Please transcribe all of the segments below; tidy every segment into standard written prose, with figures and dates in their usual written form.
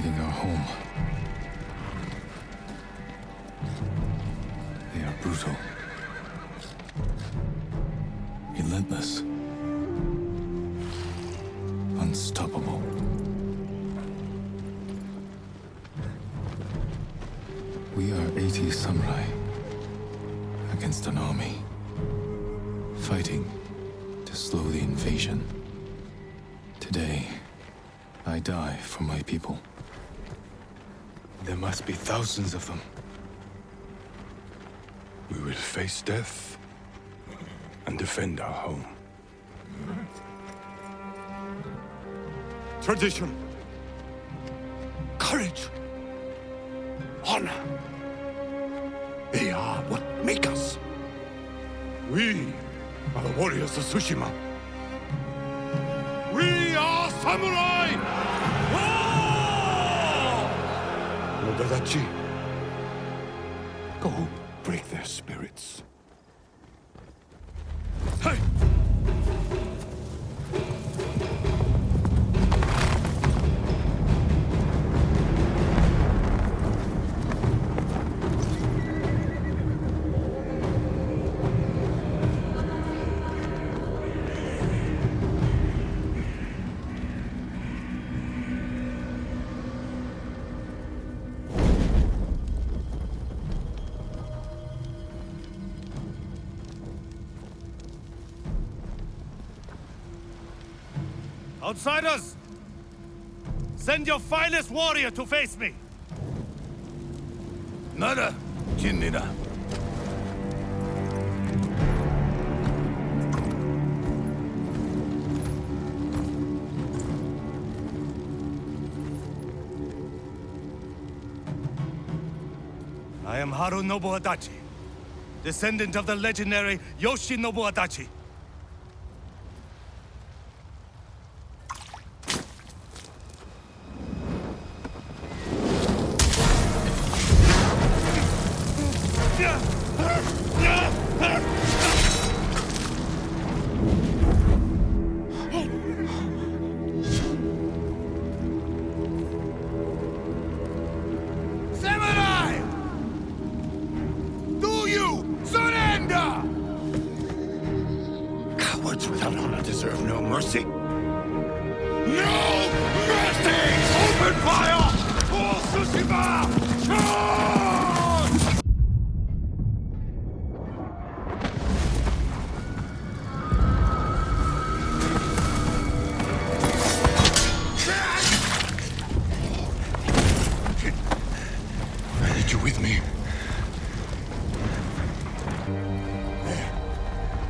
invading our home. They are brutal, relentless, unstoppable. We are 80 samurai against an army, fighting to slow the invasion. Today, I die for my people. There must be thousands of them. We will face death and defend our home. Tradition, courage, honor. They are what make us. We are the warriors of Tsushima. We are samurai! Nodadachi, go break their spirits. Hey! Outsiders! Send your finest warrior to face me! Nada, Jinnina. I am Harunobu Adachi, descendant of the legendary Yoshinobu Adachi. Samurai! Do you surrender? Cowards without honor deserve no mercy. No mercy! Open fire! For Tsushima! Charge! I need you with me. There,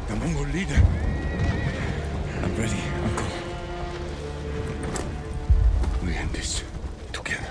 the Mongol leader. I'm ready, Uncle. We end this together.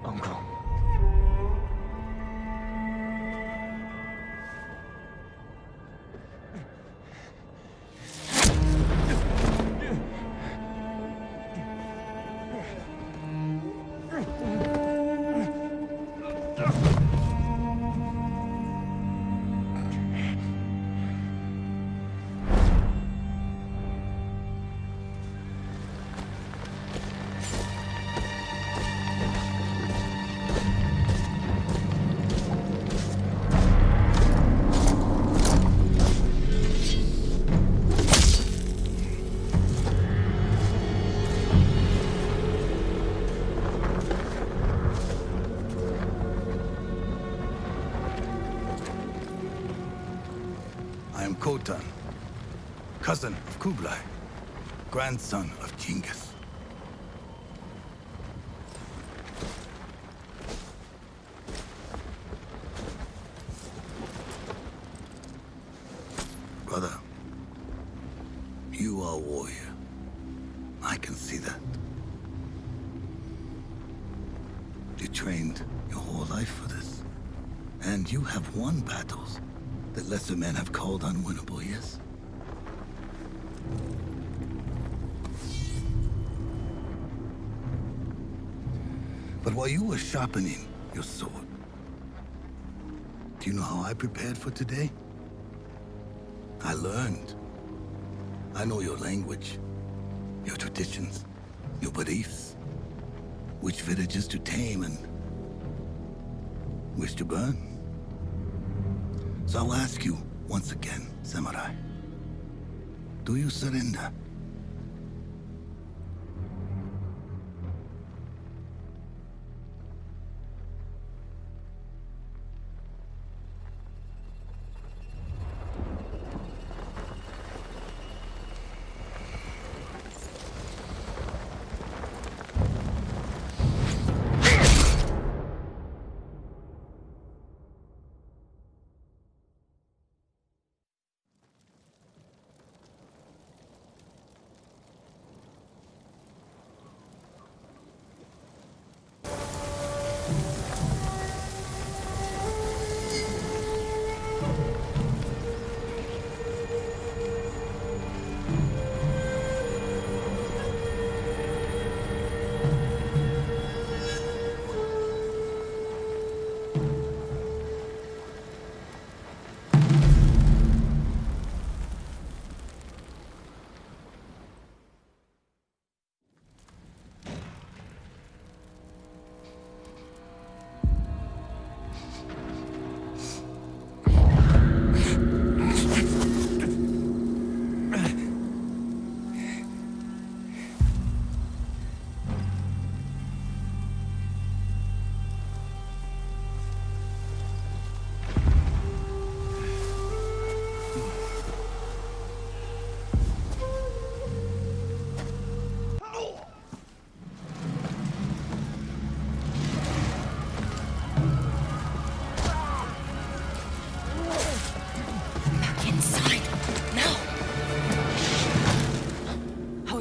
Uncle. I am Khotan, cousin of Kublai, grandson of Genghis. Brother, you are a warrior. I can see that. You trained your whole life for this. And you have won battles that lesser men have called unwinnable, yes? But while you were sharpening your sword, do you know how I prepared for today? I learned. I know your language, your traditions, your beliefs, which villages to tame and which to burn. So I'll ask you once again, Samurai. Do you surrender?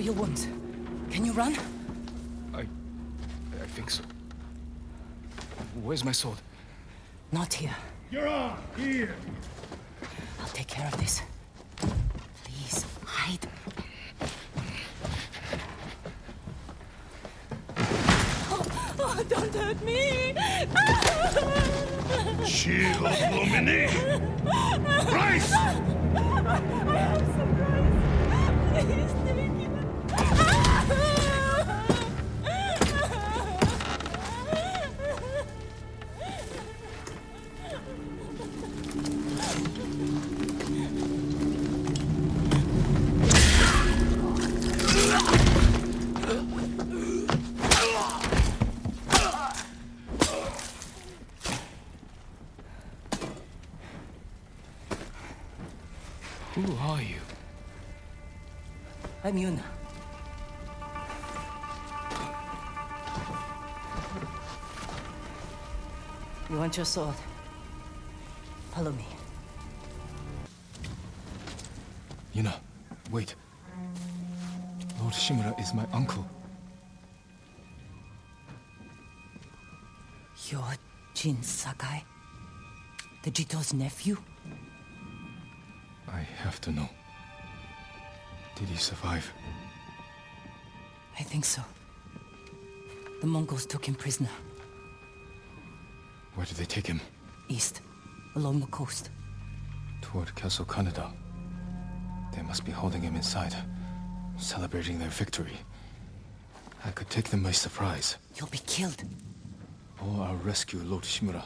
Your wounds. Can you run? I think so. Where's my sword? Not here. You're on! Here! I'll take care of this. Please, hide. Oh, don't hurt me! Shield, Lumini! Rice! I have surprise. Please take it. Who are you? I'm Yuna. You want your sword? Follow me. Yuna, wait. Lord Shimura is my uncle. You're Jin Sakai? The Jito's nephew? I have to know. Did he survive? I think so. The Mongols took him prisoner. Where did they take him? East, along the coast. Toward Castle Kaneda. They must be holding him inside, celebrating their victory. I could take them by surprise. You'll be killed. Or I'll rescue Lord Shimura.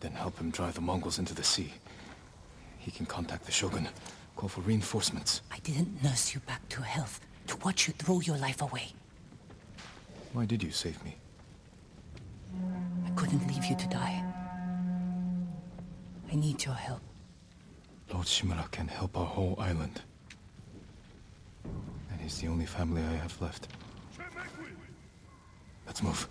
Then help him drive the Mongols into the sea. He can contact the Shogun, call for reinforcements. I didn't nurse you back to health to watch you throw your life away. Why did you save me? I couldn't leave you to die. I need your help. Lord Shimura can help our whole island. And he's the only family I have left. Let's move.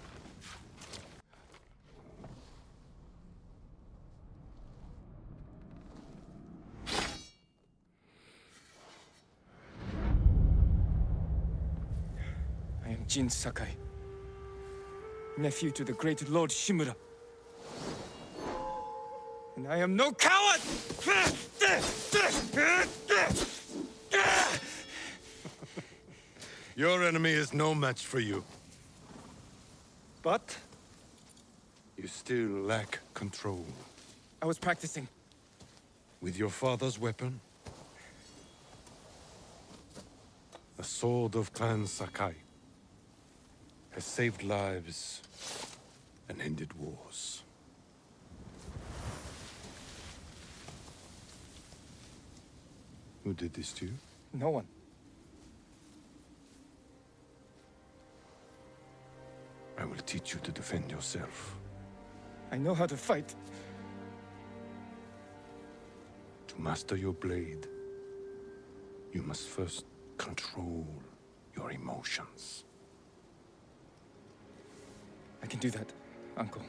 I am Jin Sakai. nephew to the great Lord Shimura. And I am no coward! Your enemy is no match for you. But you still lack control. I was practicing. With your father's weapon? The sword of Clan Sakai has saved lives and ended wars. Who did this to you? No one. I will teach you to defend yourself. I know how to fight. To master your blade, you must first control your emotions. I can do that, Uncle.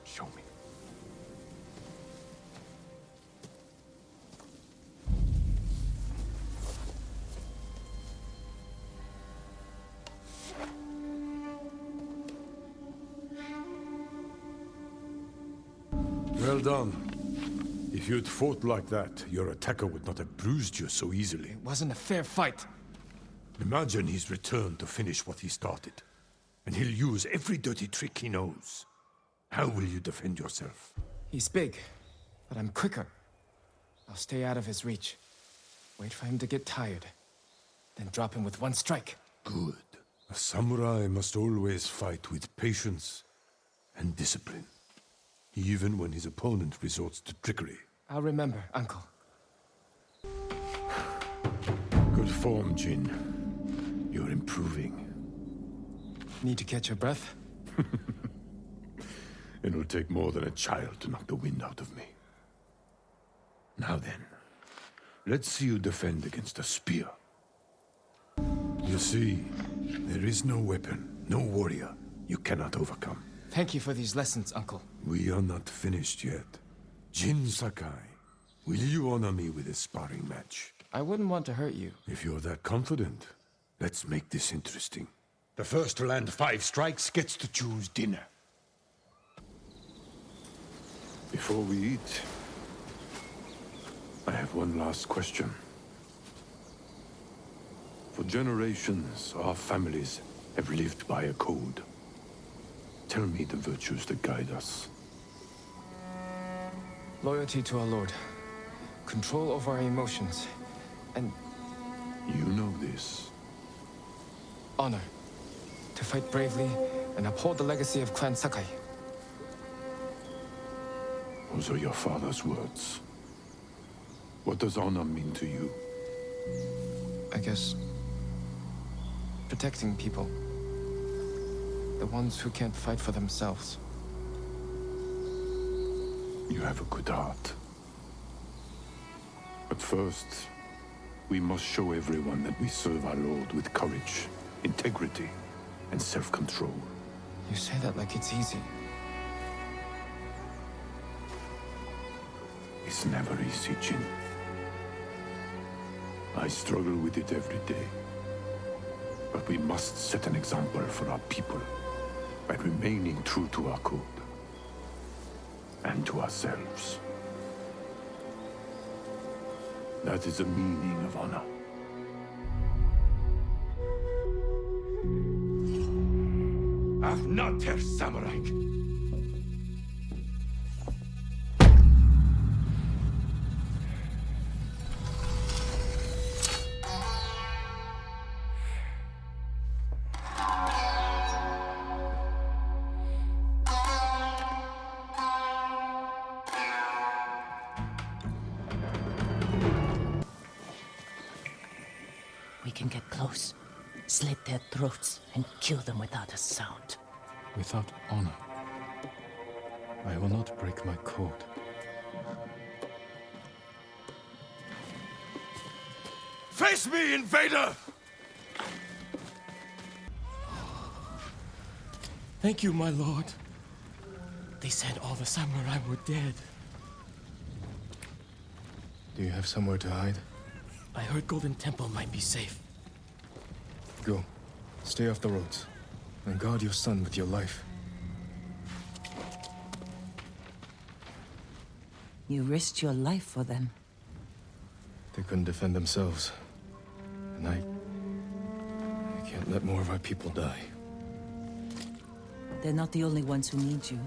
Show me. Well done. If you'd fought like that, your attacker would not have bruised you so easily. It wasn't a fair fight. Imagine he's returned to finish what he started. And he'll use every dirty trick he knows. How will you defend yourself? He's big, but I'm quicker. I'll stay out of his reach. Wait for him to get tired. Then drop him with one strike. Good. A samurai must always fight with patience and discipline. Even when his opponent resorts to trickery. I'll remember, Uncle. Good form, Jin. You're improving. Need to catch your breath? It'll take more than a child to knock the wind out of me. Now then, let's see you defend against a spear. You see, there is no weapon, no warrior you cannot overcome. Thank you for these lessons, Uncle. We are not finished yet. Jin Sakai, will you honor me with a sparring match? I wouldn't want to hurt you. If you're that confident, let's make this interesting. The first to land 5 strikes gets to choose dinner. Before we eat, I have one last question. For generations, our families have lived by a code. Tell me the virtues that guide us. Loyalty to our Lord. Control over our emotions. And You know this. honor. To fight bravely and uphold the legacy of Clan Sakai. Those are your father's words. What does honor mean to you? I guess... protecting people. The ones who can't fight for themselves. You have a good heart. But first, we must show everyone that we serve our Lord with courage, integrity, and self-control. You say that like it's easy. It's never easy, Jin. I struggle with it every day. But we must set an example for our people by remaining true to our code and to ourselves. That is the meaning of honor. I'm not Herr Samurai. We can get close, slit their throats, and kill them without a sound. Without honor, I will not break my code. Face me, invader! Thank you, my lord. They said all the samurai were dead. Do you have somewhere to hide? I heard Golden Temple might be safe. Go. Stay off the roads, and guard your son with your life. You risked your life for them. They couldn't defend themselves. And I can't let more of our people die. They're not the only ones who need you.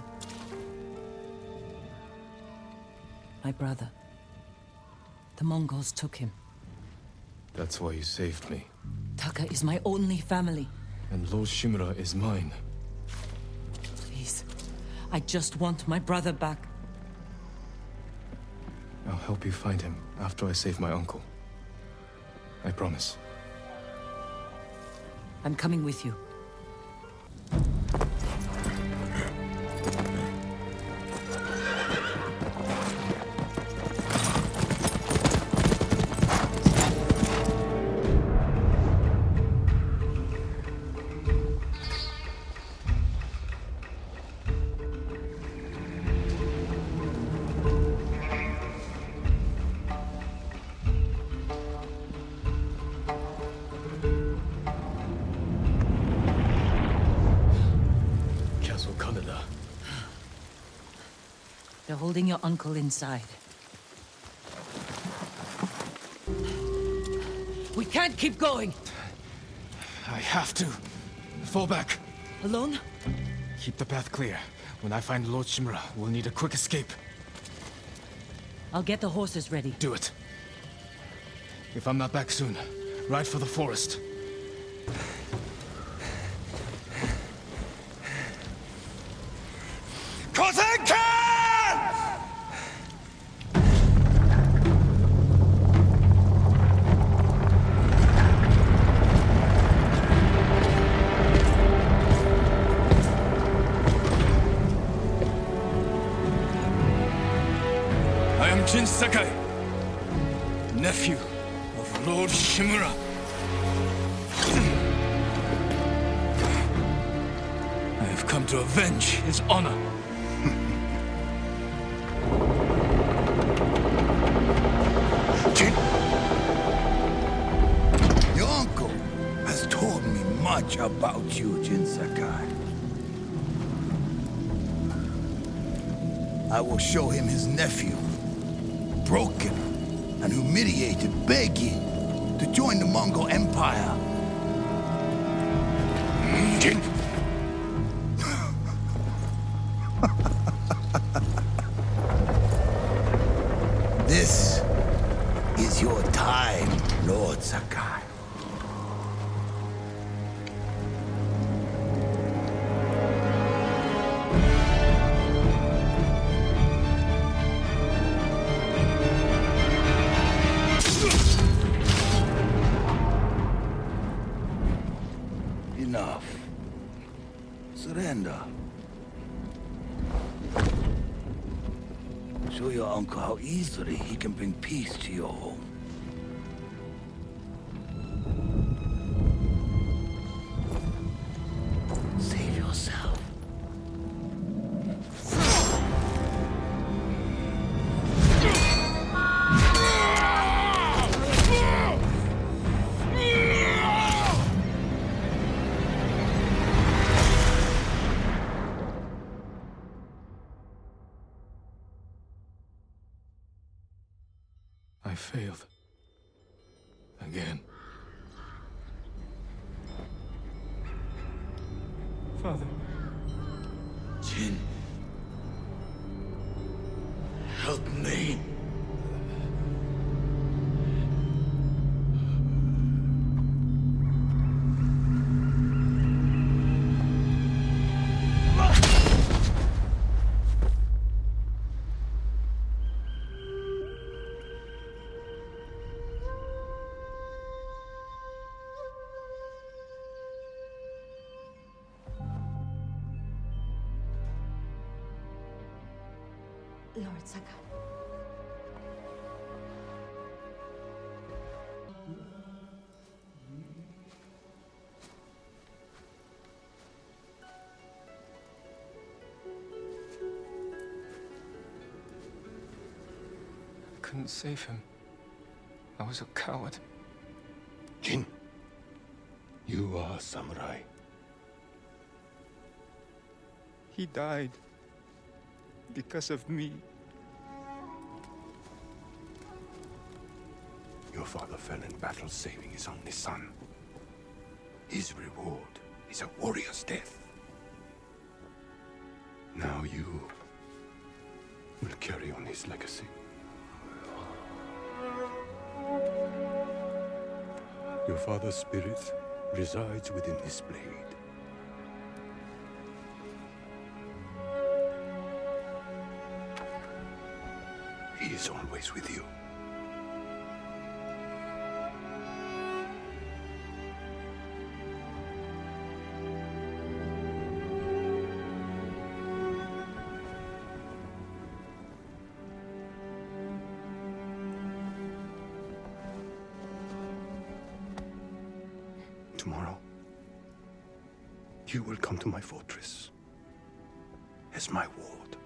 My brother. The Mongols took him. That's why you saved me. Taka is my only family. And Lord Shimura is mine. Please. I just want my brother back. I'll help you find him after I save my uncle. I promise. I'm coming with you. They're holding your uncle inside. We can't keep going! I have to. Fall back. Alone? Keep the path clear. When I find Lord Shimura, we'll need a quick escape. I'll get the horses ready. Do it. If I'm not back soon, ride for the forest. Sakai, nephew of Lord Shimura. I have come to avenge his honor. Your uncle has told me much about you, Jin Sakai. I will show him his nephew, broken and humiliated, begging to join the Mongol Empire. This is your time, Lord Sakai. Enough. Surrender. Show your uncle how easily he can bring peace to your home. Save yourself. I failed. Again. Father. Jin. Help me. Lord Sakai. I couldn't save him. I was a coward. Jin, You are samurai. He died because of me. Your father fell in battle saving his only son. His reward is a warrior's death. Now you will carry on his legacy. Your father's spirit resides within this blade. He is always with you. Tomorrow, you will come to my fortress as my ward.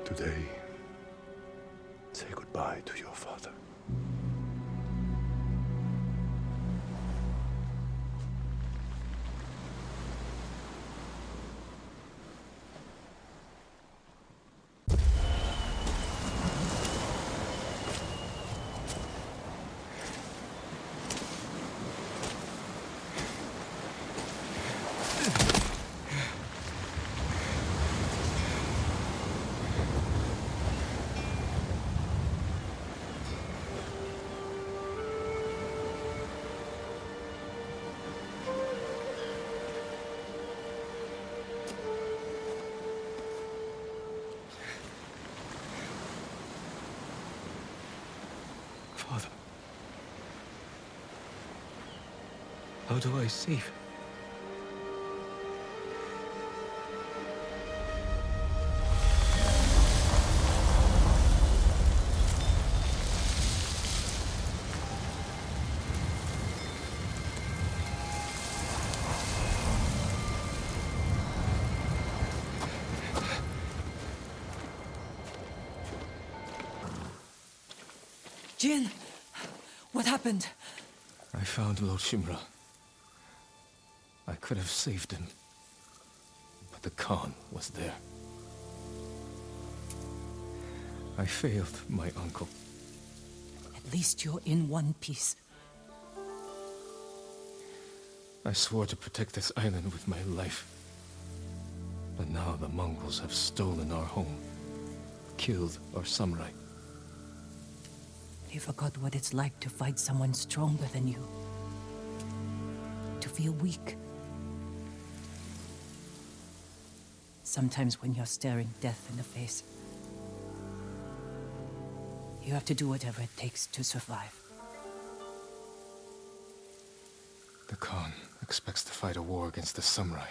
Today, say goodbye to your father. Father. How do I save him? Jin! What happened? I found Lord Shimura. I could have saved him, but the Khan was there. I failed my uncle. At least you're in one piece. I swore to protect this island with my life. But now the Mongols have stolen our home, killed our samurai. You forgot what it's like to fight someone stronger than you. To feel weak. Sometimes when you're staring death in the face, you have to do whatever it takes to survive. The Khan expects to fight a war against the samurai.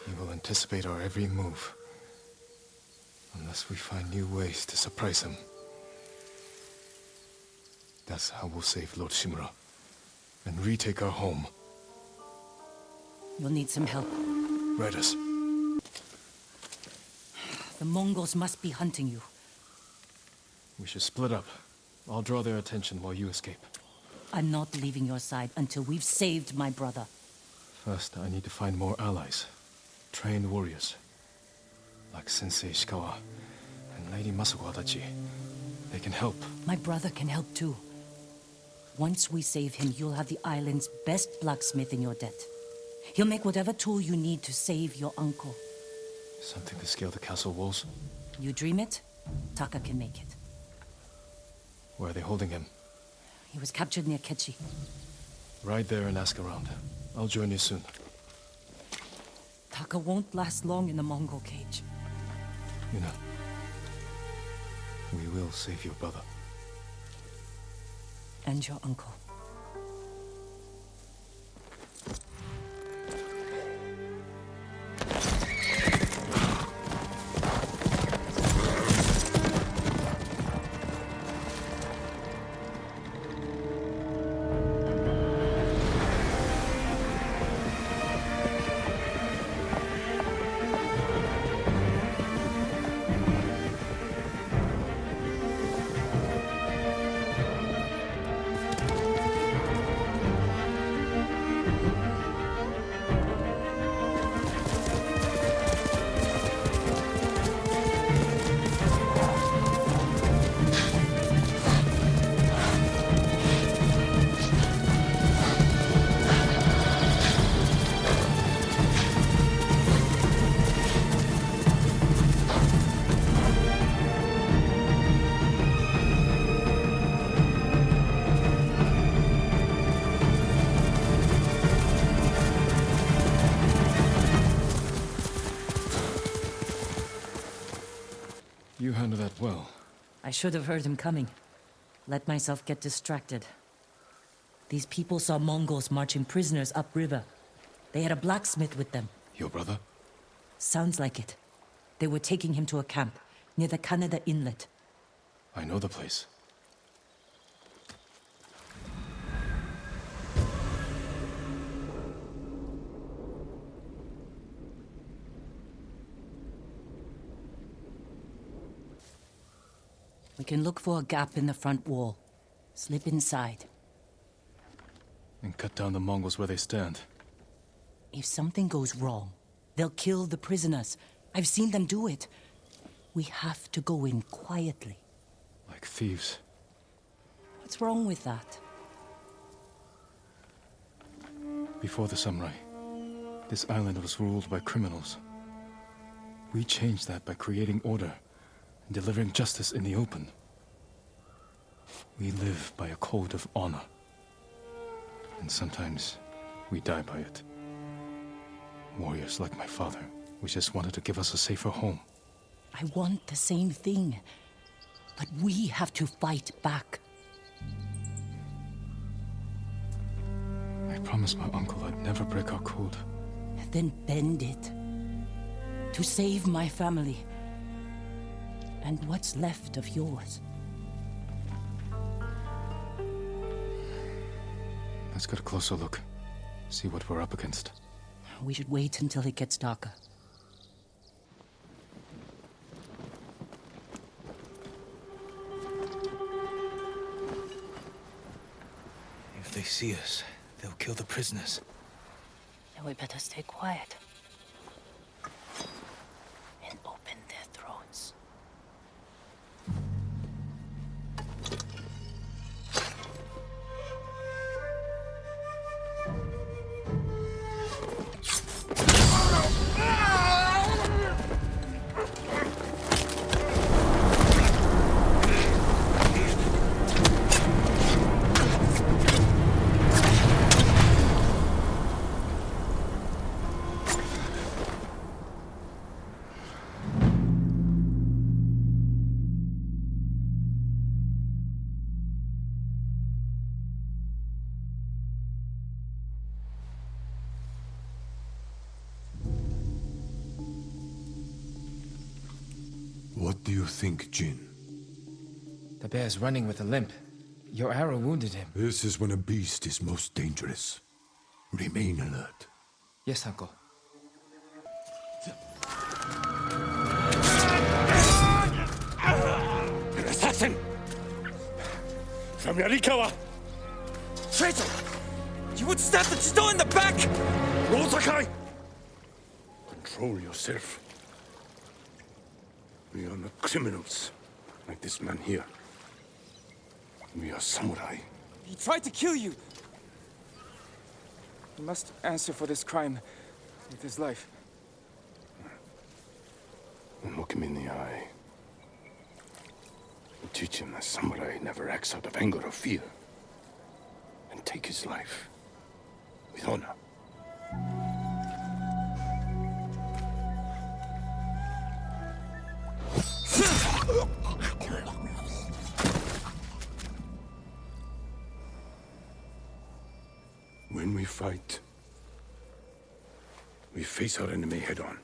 He will anticipate our every move, unless we find new ways to surprise him. That's how we'll save Lord Shimura and retake our home. You'll need some help. Riders. The Mongols must be hunting you. We should split up. I'll draw their attention while you escape. I'm not leaving your side until we've saved my brother. First, I need to find more allies. Trained warriors. Like Sensei Ishikawa and Lady Masako Adachi. They can help. My brother can help too. Once we save him, you'll have the island's best blacksmith in your debt. He'll make whatever tool you need to save your uncle. Something to scale the castle walls? You dream it, Taka can make it. Where are they holding him? He was captured near Kechi. Ride there and ask around. I'll join you soon. Taka won't last long in the Mongol cage. Yuna, we will save your brother. And your uncle. well. I should have heard him coming. Let myself get distracted. These people saw Mongols marching prisoners upriver. They had a blacksmith with them. Your brother? Sounds like it. They were taking him to a camp near the Canada Inlet. I know the place. We can look for a gap in the front wall. Slip inside. And cut down the Mongols where they stand. If something goes wrong, they'll kill the prisoners. I've seen them do it. We have to go in quietly. Like thieves. What's wrong with that? Before the samurai, this island was ruled by criminals. We changed that by creating order and delivering justice in the open. We live by a code of honor. And sometimes we die by it. Warriors like my father, we just wanted to give us a safer home. I want the same thing. But we have to fight back. I promised my uncle I'd never break our code. Then bend it. To save my family. And what's left of yours. Let's get a closer look. See what we're up against. We should wait until it gets darker. If they see us, they'll kill the prisoners. Then we better stay quiet. And open their throats. What do you think, Jin? The bear's running with a limp. Your arrow wounded him. This is when a beast is most dangerous. Remain alert. Yes, uncle. An assassin! From Yarikawa! Traitor! You would stab the Chido in the back! Rosakai! Control yourself. We are not criminals, like this man here. We are samurai. He tried to kill you. He must answer for this crime with his life. And look him in the eye. And teach him that samurai never acts out of anger or fear. And take his life with honor. When we fight, we face our enemy head-on.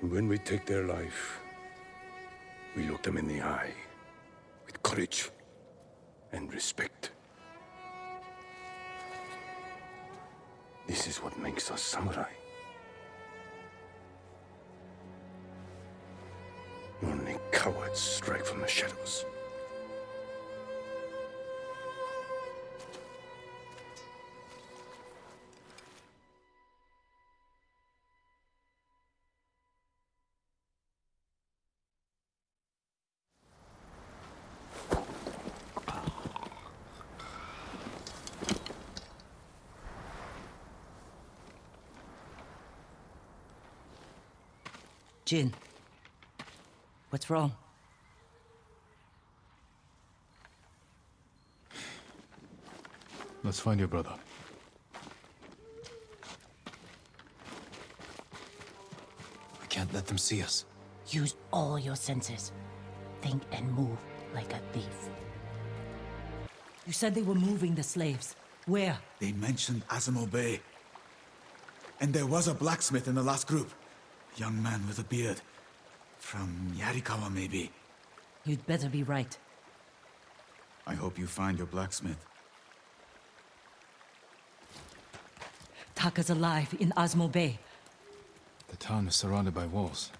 When we take their life, we look them in the eye with courage and respect. This is what makes us samurai. Only cowards strike from the shadows. Jin. What's wrong? Let's find your brother. I can't let them see us. Use all your senses. Think and move like a thief. You said they were moving the slaves. Where? They mentioned Azamo Bay. And there was a blacksmith in the last group. Young man with a beard. From Yarikawa, maybe. You'd better be right. I hope you find your blacksmith. Taka's alive in Azamo Bay. The town is surrounded by walls.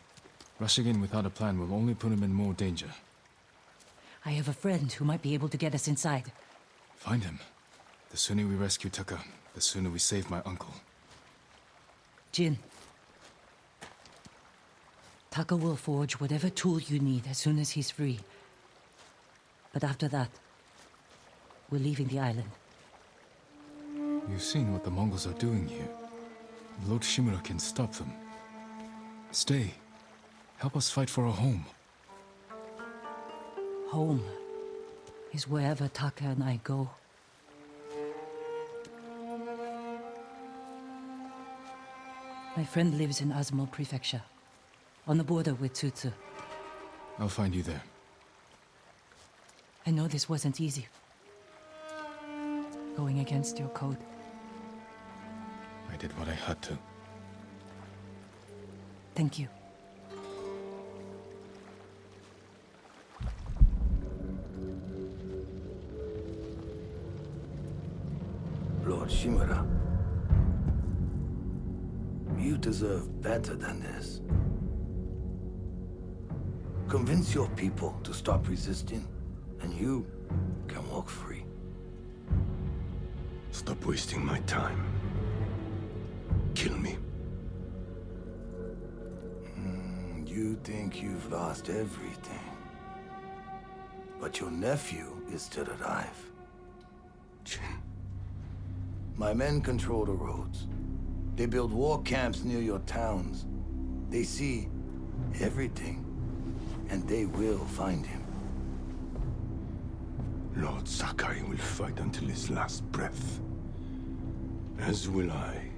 Rushing in without a plan will only put him in more danger. I have a friend who might be able to get us inside. Find him. The sooner we rescue Taka, the sooner we save my uncle. Jin. Taka will forge whatever tool you need as soon as he's free. But after that, we're leaving the island. You've seen what the Mongols are doing here. Lord Shimura can stop them. Stay. Help us fight for a home. Home is wherever Taka and I go. My friend lives in Azamo Prefecture, on the border with Tsutsu. I'll find you there. I know this wasn't easy. Going against your code. I did what I had to. Thank you. Lord Shimura, you deserve better than this. Convince your people to stop resisting, and you can walk free. Stop wasting my time. Kill me. You think you've lost everything. But your nephew is still alive. Jin. My men control the roads. They build war camps near your towns. They see everything, and they will find him. Lord Sakai will fight until his last breath. As will I.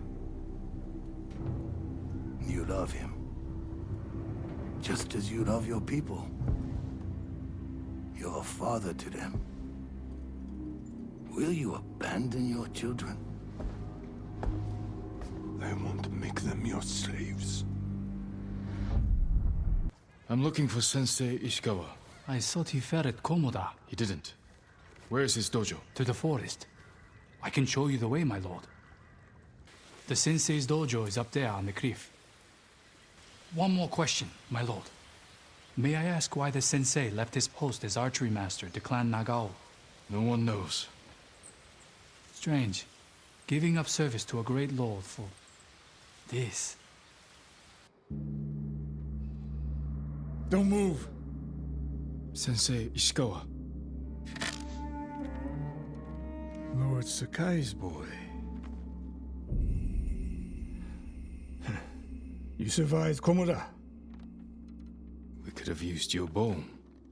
You love him. Just as you love your people. You're a father to them. Will you abandon your children? I won't make them your slaves. I'm looking for Sensei Ishikawa. I thought he fell at Komoda. He didn't. Where is his dojo? To the forest. I can show you the way, my lord. The sensei's dojo is up there on the cliff. One more question, my lord. May I ask why the sensei left his post as archery master to Clan Nagao? No one knows. Strange. Giving up service to a great lord for this. Don't move! Sensei Ishikawa. Lord Sakai's boy. You survived Komoda. We could have used your bone.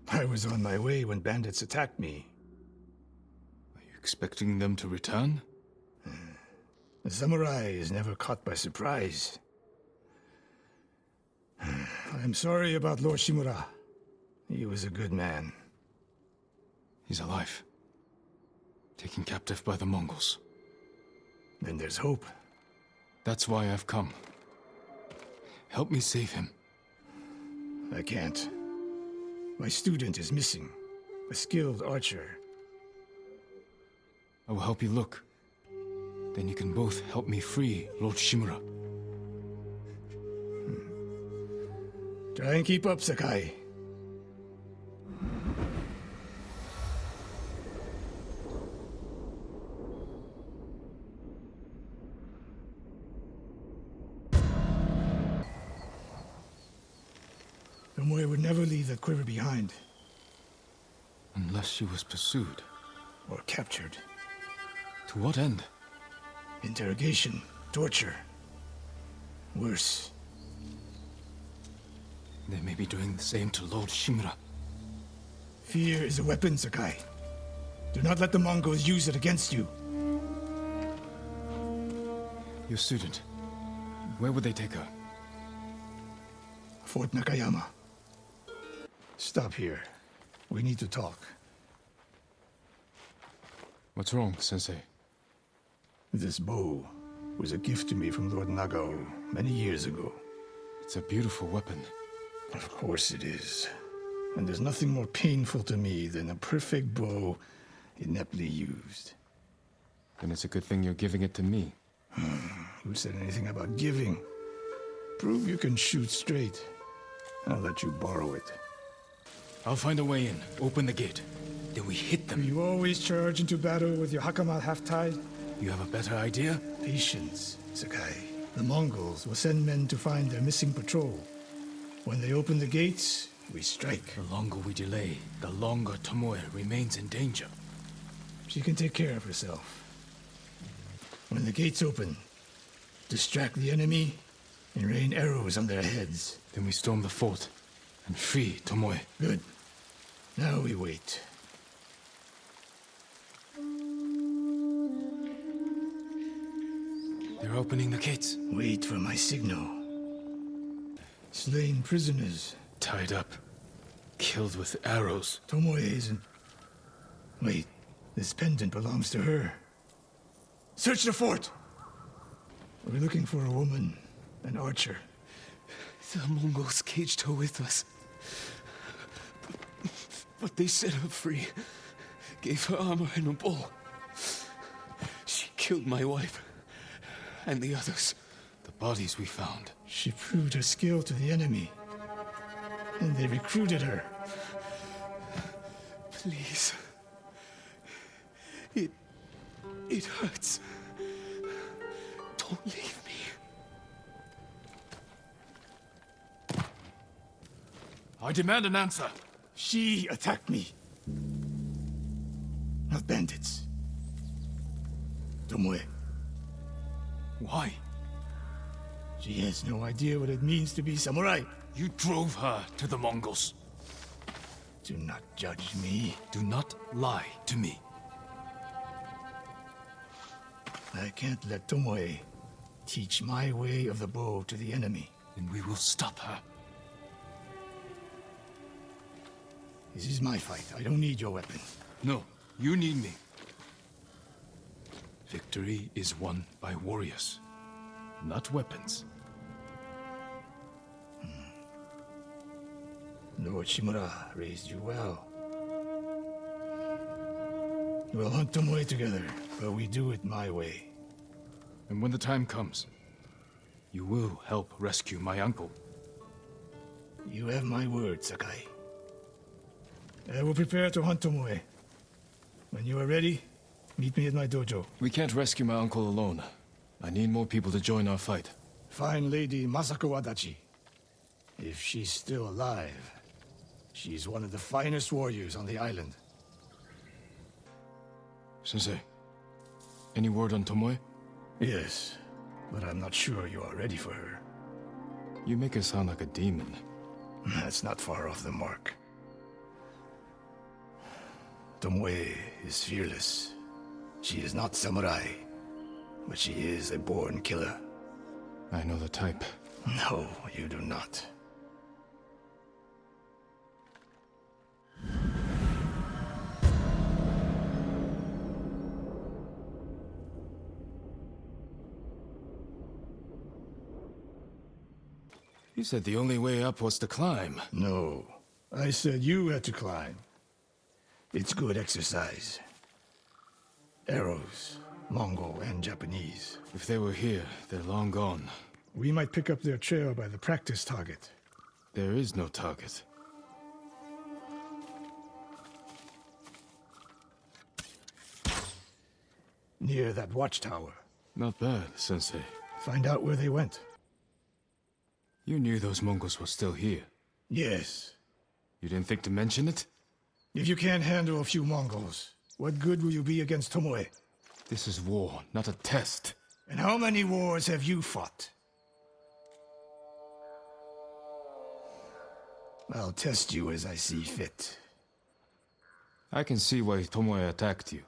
I was on my way when bandits attacked me. Are you expecting them to return? The samurai is never caught by surprise. I'm sorry about Lord Shimura. He was a good man. He's alive. Taken captive by the Mongols. Then there's hope. That's why I've come. Help me save him. I can't. My student is missing. A skilled archer. I will help you look. Then you can both help me free Lord Shimura. Try and keep up, Sakai. Tomoe would never leave that quiver behind. Unless she was pursued. Or captured. To what end? Interrogation, torture. Worse. They may be doing the same to Lord Shimura. Fear is a weapon, Sakai. Do not let the Mongols use it against you. Your student. Where would they take her? Fort Nakayama. Stop here. We need to talk. What's wrong, Sensei? This bow was a gift to me from Lord Nagao many years ago. It's a beautiful weapon. Of course it is. And there's nothing more painful to me than a perfect bow ineptly used. Then it's a good thing you're giving it to me. Who said anything about giving? Prove you can shoot straight. I'll let you borrow it. I'll find a way in. Open the gate. Then we hit them. You always charge into battle with your hakama half-tied? You have a better idea? Patience, Sakai. The Mongols will send men to find their missing patrol. When they open the gates, we strike. The longer we delay, the longer Tomoe remains in danger. She can take care of herself. When the gates open, distract the enemy and rain arrows on their heads. Then we storm the fort and free Tomoe. Good. Now we wait. They're opening the gates. Wait for my signal. Slain prisoners. Tied up. Killed with arrows. Tomoe isn't... Wait. This pendant belongs to her. Search the fort! We're looking for a woman. An archer. The Mongols caged her with us. But they set her free. Gave her armor and a bow. She killed my wife. And the others. The bodies we found. She proved her skill to the enemy. And they recruited her. Please. It hurts. Don't leave me. I demand an answer. She attacked me. Not bandits. Tomoe. Why? She has no idea what it means to be samurai. You drove her to the Mongols. Do not judge me. Do not lie to me. I can't let Tomoe teach my way of the bow to the enemy. Then we will stop her. This is my fight. I don't need your weapon. No, you need me. Victory is won by warriors, not weapons. Lord Shimura raised you well. We'll hunt Tomoe together, but we do it my way. And when the time comes, you will help rescue my uncle. You have my word, Sakai. I will prepare to hunt Tomoe. When you are ready, meet me at my dojo. We can't rescue my uncle alone. I need more people to join our fight. Fine lady Masako Adachi. If she's still alive, she's one of the finest warriors on the island. Sensei, any word on Tomoe? Yes, but I'm not sure you are ready for her. You make her sound like a demon. That's not far off the mark. Tomoe is fearless. She is not samurai, but she is a born killer. I know the type. No, you do not. You said the only way up was to climb. No, I said you had to climb. It's good exercise. Arrows, Mongol and Japanese. If they were here, they're long gone. We might pick up their trail by the practice target. There is no target. Near that watchtower. Not bad, Sensei. Find out where they went. You knew those Mongols were still here. Yes. You didn't think to mention it? If you can't handle a few Mongols, what good will you be against Tomoe? This is war, not a test. And how many wars have you fought? I'll test you as I see fit. I can see why Tomoe attacked you.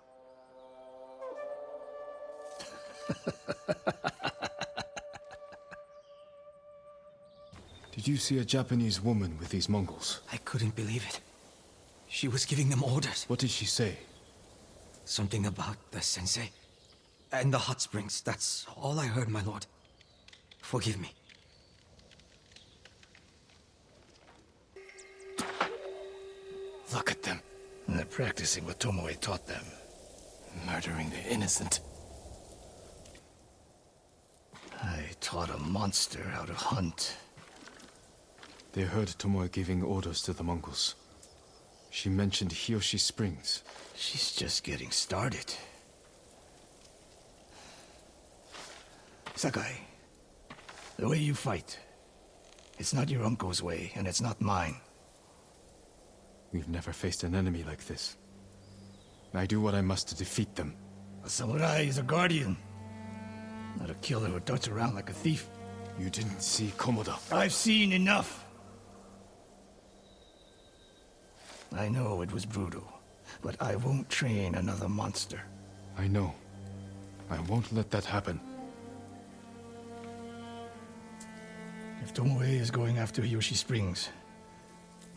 Did you see a Japanese woman with these Mongols? I couldn't believe it. She was giving them orders. What did she say? Something about the sensei and the hot springs. That's all I heard, my lord. Forgive me. Look at them. They're practicing what Tomoe taught them. Murdering the innocent. I taught a monster how to hunt. They heard Tomoe giving orders to the Mongols. She mentioned Hiyoshi Springs. She's just getting started. Sakai, the way you fight, it's not your uncle's way, and it's not mine. We've never faced an enemy like this. I do what I must to defeat them. A samurai is a guardian, not a killer who darts around like a thief. You didn't see Komoda. I've seen enough. I know it was brutal, but I won't train another monster. I know. I won't let that happen. If Tomoe is going after Hiyoshi Springs,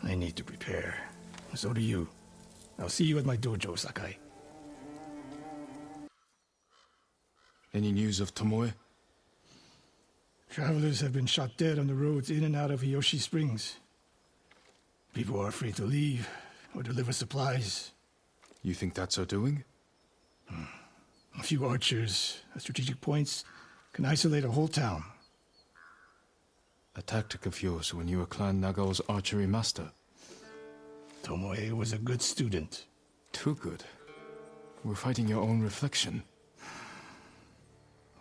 I need to prepare. So do you. I'll see you at my dojo, Sakai. Any news of Tomoe? Travelers have been shot dead on the roads in and out of Hiyoshi Springs. People are afraid to leave or deliver supplies. You think that's her doing? A few archers at strategic points can isolate a whole town. A tactic of yours when you were Clan Nagao's archery master. Tomoe was a good student. Too good. We're fighting your own reflection.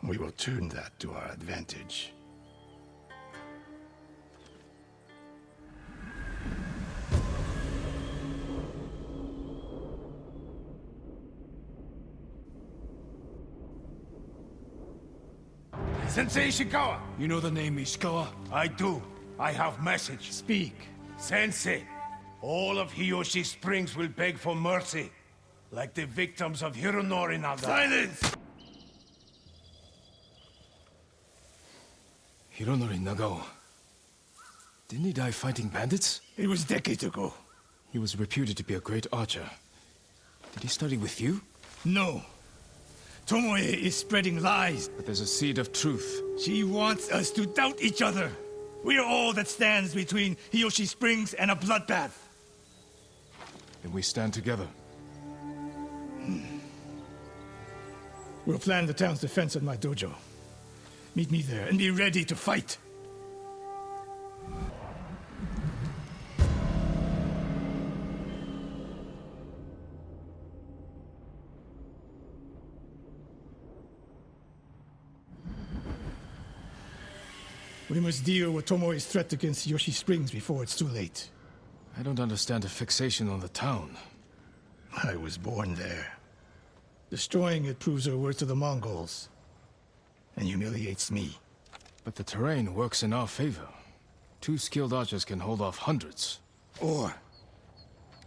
We will turn that to our advantage. Sensei Ishikawa! You know the name Ishikawa? I do. I have message. Speak. Sensei, all of Hiyoshi Springs will beg for mercy, like the victims of Hironori Naga. Silence! Hironori Nagao. Didn't he die fighting bandits? It was decades ago. He was reputed to be a great archer. Did he study with you? No. Tomoe is spreading lies. But there's a seed of truth. She wants us to doubt each other. We are all that stands between Hiyoshi Springs and a bloodbath. Then we stand together. We'll plan the town's defense at my dojo. Meet me there and be ready to fight. We must deal with Tomoe's threat against Hiyoshi Springs before it's too late. I don't understand a fixation on the town. I was born there. Destroying it proves her worth to the Mongols. And humiliates me. But the terrain works in our favor. 2 skilled archers can hold off hundreds. Or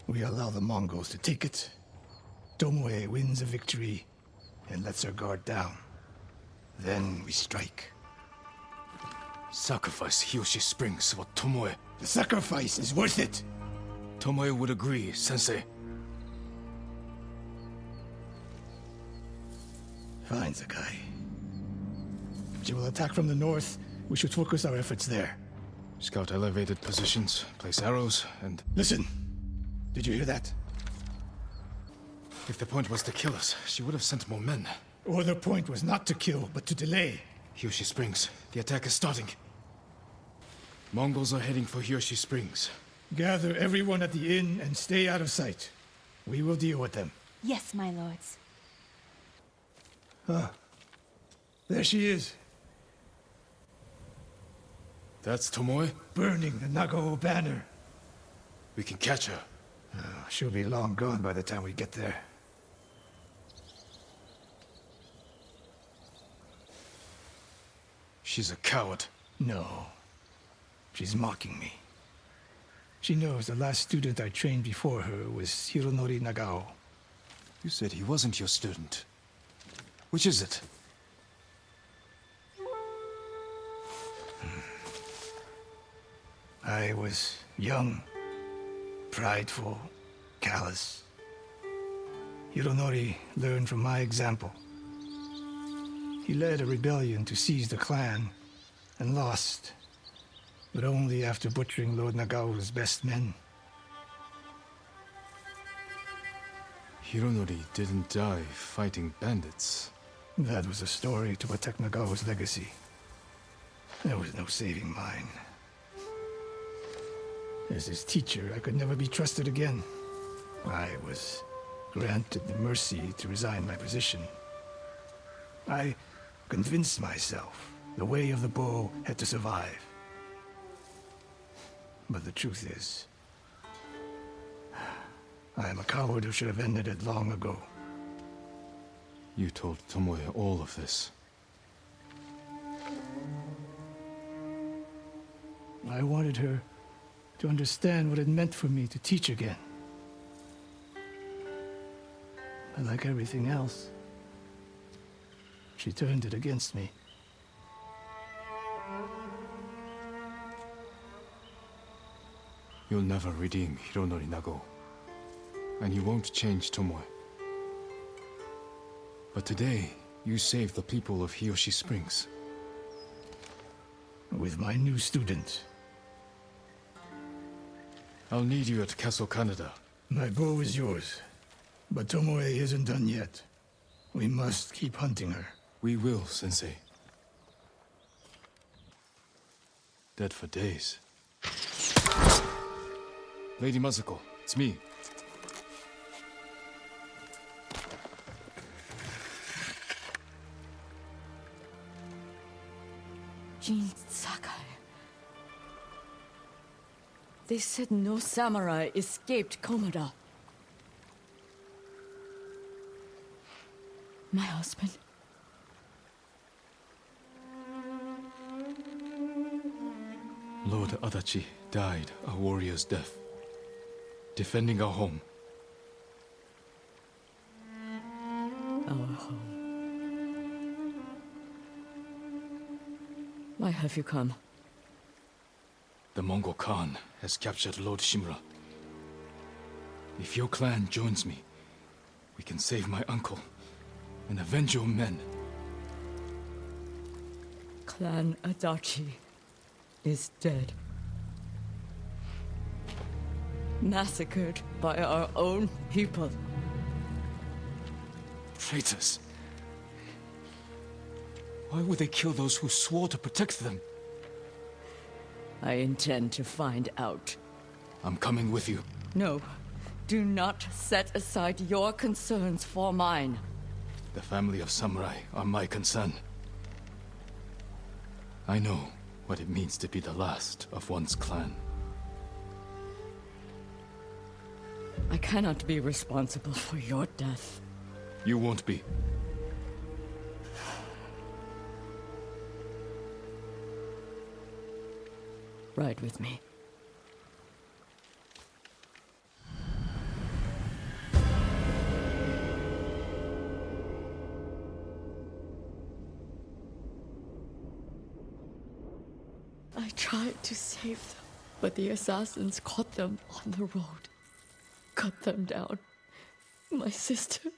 we allow the Mongols to take it. Tomoe wins a victory and lets her guard down. Then we strike. Sacrifice Hiyoshi Springs for Tomoe. The sacrifice is worth it. Tomoe would agree, Sensei. Fine, Sakai. She will attack from the north. We should focus our efforts there. Scout elevated positions, place arrows, and... Listen! Did you hear that? If the point was to kill us, she would have sent more men. Or the point was not to kill, but to delay. Hiyoshi Springs. The attack is starting. Mongols are heading for Hiyoshi Springs. Gather everyone at the inn and stay out of sight. We will deal with them. Yes, my lords. Ah. There she is. That's Tomoe? Burning the Nagao banner. We can catch her. She'll be long gone by the time we get there. She's a coward. No. She's mocking me. She knows the last student I trained before her was Hironori Nagao. You said he wasn't your student. Which is it? I was young, prideful, callous. Hironori learned from my example. He led a rebellion to seize the clan, and lost, but only after butchering Lord Nagao's best men. Hironori didn't die fighting bandits. That was a story to protect Nagao's legacy. There was no saving mine. As his teacher, I could never be trusted again. I was granted the mercy to resign my position. I convinced myself the way of the bow had to survive. But the truth is, I am a coward who should have ended it long ago. You told Tomoe all of this. I wanted her to understand what it meant for me to teach again. But like everything else, she turned it against me. You'll never redeem Hironori Nagao. And you won't change Tomoe. But today, you saved the people of Hiyoshi Springs. With my new student. I'll need you at Castle Canada. My bow is yours. But Tomoe isn't done yet. We must keep hunting her. We will, Sensei. Dead for days. Lady Masako, it's me. Jin Sakai. They said no samurai escaped Komoda. My husband. Lord Adachi died a warrior's death, defending our home. Our home. Why have you come? The Mongol Khan has captured Lord Shimura. If your clan joins me, we can save my uncle and avenge your men. Clan Adachi is dead. Massacred by our own people. Traitors. Why would they kill those who swore to protect them? I intend to find out. I'm coming with you. No. Do not set aside your concerns for mine. The family of samurai are my concern. I know what it means to be the last of one's clan. I cannot be responsible for your death. You won't be. Ride with me. I tried to save them, but the assassins caught them on the road. Cut them down. My sister.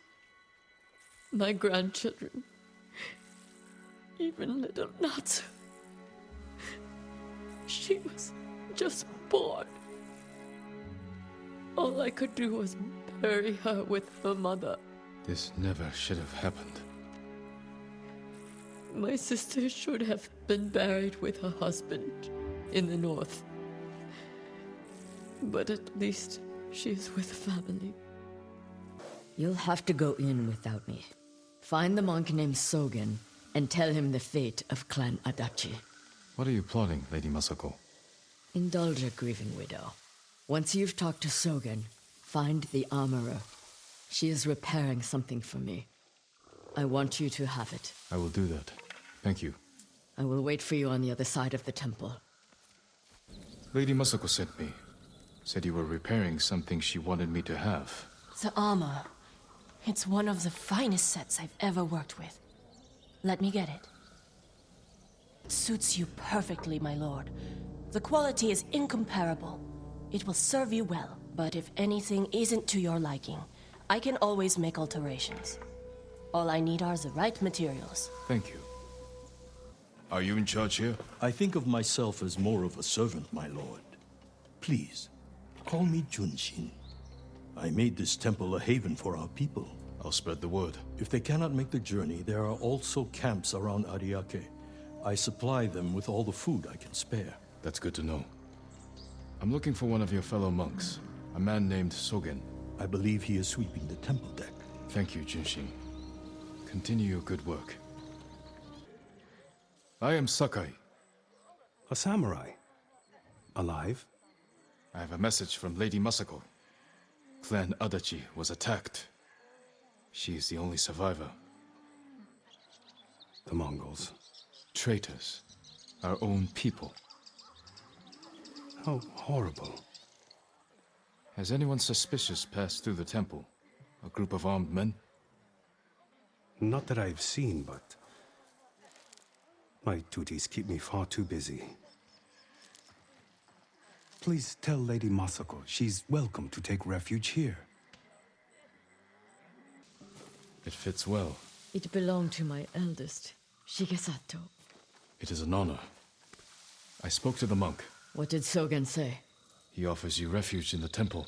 My grandchildren. Even little Natsu. She was just born. All I could do was bury her with her mother. This never should have happened. My sister should have been buried with her husband in the north. But at least she is with family. You'll have to go in without me. Find the monk named Sogen and tell him the fate of Clan Adachi. What are you plotting, Lady Masako? Indulge a grieving widow. Once you've talked to Sogen, find the armorer. She is repairing something for me. I want you to have it. I will do that. Thank you. I will wait for you on the other side of the temple. Lady Masako sent me. Said you were repairing something she wanted me to have. The armor. It's one of the finest sets I've ever worked with. Let me get it. It suits you perfectly, my lord. The quality is incomparable. It will serve you well, but if anything isn't to your liking, I can always make alterations. All I need are the right materials. Thank you. Are you in charge here? I think of myself as more of a servant, my lord. Please, call me Junshin. I made this temple a haven for our people. I'll spread the word. If they cannot make the journey, there are also camps around Ariake. I supply them with all the food I can spare. That's good to know. I'm looking for one of your fellow monks, a man named Sogen. I believe he is sweeping the temple deck. Thank you, Junshin. Continue your good work. I am Sakai. A samurai? Alive? I have a message from Lady Masako. Clan Adachi was attacked. She is the only survivor. The Mongols. Traitors. Our own people. How horrible. Has anyone suspicious passed through the temple? A group of armed men? Not that I've seen, but my duties keep me far too busy. Please tell Lady Masako she's welcome to take refuge here. It fits well. It belonged to my eldest, Shigesato. It is an honor. I spoke to the monk. What did Sogen say? He offers you refuge in the temple.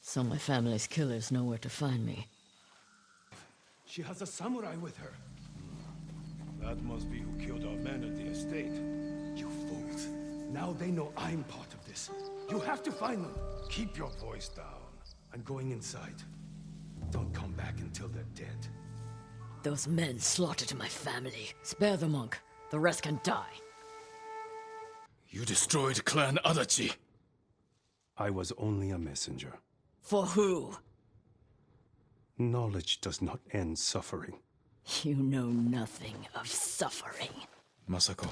So my family's killers know where to find me. She has a samurai with her. That must be who killed our men at the estate. You fools. Now they know I'm part of this. You have to find them. Keep your voice down. I'm going inside. Don't come back until they're dead. Those men slaughtered my family. Spare the monk. The rest can die. You destroyed Clan Adachi. I was only a messenger. For who? Knowledge does not end suffering. You know nothing of suffering. Masako.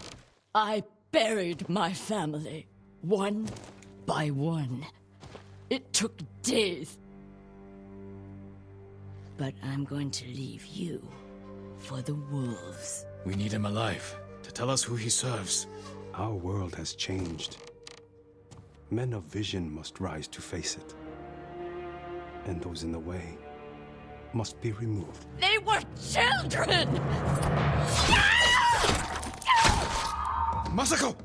I buried my family, one by one. It took days. But I'm going to leave you for the wolves. We need him alive to tell us who he serves. Our world has changed. Men of vision must rise to face it. And those in the way must be removed. They were children! Masako!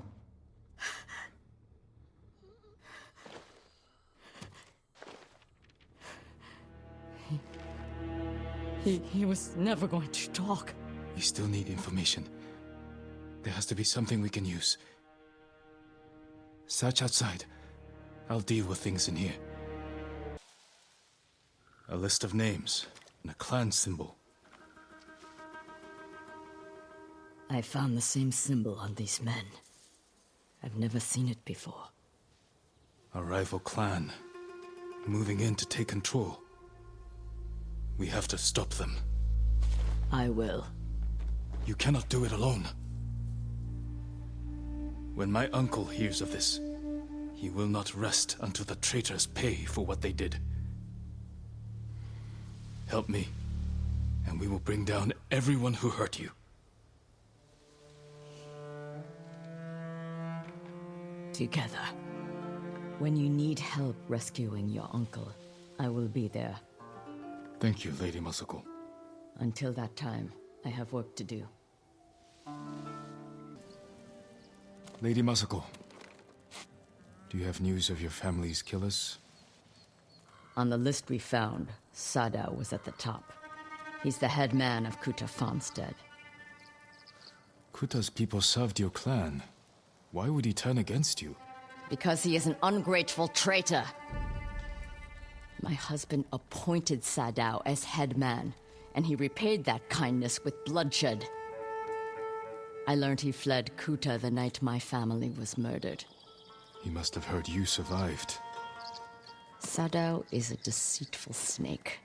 He was never going to talk. We still need information. There has to be something we can use. Search outside. I'll deal with things in here. A list of names and a clan symbol. I found the same symbol on these men. I've never seen it before. A rival clan, moving in to take control. We have to stop them. I will. You cannot do it alone. When my uncle hears of this, he will not rest until the traitors pay for what they did. Help me, and we will bring down everyone who hurt you. Together. When you need help rescuing your uncle, I will be there. Thank you, Lady Masako. Until that time, I have work to do. Lady Masako, do you have news of your family's killers? On the list we found, Sadao was at the top. He's the head man of Kuta Farmstead. Kuta's people served your clan. Why would he turn against you? Because he is an ungrateful traitor. My husband appointed Sadao as head man, and he repaid that kindness with bloodshed. I learned he fled Kuta the night my family was murdered. He must have heard you survived. Sadao is a deceitful snake.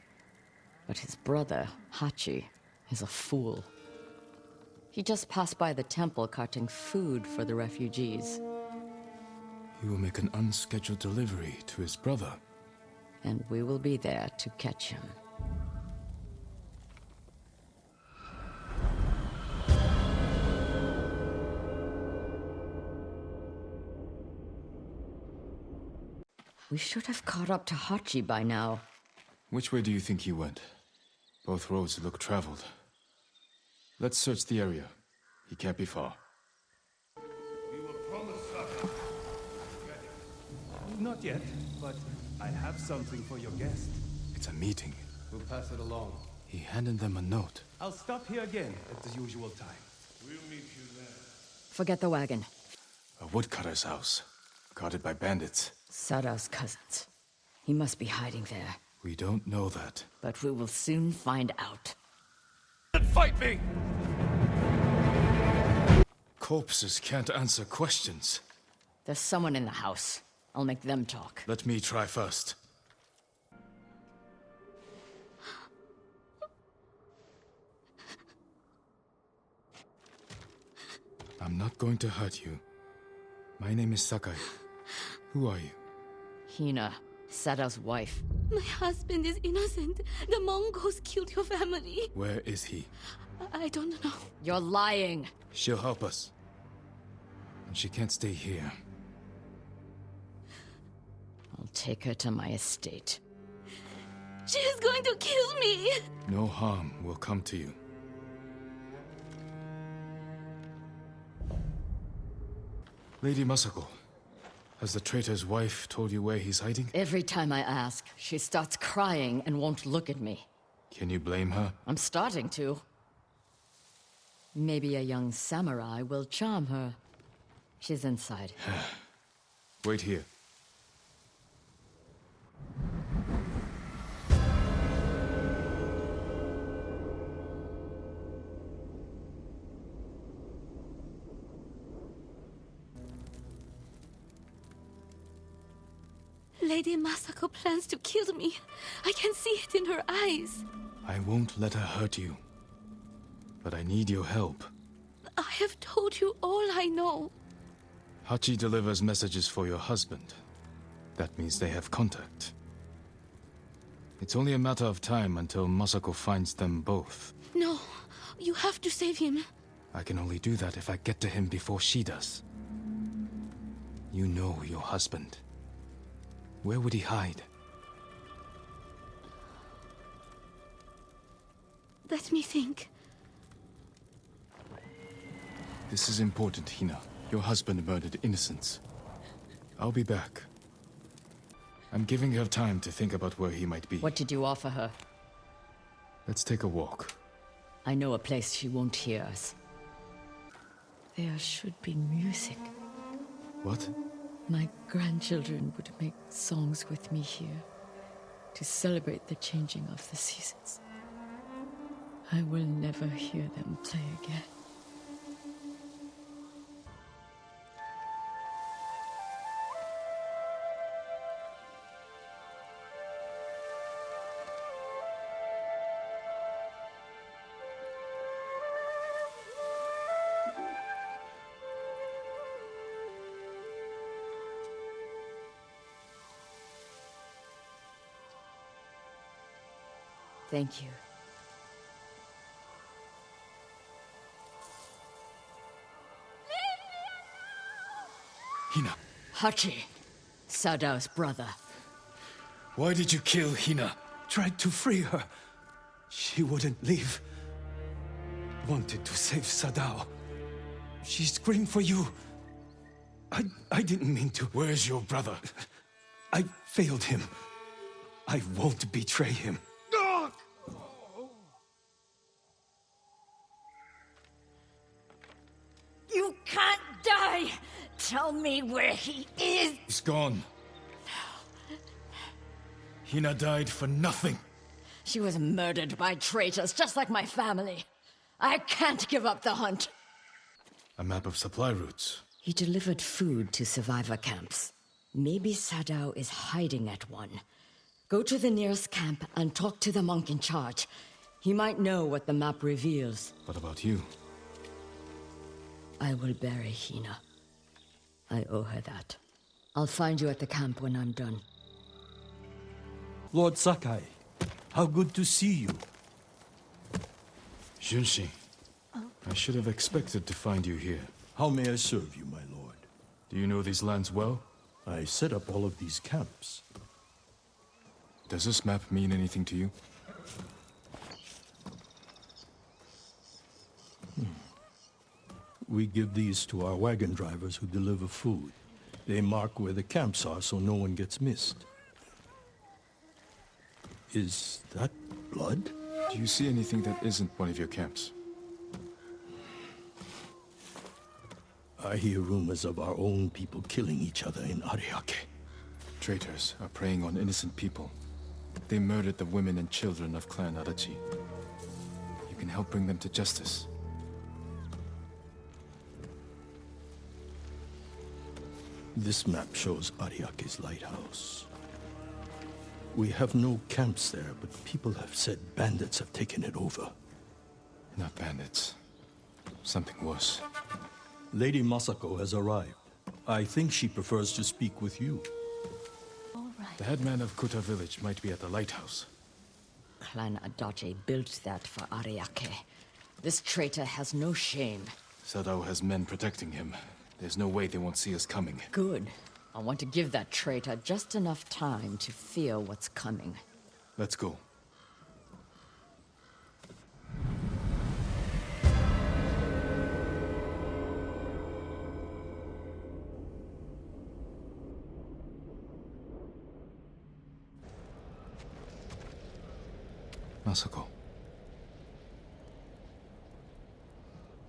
But his brother, Hachi, is a fool. He just passed by the temple carting food for the refugees. He will make an unscheduled delivery to his brother. And we will be there to catch him. We should have caught up to Hachi by now. Which way do you think he went? Both roads look traveled. Let's search the area. He can't be far. We were promised supper. Not yet, but I have something for your guest. It's a meeting. We'll pass it along. He handed them a note. I'll stop here again at the usual time. We'll meet you there. Forget the wagon. A woodcutter's house. Guarded by bandits. Sadao's cousins. He must be hiding there. We don't know that. But we will soon find out. Fight me! Corpses can't answer questions. There's someone in the house. I'll make them talk. Let me try first. I'm not going to hurt you. My name is Sakai. Who are you? Hina, Sadao's wife. My husband is innocent. The Mongols killed your family. Where is he? I don't know. You're lying. She'll help us. And she can't stay here. I'll take her to my estate. She is going to kill me. No harm will come to you. Lady Masako, has the traitor's wife told you where he's hiding? Every time I ask, she starts crying and won't look at me. Can you blame her? I'm starting to. Maybe a young samurai will charm her. She's inside. Wait here. Lady Masako plans to kill me. I can see it in her eyes. I won't let her hurt you. But I need your help. I have told you all I know. Hachi delivers messages for your husband. That means they have contact. It's only a matter of time until Masako finds them both. No, you have to save him. I can only do that if I get to him before she does. You know your husband. Where would he hide? Let me think. This is important, Hina. Your husband murdered innocents. I'll be back. I'm giving her time to think about where he might be. What did you offer her? Let's take a walk. I know a place she won't hear us. There should be music. What? My grandchildren would make songs with me here to celebrate the changing of the seasons. I will never hear them play again. Thank you. Hina. Hachi, Sadao's brother. Why did you kill Hina? Tried to free her. She wouldn't leave. Wanted to save Sadao. She screamed for you. I didn't mean to. Where's your brother? I failed him. I won't betray him. You can't die! Tell me where he is! He's gone. Hina died for nothing. She was murdered by traitors, just like my family. I can't give up the hunt. A map of supply routes. He delivered food to survivor camps. Maybe Sadao is hiding at one. Go to the nearest camp and talk to the monk in charge. He might know what the map reveals. What about you? I will bury Hina. I owe her that. I'll find you at the camp when I'm done. Lord Sakai, how good to see you. Junshin, I should have expected to find you here. How may I serve you, my lord? Do you know these lands well? I set up all of these camps. Does this map mean anything to you? We give these to our wagon drivers who deliver food. They mark where the camps are so no one gets missed. Is that blood? Do you see anything that isn't one of your camps? I hear rumors of our own people killing each other in Ariake. Traitors are preying on innocent people. They murdered the women and children of Clan Adachi. You can help bring them to justice. This map shows Ariake's lighthouse. We have no camps there, but people have said bandits have taken it over. Not bandits. Something worse. Lady Masako has arrived. I think she prefers to speak with you. The headman of Kuta village might be at the lighthouse. Clan Adachi built that for Ariake. This traitor has no shame. Sadao has men protecting him. There's no way they won't see us coming. Good. I want to give that traitor just enough time to fear what's coming. Let's go. Masako.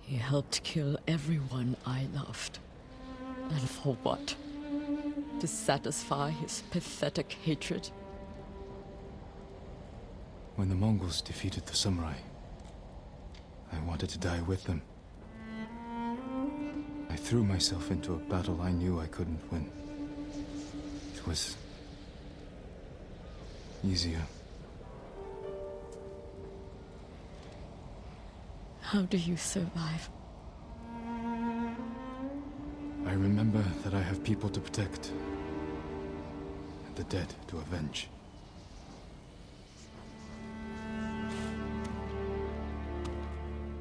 He helped kill everyone I loved. And for what? To satisfy his pathetic hatred? When the Mongols defeated the samurai, I wanted to die with them. I threw myself into a battle I knew I couldn't win. It was easier. How do you survive? I remember that I have people to protect, and the dead to avenge.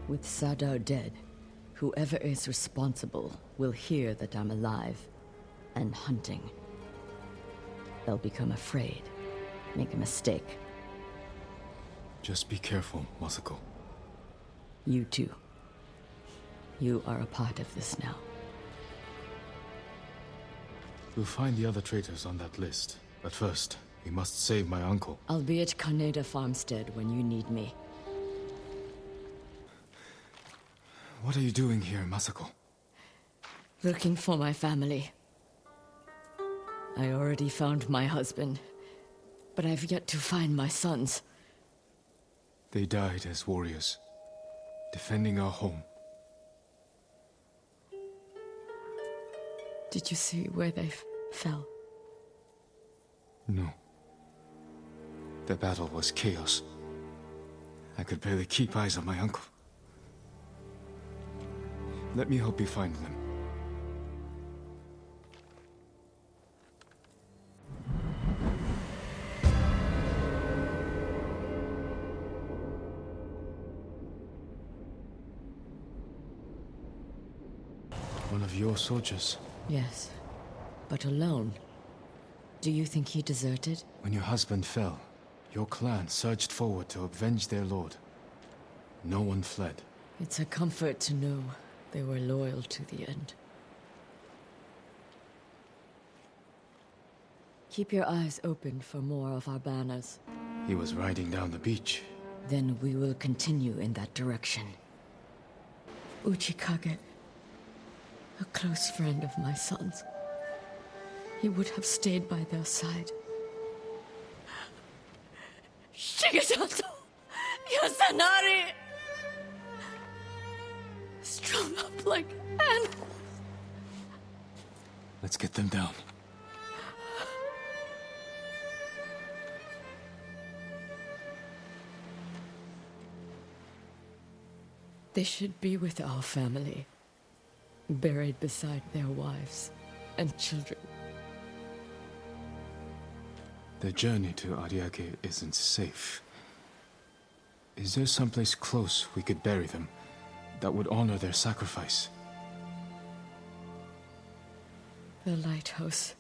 With Sadao dead, whoever is responsible will hear that I'm alive and hunting. They'll become afraid, make a mistake. Just be careful, Masako. You too. You are a part of this now. We'll find the other traitors on that list. But first, we must save my uncle. I'll be at Kaneda Farmstead when you need me. What are you doing here, Masako? Looking for my family. I already found my husband, but I've yet to find my sons. They died as warriors, defending our home. Did you see where they fell? No. The battle was chaos. I could barely keep eyes on my uncle. Let me help you find them. One of your soldiers. Yes, but alone. Do you think he deserted? When your husband fell, your clan surged forward to avenge their lord. No one fled. It's a comfort to know they were loyal to the end. Keep your eyes open for more of our banners. He was riding down the beach. Then we will continue in that direction. Uchikage, a close friend of my son's. He would have stayed by their side. Shigesato! Yasanari! Strung up like animals. Let's get them down. They should be with our family, buried beside their wives and children. The journey to Ariake isn't safe. Is there someplace close we could bury them that would honor their sacrifice? The lighthouse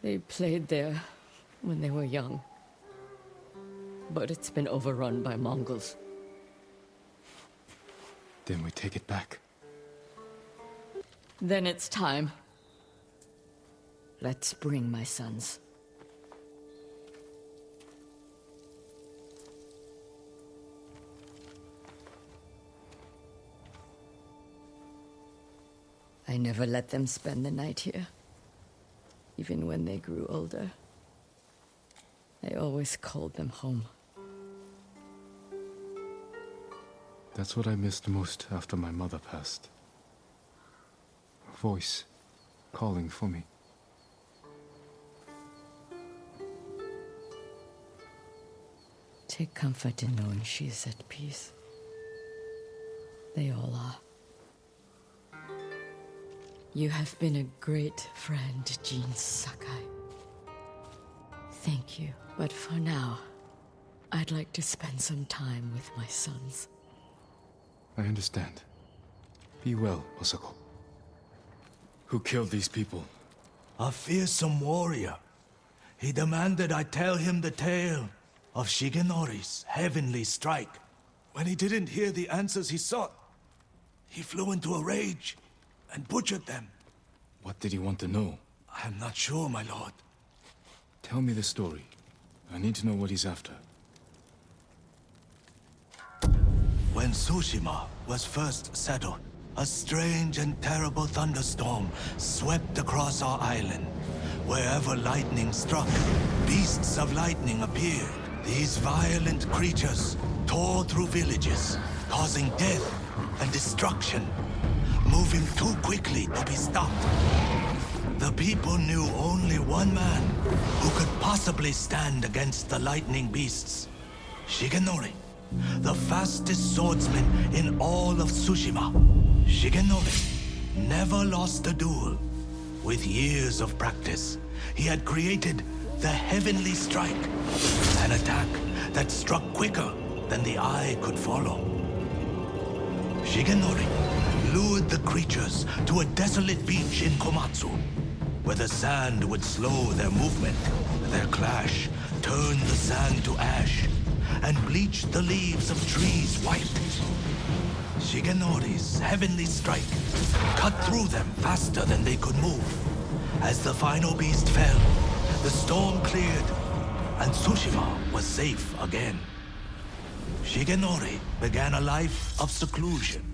They played there when they were young. But it's been overrun by Mongols. Then we take it back. Then it's time. Let's bring my sons. I never let them spend the night here. Even when they grew older. I always called them home. That's what I missed most after my mother passed. Her voice calling for me. Take comfort in knowing she is at peace. They all are. You have been a great friend, Jean Sakai. Thank you. But for now, I'd like to spend some time with my sons. I understand. Be well, Osako. Who killed these people? A fearsome warrior. He demanded I tell him the tale of Shigenori's heavenly strike. When he didn't hear the answers he sought, he flew into a rage and butchered them. What did he want to know? I am not sure, my lord. Tell me the story. I need to know what he's after. When Tsushima was first settled, a strange and terrible thunderstorm swept across our island. Wherever lightning struck, beasts of lightning appeared. These violent creatures tore through villages, causing death and destruction, moving too quickly to be stopped. The people knew only one man who could possibly stand against the lightning beasts. Shigenori, the fastest swordsman in all of Tsushima. Shigenori never lost a duel. With years of practice, he had created the Heavenly Strike, an attack that struck quicker than the eye could follow. Shigenori lured the creatures to a desolate beach in Komatsu, where the sand would slow their movement. Their clash turned the sand to ash and bleached the leaves of trees white. Shigenori's heavenly strike cut through them faster than they could move. As the final beast fell, the storm cleared, and Tsushima was safe again. Shigenori began a life of seclusion.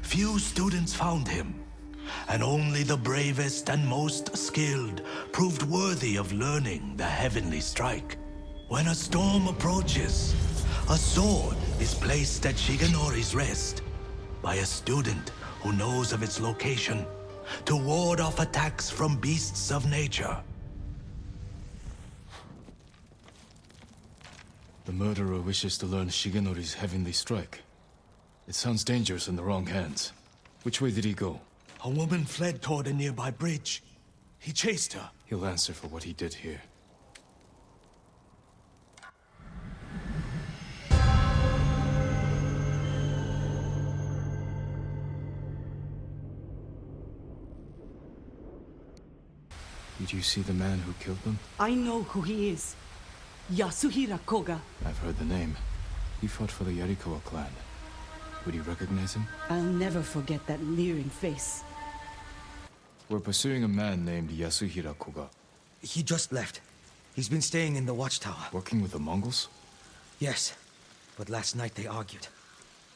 Few students found him, and only the bravest and most skilled proved worthy of learning the heavenly strike. When a storm approaches, a sword is placed at Shigenori's rest by a student who knows of its location to ward off attacks from beasts of nature. The murderer wishes to learn Shigenori's heavenly strike. It sounds dangerous in the wrong hands. Which way did he go? A woman fled toward a nearby bridge. He chased her. He'll answer for what he did here. Did you see the man who killed them? I know who he is. Yasuhira Koga. I've heard the name. He fought for the Yarikawa clan. Would you recognize him? I'll never forget that leering face. We're pursuing a man named Yasuhira Koga. He just left. He's been staying in the watchtower. Working with the Mongols? Yes, but last night they argued.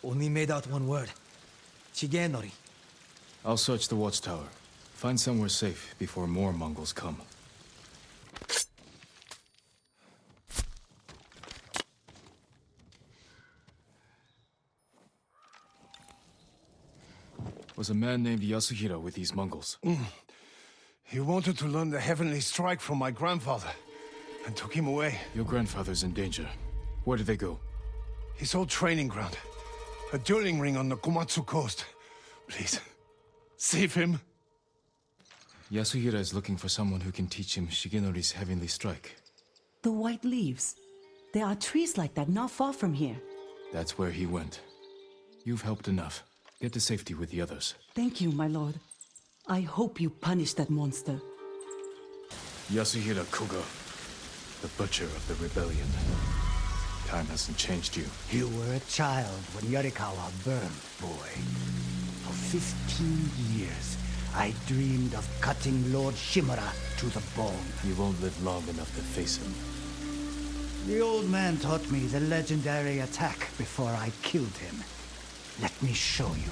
Only made out one word. Shigenori. I'll search the watchtower. Find somewhere safe before more Mongols come. Was a man named Yasuhira with these Mongols? He wanted to learn the heavenly strike from my grandfather, and took him away. Your grandfather's in danger. Where did they go? His old training ground. A dueling ring on the Komatsu coast. Please, save him. Yasuhira is looking for someone who can teach him Shigenori's heavenly strike. The white leaves. There are trees like that not far from here. That's where he went. You've helped enough. Get to safety with the others. Thank you, my lord. I hope you punish that monster. Yasuhira Koga, the butcher of the rebellion. Time hasn't changed you. You were a child when Yarikawa burned, boy. For 15 years, I dreamed of cutting Lord Shimura to the bone. You won't live long enough to face him. The old man taught me the legendary attack before I killed him. Let me show you.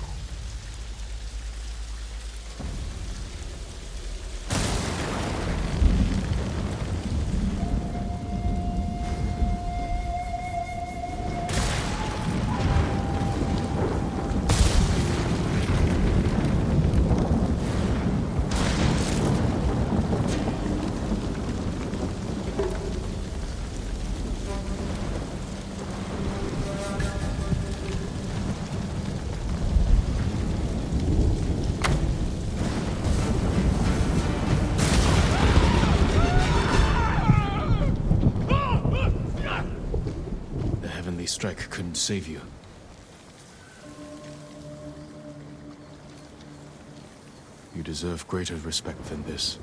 Strike couldn't save you. You deserve greater respect than this.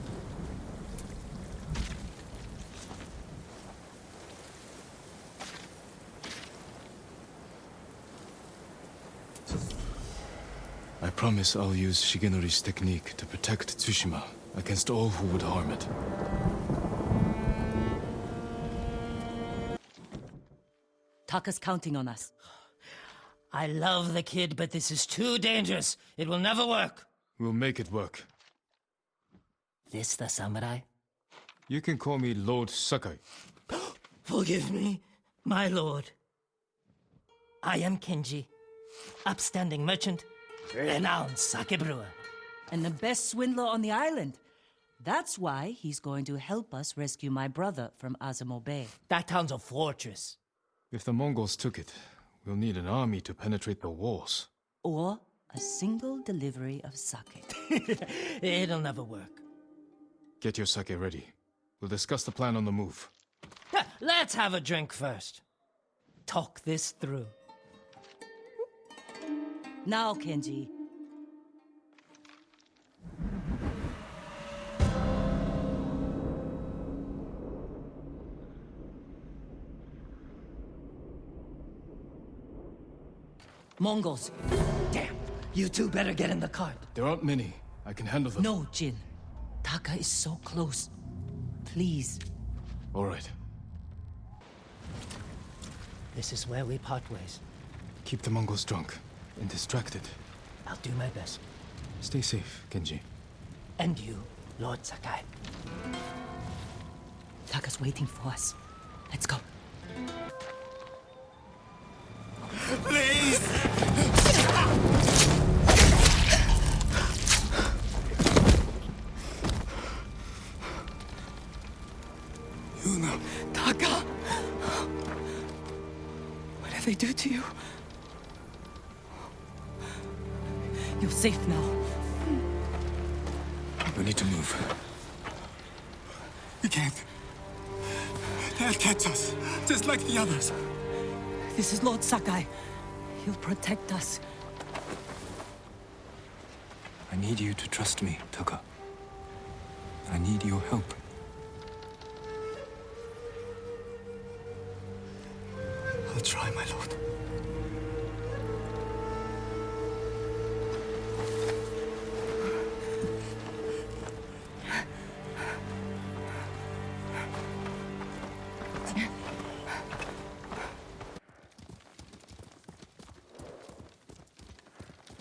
I promise I'll use Shigenori's technique to protect Tsushima against all who would harm it. Taka's counting on us. I love the kid, but this is too dangerous. It will never work. We'll make it work. This the samurai? You can call me Lord Sakai. Forgive me, my lord. I am Kenji, upstanding merchant, renowned sake brewer. And the best swindler on the island. That's why he's going to help us rescue my brother from Azamo Bay. That town's a fortress. If the Mongols took it, we'll need an army to penetrate the walls. Or a single delivery of sake. It'll never work. Get your sake ready. We'll discuss the plan on the move. Let's have a drink first. Talk this through. Now, Kenji. Mongols. Damn. You two better get in the cart. There aren't many. I can handle them. No, Jin. Taka is so close. Please. All right. This is where we part ways. Keep the Mongols drunk and distracted. I'll do my best. Stay safe, Kenji. And you, Lord Sakai. Taka's waiting for us. Let's go. Please! Yuna. Taka! What did they do to you? You're safe now. We need to move. We can't. They'll catch us, just like the others. This is Lord Sakai. He'll protect us. I need you to trust me, Taka. I need your help. I'll try, my lord.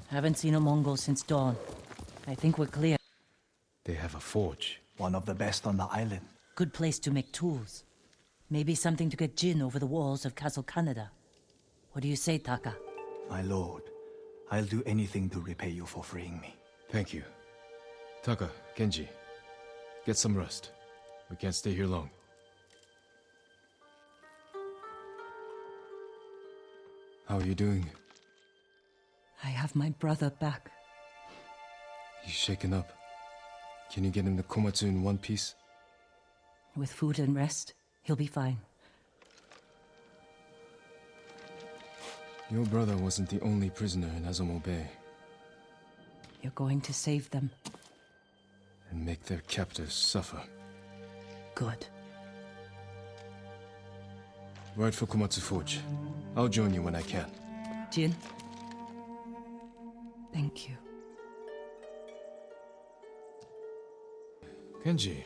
Haven't seen a Mongol since dawn. I think we're clear. They have a forge. One of the best on the island. Good place to make tools. Maybe something to get Jin over the walls of Castle Canada. What do you say, Taka? My lord, I'll do anything to repay you for freeing me. Thank you. Taka, Kenji, get some rest. We can't stay here long. How are you doing? I have my brother back. He's shaken up. Can you get him to Komatsu in one piece? With food and rest, he'll be fine. Your brother wasn't the only prisoner in Azamo Bay. You're going to save them. And make their captors suffer. Good. Right for Komatsu Forge. I'll join you when I can. Jin, thank you. Kenji,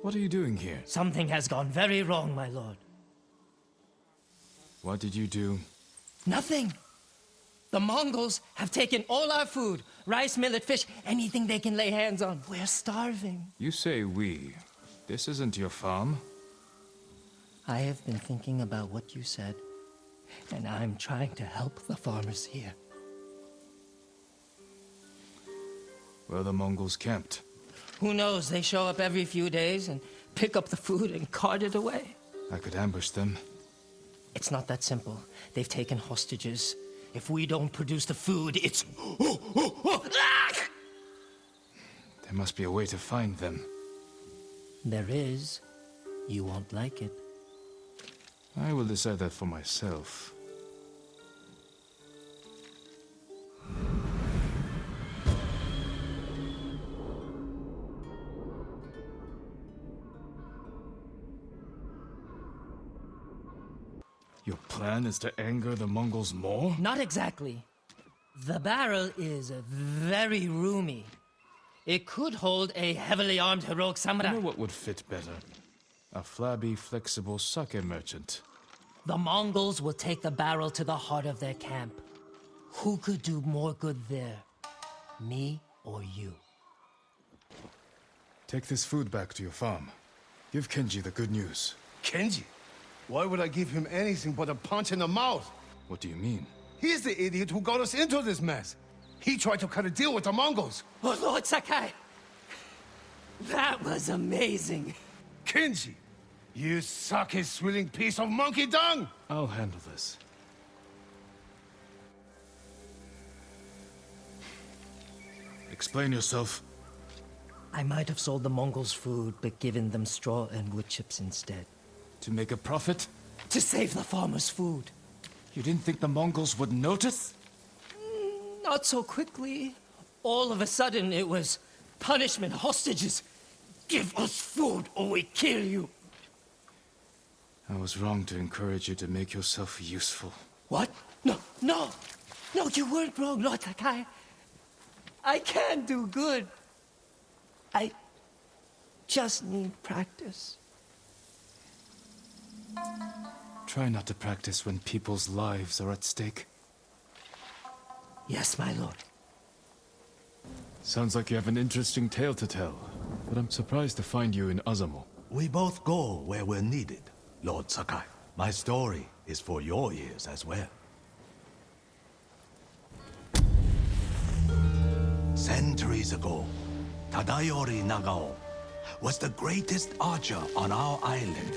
what are you doing here? Something has gone very wrong, my lord. What did you do? Nothing. The Mongols have taken all our food. Rice, millet, fish, anything they can lay hands on. We're starving. You say we. This isn't your farm. I have been thinking about what you said, and I'm trying to help the farmers here. Where the Mongols camped? Who knows? They show up every few days and pick up the food and cart it away. I could ambush them. It's not that simple. They've taken hostages. If we don't produce the food, it's... There must be a way to find them. There is. You won't like it. I will decide that for myself. Your plan is to anger the Mongols more? Not exactly. The barrel is very roomy. It could hold a heavily armed heroic samurai. You know what would fit better? A flabby, flexible sake merchant. The Mongols will take the barrel to the heart of their camp. Who could do more good there? Me or you? Take this food back to your farm. Give Kenji the good news. Kenji? Why would I give him anything but a punch in the mouth? What do you mean? He's the idiot who got us into this mess. He tried to cut a deal with the Mongols. Oh, Lord Sakai! That was amazing. Kenji, you sake-swilling piece of monkey dung! I'll handle this. Explain yourself. I might have sold the Mongols food, but given them straw and wood chips instead. To make a profit? To save the farmers' food. You didn't think the Mongols would notice? Not so quickly. All of a sudden, it was punishment, hostages. Give us food or we kill you. I was wrong to encourage you to make yourself useful. What? No, no! No, you weren't wrong, Lord Sakai. I can do good. I just need practice. Try not to practice when people's lives are at stake. Yes, my lord. Sounds like you have an interesting tale to tell, but I'm surprised to find you in Azamo. We both go where we're needed, Lord Sakai. My story is for your ears as well. Centuries ago, Tadayori Nagao was the greatest archer on our island,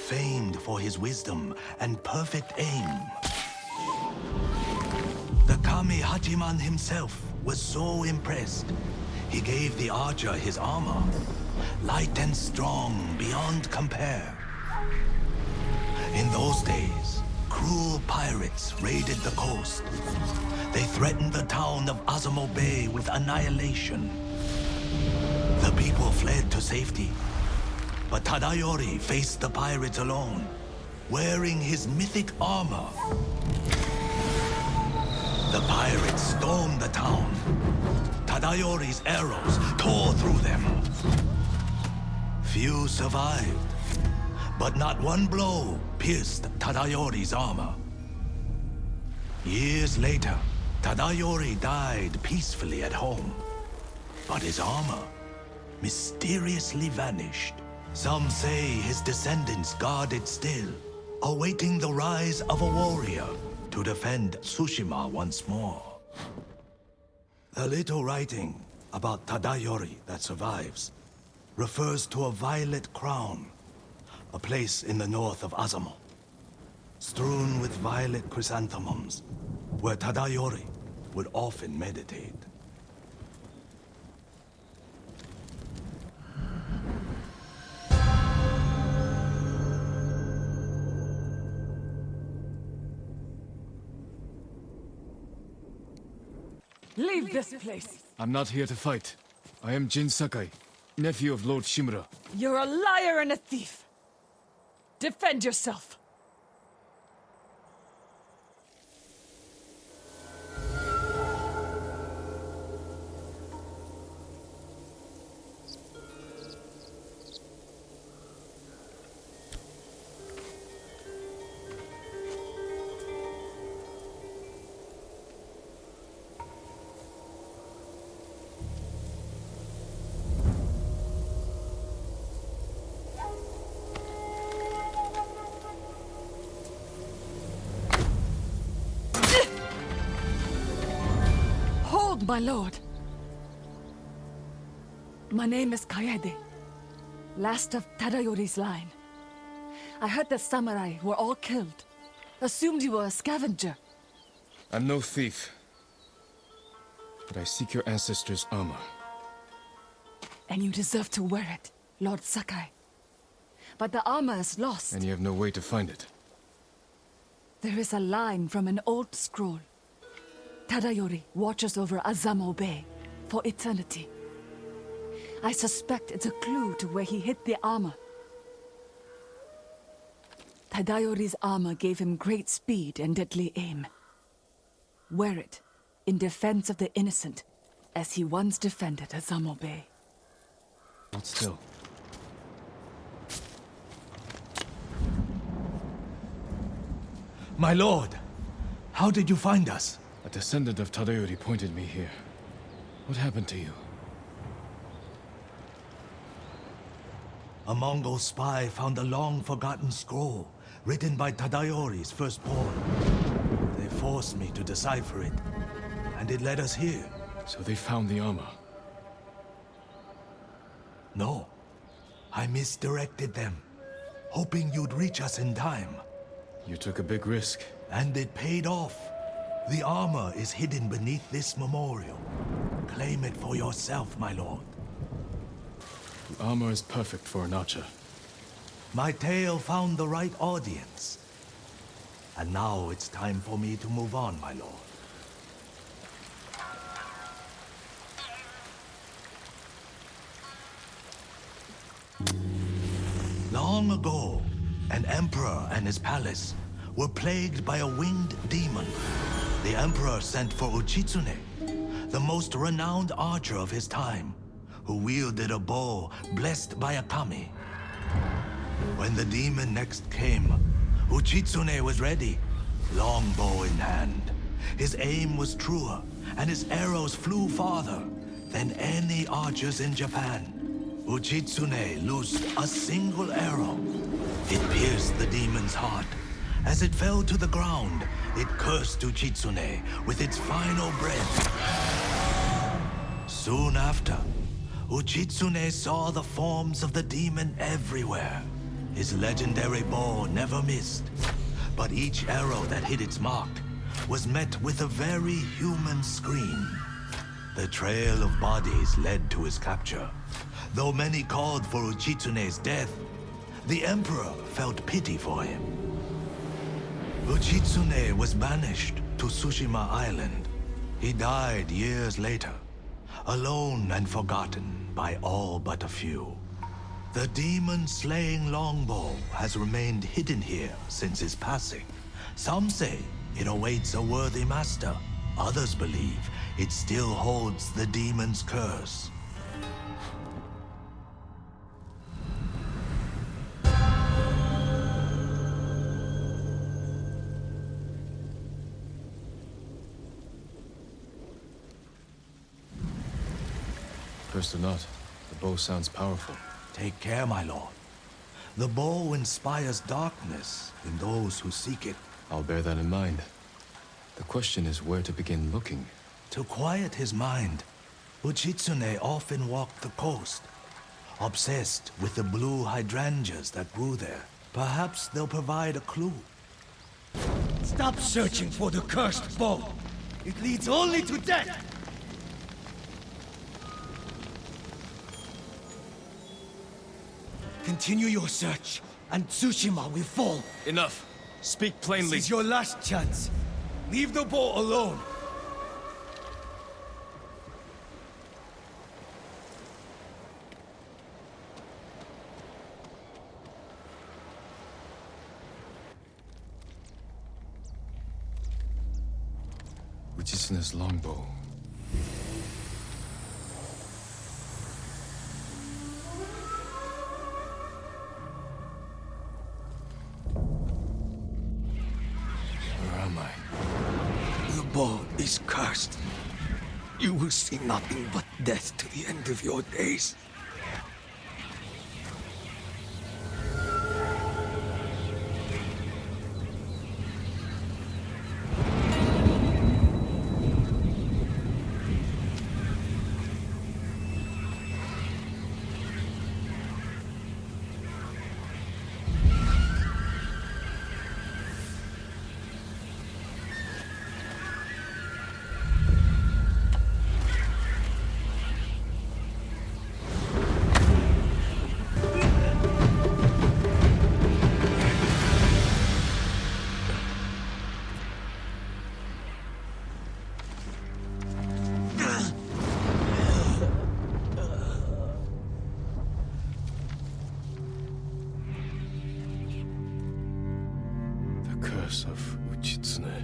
famed for his wisdom and perfect aim. The Kami Hachiman himself was so impressed, he gave the archer his armor, light and strong beyond compare. In those days, cruel pirates raided the coast. They threatened the town of Azamo Bay with annihilation. The people fled to safety, but Tadayori faced the pirates alone, wearing his mythic armor. The pirates stormed the town. Tadayori's arrows tore through them. Few survived, but not one blow pierced Tadayori's armor. Years later, Tadayori died peacefully at home, but his armor mysteriously vanished. Some say his descendants guard it still, awaiting the rise of a warrior to defend Tsushima once more. The little writing about Tadayori that survives refers to a violet crown, a place in the north of Azamo, strewn with violet chrysanthemums, where Tadayori would often meditate. Leave this place! I'm not here to fight. I am Jin Sakai. nephew of Lord Shimura. You're a liar and a thief! Defend yourself! My lord. My name is Kaede, last of Tadayori's line. I heard the samurai were all killed. Assumed you were a scavenger. I'm no thief. But I seek your ancestors' armor. And you deserve to wear it, Lord Sakai. But the armor is lost. And you have no way to find it. There is a line from an old scroll. Tadayori watches over Azamo Bay for eternity. I suspect it's a clue to where he hid the armor. Tadayori's armor gave him great speed and deadly aim. Wear it in defense of the innocent, as he once defended Azamo Bay. Hold still. My lord, how did you find us? A descendant of Tadayori pointed me here. What happened to you? A Mongol spy found a long-forgotten scroll written by Tadayori's firstborn. They forced me to decipher it, and it led us here. So they found the armor? No. I misdirected them, hoping you'd reach us in time. You took a big risk. And it paid off. The armor is hidden beneath this memorial. Claim it for yourself, my lord. The armor is perfect for an archer. My tale found the right audience. And now it's time for me to move on, my lord. Long ago, an emperor and his palace were plagued by a winged demon. The emperor sent for Uchitsune, the most renowned archer of his time, who wielded a bow blessed by a kami. When the demon next came, Uchitsune was ready, longbow in hand. His aim was truer, and his arrows flew farther than any archers in Japan. Uchitsune loosed a single arrow. It pierced the demon's heart. As it fell to the ground, it cursed Uchitsune with its final breath. Soon after, Uchitsune saw the forms of the demon everywhere. His legendary bow never missed, but each arrow that hit its mark was met with a very human scream. The trail of bodies led to his capture. Though many called for Uchitsune's death, the Emperor felt pity for him. Uchitsune was banished to Tsushima Island. He died years later, alone and forgotten by all but a few. The demon-slaying longbow has remained hidden here since his passing. Some say it awaits a worthy master. Others believe it still holds the demon's curse. Cursed or not, the bow sounds powerful. Take care, my lord. The bow inspires darkness in those who seek it. I'll bear that in mind. The question is where to begin looking. To quiet his mind, Uchitsune often walked the coast, obsessed with the blue hydrangeas that grew there. Perhaps they'll provide a clue. Stop searching for the cursed bow. It leads only to death. Continue your search, and Tsushima will fall. Enough. Speak plainly. This is your last chance. Leave the bow alone. Uchitsune's longbow. Where am I? The bow is cursed. You will see nothing but death to the end of your days. Curse of Uchitsune.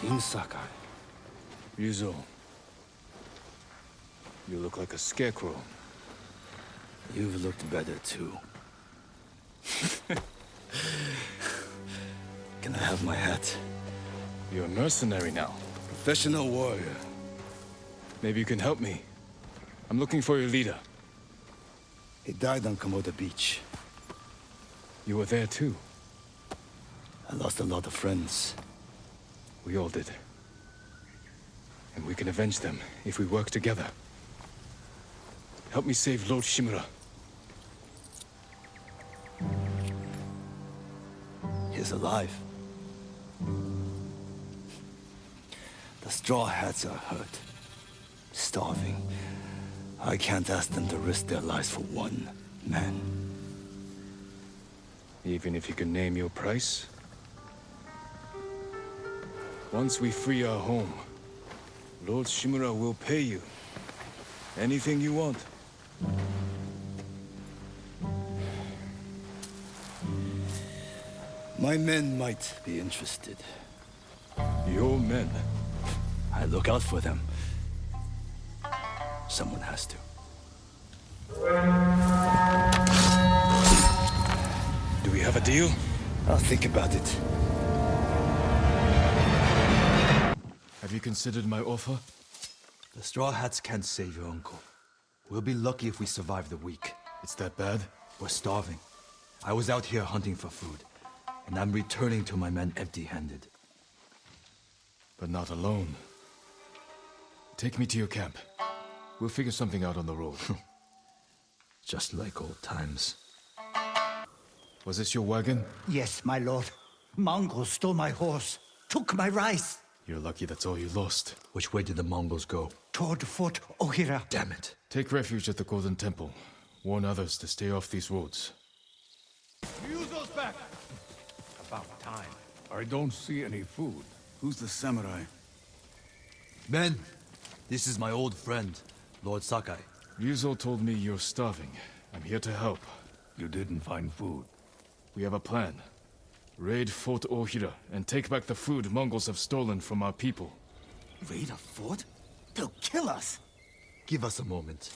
Jin Sakai. Ryuzo. You look like a scarecrow. You've looked better, too. Can I have my hat? You're a mercenary now. Professional warrior. Maybe you can help me. I'm looking for your leader. He died on Komoda Beach. You were there too. I lost a lot of friends. We all did. And we can avenge them if we work together. Help me save Lord Shimura. He's alive. The Straw Hats are hurt. Starving. I can't ask them to risk their lives for one man. Even if you can name your price? Once we free our home, Lord Shimura will pay you. Anything you want. My men might be interested. Your men? I look out for them. Someone has to. Do we have a deal? I'll think about it. Have you considered my offer? The Straw Hats can't save your uncle. We'll be lucky if we survive the week. It's that bad? We're starving. I was out here hunting for food, and I'm returning to my men empty-handed. But not alone. Take me to your camp. We'll figure something out on the road. Just like old times. Was this your wagon? Yes, my lord. Mongols stole my horse, took my rice. You're lucky that's all you lost. Which way did the Mongols go? Toward Fort Ohira. Damn it. Take refuge at the Golden Temple. Warn others to stay off these roads. Ryuzo's back! About time. I don't see any food. Who's the samurai? Men, this is my old friend, Lord Sakai. Ryuzo told me you're starving. I'm here to help. You didn't find food. We have a plan. Raid Fort Ohira and take back the food Mongols have stolen from our people. Raid a fort? They'll kill us. Give us a moment.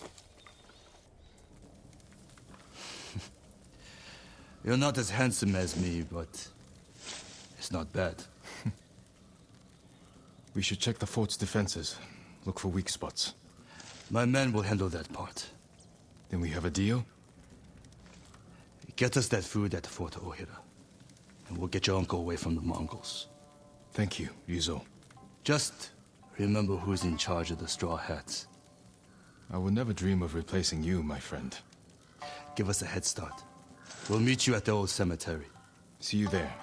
You're not as handsome as me, but it's not bad. We should check the fort's defenses. Look for weak spots. My men will handle that part. Then we have a deal? Get us that food at Fort Ohira, and we'll get your uncle away from the Mongols. Thank you, Ryuzo. Just remember who's in charge of the Straw Hats. I would never dream of replacing you, my friend. Give us a head start. We'll meet you at the old cemetery. See you there.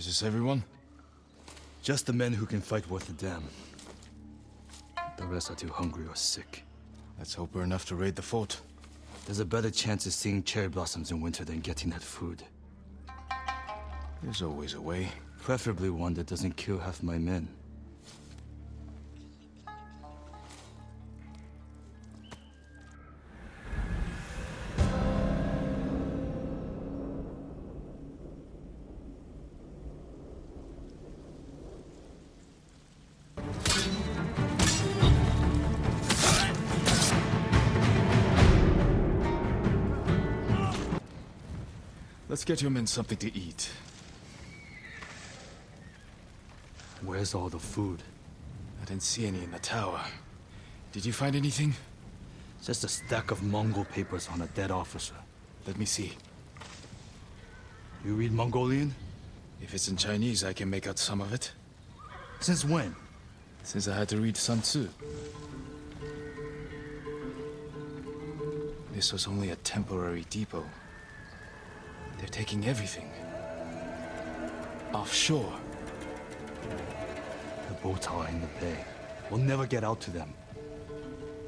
Is this everyone? Just the men who can fight worth a damn. The rest are too hungry or sick. Let's hope we're enough to raid the fort. There's a better chance of seeing cherry blossoms in winter than getting that food. There's always a way. Preferably one that doesn't kill half my men. Let's get your men something to eat. Where's all the food? I didn't see any in the tower. Did you find anything? Just a stack of Mongol papers on a dead officer. Let me see. You read Mongolian? If it's in Chinese, I can make out some of it. Since when? Since I had to read Sun Tzu. This was only a temporary depot. They're taking everything. Offshore. The boats are in the bay. We'll never get out to them.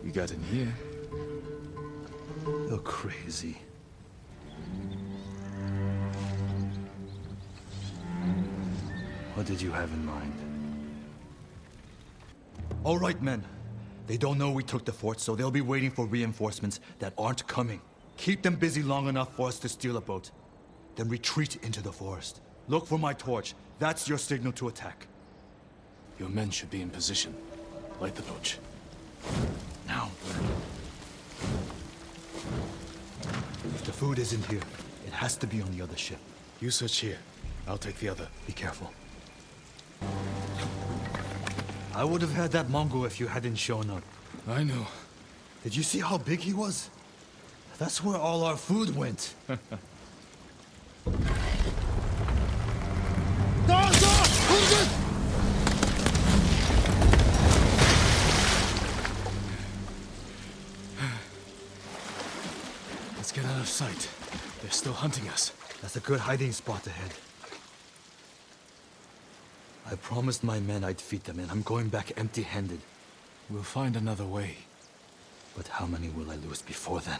We got in here. You're crazy. What did you have in mind? All right, men. They don't know we took the fort, so they'll be waiting for reinforcements that aren't coming. Keep them busy long enough for us to steal a boat. Then retreat into the forest. Look for my torch. That's your signal to attack. Your men should be in position. Light the torch. Now. If the food isn't here, it has to be on the other ship. You search here. I'll take the other. Be careful. I would have had that Mongol if you hadn't shown up. I know. Did you see how big he was? That's where all our food went. Let's get out of sight. They're still hunting us. That's a good hiding spot ahead. I promised my men I'd feed them, and I'm going back empty-handed. We'll find another way. But how many will I lose before then?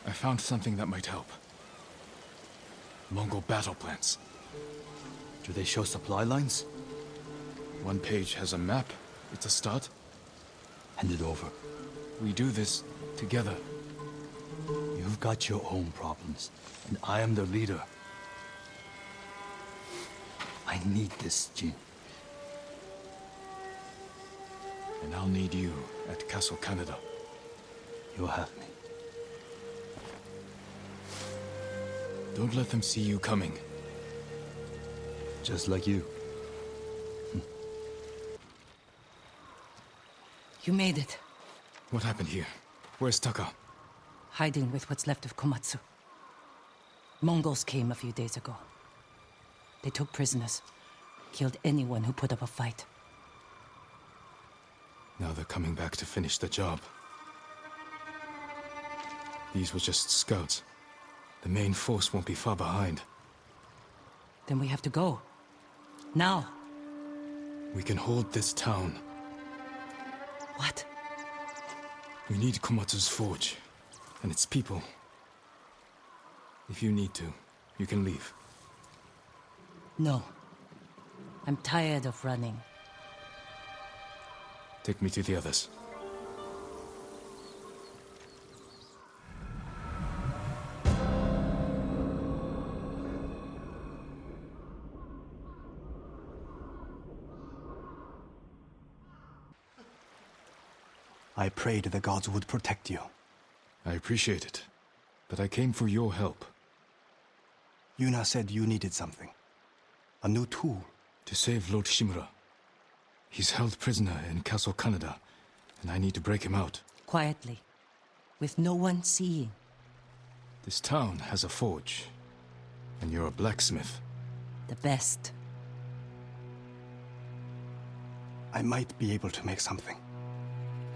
I found something that might help. Mongol battle plans. Do they show supply lines? One page has a map. It's a start. Hand it over. We do this together. You've got your own problems, and I am the leader. I need this, Jin. And I'll need you at Castle Canada. You'll have me. Don't let them see you coming. Just like you. You made it. What happened here? Where's Taka? Hiding with what's left of Komatsu. Mongols came a few days ago. They took prisoners, killed anyone who put up a fight. Now they're coming back to finish the job. These were just scouts. The main force won't be far behind. Then we have to go. Now. We can hold this town. What? We need Komatsu's forge, and its people. If you need to, you can leave. No. I'm tired of running. Take me to the others. I prayed the gods would protect you. I appreciate it, but I came for your help. Yuna said you needed something. A new tool. To save Lord Shimura. He's held prisoner in Castle Canada, and I need to break him out. Quietly. With no one seeing. This town has a forge, and you're a blacksmith. The best. I might be able to make something.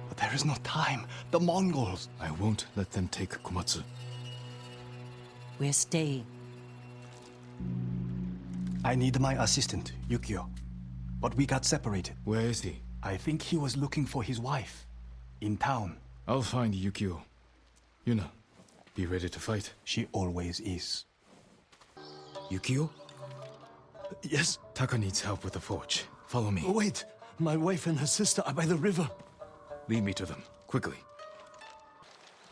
But there is no time. The Mongols. I won't let them take Komatsu. We're staying. I need my assistant, Yukio. But we got separated. Where is he? I think he was looking for his wife. In town. I'll find Yukio. Yuna, be ready to fight. She always is. Yukio? Yes? Taka needs help with the forge. Follow me. Wait! My wife and her sister are by the river. Lead me to them, quickly.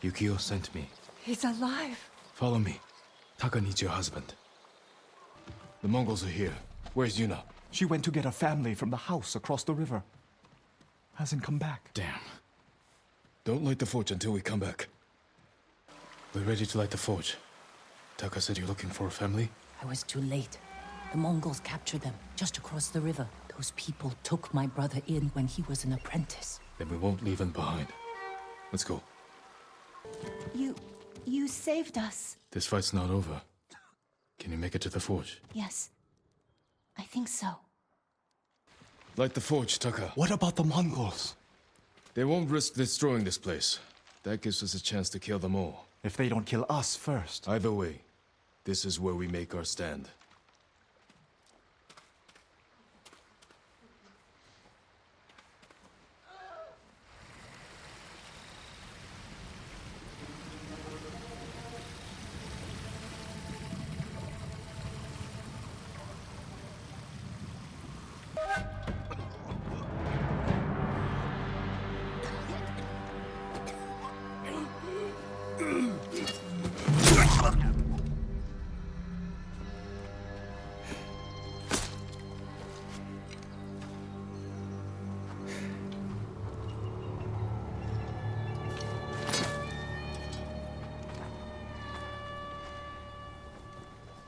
Yukio sent me. He's alive. Follow me. Taka needs your husband. The Mongols are here. Where's Yuna? She went to get her family from the house across the river. Hasn't come back. Damn. Don't light the forge until we come back. We're ready to light the forge. Taka said you're looking for a family? I was too late. The Mongols captured them, just across the river. Those people took my brother in when he was an apprentice. Then we won't leave him behind. Let's go. You saved us. This fight's not over. Can you make it to the forge? Yes. I think so. Light the forge, Taka. What about the Mongols? They won't risk destroying this place. That gives us a chance to kill them all. If they don't kill us first. Either way, this is where we make our stand.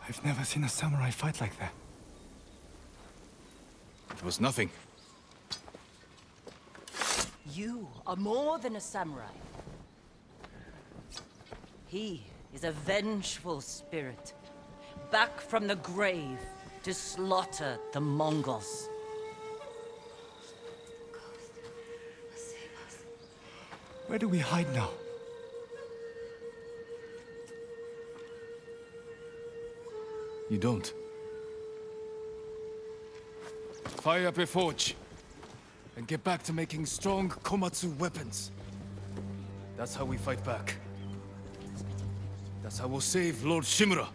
I've never seen a samurai fight like that. It was nothing. You are more than a samurai. He is a vengeful spirit, back from the grave to slaughter the Mongols. Where do we hide now? You don't. Fire up your forge. And get back to making strong Komatsu weapons. That's how we fight back. That's how we'll save Lord Shimura.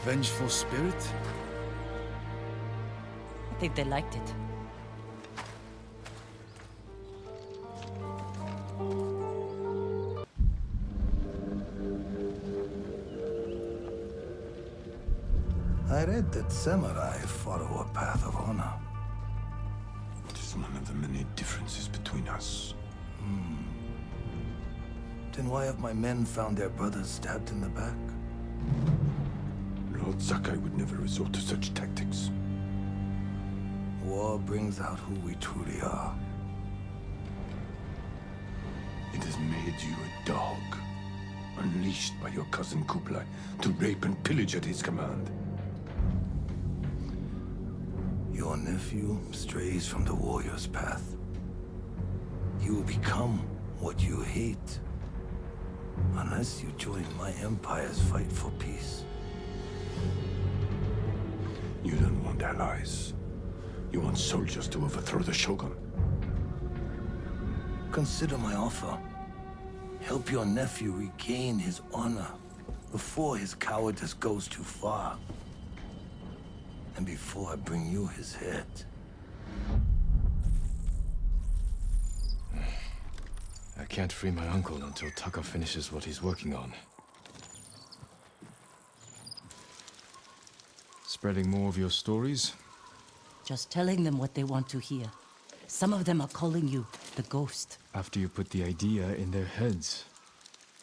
Vengeful spirit? I think they liked it. I read that samurai follow a path of honor. It is one of the many differences between us. Then why have my men found their brothers stabbed in the back? Lord Sakai would never resort to such tactics. War brings out who we truly are. It has made you a dog, unleashed by your cousin Kublai to rape and pillage at his command. Your nephew strays from the warrior's path. You will become what you hate, unless you join my empire's fight for peace. You don't want allies. You want soldiers to overthrow the Shogun. Consider my offer. Help your nephew regain his honor before his cowardice goes too far. And before I bring you his head. I can't free my uncle until Taka finishes what he's working on. Spreading more of your stories? Just telling them what they want to hear. Some of them are calling you the ghost. After you put the idea in their heads.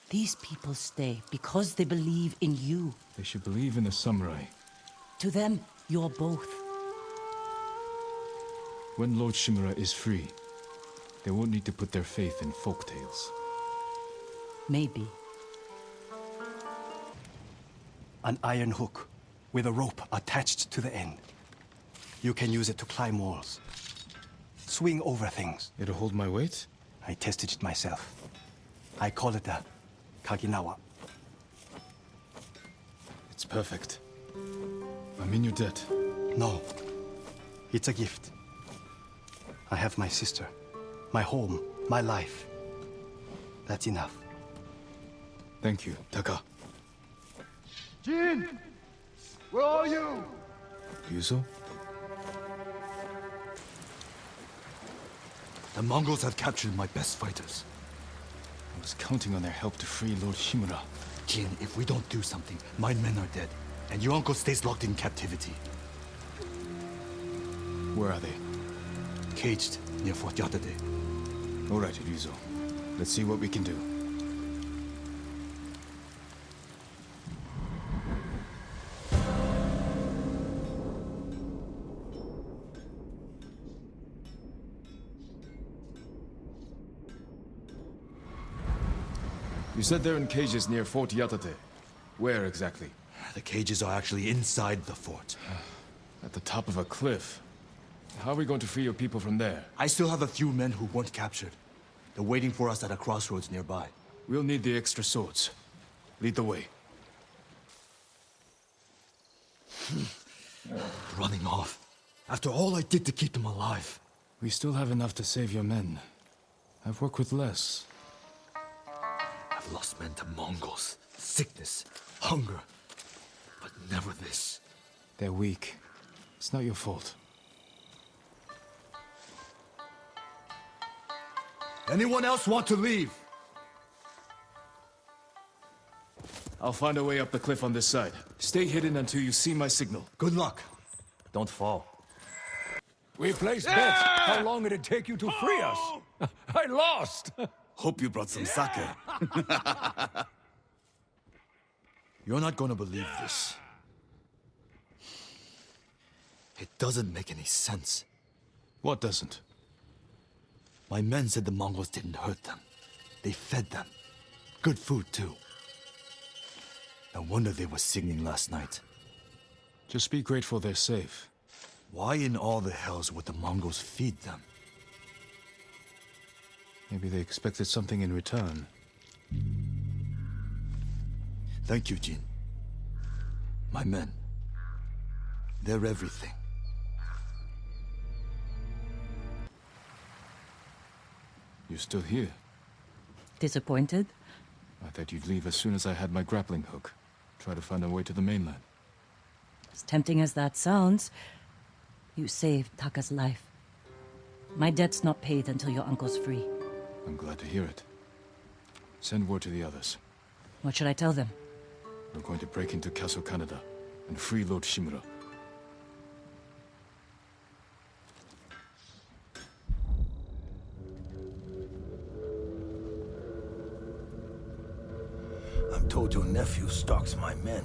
These people stay because they believe in you. They should believe in the samurai. To them, you're both. When Lord Shimura is free, they won't need to put their faith in folktales. Maybe. An iron hook with a rope attached to the end. You can use it to climb walls. Swing over things. It'll hold my weight? I tested it myself. I call it a Kaginawa. It's perfect. I'm in your debt. No. It's a gift. I have my sister, my home, my life. That's enough. Thank you, Taka. Jin! Where are you? Ryuzo? The Mongols have captured my best fighters. I was counting on their help to free Lord Shimura. Jin, if we don't do something, my men are dead, and your uncle stays locked in captivity. Where are they? Caged near Fort Yatate. All right, Ryuzo. Let's see what we can do. You said they're in cages near Fort Yatate. Where exactly? The cages are actually inside the fort. At the top of a cliff. How are we going to free your people from there? I still have a few men who weren't captured. They're waiting for us at a crossroads nearby. We'll need the extra swords. Lead the way. Running off. After all I did to keep them alive. We still have enough to save your men. I've worked with less. I've lost men to Mongols, sickness, hunger. But never this. They're weak. It's not your fault. Anyone else want to leave? I'll find a way up the cliff on this side. Stay hidden until you see my signal. Good luck. Don't fall. We placed bets. How long did it take you to free us? I lost! Hope you brought some sake. You're not gonna believe this. It doesn't make any sense. What doesn't? My men said the Mongols didn't hurt them. They fed them. Good food, too. No wonder they were singing last night. Just be grateful they're safe. Why in all the hells would the Mongols feed them? Maybe they expected something in return. Thank you, Jin. My men. They're everything. You're still here. Disappointed? I thought you'd leave as soon as I had my grappling hook. Try to find a way to the mainland. As tempting as that sounds, you saved Taka's life. My debt's not paid until your uncle's free. I'm glad to hear it. Send word to the others. What should I tell them? We're going to break into Castle Canada and free Lord Shimura. I'm told your nephew stalks my men.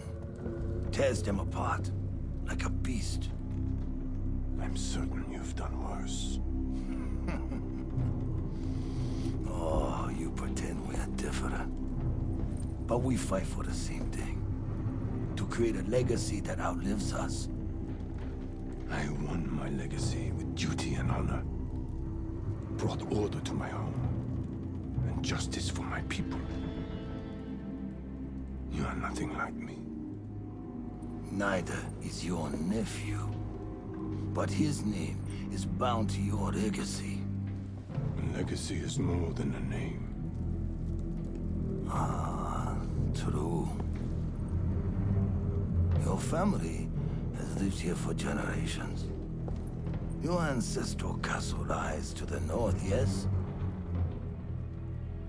Tears them apart. Like a beast. I'm certain you've done worse. Oh, you pretend we're different. But we fight for the same thing. To create a legacy that outlives us. I won my legacy with duty and honor. Brought order to my home. And justice for my people. You are nothing like me. Neither is your nephew. But his name is bound to your legacy. A legacy is more than a name. Ah, true. Your family has lived here for generations. Your ancestral castle lies to the north, yes?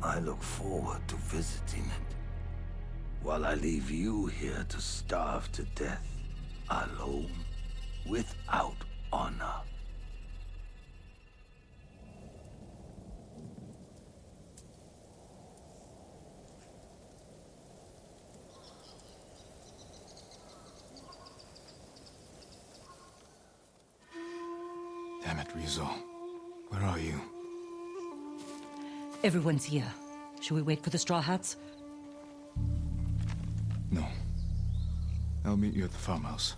I look forward to visiting it. While I leave you here to starve to death, alone, without honor. Damn it, Ryuzo. Where are you? Everyone's here. Should we wait for the Straw Hats? No. I'll meet you at the farmhouse.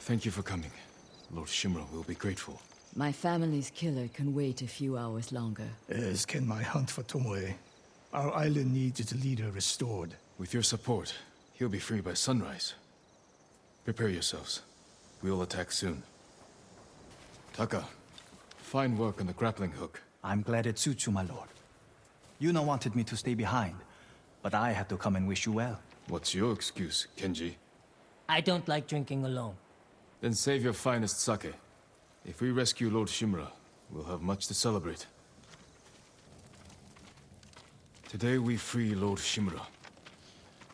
Thank you for coming. Lord Shimura will be grateful. My family's killer can wait a few hours longer. As can my hunt for Tomoe. Our island needs its leader restored. With your support, he'll be free by sunrise. Prepare yourselves. We'll attack soon. Taka, fine work on the grappling hook. I'm glad it suits you, my lord. Yuna wanted me to stay behind, but I had to come and wish you well. What's your excuse, Kenji? I don't like drinking alone. Then save your finest sake. If we rescue Lord Shimura, we'll have much to celebrate. Today we free Lord Shimura.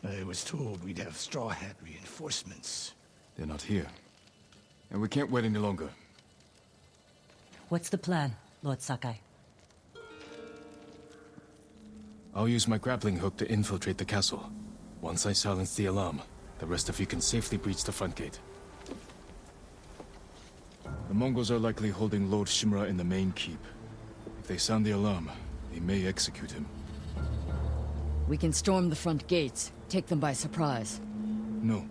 I was told we'd have Straw Hat reinforcements. They're not here. And we can't wait any longer. What's the plan, Lord Sakai? I'll use my grappling hook to infiltrate the castle. Once I silence the alarm, the rest of you can safely breach the front gate. The Mongols are likely holding Lord Shimura in the main keep. If they sound the alarm, they may execute him. We can storm the front gates, take them by surprise. No,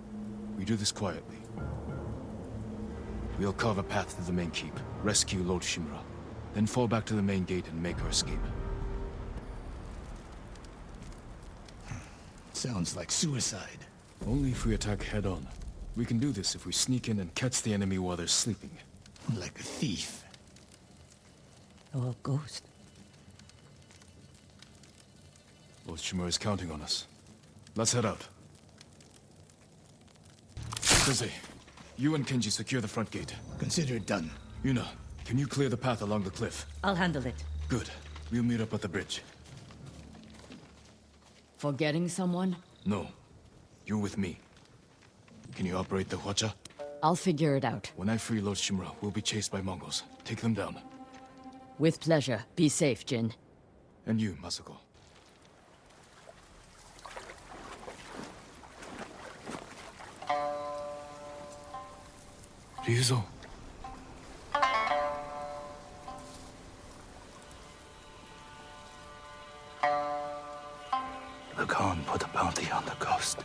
we do this quietly. We'll carve a path to the main keep, rescue Lord Shimura, then fall back to the main gate and make our escape. Sounds like suicide. Only if we attack head-on. We can do this if we sneak in and catch the enemy while they're sleeping. Like a thief. Or a ghost. Lord Shimura is counting on us. Let's head out. Sensei, you and Kenji secure the front gate. Consider it done. Yuna, can you clear the path along the cliff? I'll handle it. Good. We'll meet up at the bridge. Forgetting someone? No. You're with me. Can you operate the Hwacha? I'll figure it out. When I free Lord Shimura, we'll be chased by Mongols. Take them down. With pleasure. Be safe, Jin. And you, Masako. Ryuzo. The Khan put a bounty on the ghost.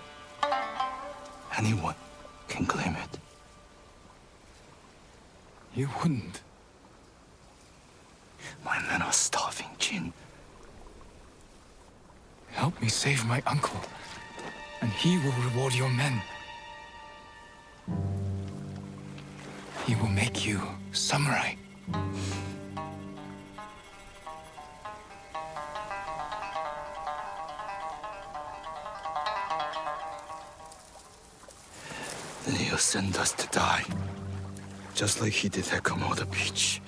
Anyone can claim it. You wouldn't. My men are starving, Jin. Help me save my uncle, and he will reward your men. He will make you samurai. Then he'll send us to die. Just like he did at Komoda Beach.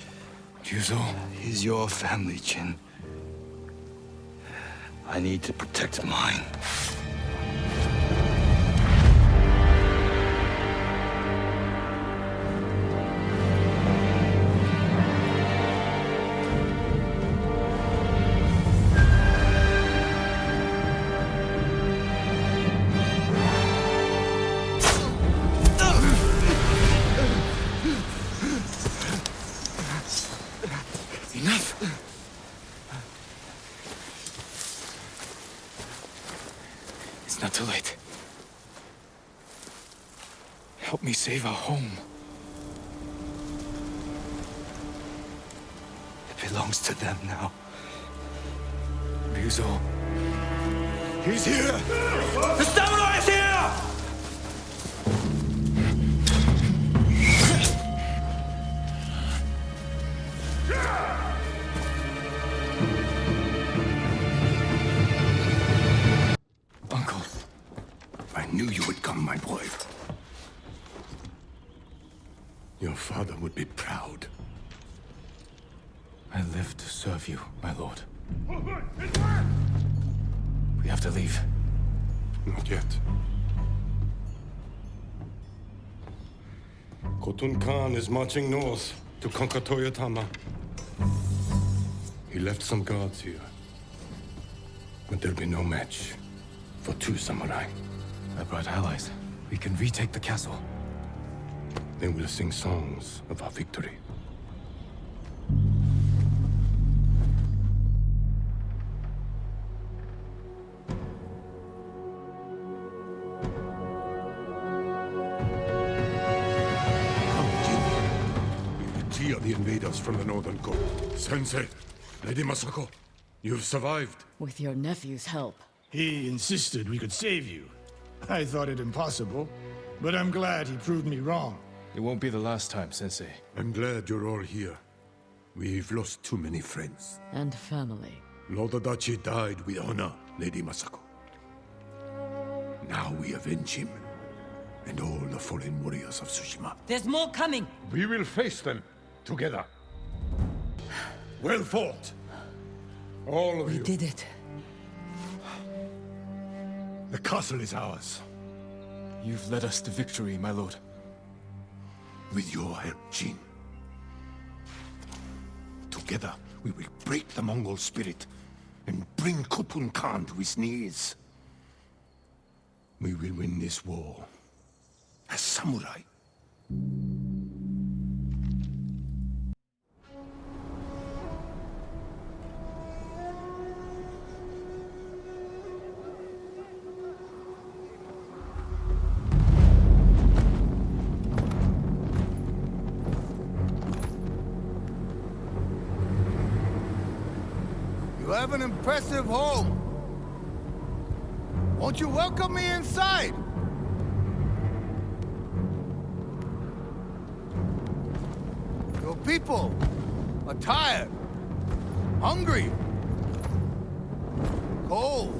Ryuzo? He's your family, Jin. I need to protect mine. It's not too late. Help me save our home. It belongs to them now. Ryuzo. He's here! The samurai is here! Uncle. I knew you would come, my boy. Your father would be proud. I live to serve you, my lord. We have to leave. Not yet. Khotun Khan is marching north to conquer Toyotama. He left some guards here. But there'll be no match for two samurai. I brought allies. We can retake the castle. They will sing songs of our victory. us from the northern coast. Sensei, Lady Masako, you've survived. With your nephew's help. He insisted we could save you. I thought it impossible, but I'm glad he proved me wrong. It won't be the last time, Sensei. I'm glad you're all here. We've lost too many friends. And family. Lord Adachi died with honor, Lady Masako. Now we avenge him, and all the fallen warriors of Tsushima. There's more coming! We will face them, together. Well fought! All of you. We did it. The castle is ours. You've led us to victory, my lord. With your help, Jin. Together, we will break the Mongol spirit and bring Khotun Khan to his knees. We will win this war as samurai. You have an impressive home. Won't you welcome me inside? Your people are tired, hungry, cold.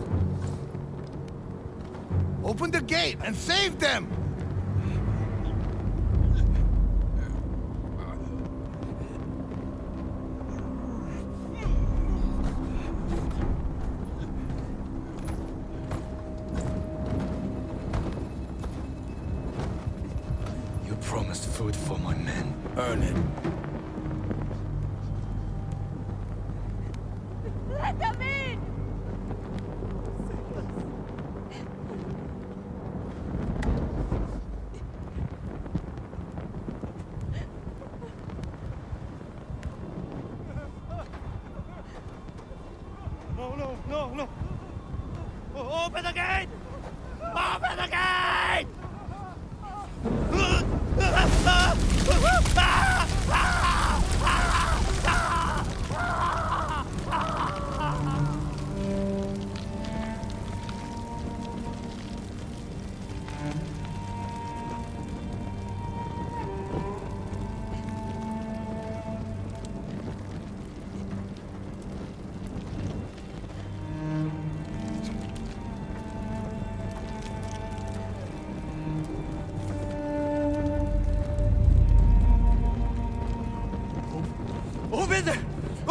Open the gate and save them! You promised food for my men. Earn it. Let them in! No! Open the gate! Open the gate!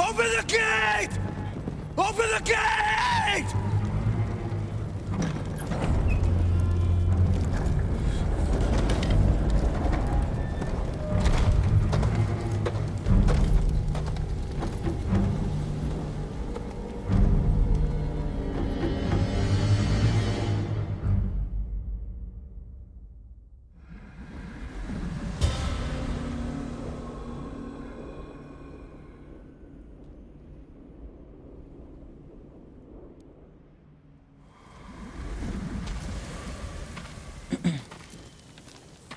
Open the gate! Open the gate!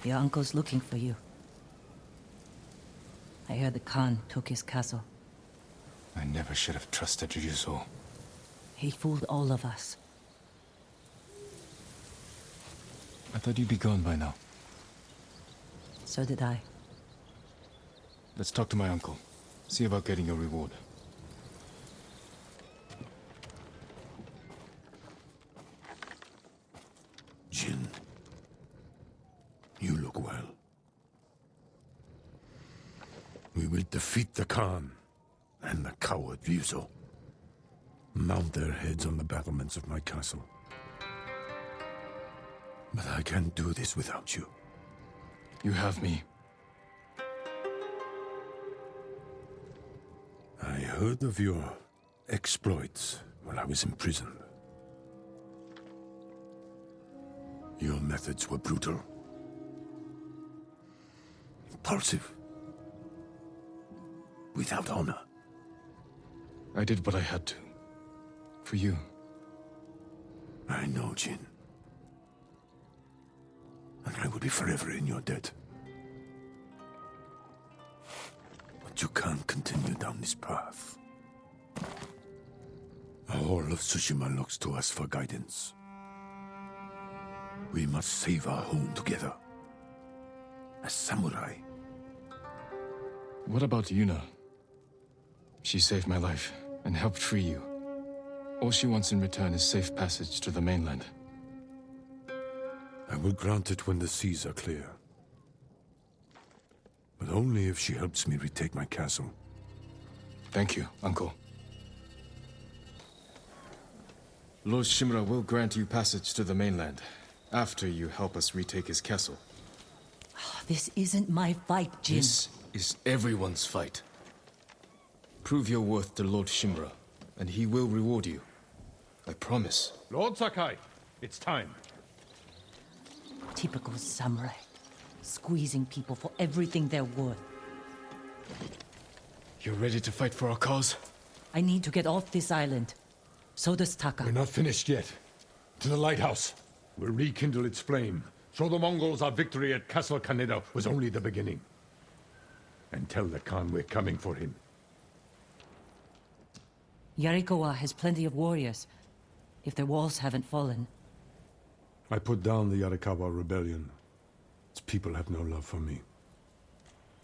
Your uncle's looking for you. I heard the Khan took his castle. I never should have trusted Ryuzo. He fooled all of us. I thought you'd be gone by now. So did I. Let's talk to my uncle. See about getting your reward. Jin, you look well. We will defeat the Khan and the coward Ryuzo. Mount their heads on the battlements of my castle. But I can't do this without you. You have me. I heard of your exploits while I was in prison. Your methods were brutal. Impulsive. Without honor. I did what I had to. For you. I know, Jin. And I will be forever in your debt. But But you can't continue down this path. All of Tsushima looks to us for guidance. We must save our home together. As samurai. What about Yuna? She saved my life and helped free you. All she wants in return is safe passage to the mainland. I will grant it when the seas are clear. But only if she helps me retake my castle. Thank you, Uncle. Lord Shimura will grant you passage to the mainland, after you help us retake his castle. This isn't my fight, Jin. This is everyone's fight. Prove your worth to Lord Shimura, and he will reward you. I promise. Lord Sakai, it's time. Typical samurai. Squeezing people for everything they're worth. You're ready to fight for our cause? I need to get off this island. So does Taka. We're not finished yet. To the lighthouse. We'll rekindle its flame. Show the Mongols our victory at Castle Kaneda was only the beginning. And tell the Khan we're coming for him. Yarikawa has plenty of warriors, if their walls haven't fallen. I put down the Yarikawa rebellion. Its people have no love for me.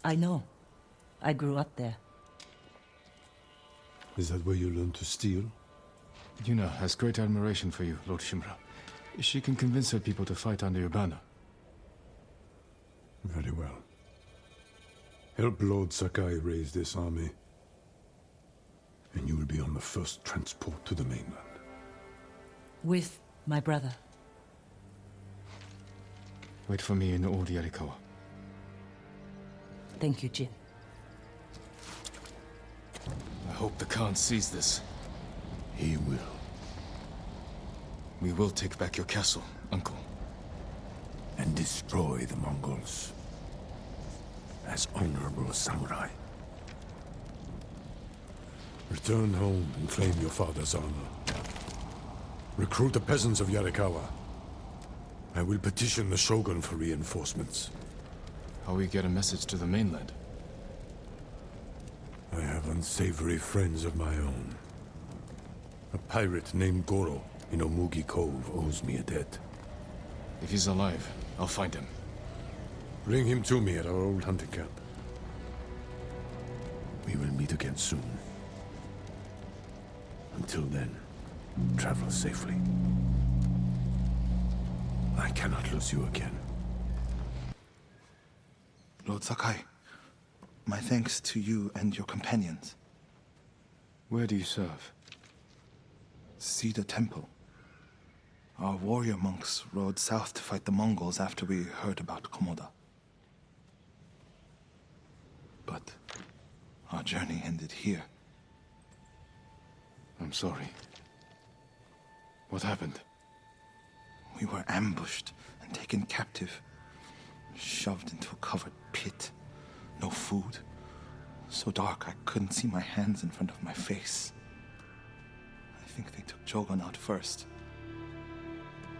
I know. I grew up there. Is that where you learned to steal? Yuna has great admiration for you, Lord Shimura. She can convince her people to fight under your banner. Very well. Help Lord Sakai raise this army, and you will be on the first transport to the mainland. With my brother. Wait for me in Old Yarikawa. Thank you, Jin. I hope the Khan sees this. He will. We will take back your castle, Uncle. And destroy the Mongols. As honorable samurai. Return home and claim your father's honor. Recruit the peasants of Yarikawa. I will petition the Shogun for reinforcements. How we get a message to the mainland? I have unsavory friends of my own. A pirate named Goro in Omugi Cove owes me a debt. If he's alive, I'll find him. Bring him to me at our old hunting camp. We will meet again soon. Until then, travel safely. I cannot lose you again. Lord Sakai, my thanks to you and your companions. Where do you serve? Cedar Temple. Our warrior monks rode south to fight the Mongols after we heard about Komoda. But our journey ended here. I'm sorry. What happened? We were ambushed and taken captive. Shoved into a covered pit. No food. So dark I couldn't see my hands in front of my face. I think they took Jogon out first.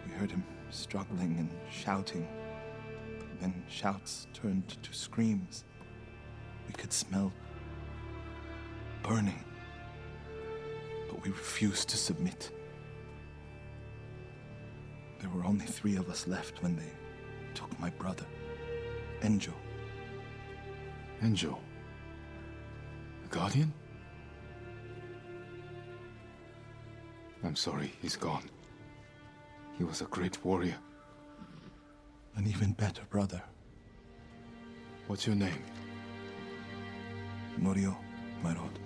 We heard him struggling and shouting. Then shouts turned to screams. We could smell burning. But we refused to submit. There were only 3 of us left when they took my brother, Enjo. Enjo? A guardian? I'm sorry, he's gone. He was a great warrior. An even better brother. What's your name? Norio, my lord.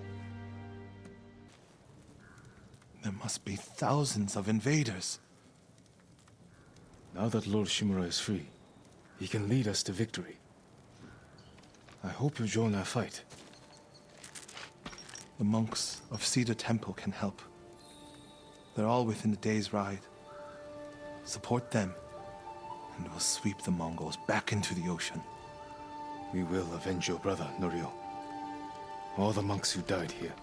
There must be thousands of invaders. Now that Lord Shimura is free, he can lead us to victory. I hope you join our fight. The monks of Cedar Temple can help. They're all within a day's ride. Support them, and we'll sweep the Mongols back into the ocean. We will avenge your brother, Norio. All the monks who died here.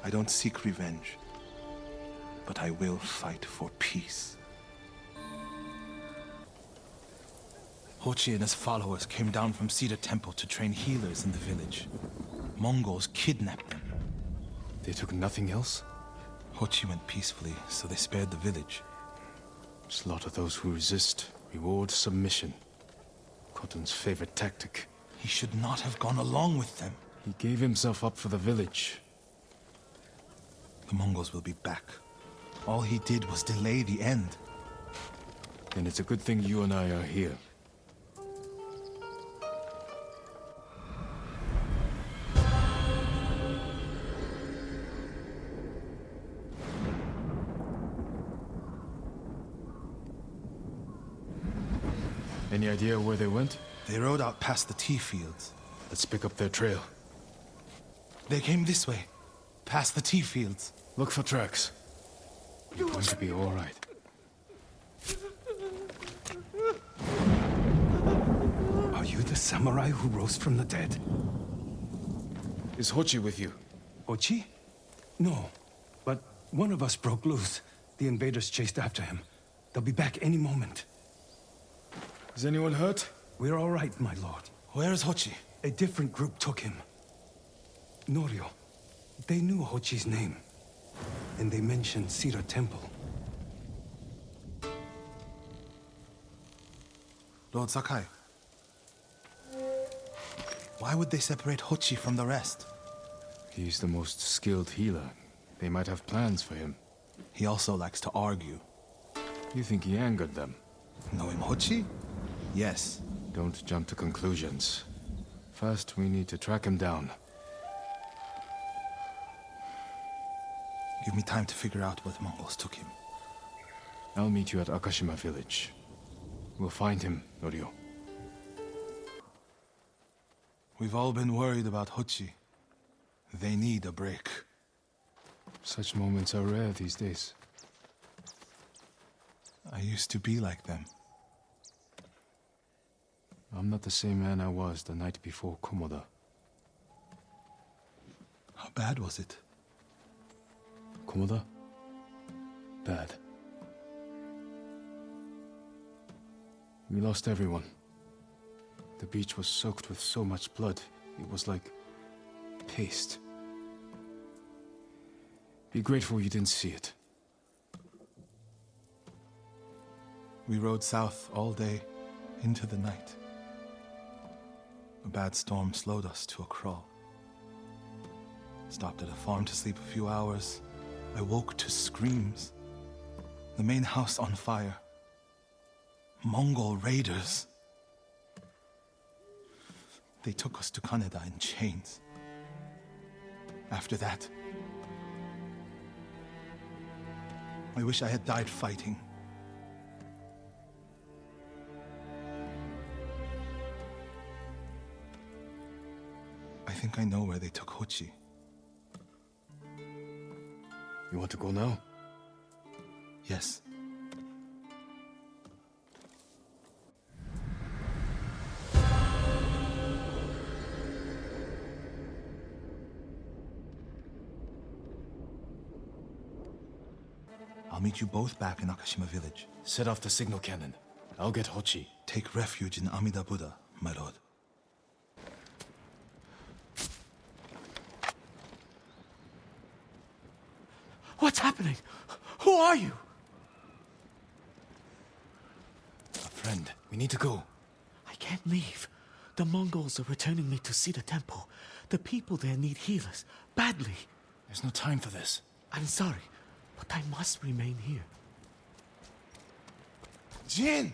I don't seek revenge, but I will fight for peace. Hochi and his followers came down from Cedar Temple to train healers in the village. Mongols kidnapped them. They took nothing else? Hochi went peacefully, so they spared the village. Slaughter those who resist. Reward submission. Khotun's favorite tactic. He should not have gone along with them. He gave himself up for the village. The Mongols will be back. All he did was delay the end. Then it's a good thing you and I are here. Any idea where they went? They rode out past the tea fields. Let's pick up their trail. They came this way, past the tea fields. Look for tracks. You're going to be all right. Are you the samurai who rose from the dead? Is Hochi with you? Hochi? No, but one of us broke loose. The invaders chased after him. They'll be back any moment. Is anyone hurt? We're all right, my lord. Where is Hochi? A different group took him. Norio. They knew Hochi's name. And they mentioned Cedar Temple. Lord Sakai. Why would they separate Hochi from the rest? He's the most skilled healer. They might have plans for him. He also likes to argue. You think he angered them? Knowing Hochi? Yes. Don't jump to conclusions. First, we need to track him down. Give me time to figure out where the Mongols took him. I'll meet you at Akashima village. We'll find him, Norio. We've all been worried about Hochi. They need a break. Such moments are rare these days. I used to be like them. I'm not the same man I was the night before Komoda. How bad was it? Komoda? Bad. We lost everyone. The beach was soaked with so much blood, it was like paste. Be grateful you didn't see it. We rode south all day, into the night. A bad storm slowed us to a crawl. Stopped at a farm to sleep a few hours. I woke to screams. The main house on fire. Mongol raiders. They took us to Kaneda in chains. After that, I wish I had died fighting. I think I know where they took Hochi. You want to go now? Yes. I'll meet you both back in Akashima village. Set off the signal cannon. I'll get Hochi. Take refuge in Amida Buddha, my lord. What's happening? Who are you? A friend. We need to go. I can't leave. The Mongols are returning me to Cedar Temple. The people there need healers. Badly. There's no time for this. I'm sorry, but I must remain here. Jin!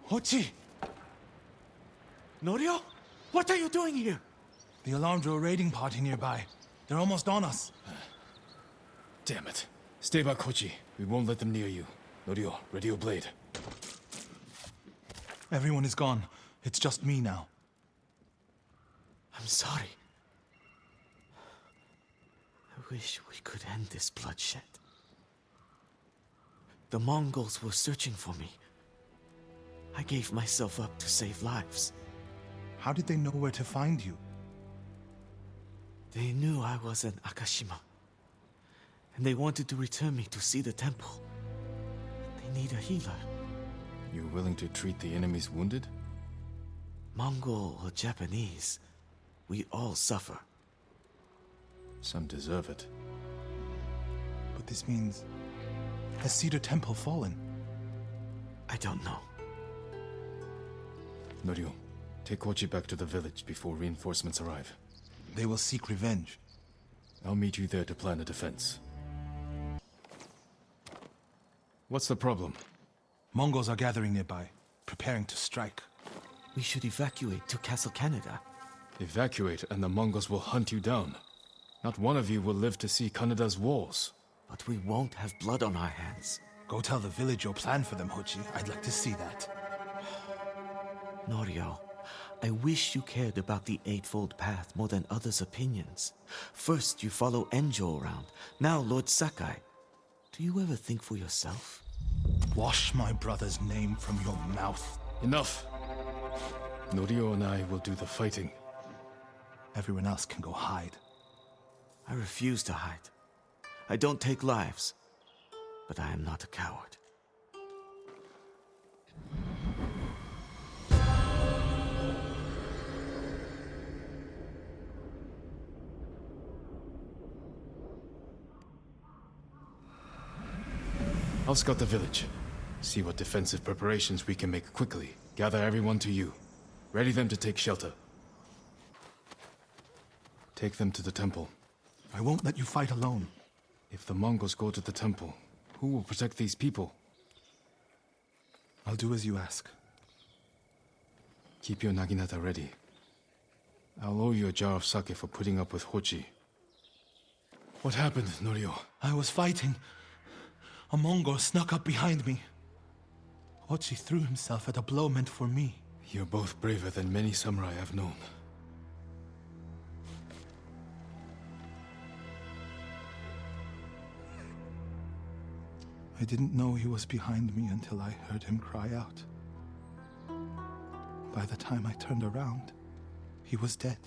Hochi! Norio? What are you doing here? The alarm drew a raiding party nearby. They're almost on us. Damn it. Stay back, Hochi. We won't let them near you. Norio, ready your blade. Everyone is gone. It's just me now. I'm sorry. I wish we could end this bloodshed. The Mongols were searching for me. I gave myself up to save lives. How did they know where to find you? They knew I was in Akashima. And they wanted to return me to see the temple. They need a healer. You willing to treat the enemy's wounded? Mongol or Japanese, we all suffer. Some deserve it. But this means... has Cedar Temple fallen? I don't know. Norio, take Hochi back to the village before reinforcements arrive. They will seek revenge. I'll meet you there to plan a defense. What's the problem? Mongols are gathering nearby, preparing to strike. We should evacuate to Castle Canada. Evacuate and the Mongols will hunt you down. Not one of you will live to see Kanada's walls. But we won't have blood on our hands. Go tell the village your plan for them, Hochi. I'd like to see that. Norio, I wish you cared about the Eightfold Path more than others' opinions. First you follow Enjo around, now Lord Sakai. Do you ever think for yourself? Wash my brother's name from your mouth. Enough! Norio and I will do the fighting. Everyone else can go hide. I refuse to hide. I don't take lives, but I am not a coward. I'll scout the village. See what defensive preparations we can make quickly. Gather everyone to you. Ready them to take shelter. Take them to the temple. I won't let you fight alone. If the Mongols go to the temple, who will protect these people? I'll do as you ask. Keep your naginata ready. I'll owe you a jar of sake for putting up with Hochi. What happened, Norio? I was fighting. A Mongol snuck up behind me. Hochi threw himself at a blow meant for me. You're both braver than many samurai I've known. I didn't know he was behind me until I heard him cry out. By the time I turned around, he was dead.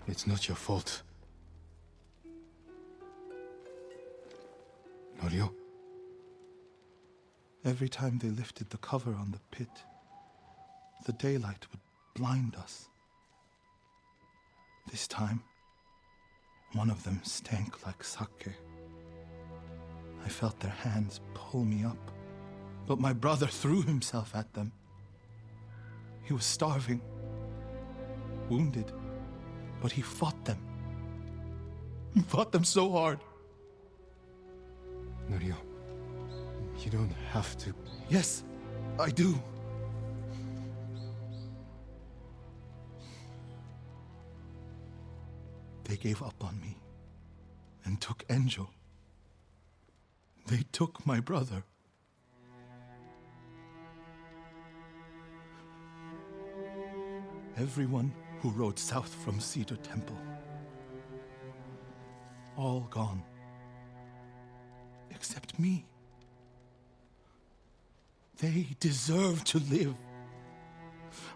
It's not your fault. Norio? Every time they lifted the cover on the pit, the daylight would blind us. This time, one of them stank like sake. I felt their hands pull me up, but my brother threw himself at them. He was starving, wounded, but he fought them. He fought them so hard. Norio, you don't have to... Yes, I do. They gave up on me and took Enjo. They took my brother. Everyone who rode south from Cedar Temple. All gone. Except me. They deserve to live.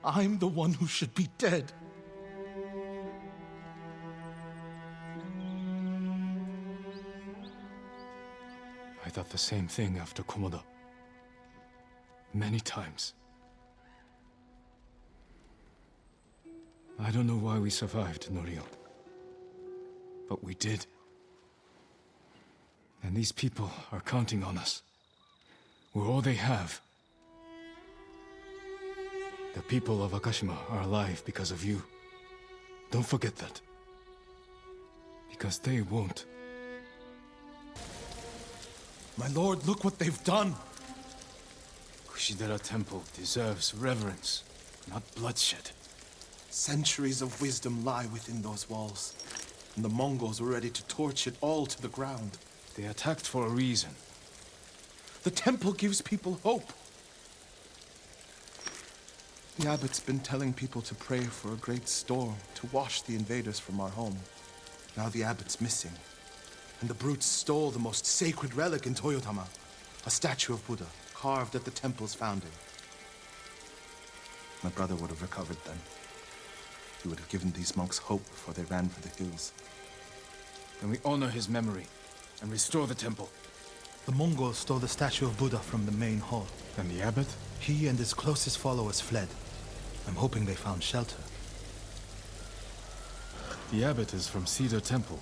I'm the one who should be dead. I thought the same thing after Komoda. Many times. I don't know why we survived, Norio. But we did. And these people are counting on us. We're all they have. The people of Akashima are alive because of you. Don't forget that. Because they won't. My lord, look what they've done! Kushidera Temple deserves reverence, not bloodshed. Centuries of wisdom lie within those walls, and the Mongols were ready to torch it all to the ground. They attacked for a reason. The temple gives people hope. The abbot's been telling people to pray for a great storm to wash the invaders from our home. Now the abbot's missing, and the brutes stole the most sacred relic in Toyotama, a statue of Buddha carved at the temple's founding. My brother would have recovered then. He would have given these monks hope before they ran for the hills. Then we honor his memory and restore the temple. The Mongols stole the statue of Buddha from the main hall. And the abbot? He and his closest followers fled. I'm hoping they found shelter. The abbot is from Cedar Temple.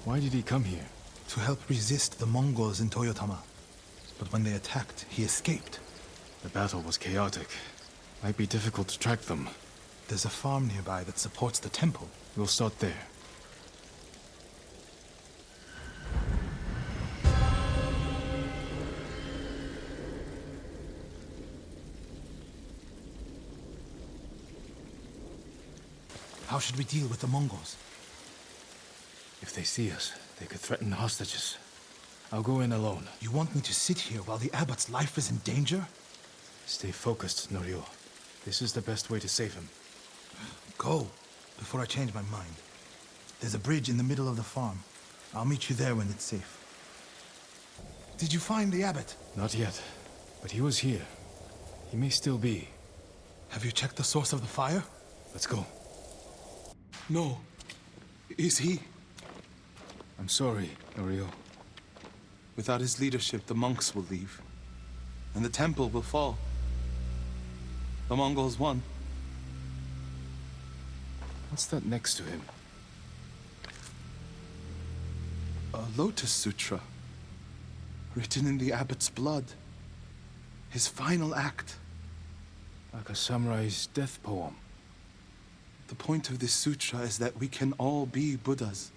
Why did he come here? To help resist the Mongols in Toyotama. But when they attacked, he escaped. The battle was chaotic. Might be difficult to track them. There's a farm nearby that supports the temple. We'll start there. How should we deal with the Mongols? If they see us, they could threaten the hostages. I'll go in alone. You want me to sit here while the abbot's life is in danger? Stay focused, Norio. This is the best way to save him. Go, before I change my mind. There's a bridge in the middle of the farm. I'll meet you there when it's safe. Did you find the abbot? Not yet, but he was here. He may still be. Have you checked the source of the fire? Let's go. No. Is he? I'm sorry, Norio. Without his leadership, the monks will leave. And the temple will fall. The Mongols won. What's that next to him? A Lotus Sutra. Written in the abbot's blood. His final act. Like a samurai's death poem. The point of this sutra is that we can all be Buddhas.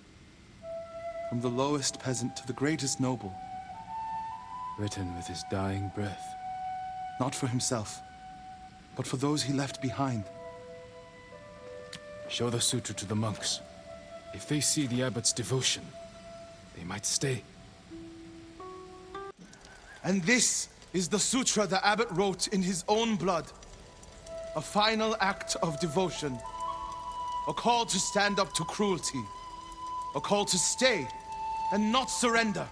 From the lowest peasant to the greatest noble. Written with his dying breath. Not for himself, but for those he left behind. Show the sutra to the monks. If they see the abbot's devotion, they might stay. And this is the sutra the abbot wrote in his own blood. A final act of devotion. A call to stand up to cruelty. A call to stay and not surrender.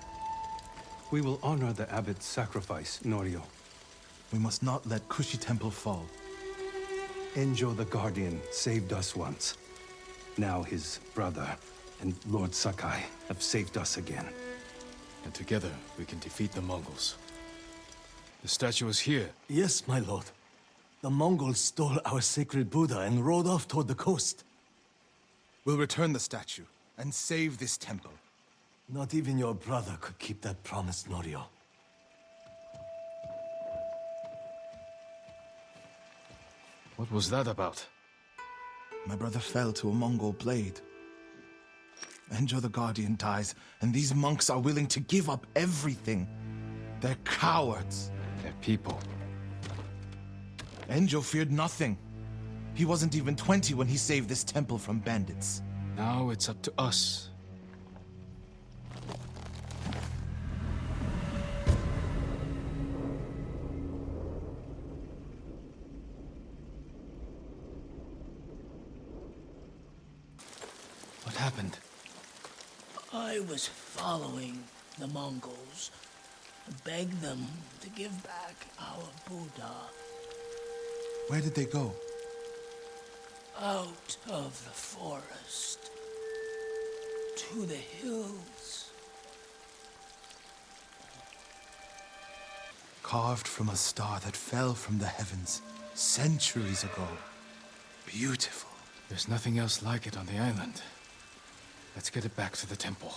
We will honor the abbot's sacrifice, Norio. We must not let Kushi Temple fall. Enjo the Guardian saved us once. Now his brother and Lord Sakai have saved us again. And together we can defeat the Mongols. The statue is here. Yes, my lord. The Mongols stole our sacred Buddha and rode off toward the coast. We'll return the statue and save this temple. Not even your brother could keep that promise, Norio. What was that about? My brother fell to a Mongol blade. Enjo the Guardian dies, and these monks are willing to give up everything. They're cowards. They're people. Enjo feared nothing. He wasn't even 20 when he saved this temple from bandits. Now it's up to us. What happened? I was following the Mongols. Begged them to give back our Buddha. Where did they go? Out of the forest. To the hills. Carved from a star that fell from the heavens centuries ago. Beautiful. There's nothing else like it on the island. Let's get it back to the temple.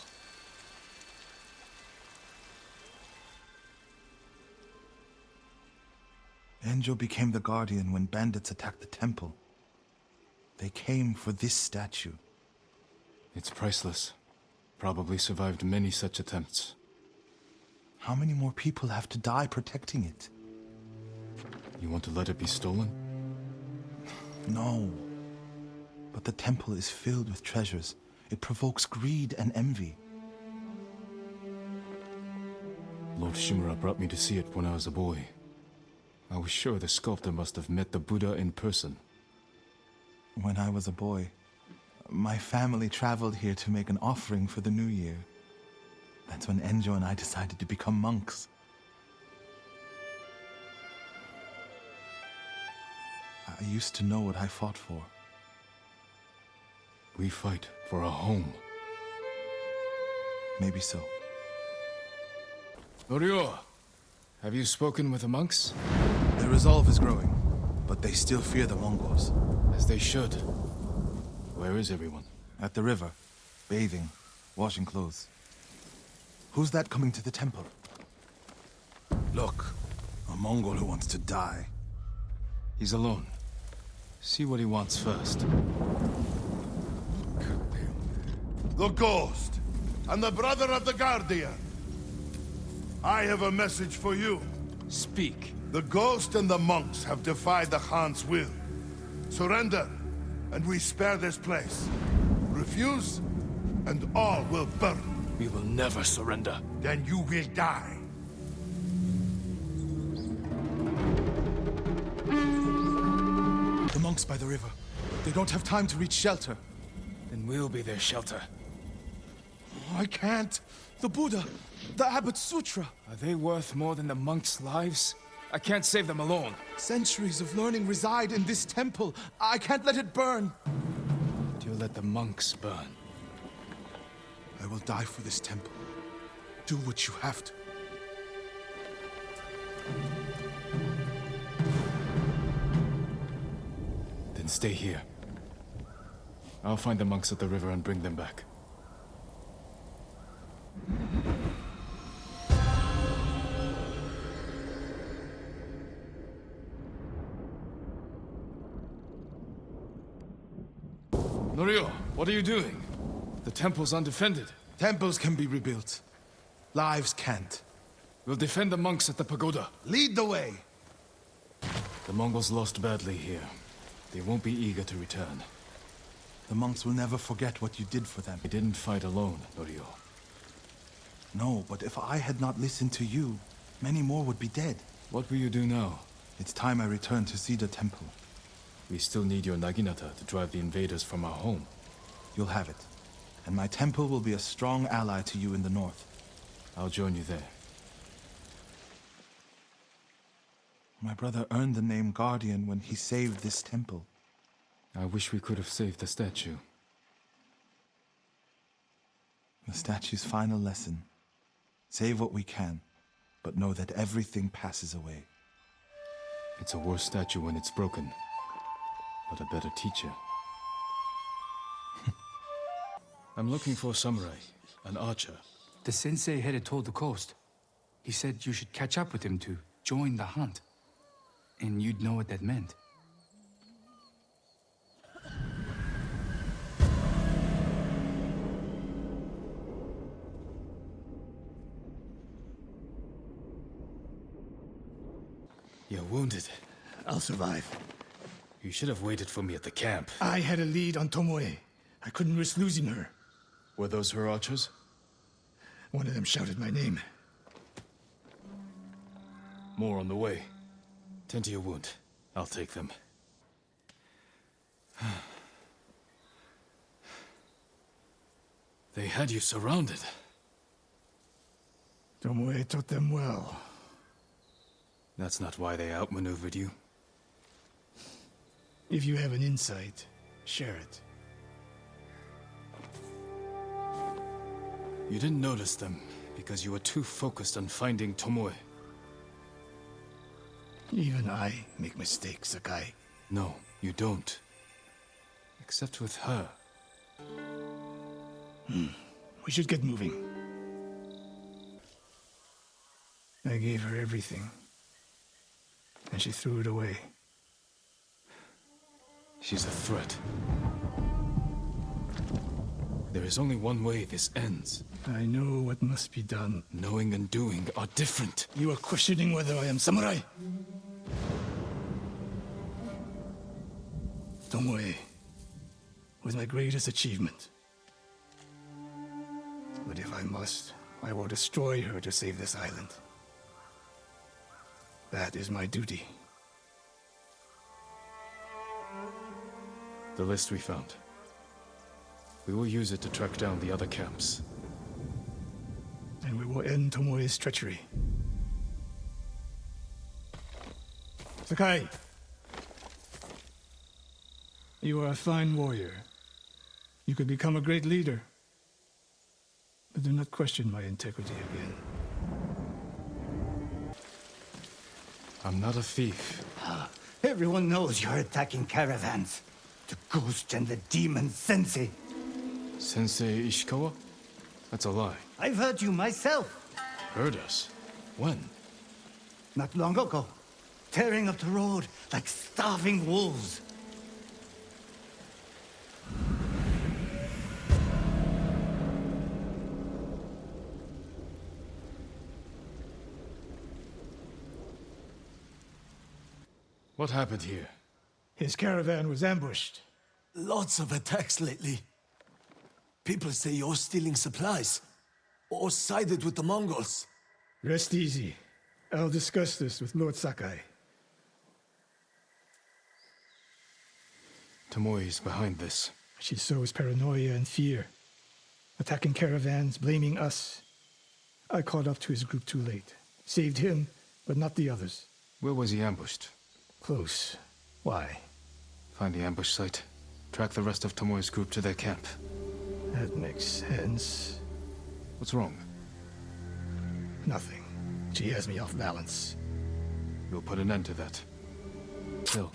Enjo became the Guardian when bandits attacked the temple. They came for this statue. It's priceless. Probably survived many such attempts. How many more people have to die protecting it? You want to let it be stolen? No. But the temple is filled with treasures. It provokes greed and envy. Lord Shimura brought me to see it when I was a boy. I was sure the sculptor must have met the Buddha in person. When I was a boy, my family traveled here to make an offering for the new year. That's when Enjo and I decided to become monks. I used to know what I fought for. We fight for a home. Maybe so. Norio, have you spoken with the monks? Their resolve is growing, But they still fear the Mongols. As they should. Where is everyone? At the river, bathing, washing clothes. Who's that coming to the temple? Look, a Mongol who wants to die. He's alone. See what he wants first. The Ghost, and the brother of the Guardian. I have a message for you. Speak. The Ghost and the monks have defied the Khan's will. Surrender, and we spare this place. Refuse, and all will burn. We will never surrender. Then you will die. The monks by the river. They don't have time to reach shelter. Then we'll be their shelter. I can't. The Buddha, the Abbot's Sutra. Are they worth more than the monks' lives? I can't save them alone. Centuries of learning reside in this temple. I can't let it burn. But you'll let the monks burn. I will die for this temple. Do what you have to. Then stay here. I'll find the monks at the river and bring them back. Norio, what are you doing? The temple's undefended. Temples can be rebuilt. Lives can't. We'll defend the monks at the pagoda. Lead the way! The Mongols lost badly here. They won't be eager to return. The monks will never forget what you did for them. They didn't fight alone, Norio. No, but if I had not listened to you, many more would be dead. What will you do now? It's time I return to see the temple. We still need your Naginata to drive the invaders from our home. You'll have it. And my temple will be a strong ally to you in the north. I'll join you there. My brother earned the name Guardian when he saved this temple. I wish we could have saved the statue. The statue's final lesson. Save what we can, but know that everything passes away. It's a worse statue when it's broken, but a better teacher. I'm looking for a samurai, an archer. The sensei headed toward the coast. He said you should catch up with him to join the hunt. And you'd know what that meant. You're wounded. I'll survive. You should have waited for me at the camp. I had a lead on Tomoe. I couldn't risk losing her. Were those her archers? One of them shouted my name. More on the way. Tend to your wound. I'll take them. They had you surrounded. Tomoe taught them well. That's not why they outmaneuvered you. If you have an insight, share it. You didn't notice them because you were too focused on finding Tomoe. Even I make mistakes, Sakai. No, you don't. Except with her. We should get moving. I gave her everything. And she threw it away. She's a threat. There is only one way this ends. I know what must be done. Knowing and doing are different. You are questioning whether I am samurai? Tomoe was my greatest achievement. But if I must, I will destroy her to save this island. That is my duty. The list we found. We will use it to track down the other camps. And we will end Tomoe's treachery. Sakai! You are a fine warrior. You could become a great leader. But do not question my integrity again. I'm not a thief. Everyone knows you're attacking caravans. The ghost and the demon Sensei. Sensei Ishikawa? That's a lie. I've heard you myself. Heard us? When? Not long ago. Tearing up the road like starving wolves. What happened here? His caravan was ambushed. Lots of attacks lately. People say you're stealing supplies, or sided with the Mongols. Rest easy. I'll discuss this with Lord Sakai. Tomoe's behind this. She sows paranoia and fear. Attacking caravans, blaming us. I caught up to his group too late. Saved him, but not the others. Where was he ambushed? Close. Why? Find the ambush site. Track the rest of Tomoe's group to their camp. That makes sense. What's wrong? Nothing. She has me off balance. We'll put an end to that. Still.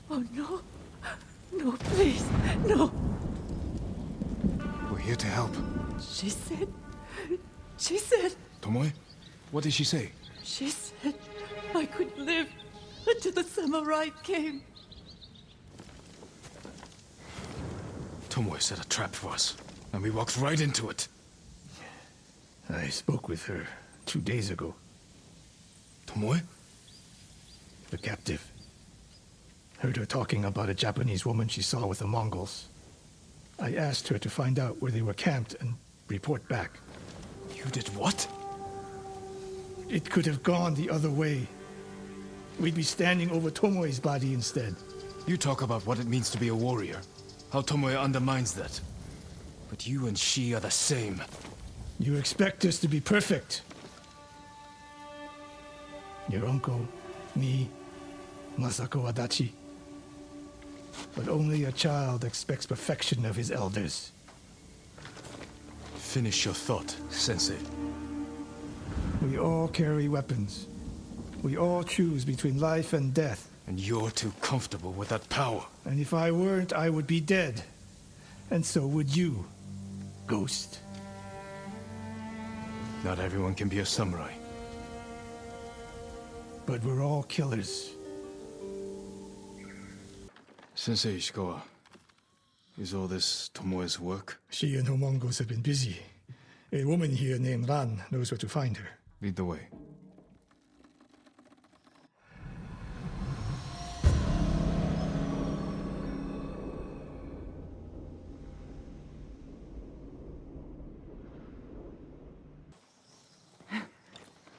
Oh no. No, please. No. We're here to help. She said... She said... Tomoe? What did she say? She said I could live until the samurai came. Tomoe set a trap for us, and we walked right into it. I spoke with her 2 days ago. Tomoe? The captive. Heard her talking about a Japanese woman she saw with the Mongols. I asked her to find out where they were camped and report back. You did what? It could have gone the other way. We'd be standing over Tomoe's body instead. You talk about what it means to be a warrior. How Tomoe undermines that. But you and she are the same. You expect us to be perfect. Your uncle, me, Masako Adachi. But only a child expects perfection of his elders. Finish your thought, Sensei. We all carry weapons. We all choose between life and death. And you're too comfortable with that power. And if I weren't, I would be dead. And so would you, Ghost. Not everyone can be a samurai. But we're all killers. Sensei Ishikawa, is all this Tomoe's work? She and her Mongols have been busy. A woman here named Ran knows where to find her. Lead the way.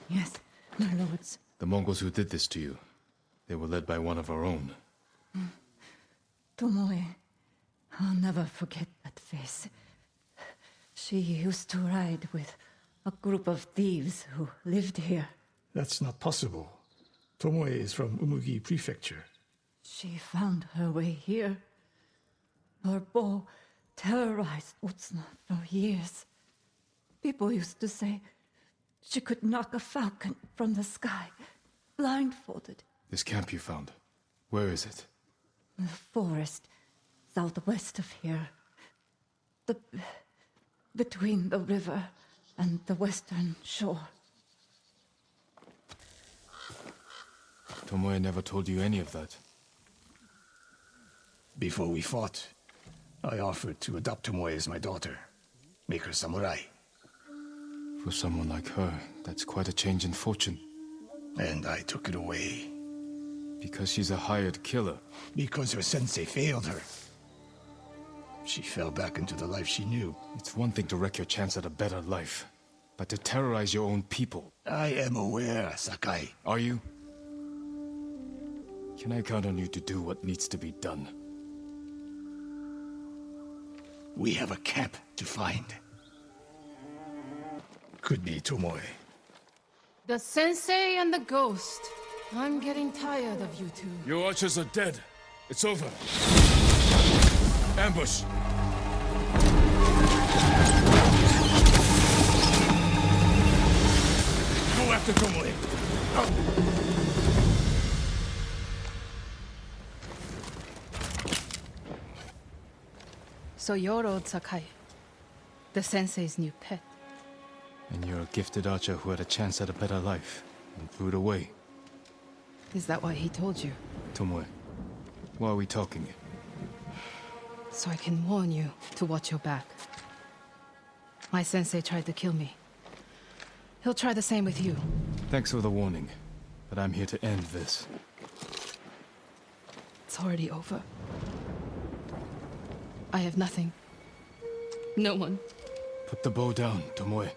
Yes, my lords. The Mongols who did this to you, they were led by one of our own. Tomoe. I'll never forget that face. She used to ride with a group of thieves who lived here. That's not possible. Tomoe is from Umugi Prefecture. She found her way here. Her bow terrorized Utsuna for years. People used to say she could knock a falcon from the sky, blindfolded. This camp you found, where is it? The forest southwest of here. Between the river and the western shore. Tomoe never told you any of that. Before we fought, I offered to adopt Tomoe as my daughter. Make her samurai. For someone like her, that's quite a change in fortune. And I took it away. Because she's a hired killer. Because her sensei failed her. She fell back into the life she knew. It's one thing to wreck your chance at a better life, but to terrorize your own people. I am aware, Sakai. Are you? Can I count on you to do what needs to be done? We have a camp to find. Could be Tomoe. The sensei and the ghost. I'm getting tired of you two. Your archers are dead. It's over. Ambush! After Tomoe. So you're old Sakai, the sensei's new pet. And you're a gifted archer who had a chance at a better life and threw it away. Is that why he told you? Tomoe, why are we talking? So I can warn you to watch your back. My sensei tried to kill me. He'll try the same with you. Thanks for the warning, but I'm here to end this. It's already over. I have nothing. No one. Put the bow down, Tomoe.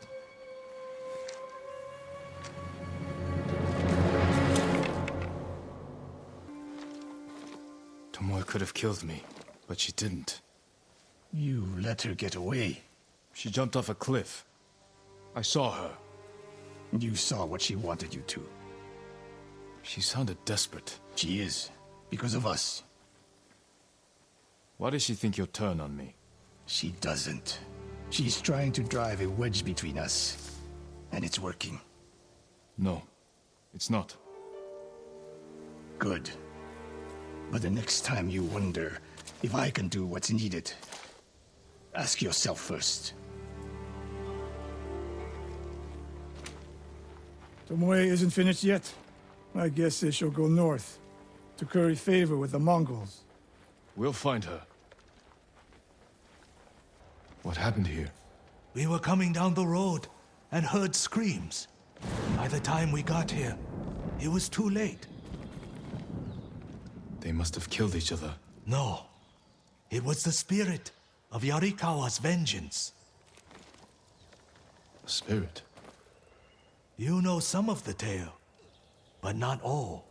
Tomoe could have killed me, but she didn't. You let her get away. She jumped off a cliff. I saw her. You saw what she wanted you to. She sounded desperate. She is, because of us. Why does she think you'll turn on me? She doesn't. She's trying to drive a wedge between us. And it's working. No, it's not. Good. But the next time you wonder if I can do what's needed, ask yourself first. Tomoe isn't finished yet. My guess is she'll go north, to curry favor with the Mongols. We'll find her. What happened here? We were coming down the road and heard screams. By the time we got here, it was too late. They must have killed each other. No. It was the spirit of Yarikawa's vengeance. A spirit? You know some of the tale, but not all.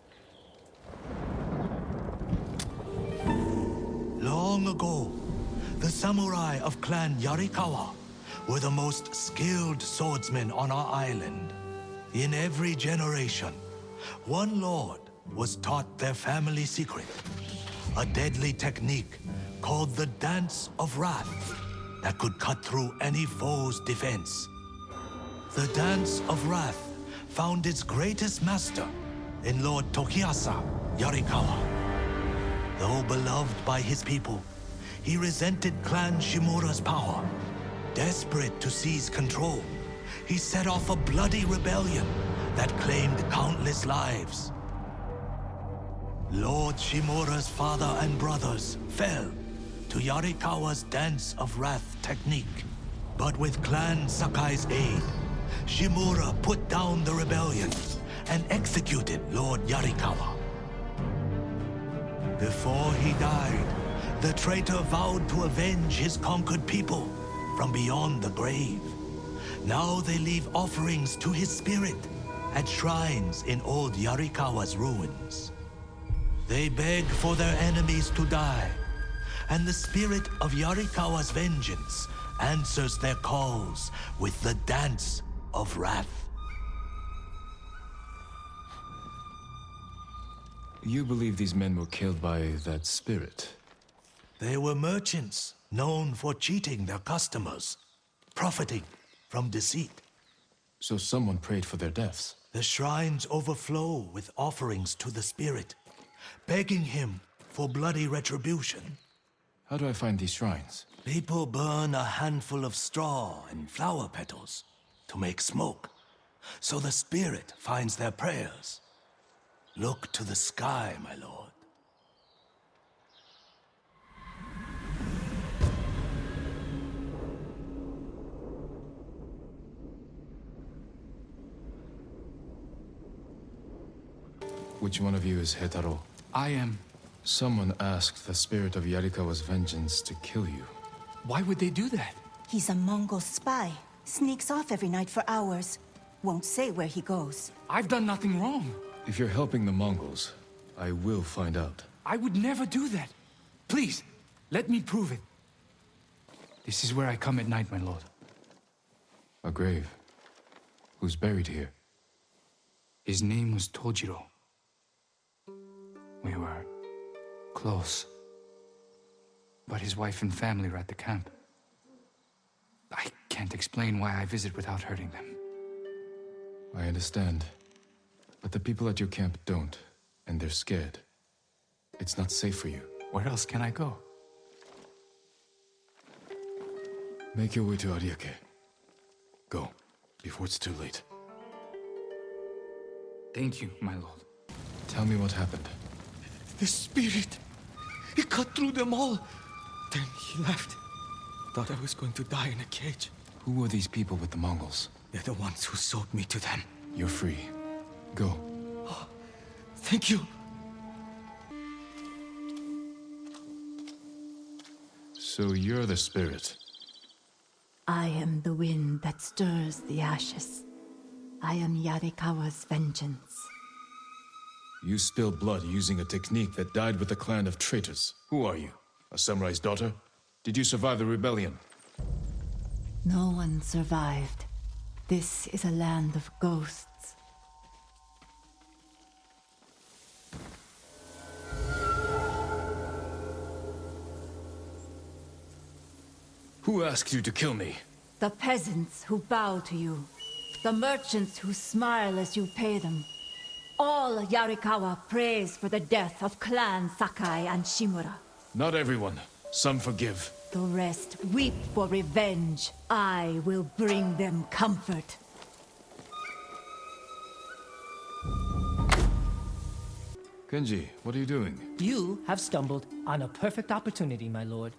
Long ago, the samurai of Clan Yarikawa were the most skilled swordsmen on our island. In every generation, one lord was taught their family secret, a deadly technique called the Dance of Wrath that could cut through any foe's defense. The Dance of Wrath found its greatest master in Lord Tokiasa Yarikawa. Though beloved by his people, he resented Clan Shimura's power. Desperate to seize control, he set off a bloody rebellion that claimed countless lives. Lord Shimura's father and brothers fell to Yarikawa's Dance of Wrath technique. But with Clan Sakai's aid, Shimura put down the rebellion and executed Lord Yarikawa. Before he died, the traitor vowed to avenge his conquered people from beyond the grave. Now they leave offerings to his spirit at shrines in old Yarikawa's ruins. They beg for their enemies to die, and the spirit of Yarikawa's vengeance answers their calls with the Dance of Wrath. You believe these men were killed by that spirit? They were merchants known for cheating their customers, profiting from deceit. So someone prayed for their deaths? The shrines overflow with offerings to the spirit, begging him for bloody retribution. How do I find these shrines? People burn a handful of straw and flower petals to make smoke, so the spirit finds their prayers. Look to the sky, my lord. Which one of you is Hetaro? I am. Someone asked the spirit of Yarikawa's vengeance to kill you. Why would they do that? He's a Mongol spy. Sneaks off every night for hours. Won't say where he goes. I've done nothing wrong. If you're helping the Mongols, I will find out. I would never do that. Please, let me prove it. This is where I come at night, my lord. A grave. Who's buried here? His name was Tojiro. We were close. But his wife and family were at the camp. I can't explain why I visit without hurting them. I understand. But the people at your camp don't, and they're scared. It's not safe for you. Where else can I go? Make your way to Ariake. Go, before it's too late. Thank you, my lord. Tell me what happened. The spirit! He cut through them all! Then he left. Thought I was going to die in a cage. Who were these people with the Mongols? They're the ones who sold me to them. You're free. Go. Oh, thank you. So you're the spirit. I am the wind that stirs the ashes. I am Yarikawa's vengeance. You spilled blood using a technique that died with a clan of traitors. Who are you? A samurai's daughter? Did you survive the rebellion? No one survived. This is a land of ghosts. Who asked you to kill me? The peasants who bow to you. The merchants who smile as you pay them. All Yarikawa prays for the death of Clan Sakai and Shimura. Not everyone. Some forgive. The rest weep for revenge. I will bring them comfort. Kenji, what are you doing? You have stumbled on a perfect opportunity, my lord.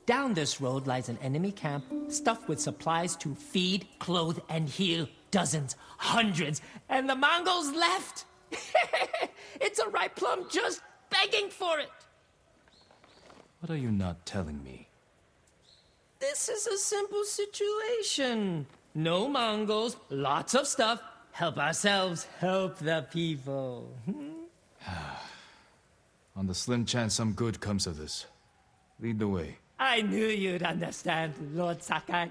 Down this road lies an enemy camp stuffed with supplies to feed, clothe, and heal dozens, hundreds, and the Mongols left. It's a ripe plum just begging for it. What are you not telling me? This is a simple situation. No Mongols, lots of stuff. Help ourselves, help the people. On the slim chance some good comes of this. Lead the way. I knew you'd understand, Lord Sakai.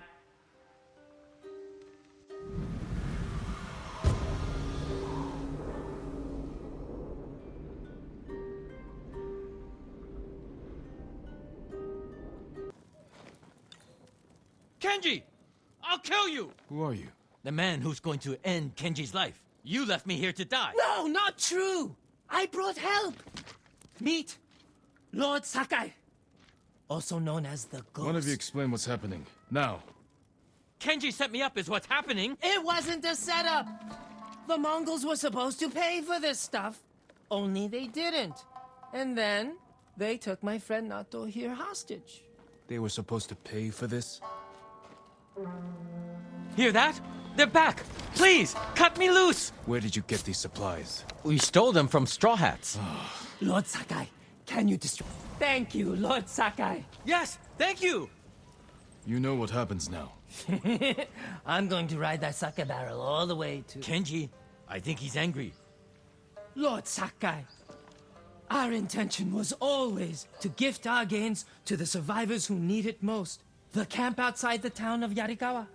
Kenji! I'll kill you! Who are you? The man who's going to end Kenji's life. You left me here to die. No, not true! I brought help! Meet Lord Sakai, also known as the Ghost. One of you explain what's happening. Now. Kenji set me up is what's happening. It wasn't a setup! The Mongols were supposed to pay for this stuff, only they didn't. And then, they took my friend Nato here hostage. They were supposed to pay for this? Hear that? They're back! Please, cut me loose! Where did you get these supplies? We stole them from Straw Hats. Lord Sakai, can you destroy... Thank you, Lord Sakai. Yes, thank you! You know what happens now. I'm going to ride that sake barrel all the way to... Kenji, I think he's angry. Lord Sakai, our intention was always to gift our gains to the survivors who need it most. The camp outside the town of Yarikawa.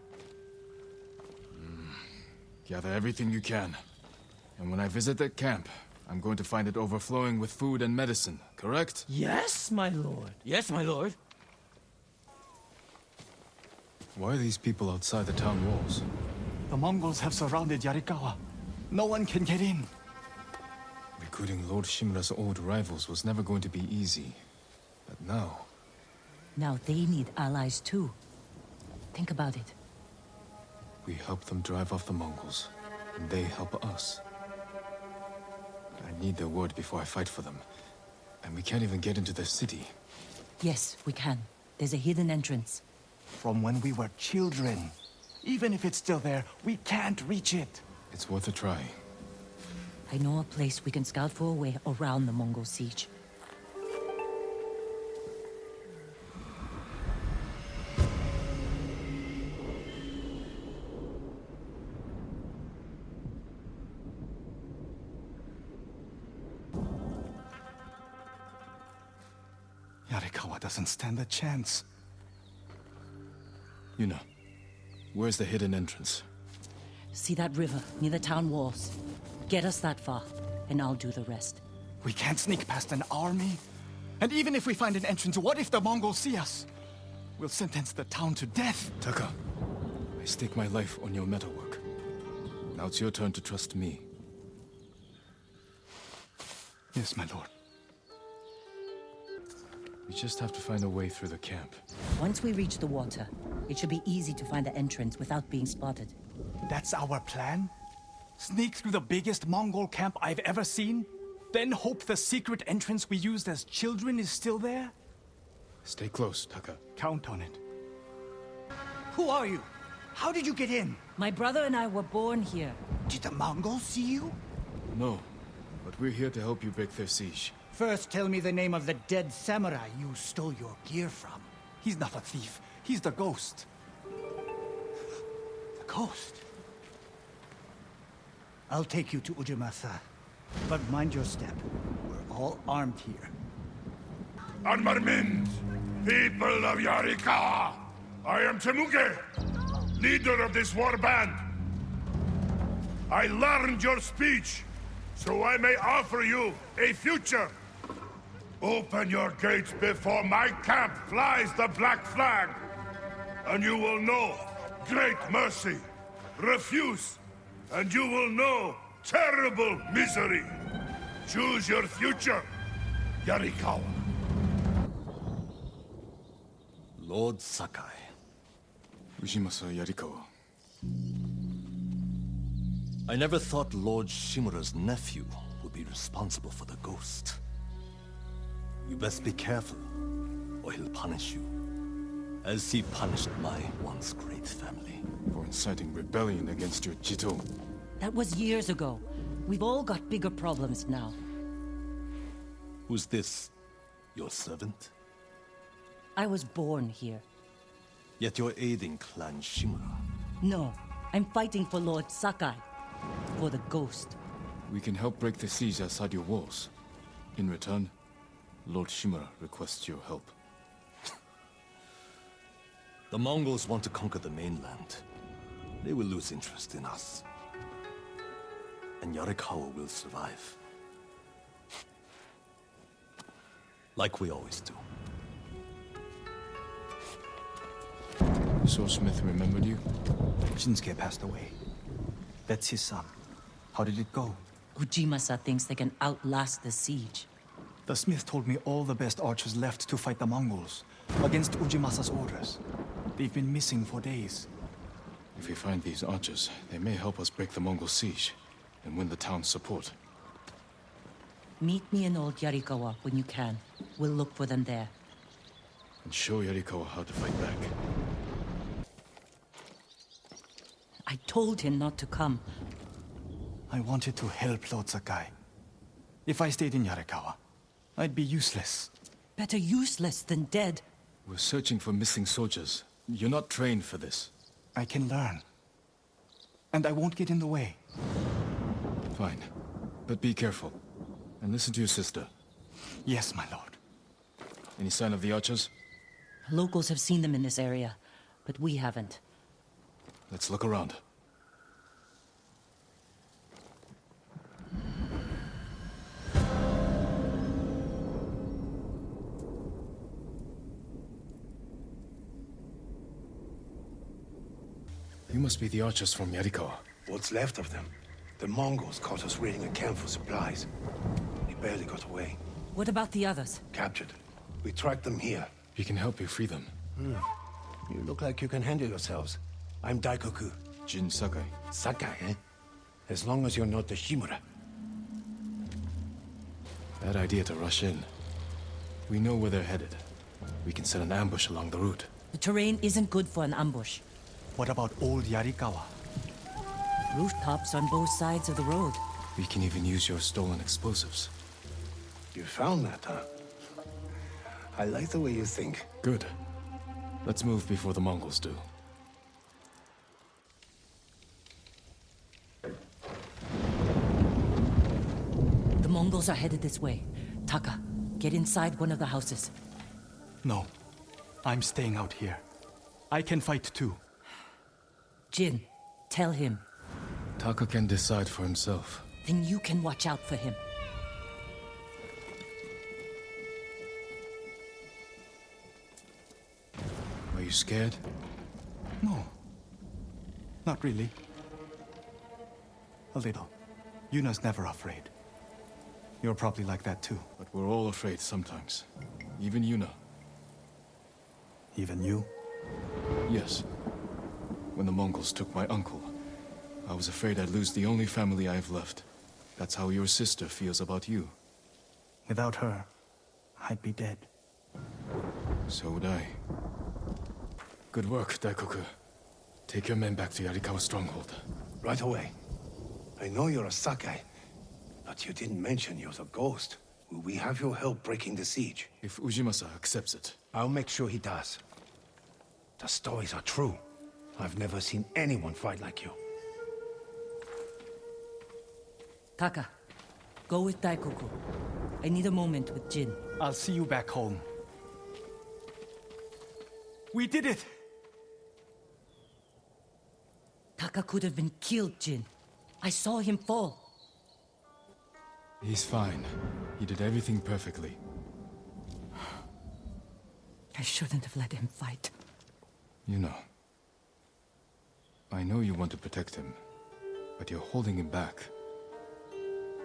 Gather everything you can. And when I visit that camp, I'm going to find it overflowing with food and medicine, correct? Yes, my lord. Yes, my lord. Why are these people outside the town walls? The Mongols have surrounded Yarikawa. No one can get in. Recruiting Lord Shimura's old rivals was never going to be easy. But now... Now they need allies too. Think about it. We help them drive off the Mongols, and they help us. I need their word before I fight for them. And we can't even get into the city. Yes, we can. There's a hidden entrance. From when we were children. Even if it's still there, we can't reach it. It's worth a try. I know a place we can scout for a way around the Mongol siege. Yarikawa doesn't stand a chance. Yuna, where's the hidden entrance? See that river near the town walls? Get us that far, and I'll do the rest. We can't sneak past an army. And even if we find an entrance, what if the Mongols see us? We'll sentence the town to death. Taka, I stake my life on your metalwork. Now it's your turn to trust me. Yes, my lord. We just have to find a way through the camp. Once we reach the water, it should be easy to find the entrance without being spotted. That's our plan? Sneak through the biggest Mongol camp I've ever seen? Then hope the secret entrance we used as children is still there? Stay close, Taka. Count on it. Who are you? How did you get in? My brother and I were born here. Did the Mongols see you? No, but we're here to help you break their siege. First, tell me the name of the dead samurai you stole your gear from. He's not a thief. He's the ghost. The ghost? I'll take you to Ujimasa. But mind your step. We're all armed here. Armarmint, people of Yarikawa, I am Temuge, leader of this war band. I learned your speech, so I may offer you a future. Open your gates before my camp flies the black flag, and you will know great mercy. Refuse, and you will know terrible misery. Choose your future, Yarikawa. Lord Sakai. Ujimasa Yarikawa. I never thought Lord Shimura's nephew would be responsible for the ghost. You best be careful, or he'll punish you, as he punished my once great family. For inciting rebellion against your Jito. That was years ago. We've all got bigger problems now. Who's this? Your servant? I was born here. Yet you're aiding Clan Shimura. No, I'm fighting for Lord Sakai. For the ghost. We can help break the siege outside your walls. In return, Lord Shimura requests your help. The Mongols want to conquer the mainland. They will lose interest in us. And Yarikawa will survive. Like we always do. Swordsmith remembered you? Shinsuke passed away. That's his son. How did it go? Ujimasa thinks they can outlast the siege. The smith told me all the best archers left to fight the Mongols, against Ujimasa's orders. They've been missing for days. If we find these archers, they may help us break the Mongol siege and win the town's support. Meet me in Old Yarikawa when you can. We'll look for them there. And show Yarikawa how to fight back. I told him not to come. I wanted to help Lord Sakai. If I stayed in Yarikawa, I'd be useless. Better useless than dead. We're searching for missing soldiers. You're not trained for this. I can learn. And I won't get in the way. Fine. But be careful. And listen to your sister. Yes, my lord. Any sign of the archers? Locals have seen them in this area, but we haven't. Let's look around. You must be the archers from Yarikawa. What's left of them? The Mongols caught us raiding a camp for supplies. We barely got away. What about the others? Captured. We tracked them here. We can help you free them. You look like you can handle yourselves. I'm Daikoku. Jin Sakai. Sakai, eh? As long as you're not the Shimura. Bad idea to rush in. We know where they're headed. We can set an ambush along the route. The terrain isn't good for an ambush. What about Old Yarikawa? Rooftops on both sides of the road. We can even use your stolen explosives. You found that, huh? I like the way you think. Good. Let's move before the Mongols do. The Mongols are headed this way. Taka, get inside one of the houses. No. I'm staying out here. I can fight too. Jin, tell him. Taka can decide for himself. Then you can watch out for him. Are you scared? No. Not really. A little. Yuna's never afraid. You're probably like that too. But we're all afraid sometimes. Even Yuna. Even you? Yes. When the Mongols took my uncle, I was afraid I'd lose the only family I have left. That's how your sister feels about you. Without her, I'd be dead. So would I. Good work, Daikoku. Take your men back to Yarikawa stronghold. Right away. I know you're a Sakai, but you didn't mention you're the ghost. Will we have your help breaking the siege? If Ujimasa accepts it. I'll make sure he does. The stories are true. I've never seen anyone fight like you. Taka, go with Daikoku. I need a moment with Jin. I'll see you back home. We did it! Taka could have been killed, Jin. I saw him fall. He's fine. He did everything perfectly. I shouldn't have let him fight. Yuna. I know you want to protect him, but you're holding him back.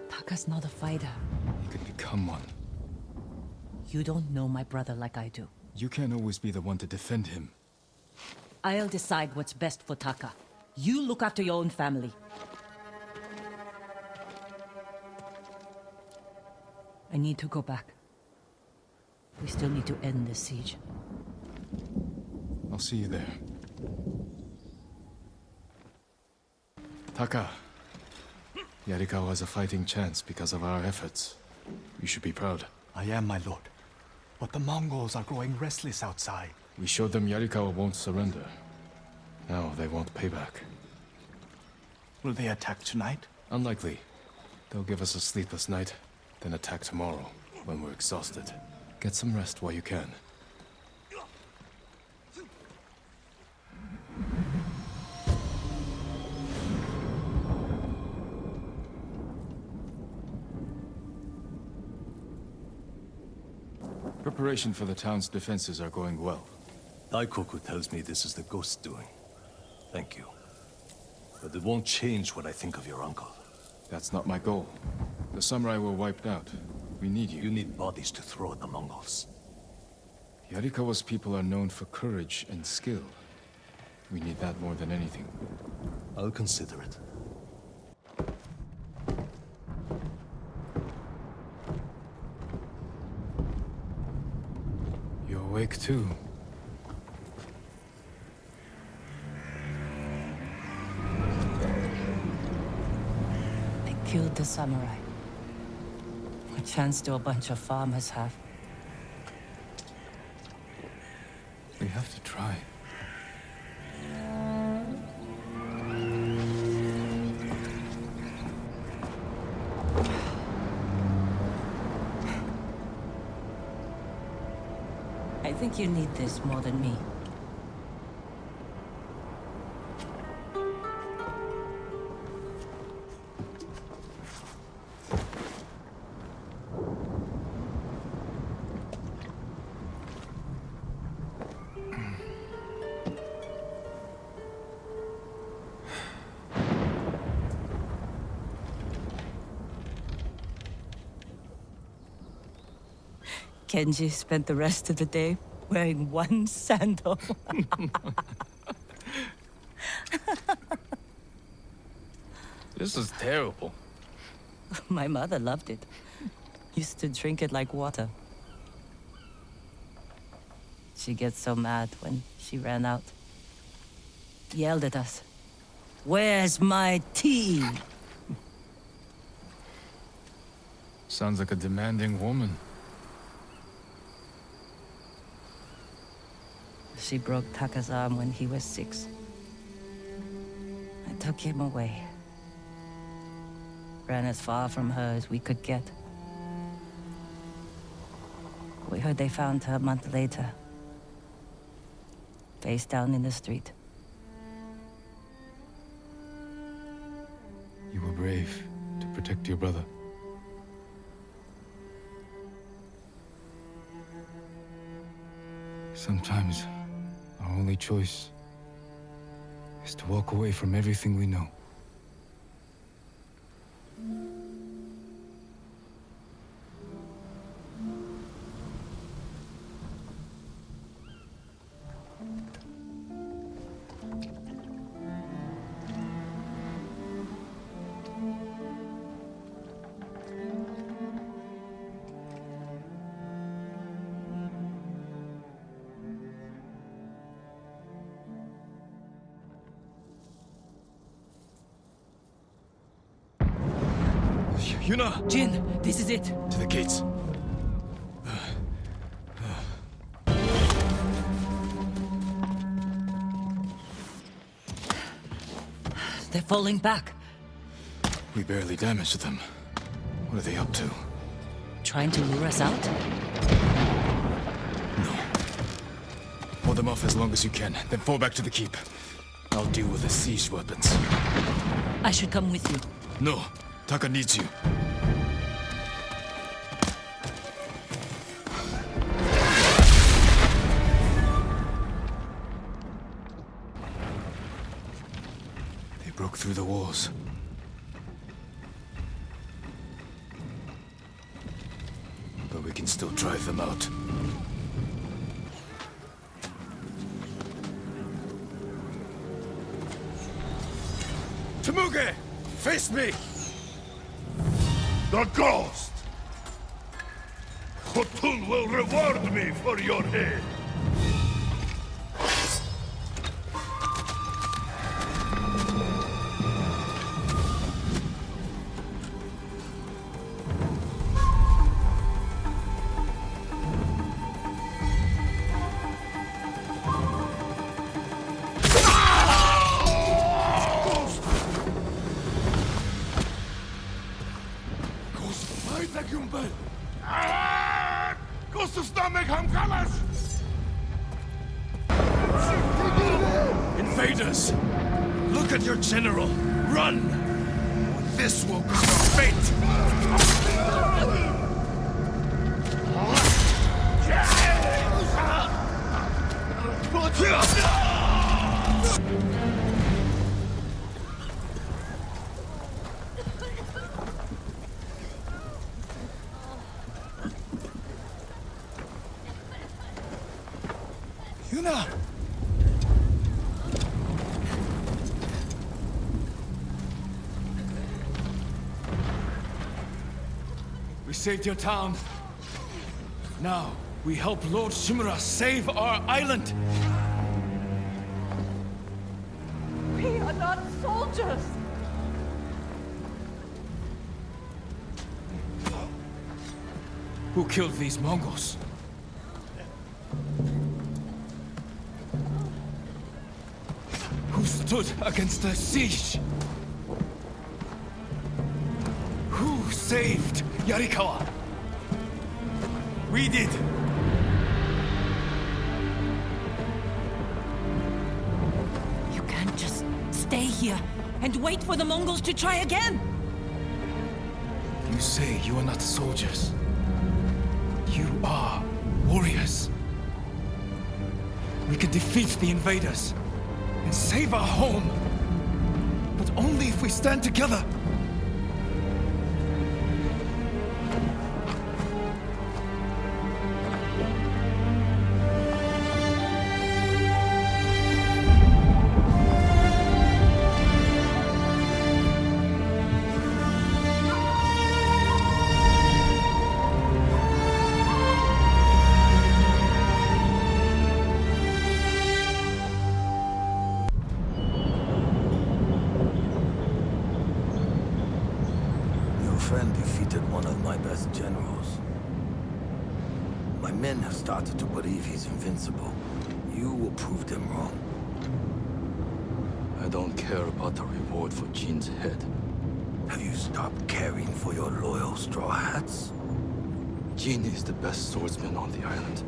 Taka's not a fighter. He can become one. You don't know my brother like I do. You can't always be the one to defend him. I'll decide what's best for Taka. You look after your own family. I need to go back. We still need to end this siege. I'll see you there. Taka. Yarikawa has a fighting chance because of our efforts. You should be proud. I am, my lord. But the Mongols are growing restless outside. We showed them Yarikawa won't surrender. Now they won't pay back. Will they attack tonight? Unlikely. They'll give us a sleepless night, then attack tomorrow, when we're exhausted. Get some rest while you can. Preparation for the town's defenses are going well. Daikoku tells me this is the ghost's doing. Thank you. But it won't change what I think of your uncle. That's not my goal. The samurai were wiped out. We need you. You need bodies to throw at the Mongols. Yarikawa's people are known for courage and skill. We need that more than anything. I'll consider it. You're awake too. I killed the samurai. A chance to a bunch of farmers have. We have to try. I think you need this more than me. Kenji spent the rest of the day wearing one sandal. This is terrible. My mother loved it. Used to drink it like water. She gets so mad when she ran out. Yelled at us. Where's my tea? Sounds like a demanding woman. She broke Taka's arm when he was 6. I took him away. Ran as far from her as we could get. We heard they found her a month later. Face down in the street. You were brave to protect your brother. Sometimes, our only choice is to walk away from everything we know. Yuna! Jin, this is it. To the gates. They're falling back. We barely damaged them. What are they up to? Trying to lure us out? Hold them off as long as you can, then fall back to the keep. I'll deal with the siege weapons. I should come with you. No, Taka needs you. They broke through the walls. But we can still drive them out. Temuge! Face me! The ghost! Khotun will reward me for your head! Invaders! Look at your general! Run! Or this will be your fate! Yuna! We saved your town. Now, we help Lord Shimura save our island! We are not soldiers! Who killed these Mongols? Who stood against the siege? Who saved Yarikawa? We did. You can't just stay here and wait for the Mongols to try again. You say you are not soldiers. You are warriors. We can defeat the invaders and save our home. But only if we stand together. friend defeated one of my best generals. My men have started to believe he's invincible. You will prove them wrong. I don't care about the reward for Jin's head. Have you stopped caring for your loyal Straw Hats? Jin is the best swordsman on the island.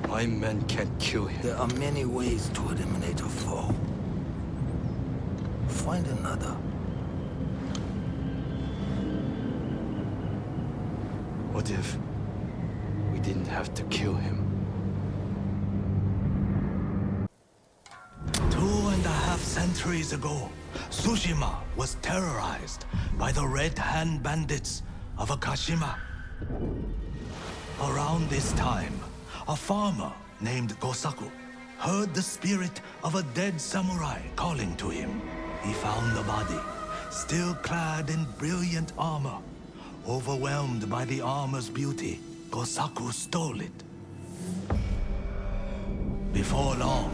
My men can't kill him. There are many ways to eliminate a foe. Find another. What if we didn't have to kill him? 2.5 centuries ago, Tsushima was terrorized by the Red Hand bandits of Akashima. Around this time, a farmer named Gosaku heard the spirit of a dead samurai calling to him. He found the body, still clad in brilliant armor. Overwhelmed by the armor's beauty, Gosaku stole it. Before long,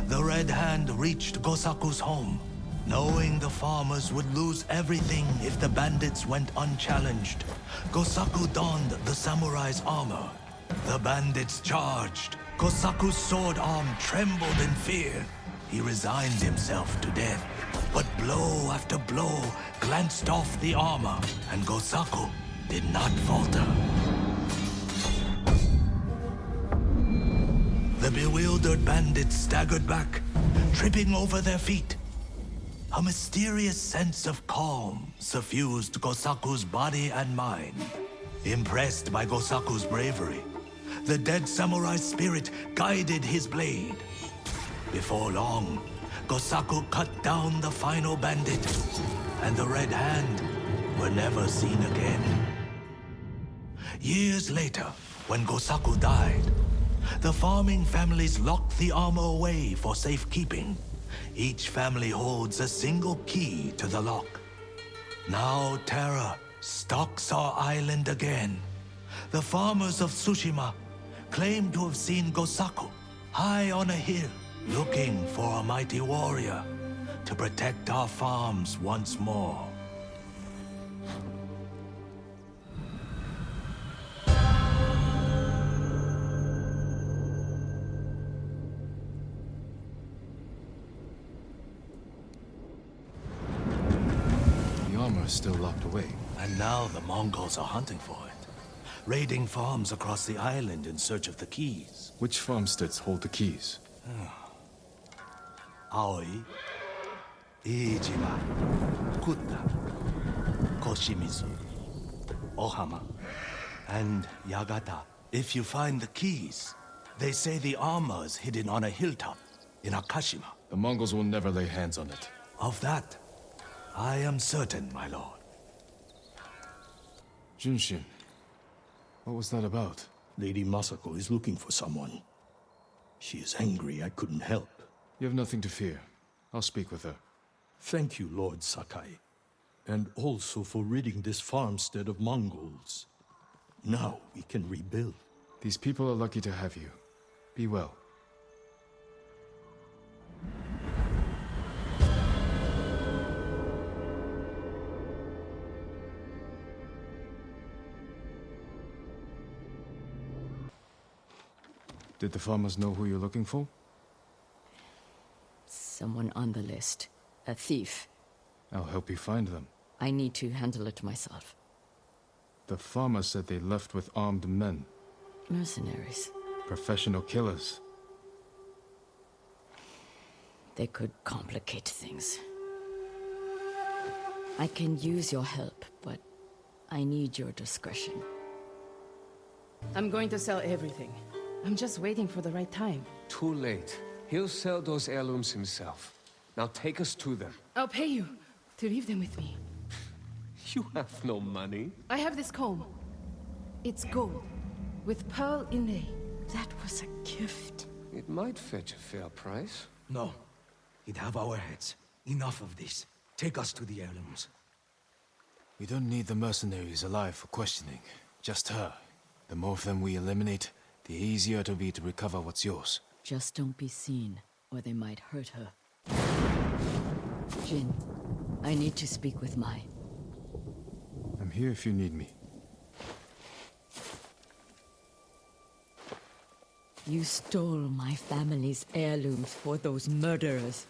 the Red Hand reached Gosaku's home. Knowing the farmers would lose everything if the bandits went unchallenged, Gosaku donned the samurai's armor. The bandits charged. Gosaku's sword arm trembled in fear. He resigned himself to death. But blow after blow glanced off the armor, and Gosaku did not falter. The bewildered bandits staggered back, tripping over their feet. A mysterious sense of calm suffused Gosaku's body and mind. Impressed by Gosaku's bravery, the dead samurai's spirit guided his blade. Before long, Gosaku cut down the final bandit, and the Red Hand were never seen again. Years later, when Gosaku died, the farming families locked the armor away for safekeeping. Each family holds a single key to the lock. Now terror stalks our island again. The farmers of Tsushima claim to have seen Gosaku high on a hill, looking for a mighty warrior to protect our farms once more. Still locked away. And now the Mongols are hunting for it, raiding farms across the island in search of the keys. Which farmsteads hold the keys? Aoi, Iijima, Kuta, Koshimizu, Ohama, and Yagata. If you find the keys, they say the armor is hidden on a hilltop in Akashima. The Mongols will never lay hands on it. Of that, I am certain, my lord. Junshin, what was that about? Lady Masako is looking for someone. She is angry I couldn't help. You have nothing to fear. I'll speak with her. Thank you, Lord Sakai. And also for ridding this farmstead of Mongols. Now we can rebuild. These people are lucky to have you. Be well. Did the farmers know who you're looking for? Someone on the list. A thief. I'll help you find them. I need to handle it myself. The farmers said they left with armed men. Mercenaries. Professional killers. They could complicate things. I can use your help, but I need your discretion. I'm going to sell everything. I'm just waiting for the right time. Too late. He'll sell those heirlooms himself. Now take us to them. I'll pay you to leave them with me. You have no money. I have this comb. It's gold, with pearl inlay. That was a gift. It might fetch a fair price. No. He'd have our heads. Enough of this. Take us to the heirlooms. We don't need the mercenaries alive for questioning. Just her. The more of them we eliminate, the easier it'll be to recover what's yours. Just don't be seen, or they might hurt her. Jin, I need to speak with Mai. I'm here if you need me. You stole my family's heirlooms for those murderers.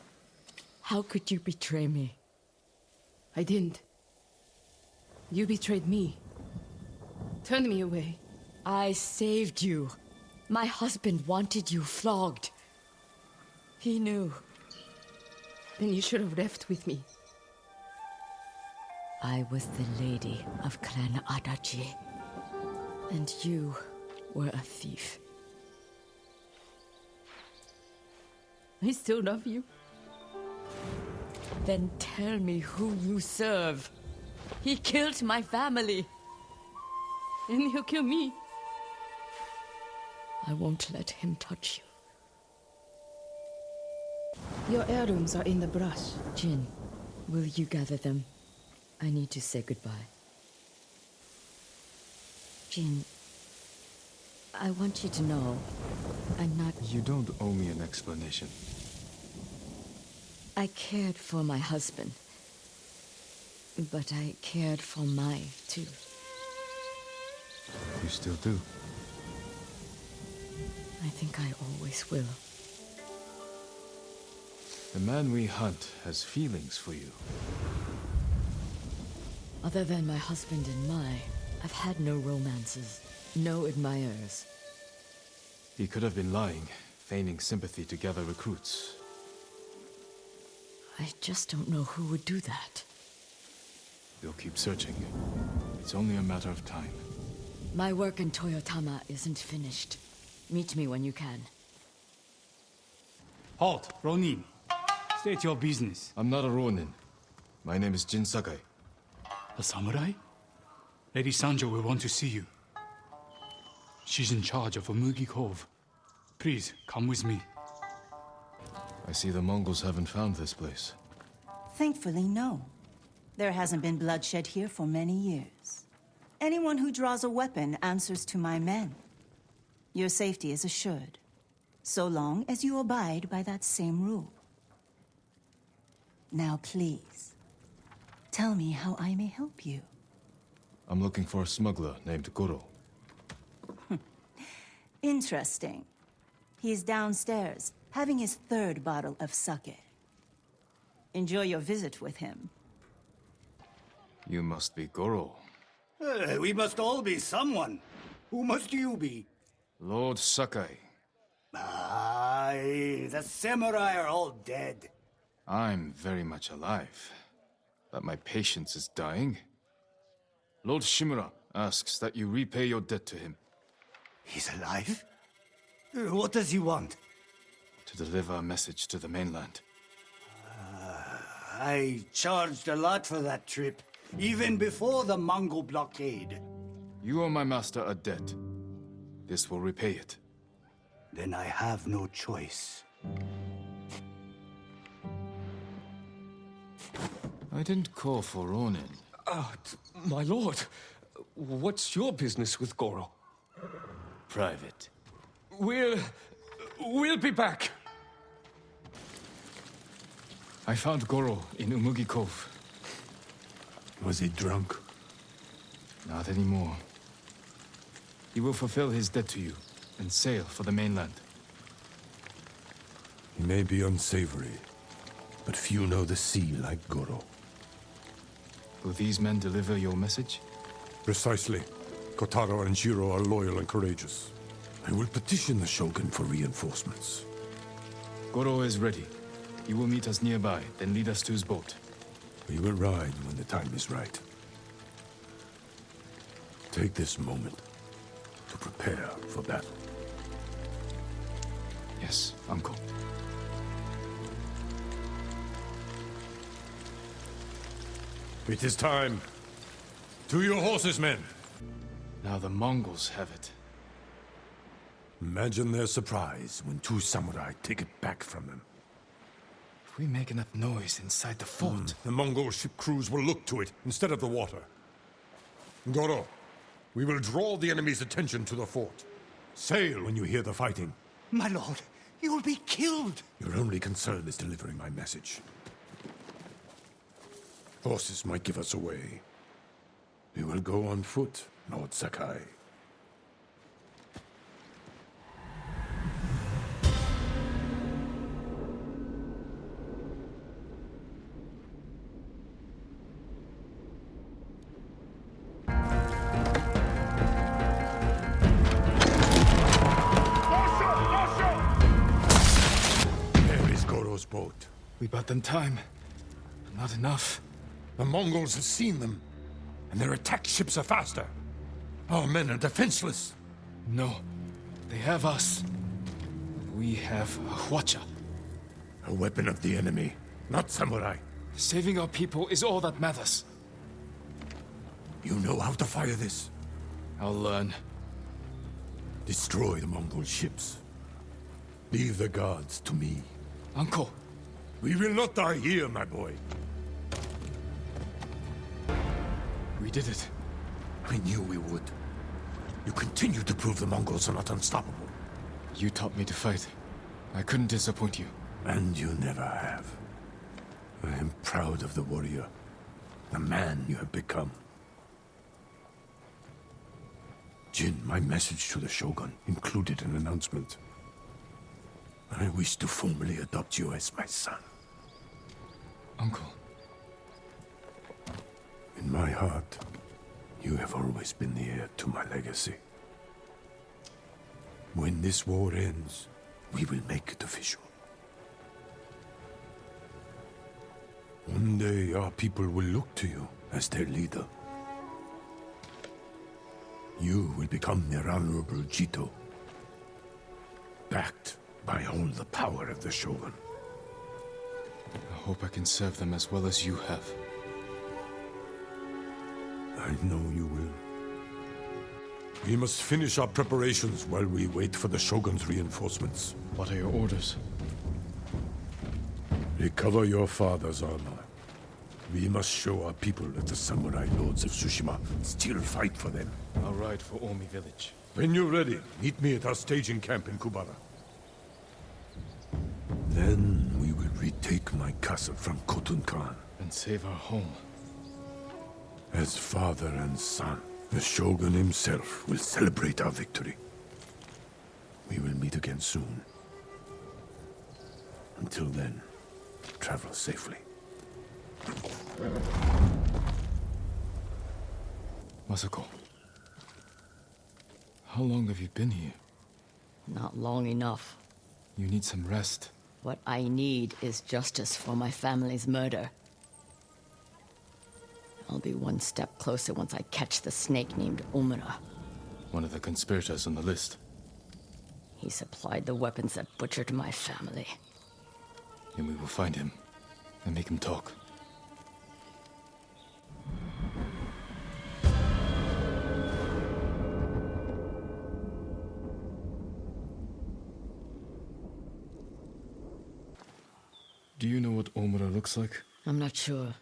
How could you betray me? I didn't. You betrayed me. Turned me away. I saved you. My husband wanted you flogged. He knew. Then you should have left with me. I was the lady of Clan Adachi. And you were a thief. I still love you. Then tell me who you serve. He killed my family. And he'll kill me. I won't let him touch you. Your heirlooms are in the brush. Jin, will you gather them? I need to say goodbye. Jin, I want you to know, I'm not... You don't owe me an explanation. I cared for my husband. But I cared for Mai, too. You still do? I think I always will. The man we hunt has feelings for you. Other than my husband and Mai, I've had no romances, no admirers. He could have been lying, feigning sympathy to gather recruits. I just don't know who would do that. We'll keep searching. It's only a matter of time. My work in Toyotama isn't finished. Meet me when you can. Halt, Ronin. State your business. I'm not a Ronin. My name is Jin Sakai. A samurai? Lady Sanjo will want to see you. She's in charge of Omugi Cove. Please, come with me. I see the Mongols haven't found this place. Thankfully, no. There hasn't been bloodshed here for many years. Anyone who draws a weapon answers to my men. Your safety is assured, so long as you abide by that same rule. Now, please, tell me how I may help you. I'm looking for a smuggler named Goro. Interesting. He's downstairs, having his 3rd bottle of sake. Enjoy your visit with him. You must be Goro. We must all be someone. Who must you be? Lord Sakai. Aye, the samurai are all dead. I'm very much alive, but my patience is dying. Lord Shimura asks that you repay your debt to him. He's alive? What does he want? To deliver a message to the mainland. I charged a lot for that trip, even before the Mongol blockade. You owe my master a debt. This will repay it. Then I have no choice. I didn't call for Ronin. My lord, what's your business with Goro? Private. We'll be back. I found Goro in Umugi Cove. Was he drunk? Not anymore. He will fulfill his debt to you and sail for the mainland. He may be unsavory, but few know the sea like Goro. Will these men deliver your message? Precisely. Kotaro and Jiro are loyal and courageous. I will petition the Shogun for reinforcements. Goro is ready. He will meet us nearby, then lead us to his boat. We will ride when the time is right. Take this moment to prepare for battle. Yes, Uncle. It is time. To your horses, men! Now the Mongols have it. Imagine their surprise when 2 samurai take it back from them. If we make enough noise inside the fort... The Mongol ship crews will look to it instead of the water. Goro, we will draw the enemy's attention to the fort. Sail when you hear the fighting. My lord, you'll be killed! Your only concern is delivering my message. Horses might give us away. We will go on foot, Lord Sakai. There is Goro's boat. We bought them time, but not enough. The Mongols have seen them, and their attack ships are faster. Our men are defenseless. No, they have us. We have a Hwacha. A weapon of the enemy, not samurai. Saving our people is all that matters. You know how to fire this? I'll learn. Destroy the Mongol ships. Leave the guards to me. Uncle! We will not die here, my boy. We did it. I knew we would. You continue to prove the Mongols are not unstoppable. You taught me to fight. I couldn't disappoint you. And you never have. I am proud of the warrior, the man you have become. Jin, my message to the Shogun included an announcement. I wish to formally adopt you as my son. Uncle. In my heart, you have always been the heir to my legacy. When this war ends, we will make it official. One day, our people will look to you as their leader. You will become their honorable Jito, backed by all the power of the Shogun. I hope I can serve them as well as you have. I know you will. We must finish our preparations while we wait for the Shogun's reinforcements. What are your orders? Recover your father's armor. We must show our people that the samurai lords of Tsushima still fight for them. I'll ride for Omi village. When you're ready, meet me at our staging camp in Kubara. Then we will retake my castle from Khotun Khan. And save our home. As father and son, the Shogun himself will celebrate our victory. We will meet again soon. Until then, travel safely. Masako. How long have you been here? Not long enough. You need some rest. What I need is justice for my family's murder. I'll be one step closer once I catch the snake named Omura. One of the conspirators on the list. He supplied the weapons that butchered my family. Then we will find him and make him talk. Do you know what Omura looks like? I'm not sure.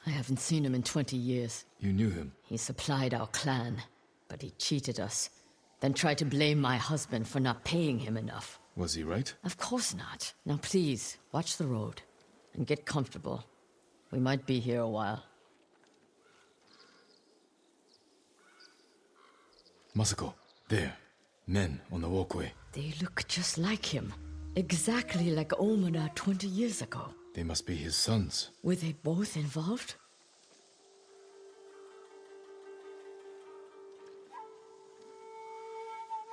I haven't seen him in 20 years. You knew him? He supplied our clan, but he cheated us. Then tried to blame my husband for not paying him enough. Was he right? Of course not. Now please, watch the road. And get comfortable. We might be here a while. Masako, there. Men on the walkway. They look just like him. Exactly like Omura 20 years ago. They must be his sons. Were they both involved?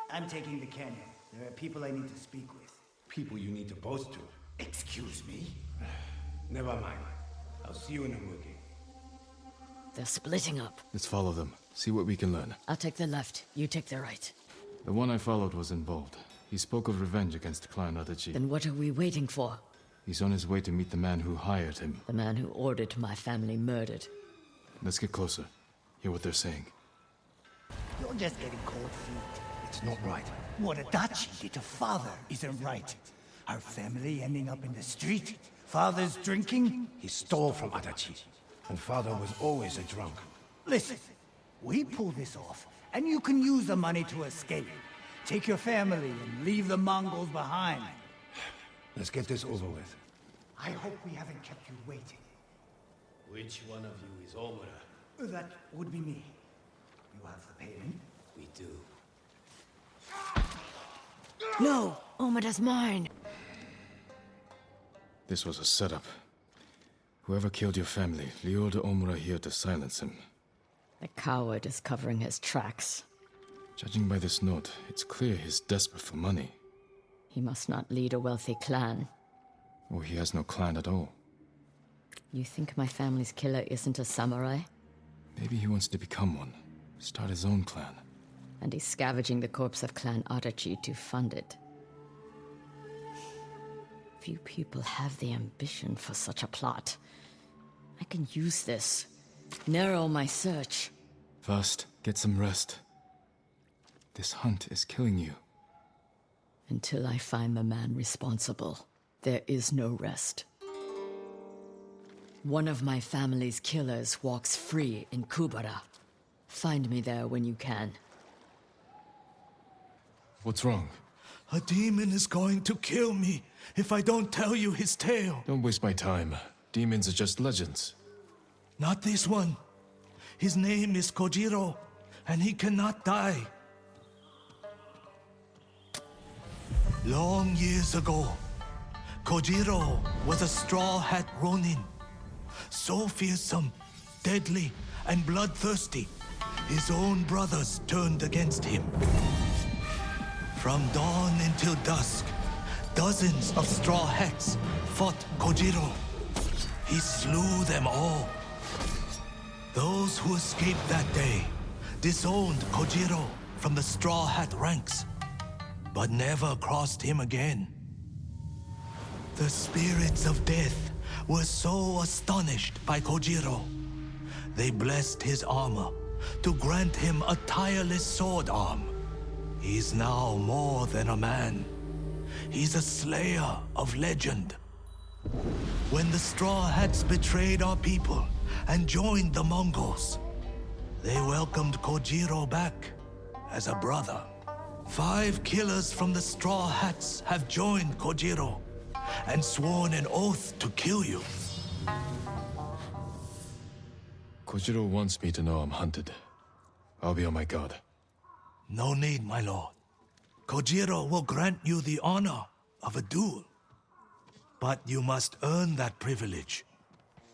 I'm taking the canyon. There are people I need to speak with. People you need to boast to. Excuse me? Never mind. I'll see you in Umugi. They're splitting up. Let's follow them. See what we can learn. I'll take the left. You take the right. The one I followed was involved. He spoke of revenge against Clan Adachi. Then what are we waiting for? He's on his way to meet the man who hired him. The man who ordered my family murdered. Let's get closer. Hear what they're saying. You're just getting cold feet. It's not right. What Adachi did to father isn't right. Our family ending up in the street. Father's drinking. He stole from Adachi. And father was always a drunk. Listen, we pull this off, and you can use the money to escape. Take your family and leave the Mongols behind. Let's get this over with. I hope we haven't kept you waiting. Which one of you is Omura? That would be me. You have the payment? We do. No! Omura's mine! This was a setup. Whoever killed your family lured Omura here to silence him. The coward is covering his tracks. Judging by this note, it's clear he's desperate for money. He must not lead a wealthy clan. Or he has no clan at all. You think my family's killer isn't a samurai? Maybe he wants to become one. Start his own clan. And he's scavenging the corpse of Clan Adachi to fund it. Few people have the ambition for such a plot. I can use this. Narrow my search. First, get some rest. This hunt is killing you. Until I find the man responsible, there is no rest. One of my family's killers walks free in Kubara. Find me there when you can. What's wrong? A demon is going to kill me if I don't tell you his tale. Don't waste my time. Demons are just legends. Not this one. His name is Kojiro, and he cannot die. Long years ago, Kojiro was a Straw Hat Ronin. So fearsome, deadly, and bloodthirsty, his own brothers turned against him. From dawn until dusk, dozens of Straw Hats fought Kojiro. He slew them all. Those who escaped that day disowned Kojiro from the Straw Hat ranks, but never crossed him again. The spirits of death were so astonished by Kojiro, they blessed his armor to grant him a tireless sword arm. He's now more than a man. He's a slayer of legend. When the Straw Hats betrayed our people and joined the Mongols, they welcomed Kojiro back as a brother. 5 killers from the Straw Hats have joined Kojiro and sworn an oath to kill you. Kojiro wants me to know I'm hunted. I'll be on my guard. No need, my lord. Kojiro will grant you the honor of a duel. But you must earn that privilege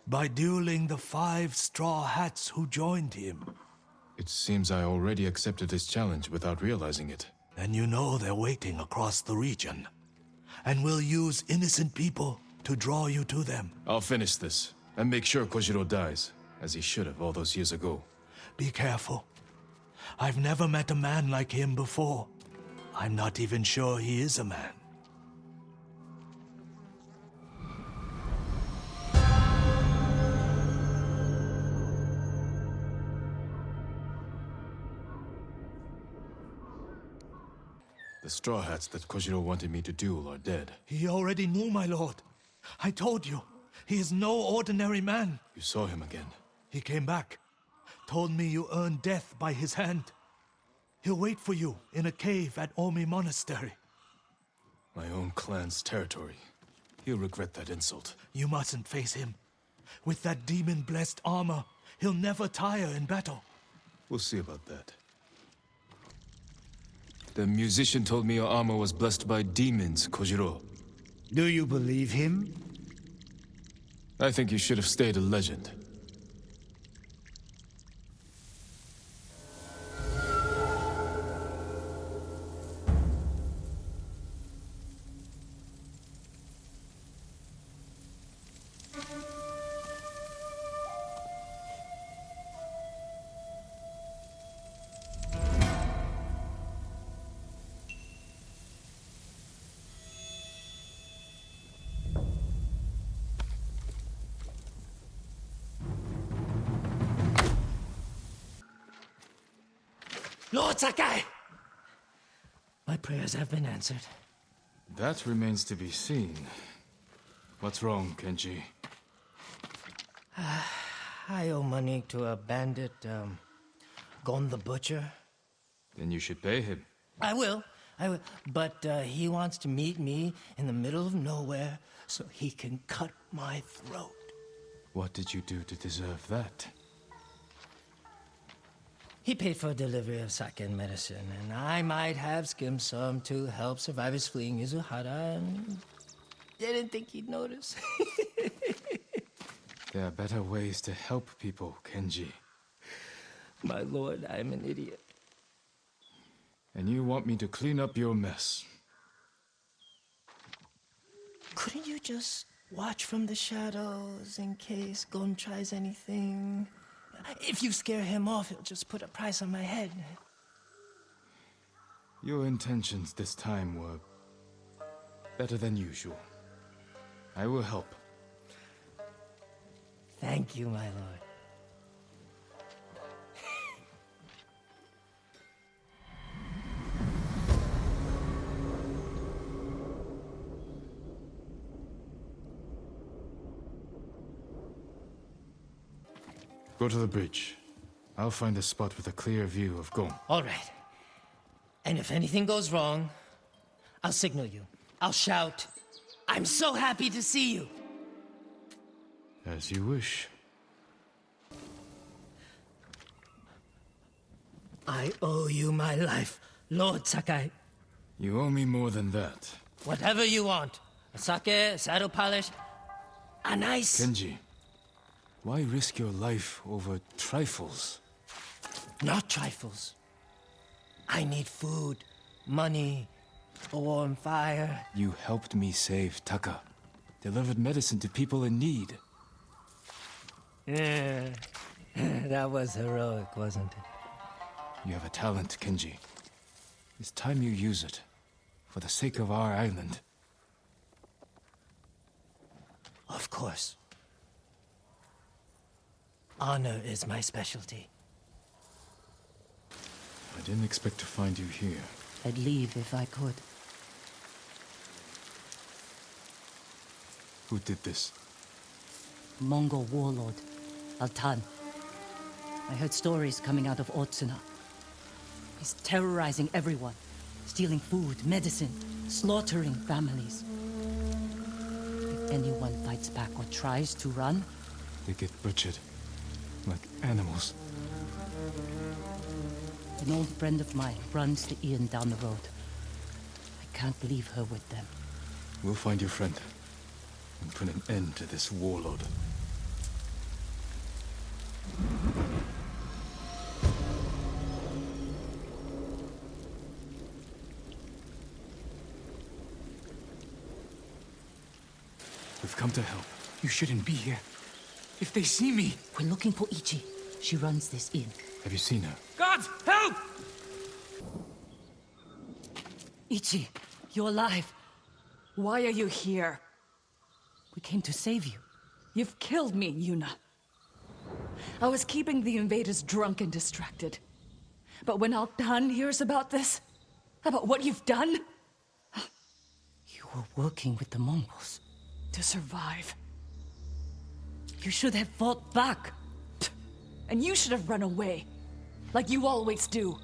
by dueling the 5 Straw Hats who joined him. It seems I already accepted his challenge without realizing it. And you know they're waiting across the region, and will use innocent people to draw you to them. I'll finish this, and make sure Kojiro dies, as he should have all those years ago. Be careful. I've never met a man like him before. I'm not even sure he is a man. The Straw Hats that Kojiro wanted me to duel are dead. He already knew, my lord. I told you, he is no ordinary man. You saw him again. He came back, told me you earned death by his hand. He'll wait for you in a cave at Omi Monastery. My own clan's territory. He'll regret that insult. You mustn't face him. With that demon-blessed armor, he'll never tire in battle. We'll see about that. The musician told me your armor was blessed by demons, Kojiro. Do you believe him? I think you should have stayed a legend. Lord Sakai! My prayers have been answered. That remains to be seen. What's wrong, Kenji? I owe money to a bandit, Gon the Butcher. Then you should pay him. I will. But he wants to meet me in the middle of nowhere so he can cut my throat. What did you do to deserve that? He paid for delivery of sake and medicine, and I might have skimmed some to help survivors fleeing Izuhara, and didn't think he'd notice. There are better ways to help people, Kenji. My lord, I'm an idiot. And you want me to clean up your mess? Couldn't you just watch from the shadows in case Gon tries anything? If you scare him off, he'll just put a price on my head. Your intentions this time were better than usual. I will help. Thank you, my lord. Go to the bridge. I'll find a spot with a clear view of Gon. All right. And if anything goes wrong, I'll signal you. I'll shout, "I'm so happy to see you!" As you wish. I owe you my life, Lord Sakai. You owe me more than that. Whatever you want. A sake, saddle polish, a nice... Kenji, why risk your life over trifles? Not trifles. I need food, money, a warm fire. You helped me save Taka. Delivered medicine to people in need. Yeah, that was heroic, wasn't it? You have a talent, Kenji. It's time you use it. For the sake of our island. Of course. Honor is my specialty. I didn't expect to find you here. I'd leave if I could. Who did this? Mongol warlord, Altan. I heard stories coming out of Otsuna. He's terrorizing everyone, stealing food, medicine, slaughtering families. If anyone fights back or tries to run, They get butchered. Like animals. an old friend of mine runs the inn down the road. I can't leave her with them. We'll find your friend. And put an end to this warlord. We've come to help. You shouldn't be here. If they see me... We're looking for Ichi. She runs this inn. Have you seen her? Gods, help! Ichi, you're alive. Why are you here? We came to save you. You've killed me, Yuna. I was keeping the invaders drunk and distracted. But when Altan hears about this, about what you've done... You were working with the Mongols. To survive. You should have fought back. And you should have run away. Like you always do.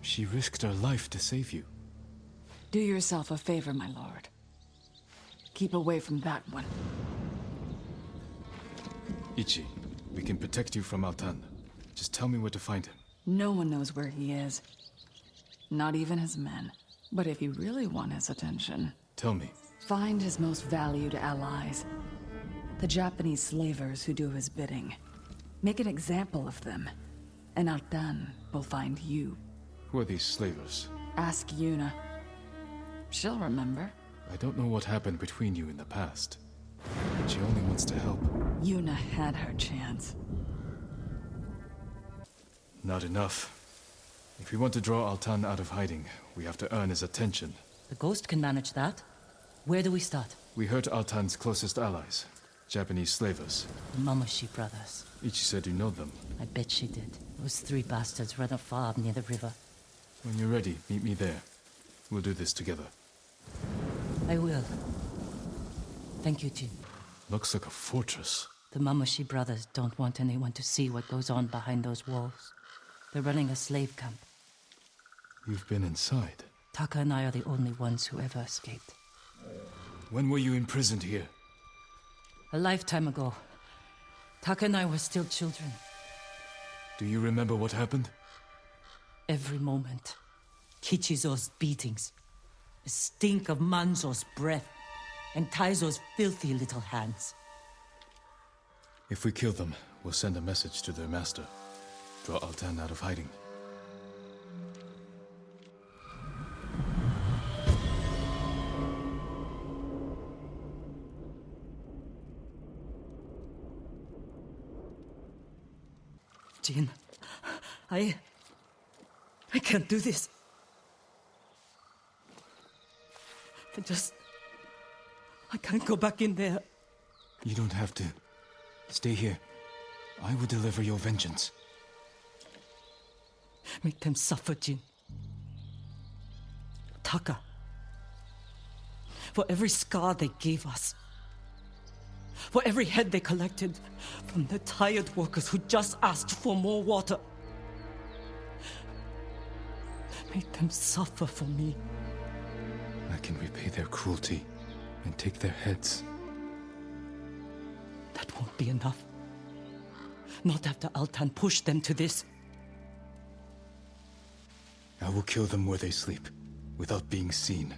She risked her life to save you. Do yourself a favor, my lord. Keep away from that one. Ichi, we can protect you from Altan. Just tell me where to find him. No one knows where he is. Not even his men. But if you really want his attention... Tell me. Find his most valued allies. The Japanese slavers who do his bidding. Make an example of them. And Altan will find you. Who are these slavers? Ask Yuna. She'll remember. I don't know what happened between you in the past. But she only wants to help. Yuna had her chance. Not enough. If we want to draw Altan out of hiding, we have to earn his attention. The Ghost can manage that. Where do we start? We hurt Altan's closest allies, Japanese slavers. The Mamushi brothers. Ichi said you know them. I bet she did. Those three bastards run a farm near the river. When you're ready, meet me there. We'll do this together. I will. Thank you, Jin. Looks like a fortress. The Mamushi brothers don't want anyone to see what goes on behind those walls. They're running a slave camp. You've been inside. Taka and I are the only ones who ever escaped. When were you imprisoned here? A lifetime ago. Taka and I were still children. Do you remember what happened? Every moment. Kichizo's beatings. The stink of Manzo's breath. And Taizo's filthy little hands. If we kill them, we'll send a message to their master. Draw Altan out of hiding. Jin, I can't do this. I can't go back in there. You don't have to. Stay here. I will deliver your vengeance. Make them suffer, Jin. Taka. For every scar they gave us. For every head they collected from the tired workers who just asked for more water. Make them suffer for me. I can repay their cruelty and take their heads. That won't be enough. Not after Altan pushed them to this. I will kill them where they sleep, without being seen.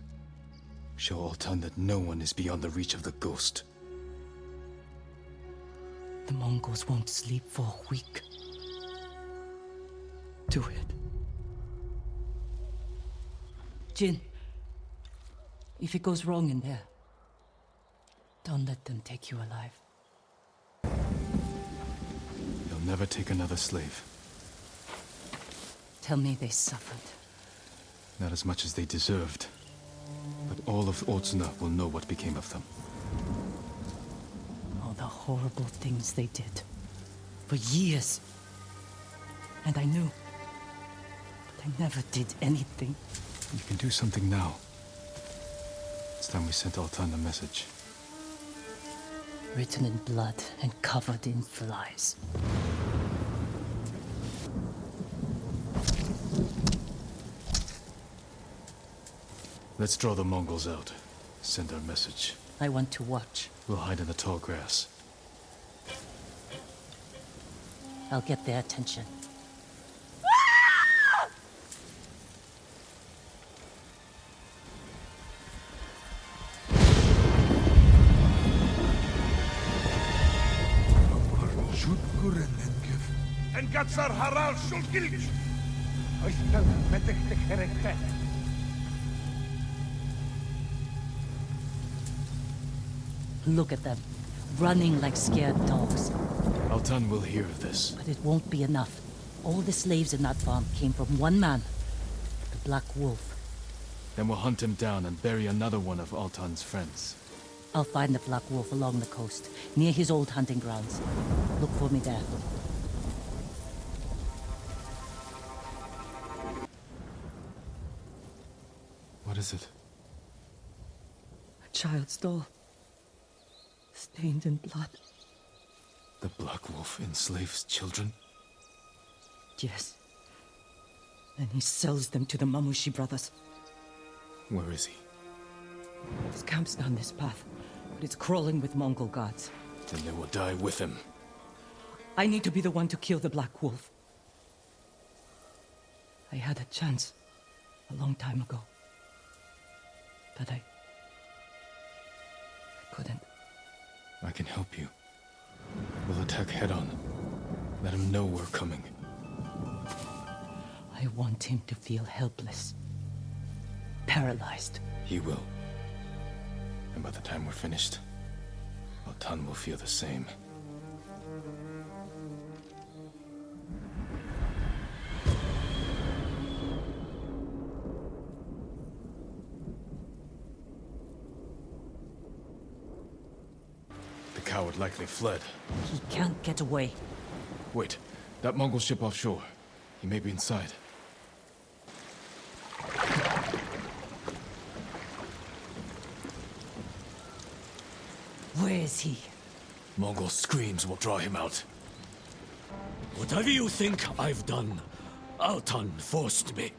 Show Altan that no one is beyond the reach of the ghost. The Mongols won't sleep for a week. Do it. Jin, if it goes wrong in there, don't let them take you alive. They'll never take another slave. Tell me they suffered. Not as much as they deserved. But all of Otsuna will know what became of them. All the horrible things they did. For years. And I knew. But I never did anything. You can do something now. It's time we sent Altan a message. Written in blood and covered in flies. Let's draw the Mongols out. Send our message. I want to watch. We'll hide in the tall grass. I'll get their attention. En Gatsar Haral Shulgilch! Look at them, running like scared dogs. Altan will hear of this. But it won't be enough. All the slaves in that farm came from one man, the Black Wolf. Then we'll hunt him down and bury another one of Altan's friends. I'll find the Black Wolf along the coast, near his old hunting grounds. Look for me there. What is it? A child's doll. Stained in blood. The Black Wolf enslaves children? Yes. And he sells them to the Mamushi brothers. Where is he? His camp's down this path, but it's crawling with Mongol guards. Then they will die with him. I need to be the one to kill the Black Wolf. I had a chance a long time ago. But I couldn't. I can help you. We'll attack head-on. Let him know we're coming. I want him to feel helpless. Paralyzed. He will. And by the time we're finished, Altan will feel the same. The coward likely fled. He can't get away. Wait, that Mongol ship offshore. He may be inside. Where is he? Mongol screams will draw him out. Whatever you think I've done, Altan forced me.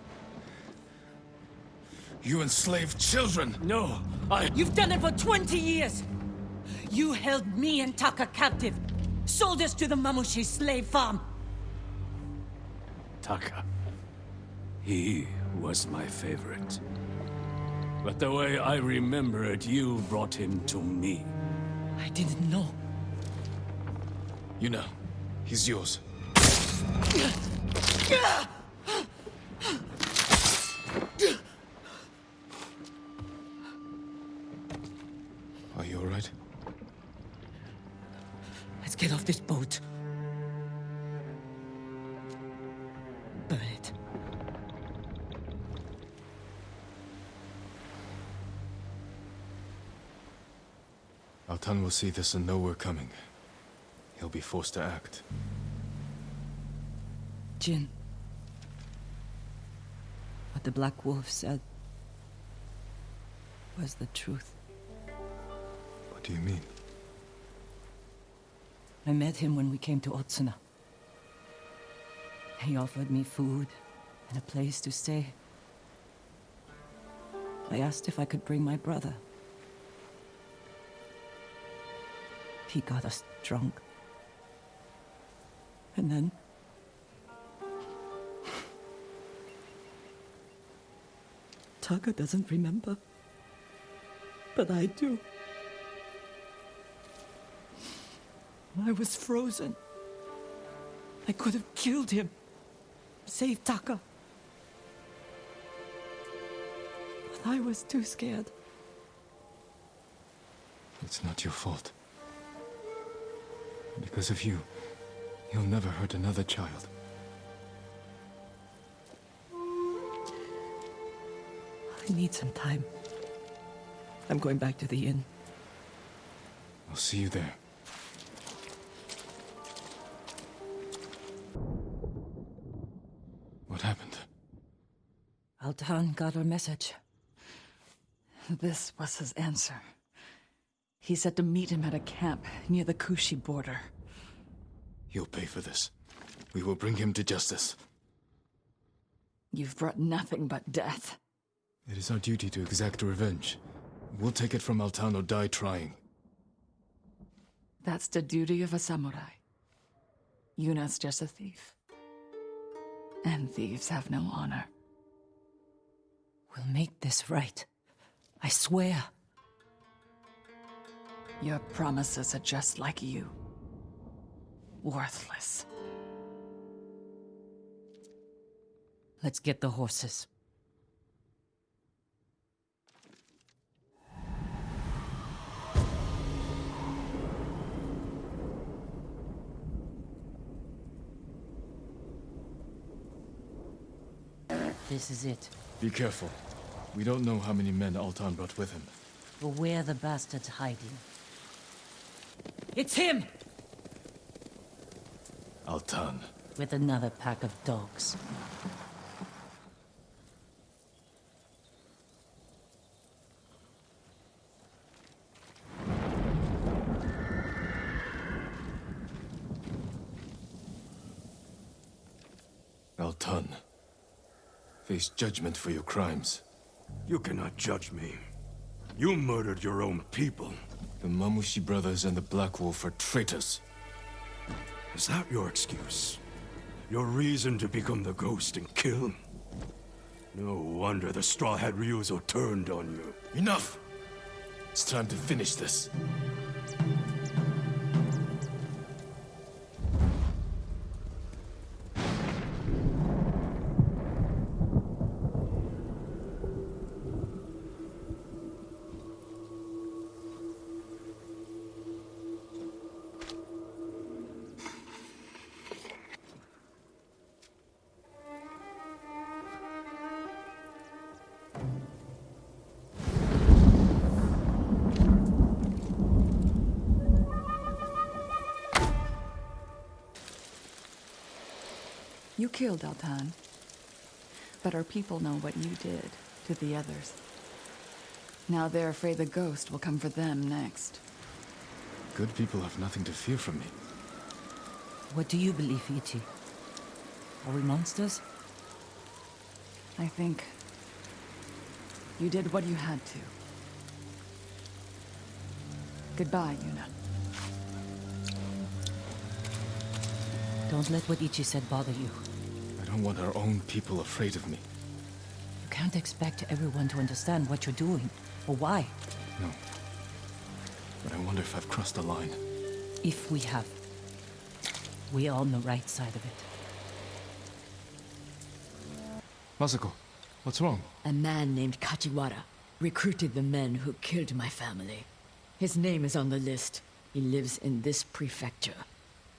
You enslaved children! No, You've done it for 20 years! You held me and Taka captive. Sold us to the Mamushi slave farm. Taka. He was my favorite. But the way I remember it, you brought him to me. I didn't know. You know, he's yours. Are you all right? Let's get off this boat. Burn it. Altan will see this and know we're coming. He'll be forced to act. Jin. What the Black Wolf said was the truth. What do you mean? I met him when we came to Otsuna. He offered me food and a place to stay. I asked if I could bring my brother. He got us drunk. And then... Taka doesn't remember. But I do. I was frozen. I could have killed him. Saved Taka. But I was too scared. It's not your fault. Because of you, he'll never hurt another child. I need some time. I'm going back to the inn. I'll see you there. What happened? Altan got our message. This was his answer. He said to meet him at a camp near the Kushi border. He'll pay for this. We will bring him to justice. You've brought nothing but death. It is our duty to exact revenge. We'll take it from Altan or die trying. That's the duty of a samurai. Yuna's just a thief. And thieves have no honor. We'll make this right. I swear. Your promises are just like you. Worthless. Let's get the horses. This is it. Be careful. We don't know how many men Altan brought with him. Or where the bastard's hiding. It's him! Altan. With another pack of dogs. Altan. Face judgment for your crimes. You cannot judge me. You murdered your own people. The Mamushi brothers and the Black Wolf are traitors. Is that your excuse? Your reason to become the ghost and kill? No wonder the Straw Hat Ryuzo turned on you. Enough! It's time to finish this. You killed Altan. But our people know what you did to the others. Now they're afraid the ghost will come for them next. Good people have nothing to fear from me. What do you believe, Ichi? Are we monsters? I think you did what you had to. Goodbye, Yuna. Don't let what Ichi said bother you. I don't want our own people afraid of me. You can't expect everyone to understand what you're doing, or why. No. But I wonder if I've crossed the line. If we have. We're on the right side of it. Masako, what's wrong? A man named Kachiwara recruited the men who killed my family. His name is on the list. He lives in this prefecture.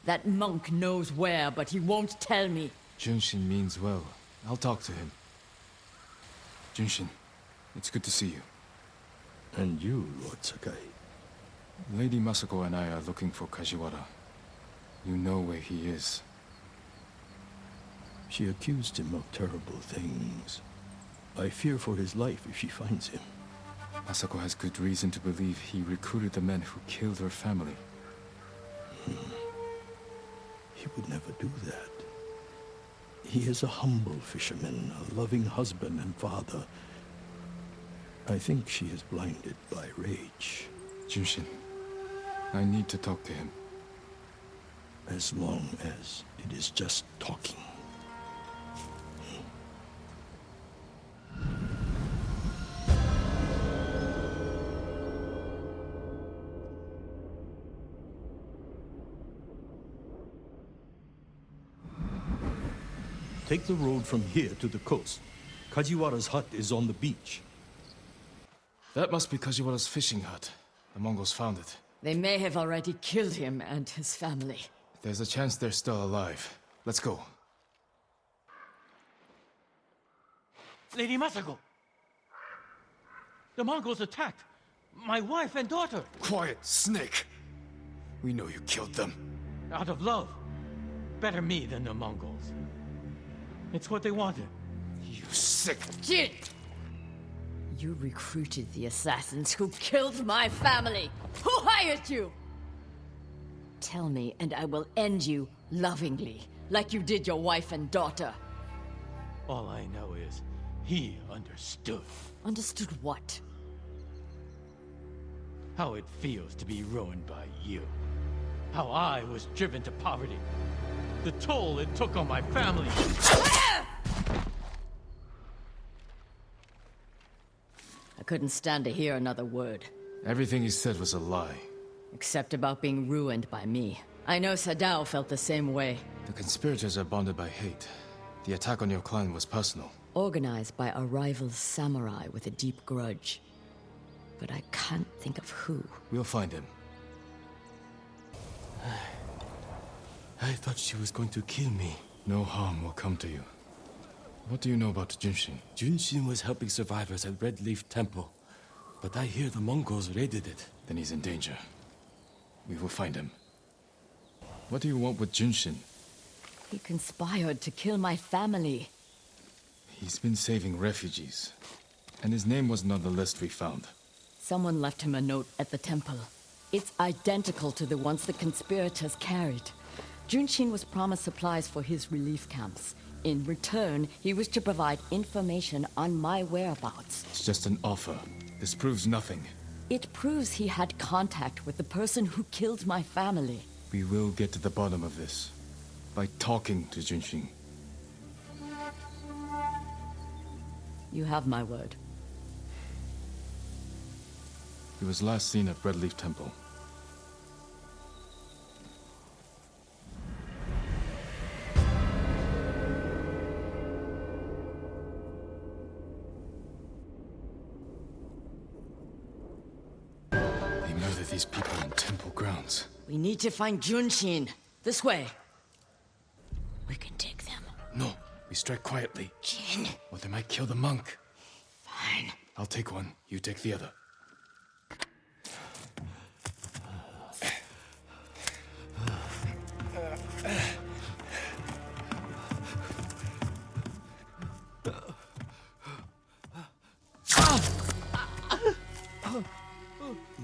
That monk knows where, but he won't tell me. Junshin means well. I'll talk to him. Junshin, it's good to see you. And you, Lord Sakai. Lady Masako and I are looking for Kajiwara. You know where he is. She accused him of terrible things. I fear for his life if she finds him. Masako has good reason to believe he recruited the men who killed her family. He would never do that. He is a humble fisherman, a loving husband and father. I think she is blinded by rage. Junshin, I need to talk to him. As long as it is just talking. Take the road from here to the coast. Kajiwara's hut is on the beach. That must be Kajiwara's fishing hut. The Mongols found it. They may have already killed him and his family. There's a chance they're still alive. Let's go. Lady Masako! The Mongols attacked my wife and daughter. Quiet, snake! We know you killed them. Out of love. Better me than the Mongols. It's what they wanted. You sick... Jin! You recruited the assassins who killed my family! Who hired you? Tell me, and I will end you lovingly, like you did your wife and daughter. All I know is, he understood. Understood what? How it feels to be ruined by you. How I was driven to poverty. The toll it took on my family. I couldn't stand to hear another word. Everything he said was a lie. Except about being ruined by me. I know Sadao felt the same way. The conspirators are bonded by hate. The attack on your clan was personal. Organized by a rival samurai with a deep grudge. But I can't think of who. We'll find him. I thought she was going to kill me. No harm will come to you. What do you know about Junshin? Junshin was helping survivors at Red Leaf Temple. But I hear the Mongols raided it. Then he's in danger. We will find him. What do you want with Junshin? He conspired to kill my family. He's been saving refugees. And his name wasn't on the list we found. Someone left him a note at the temple. It's identical to the ones the conspirators carried. Junshin was promised supplies for his relief camps. In return, he was to provide information on my whereabouts. It's just an offer. This proves nothing. It proves he had contact with the person who killed my family. We will get to the bottom of this. By talking to Junshin. You have my word. He was last seen at Red Leaf Temple. They murdered these people in temple grounds. We need to find Junshin. This way. We can take them. No, we strike quietly. Jin. Or they might kill the monk. Fine. I'll take one, you take the other.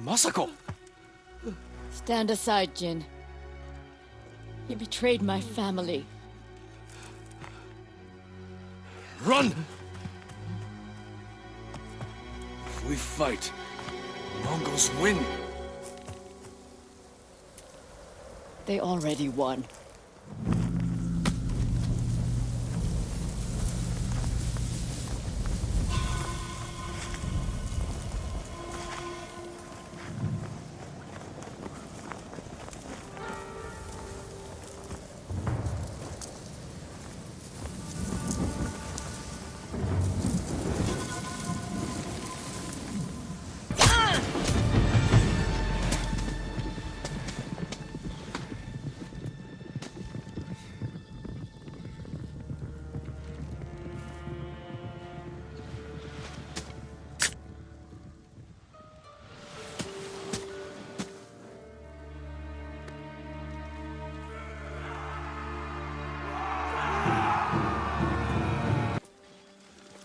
Masako! Stand aside, Jin. He betrayed my family. Run! If we fight, Mongols win. They already won.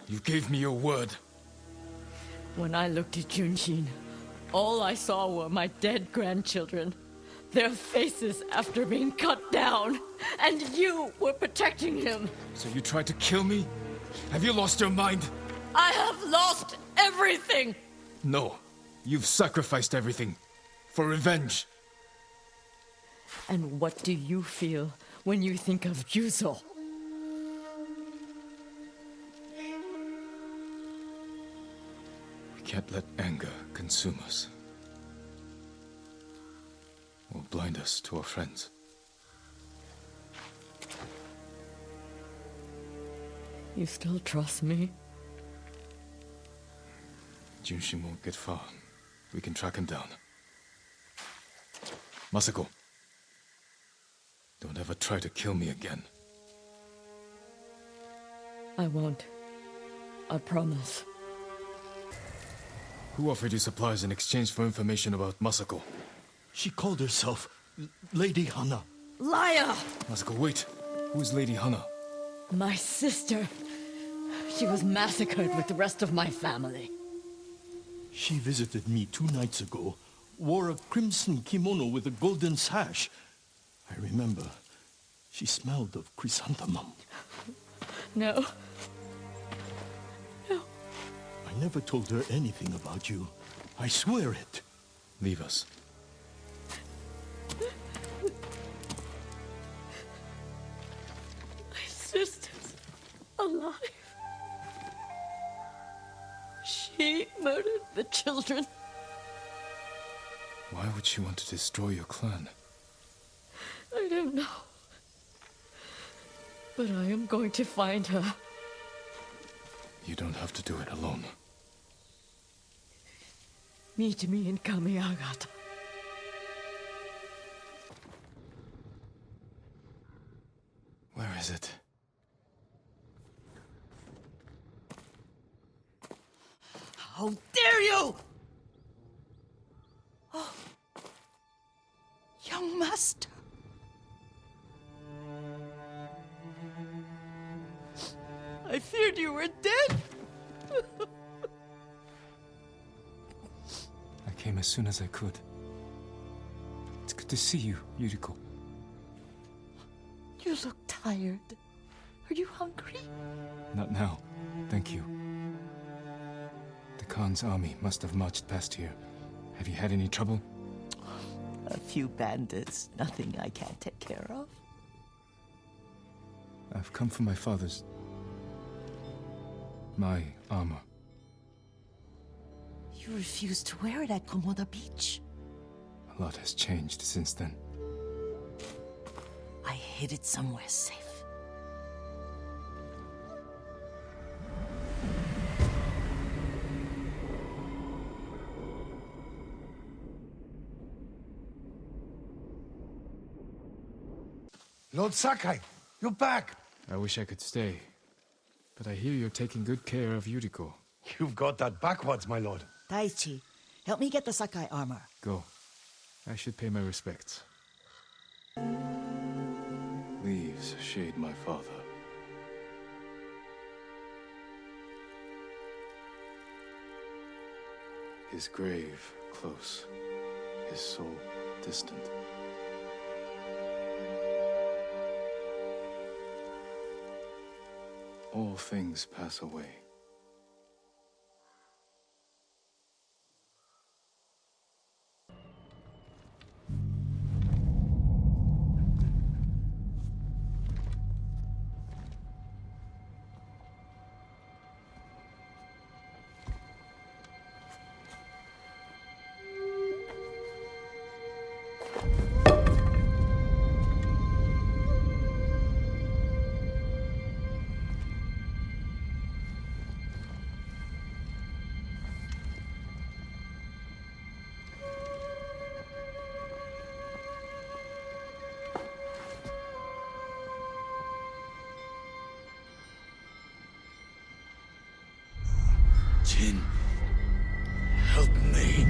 You gave me your word. When I looked at Junshin, all I saw were my dead grandchildren. Their faces after being cut down. And you were protecting him. So you tried to kill me? Have you lost your mind? I have lost everything! everything! No. You've sacrificed everything. For revenge. And what do you feel when you think of Yuzo? We can't let anger consume us. Or blind us to our friends. You still trust me? Junshin won't get far. We can track him down. Masako. Don't ever try to kill me again. I won't. I promise. Who offered you supplies in exchange for information about Masako? She called herself Lady Hana. Liar! Masako, wait. Who is Lady Hana? My sister. She was massacred with the rest of my family. She visited me 2 nights ago, wore a crimson kimono with a golden sash. I remember. She smelled of chrysanthemum. No. I never told her anything about you. I swear it. Leave us. My sister's alive. She murdered the children. Why would she want to destroy your clan? I don't know. But I am going to find her. You don't have to do it alone. Meet me in Kamiagata. Where is it? How dare you! Oh. Young master. I feared you were dead. I came as soon as I could. It's good to see you, Yuriko. You look tired. Are you hungry? Not now. Thank you. The Khan's army must have marched past here. Have you had any trouble? A few bandits. Nothing I can't take care of. I've come for my father's... my armor. You refused to wear it at Komoda Beach. A lot has changed since then. I hid it somewhere safe. Lord Sakai, you're back! I wish I could stay. But I hear you're taking good care of Yuriko. You've got that backwards, my lord. Daichi, help me get the Sakai armor. Go. I should pay my respects. Leaves shade my father. His grave close, his soul distant. All things pass away. Jin, help me.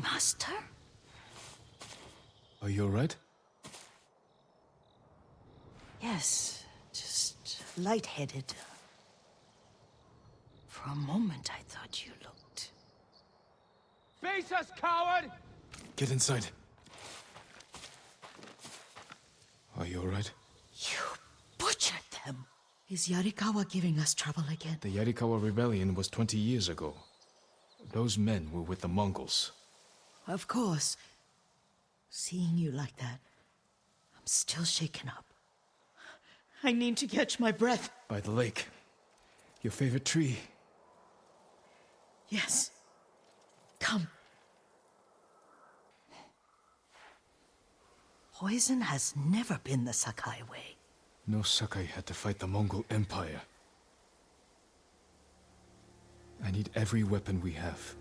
Young master? Are you alright? Yes, just lightheaded. For a moment, I thought you looked... Face us, coward! Get inside. Are you alright? You butchered them! Is Yarikawa giving us trouble again? The Yarikawa rebellion was 20 years ago. Those men were with the Mongols. Of course. Seeing you like that, I'm still shaken up. I need to catch my breath. By the lake. Your favorite tree. Yes. Come. Poison has never been the Sakai way. No Sakai had to fight the Mongol Empire. I need every weapon we have.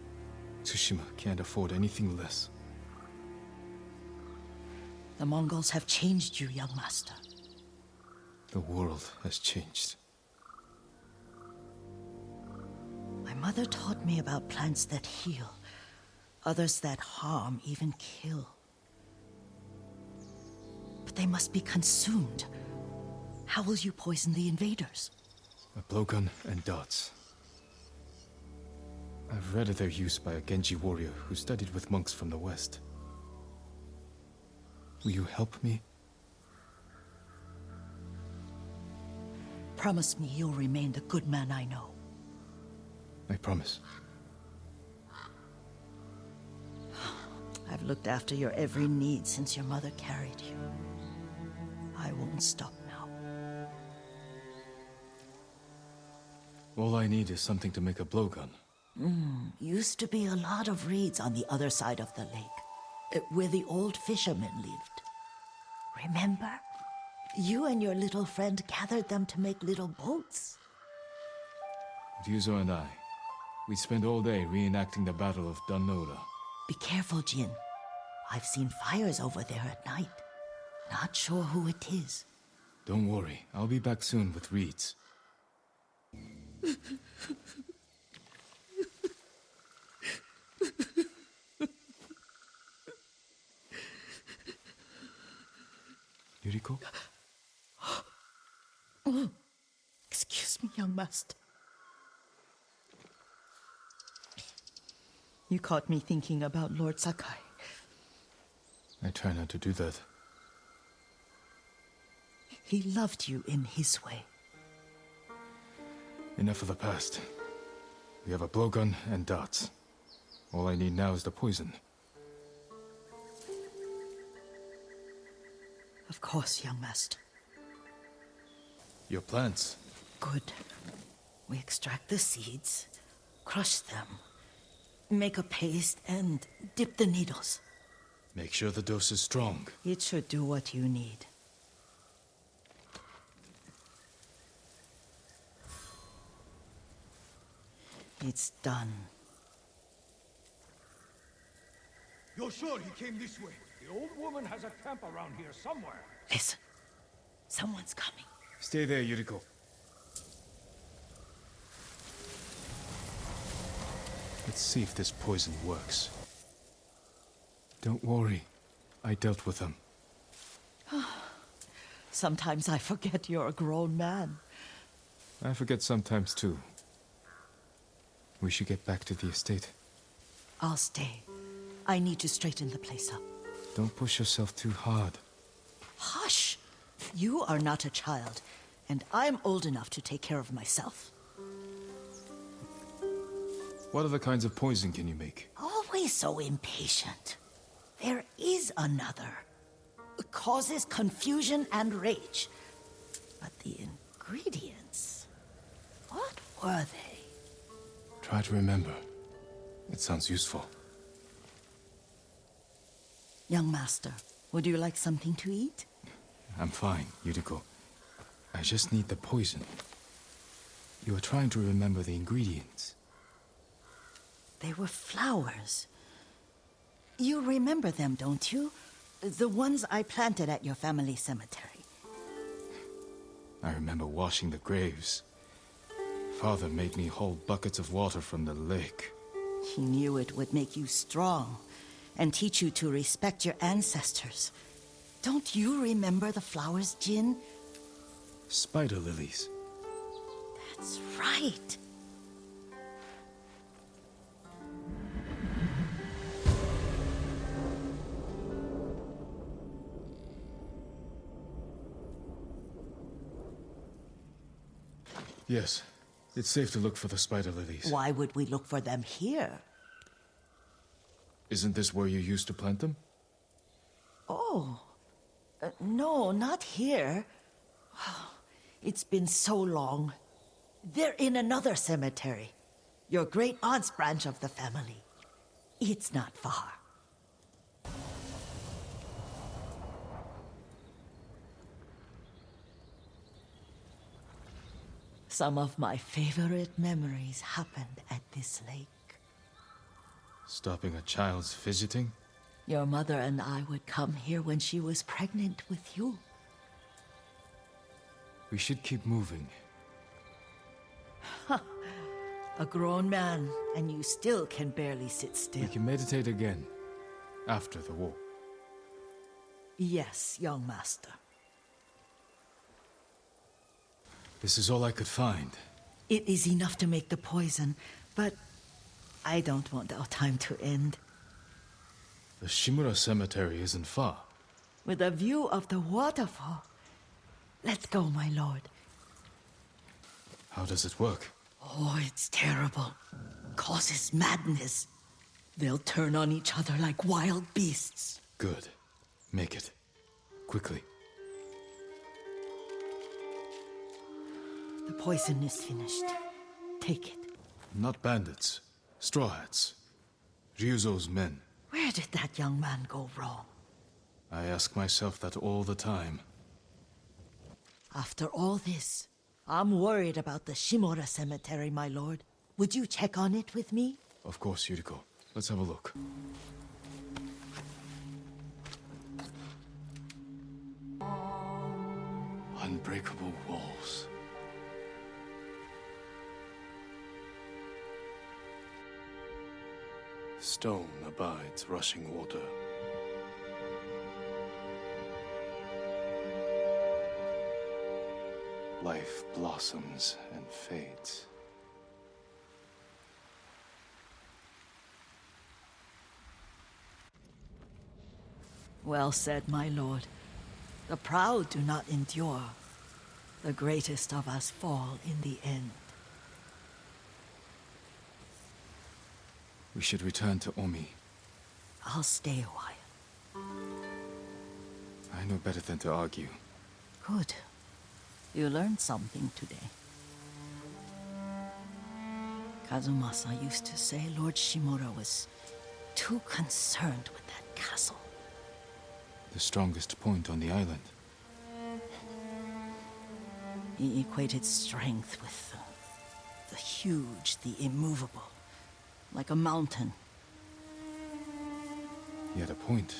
Tsushima can't afford anything less. The Mongols have changed you, young master. The world has changed. My mother taught me about plants that heal, others that harm, even kill. But they must be consumed. How will you poison the invaders? A blowgun and darts. I've read of their use by a Genji warrior who studied with monks from the west. Will you help me? Promise me you'll remain the good man I know. I promise. I've looked after your every need since your mother carried you. I won't stop now. All I need is something to make a blowgun. Used to be a lot of reeds on the other side of the lake, where the old fishermen lived. Remember? You and your little friend gathered them to make little boats. Ryuzo and I, we spent all day reenacting the Battle of Danora. Be careful, Jin. I've seen fires over there at night. Not sure who it is. Don't worry, I'll be back soon with reeds. Yuriko? Oh, excuse me, young master. You caught me thinking about Lord Sakai. I try not to do that. He loved you in his way. Enough of the past. We have a blowgun and darts. All I need now is the poison. Of course, young master. Your plants. Good. We extract the seeds, crush them, make a paste, and dip the needles. Make sure the dose is strong. It should do what you need. It's done. You're sure he came this way? The old woman has a camp around here somewhere. Listen. Someone's coming. Stay there, Yuriko. Let's see if this poison works. Don't worry. I dealt with them. Sometimes I forget you're a grown man. I forget sometimes too. We should get back to the estate. I'll stay. I need to straighten the place up. Don't push yourself too hard. Hush! You are not a child, and I'm old enough to take care of myself. What other kinds of poison can you make? Always so impatient. There is another. It causes confusion and rage. But the ingredients... what were they? Try to remember. It sounds useful. Young master, would you like something to eat? I'm fine, Yuriko. I just need the poison. You are trying to remember the ingredients. They were flowers. You remember them, don't you? The ones I planted at your family cemetery. I remember washing the graves. Father made me hold buckets of water from the lake. He knew it would make you strong and teach you to respect your ancestors. Don't you remember the flowers, Jin? Spider lilies. That's right. Yes, it's safe to look for the spider lilies. Why would we look for them here? Isn't this where you used to plant them? Oh, no, not here. It's been so long. They're in another cemetery. Your great-aunt's branch of the family. It's not far. Some of my favorite memories happened at this lake. Stopping a child's fidgeting? Your mother and I would come here when she was pregnant with you. We should keep moving. A grown man, and you still can barely sit still. We can meditate again, after the war. Yes, young master. This is all I could find. It is enough to make the poison, but I don't want our time to end. The Shimura Cemetery isn't far. With a view of the waterfall. Let's go, my lord. How does it work? Oh, it's terrible. Causes madness. They'll turn on each other like wild beasts. Good. Make it. Quickly. The poison is finished. Take it. Not bandits. Straw Hats. Ryuzo's men. Where did that young man go wrong? I ask myself that all the time. After all this, I'm worried about the Shimura Cemetery, my lord. Would you check on it with me? Of course, Yuriko. Let's have a look. Unbreakable walls. Stone abides rushing water. Life blossoms and fades. Well said, my lord. The proud do not endure. The greatest of us fall in the end. We should return to Omi. I'll stay a while. I know better than to argue. Good. You learned something today. Kazumasa used to say Lord Shimura was too concerned with that castle. The strongest point on the island. He equated strength with the huge, the immovable. Like a mountain. He had a point.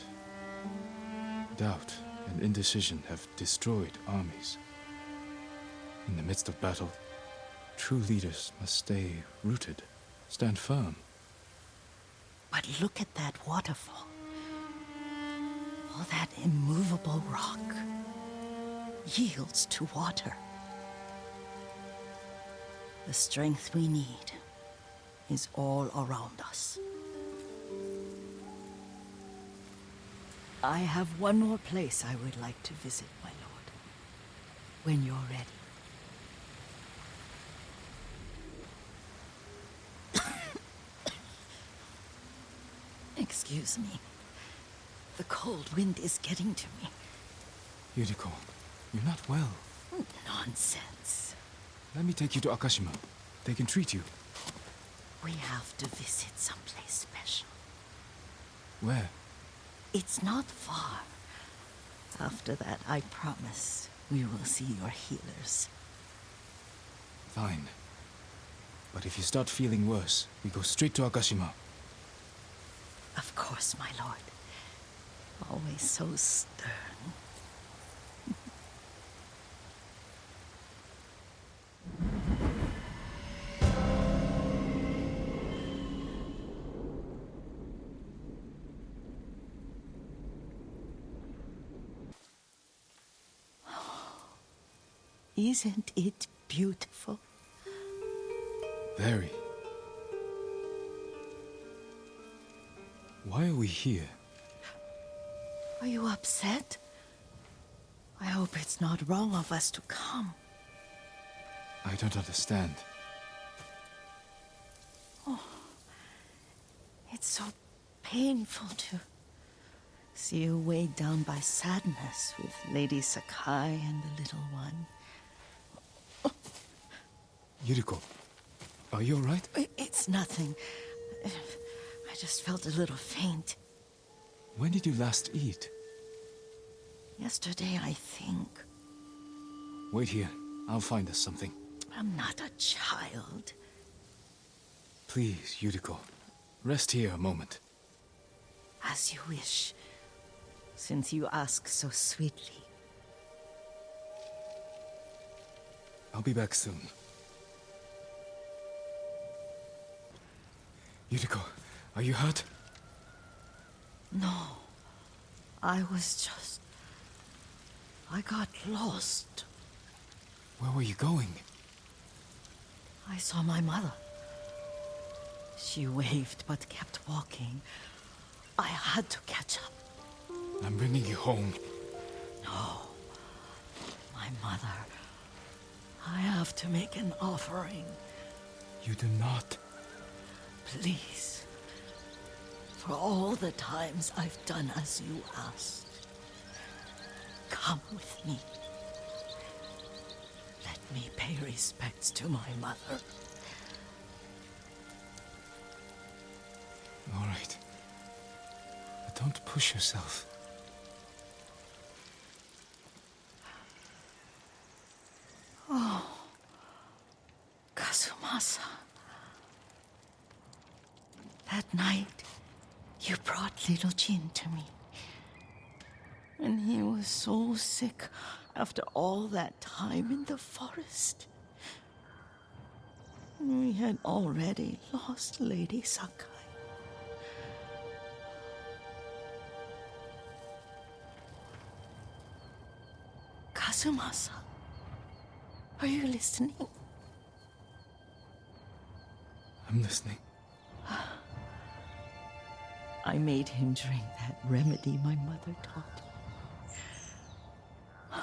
Doubt and indecision have destroyed armies. In the midst of battle, true leaders must stay rooted, stand firm. But look at that waterfall. All that immovable rock yields to water. The strength we need is all around us. I have one more place I would like to visit, my lord. When you're ready. Excuse me. The cold wind is getting to me. Yuriko, you're not well. Nonsense. Let me take you to Akashima. They can treat you. We have to visit someplace special. Where? It's not far. After that, I promise we will see your healers. Fine. But if you start feeling worse, we go straight to Akashima. Of course, my lord. Always so stern. Isn't it beautiful? Very. Why are we here? Are you upset? I hope it's not wrong of us to come. I don't understand. Oh, it's so painful to see you weighed down by sadness with Lady Sakai and the little one. Yuriko, are you all right? It's nothing. I just felt a little faint. When did you last eat? Yesterday, I think. Wait here. I'll find us something. I'm not a child. Please, Yuriko. Rest here a moment. As you wish, since you ask so sweetly. I'll be back soon. Yuriko, are you hurt? No. I got lost. Where were you going? I saw my mother. She waved but kept walking. I had to catch up. I'm bringing you home. No. My mother. I have to make an offering. You do not. Please. For all the times I've done as you asked. Come with me. Let me pay respects to my mother. All right. But don't push yourself. Oh. Kazumasa. That night, you brought little Jin to me. And he was so sick after all that time in the forest. We had already lost Lady Sakai. Kazumasa, are you listening? I'm listening. I made him drink that remedy my mother taught him.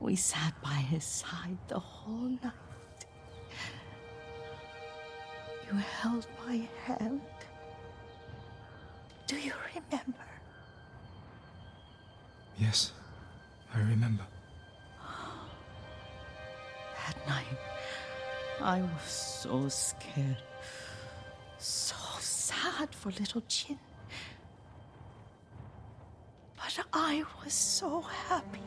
We sat by his side the whole night. You held my hand. Do you remember? Yes, I remember. That night, I was so scared. So sad for little Jin. But I was so happy.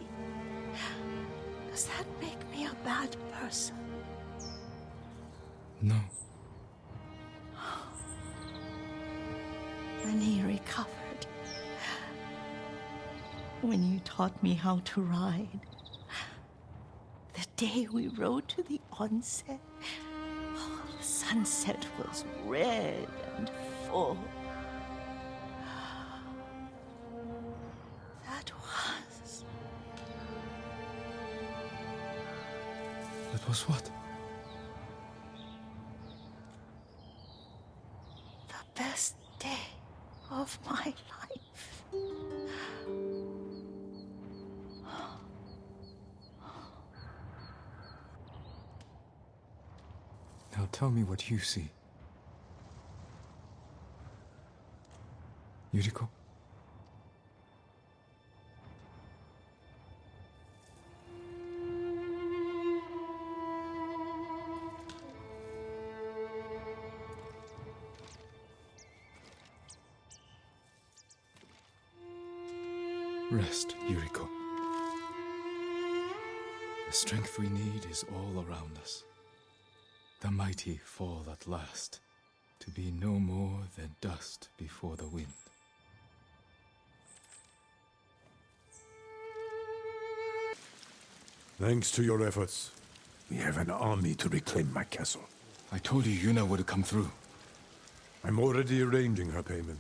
Does that make me a bad person? No. When he recovered, when you taught me how to ride, the day we rode to the onset, the sunset was red and full. That was what? The best day of my life. Now tell me what you see. Yuriko? Rest, Yuriko. The strength we need is all around us. The mighty fall at last, to be no more than dust before the wind. Thanks to your efforts, we have an army to reclaim my castle. I told you Yuna would come through. I'm already arranging her payment.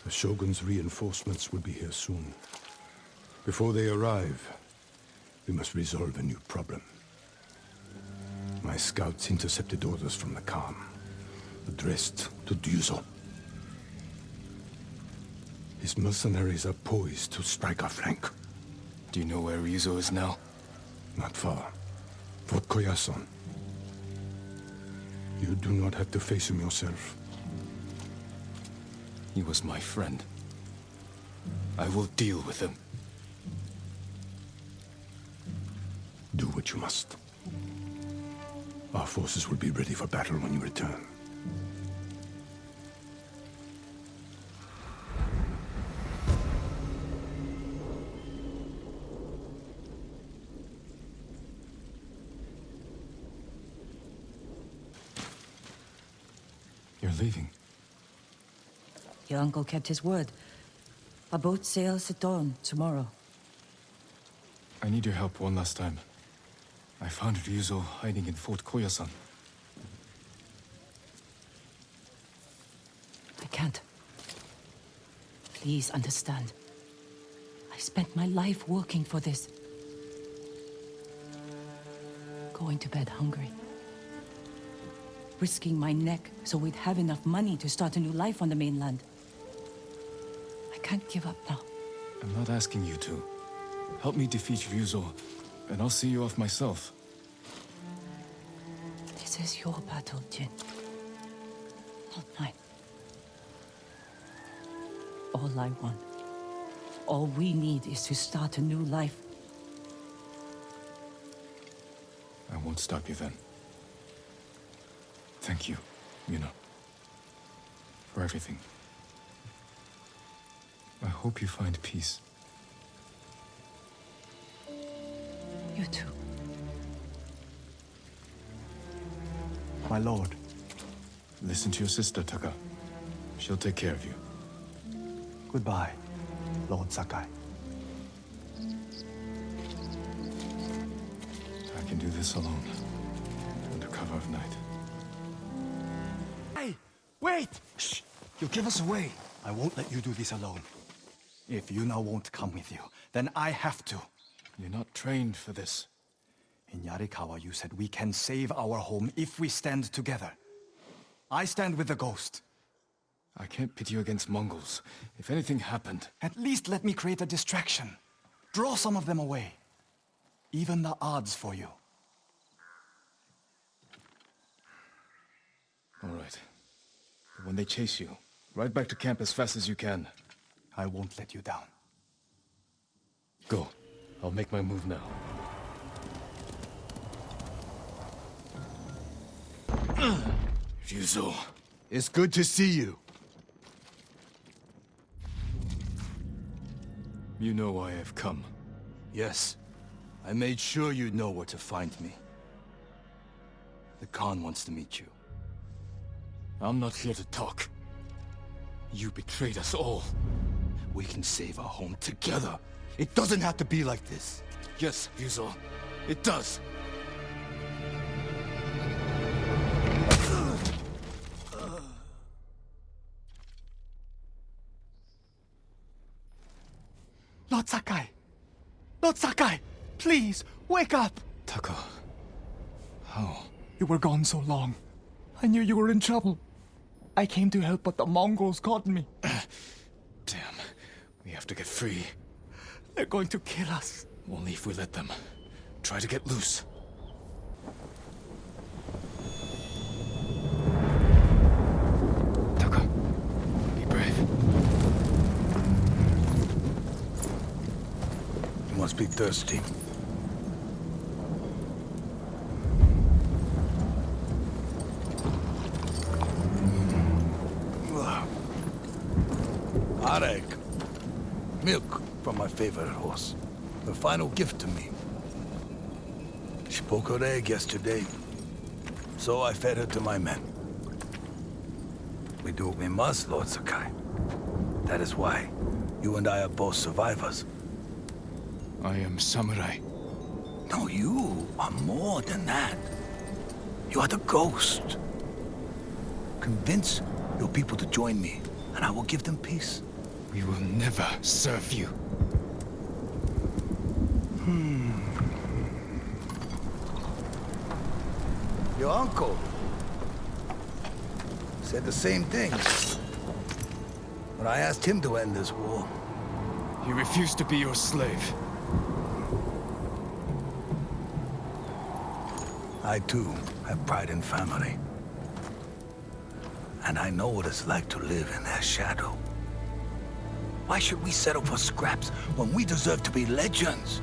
The Shogun's reinforcements will be here soon. Before they arrive, we must resolve a new problem. My scouts intercepted orders from the Khan, addressed to Ryuzo. His mercenaries are poised to strike our flank. Do you know where Ryuzo is now? Not far. Fort Koyasan. You do not have to face him yourself. He was my friend. I will deal with him. Do what you must. Our forces will be ready for battle when you return. You're leaving. Your uncle kept his word. Our boat sails at dawn tomorrow. I need your help one last time. I found Ryuzo hiding in Fort Koyasan. I can't. Please understand. I spent my life working for this. Going to bed hungry. Risking my neck so we'd have enough money to start a new life on the mainland. I can't give up now. I'm not asking you to. Help me defeat Ryuzo, and I'll see you off myself. This is your battle, Jin. Not mine. All I want, all we need is to start a new life. I won't stop you then. Thank you, Yuna, for everything. I hope you find peace. You too. My lord. Listen to your sister, Taka. She'll take care of you. Goodbye, Lord Sakai. I can do this alone, under cover of night. Hey, wait! Shh! You'll give us away. I won't let you do this alone. If Yuna won't come with you, then I have to. You're not trained for this. In Yarikawa, you said we can save our home if we stand together. I stand with the ghost. I can't pit you against Mongols. If anything happened... At least let me create a distraction. Draw some of them away. Even the odds for you. All right. But when they chase you, ride back to camp as fast as you can. I won't let you down. Go. I'll make my move now. Ryuzo. It's good to see you. You know why I've come. Yes. I made sure you'd know where to find me. The Khan wants to meet you. I'm not here to talk. You betrayed us all. We can save our home together. It doesn't have to be like this. Yes, Ryuzo. It does. Lord Sakai! Lord Sakai! Please, wake up! Taka. How? You were gone so long. I knew you were in trouble. I came to help, but the Mongols caught me. Damn. We have to get free. They're going to kill us. Only if we let them. Try to get loose. Taka, be brave. You must be thirsty. Areg. Milk from my favorite horse. Her final gift to me. She broke her egg yesterday, so I fed her to my men. We do what we must, Lord Sakai. That is why you and I are both survivors. I am samurai. No, you are more than that. You are the ghost. Convince your people to join me, and I will give them peace. We will never serve you. Your uncle said the same thing when I asked him to end this war. He refused to be your slave. I too have pride in family. And I know what it's like to live in their shadow. Why should we settle for scraps when we deserve to be legends?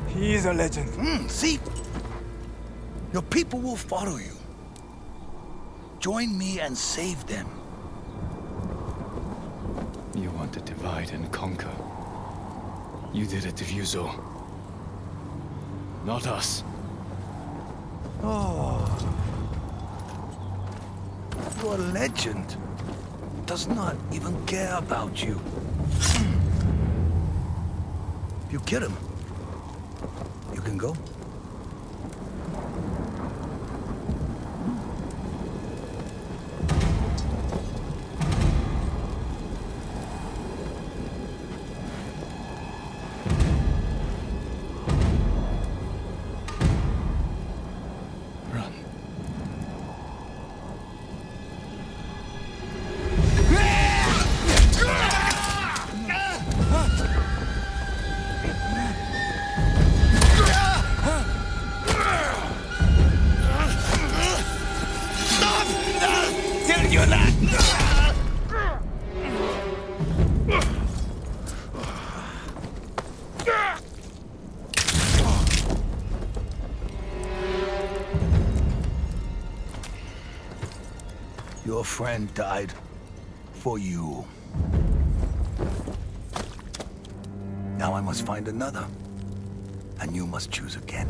He is a legend. See? Your people will follow you. Join me and save them. You want to divide and conquer. You did it to Ryuzo. Not us. Oh. Your legend does not even care about you. If you kill him, you can go. Your friend died for you. Now I must find another, and you must choose again.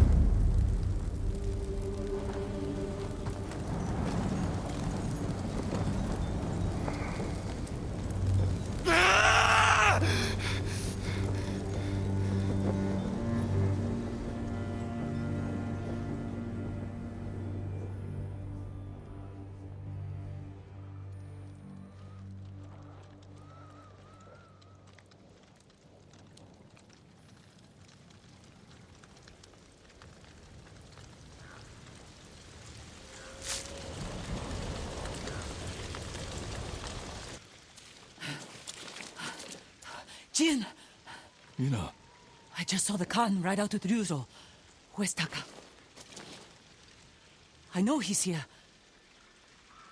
Jin! Mina. I just saw the Khan ride out with Ryuzo. Where's Taka? I know he's here.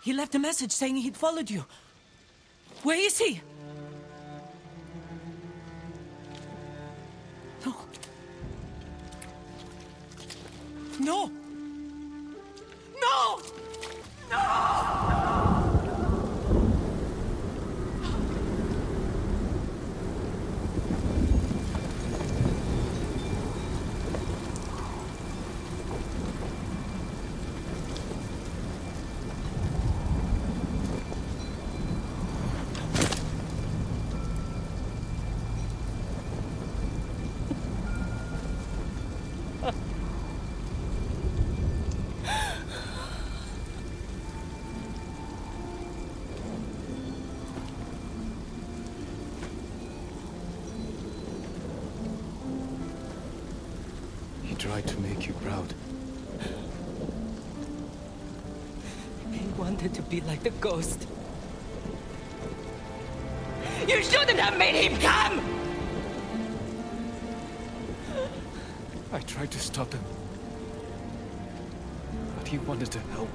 He left a message saying he'd followed you. Where is he? No. No! No! No! He tried to make you proud. He wanted to be like the ghost. You shouldn't have made him come! I tried to stop him. But he wanted to help.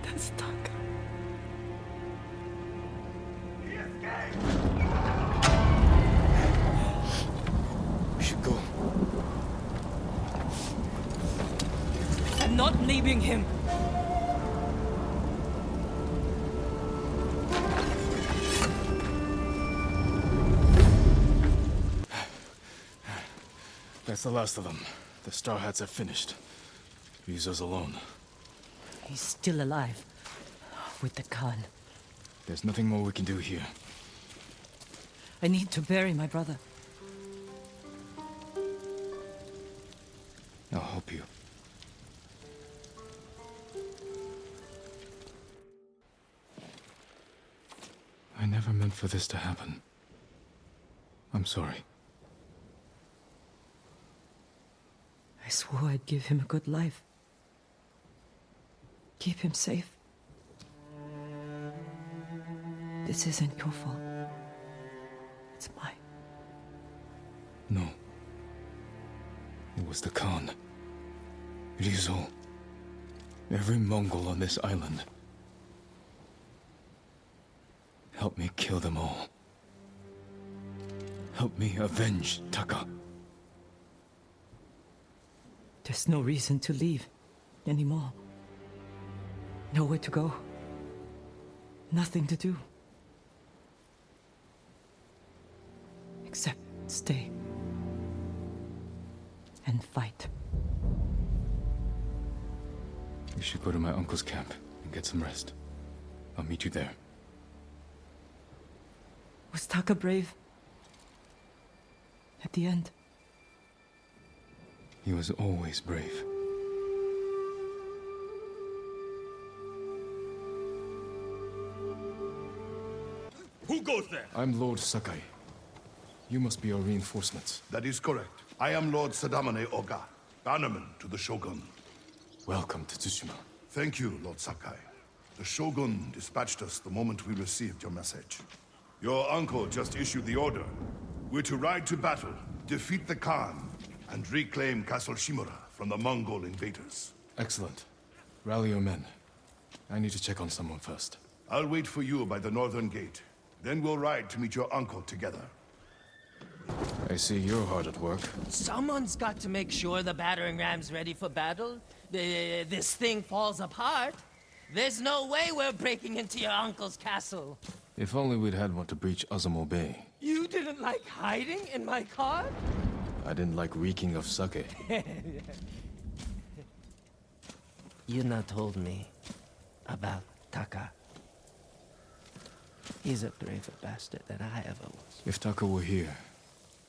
That's Taka. We should go. I'm not leaving him. That's the last of them. The Star Hats have finished. Ryuzo's alone. He's still alive. With the Khan. There's nothing more we can do here. I need to bury my brother. I'll help you. never meant for this to happen. I'm sorry. I swore I'd give him a good life. Keep him safe. This isn't your fault. It's mine. No. It was the Khan. Rizal. Every Mongol on this island. Help me kill them all. Help me avenge Taka. There's no reason to leave anymore. Nowhere to go. Nothing to do. Except stay. And fight. We should go to my uncle's camp and get some rest. I'll meet you there. Was Taka brave? At the end? He was always brave. Who goes there? I'm Lord Sakai. You must be our reinforcements. That is correct. I am Lord Sadamane Oga, bannerman to the Shogun. Welcome to Tsushima. Thank you, Lord Sakai. The Shogun dispatched us the moment we received your message. Your uncle just issued the order. We're to ride to battle, defeat the Khan, and reclaim Castle Shimura from the Mongol invaders. Excellent. Rally your men. I need to check on someone first. I'll wait for you by the northern gate. Then we'll ride to meet your uncle together. I see you're hard at work. Someone's got to make sure the battering ram's ready for battle. This thing falls apart. There's no way we're breaking into your uncle's castle. If only we'd had one to breach Azamo Bay. You didn't like hiding in my car? I didn't like reeking of sake. You not told me about Taka. He's a braver bastard than I ever was. If Taka were here,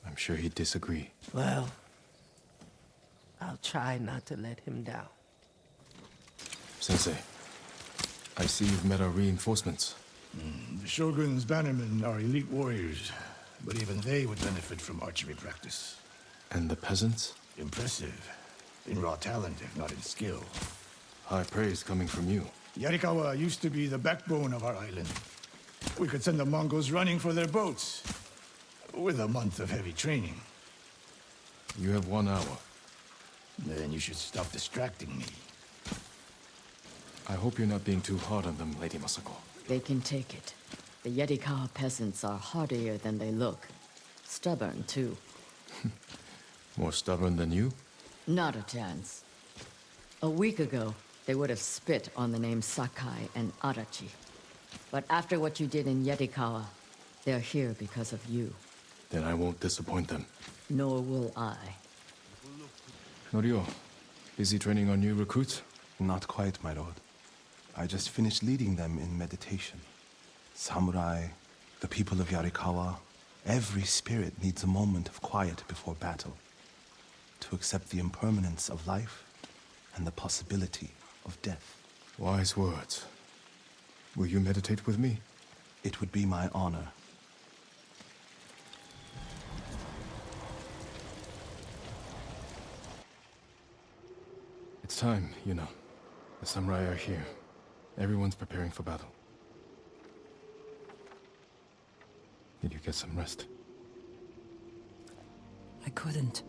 I'm sure he'd disagree. Well, I'll try not to let him down. Sensei, I see you've met our reinforcements. The Shogun's bannermen are elite warriors, but even they would benefit from archery practice. And the peasants? Impressive. In raw talent, if not in skill. High praise coming from you. Yarikawa used to be the backbone of our island. We could send the Mongols running for their boats. With a month of heavy training. You have 1 hour. Then you should stop distracting me. I hope you're not being too hard on them, Lady Masako. They can take it. The Yarikawa peasants are hardier than they look. Stubborn, too. More stubborn than you? Not a chance. A week ago, they would have spit on the names Sakai and Arachi. But after what you did in Yarikawa, they're here because of you. Then I won't disappoint them. Nor will I. Norio, busy training our new recruits? Not quite, my lord. I just finished leading them in meditation. Samurai, the people of Yarikawa, every spirit needs a moment of quiet before battle. To accept the impermanence of life and the possibility of death. Wise words. Will you meditate with me? It would be my honor. It's time, you know. The samurai are here. Everyone's preparing for battle. Did you get some rest? I couldn't.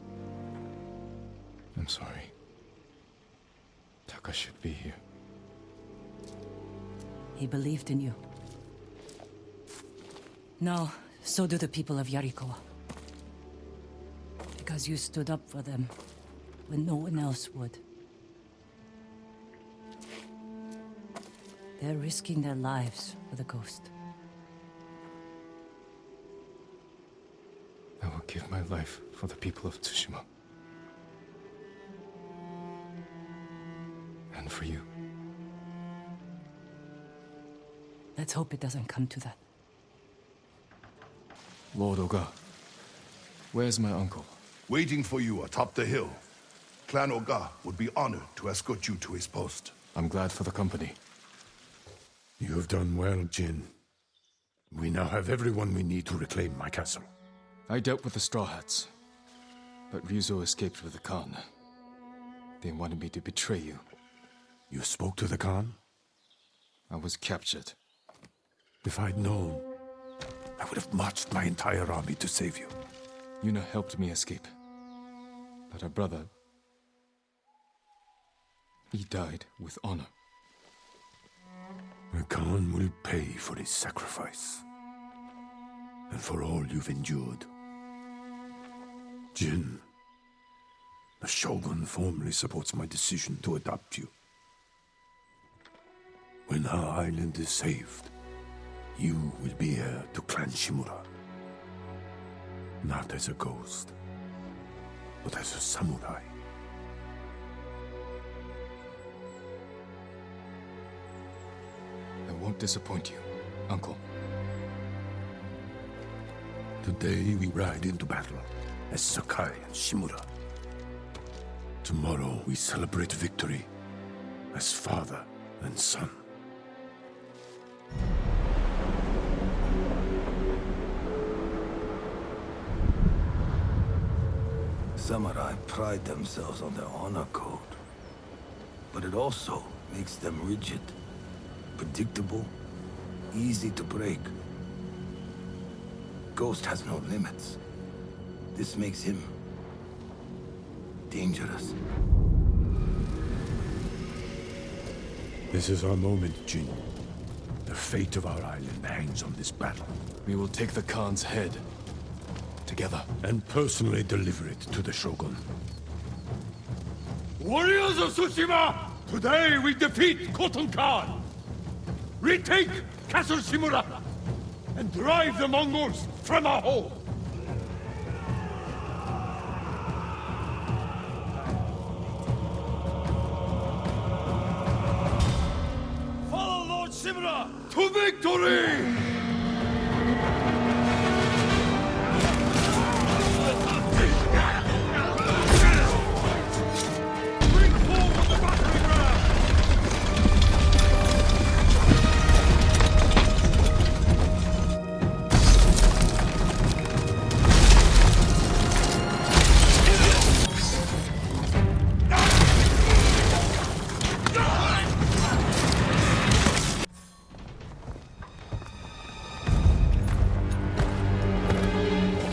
I'm sorry. Taka should be here. He believed in you. No, so do the people of Yarikawa. Because you stood up for them when no one else would. They're risking their lives for the ghost. I will give my life for the people of Tsushima. And for you. Let's hope it doesn't come to that. Lord Oga, where's my uncle? Waiting for you atop the hill. Clan Oga would be honored to escort you to his post. I'm glad for the company. You have done well, Jin. We now have everyone we need to reclaim my castle. I dealt with the Straw Hats, but Ryuzo escaped with the Khan. They wanted me to betray you. You spoke to the Khan? I was captured. If I'd known, I would have marched my entire army to save you. Yuna helped me escape. But her brother... he died with honor. The Khan will pay for his sacrifice. And for all you've endured. Jin, the Shogun formally supports my decision to adopt you. When our island is saved, you will be heir to Clan Shimura. Not as a ghost, but as a samurai. I won't disappoint you, Uncle. Today we ride into battle as Sakai and Shimura. Tomorrow we celebrate victory as father and son. Samurai pride themselves on their honor code. But it also makes them rigid, predictable, easy to break. Ghost has no limits. This makes him dangerous. This is our moment, Jin. The fate of our island hangs on this battle. We will take the Khan's head. Together. And personally deliver it to the Shogun. Warriors of Tsushima! Today we defeat Khotun Khan! Retake Castle Shimura! And drive the Mongols from our home! Follow Lord Shimura to victory!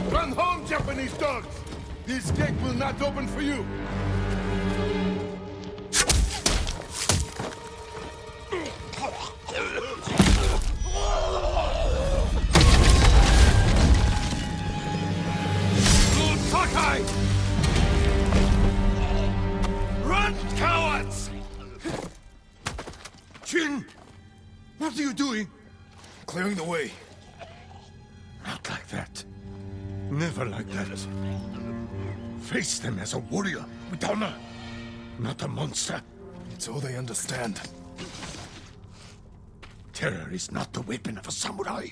Run home, Japanese dogs! This gate will not open for you! Lord Sakai! Run, cowards! Jin! What are you doing? Clearing the way. Not like that. Never like that. Face them as a warrior with honor, not a monster. It's all they understand. Terror is not the weapon of a samurai.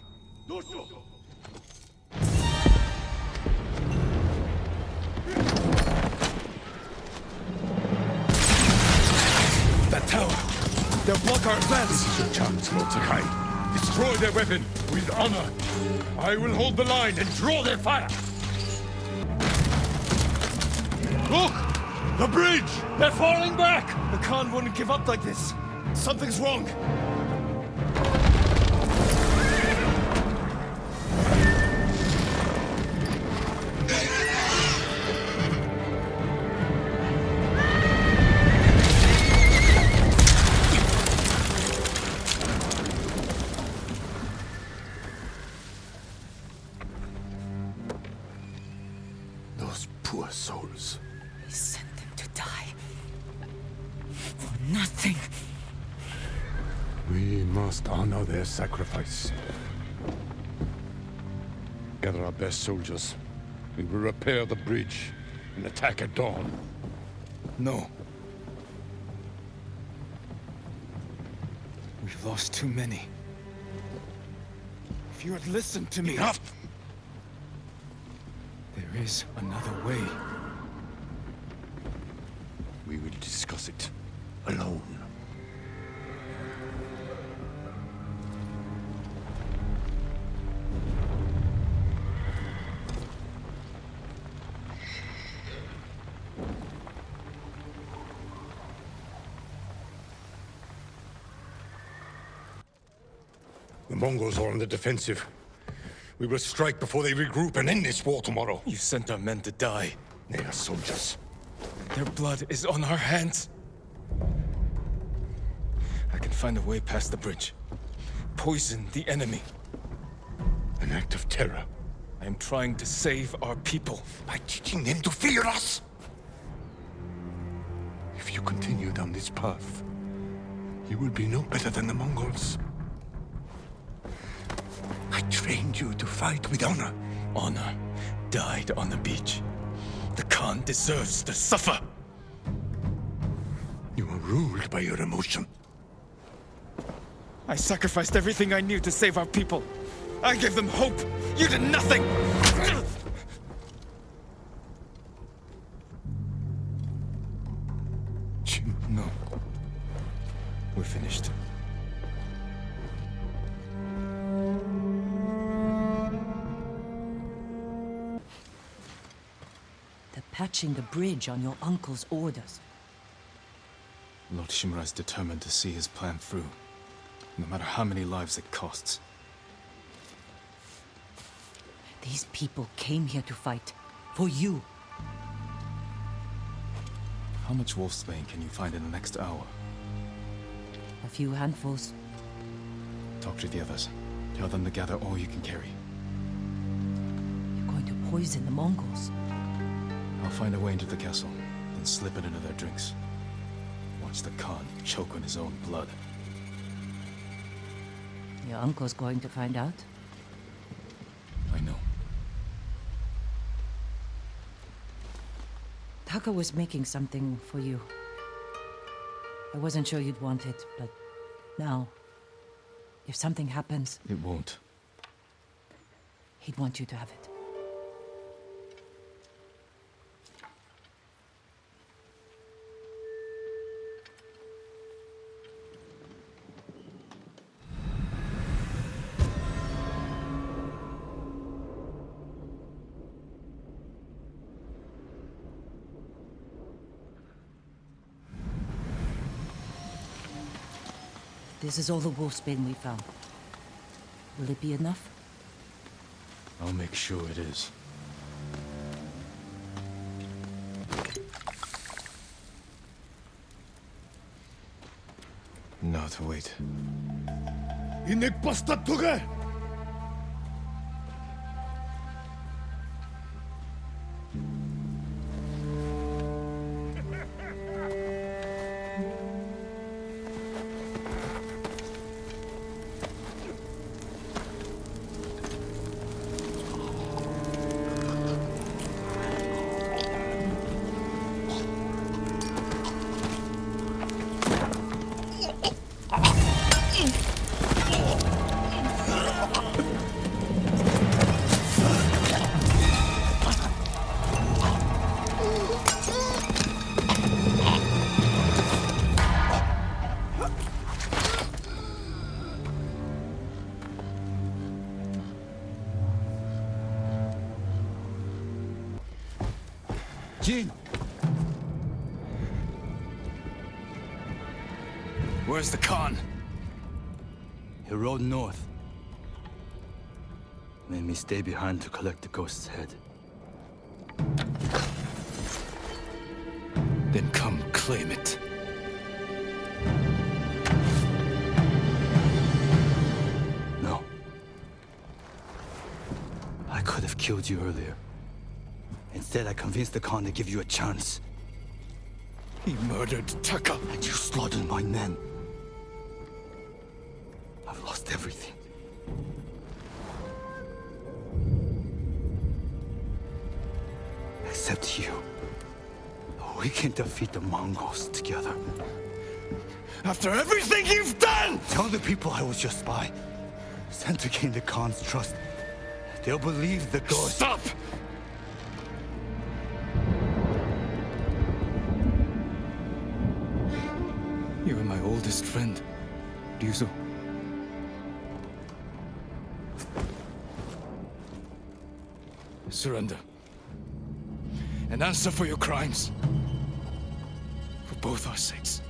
That tower! They'll block our advance! This is your chance, Lord Sakai. Destroy their weapon with honor. I will hold the line and draw their fire. Look! The bridge! They're falling back! The Khan wouldn't give up like this. Something's wrong. Those poor souls. He sent them to die. For nothing. We must honor their sacrifice. Gather our best soldiers. We will repair the bridge and attack at dawn. No. We've lost too many. If you had listened to me... Enough! There is another way. We will discuss it alone. The Mongols are on the defensive. We will strike before they regroup and end this war tomorrow. You sent our men to die. They are soldiers. Their blood is on our hands. I can find a way past the bridge. Poison the enemy. An act of terror. I am trying to save our people. By teaching them to fear us. If you continue down this path, you will be no better than the Mongols. I trained you to fight with honor. Honor died on the beach. The Khan deserves to suffer. You are ruled by your emotion. I sacrificed everything I knew to save our people. I gave them hope. You did nothing! No. We're finished. They're patching the bridge on your uncle's orders. Lord Shimura is determined to see his plan through, no matter how many lives it costs. These people came here to fight. For you. How much wolfsbane can you find in the next hour? A few handfuls. Talk to the others. Tell them to gather all you can carry. You're going to poison the Mongols. I'll find a way into the castle, then slip it into their drinks. Watch the Khan choke on his own blood. Your uncle's going to find out. I know. Taka was making something for you. I wasn't sure you'd want it, but now, if something happens... It won't. He'd want you to have it. This is all the wolfsbane we found. Will it be enough? I'll make sure it is. Now to wait. Inek basta tuge! Jin! Where's the Khan? He rode north. Made me stay behind to collect the ghost's head. Then come claim it. No. I could have killed you earlier. Instead, I convinced the Khan to give you a chance. He murdered Taka. And you slaughtered my men. I've lost everything. Except you. We can defeat the Mongols together. After everything you've done! Tell the people I was your spy. Sent to gain the Khan's trust. They'll believe the ghost. Stop! You are my oldest friend, Ryuzo. Surrender. And answer for your crimes. For both our sakes.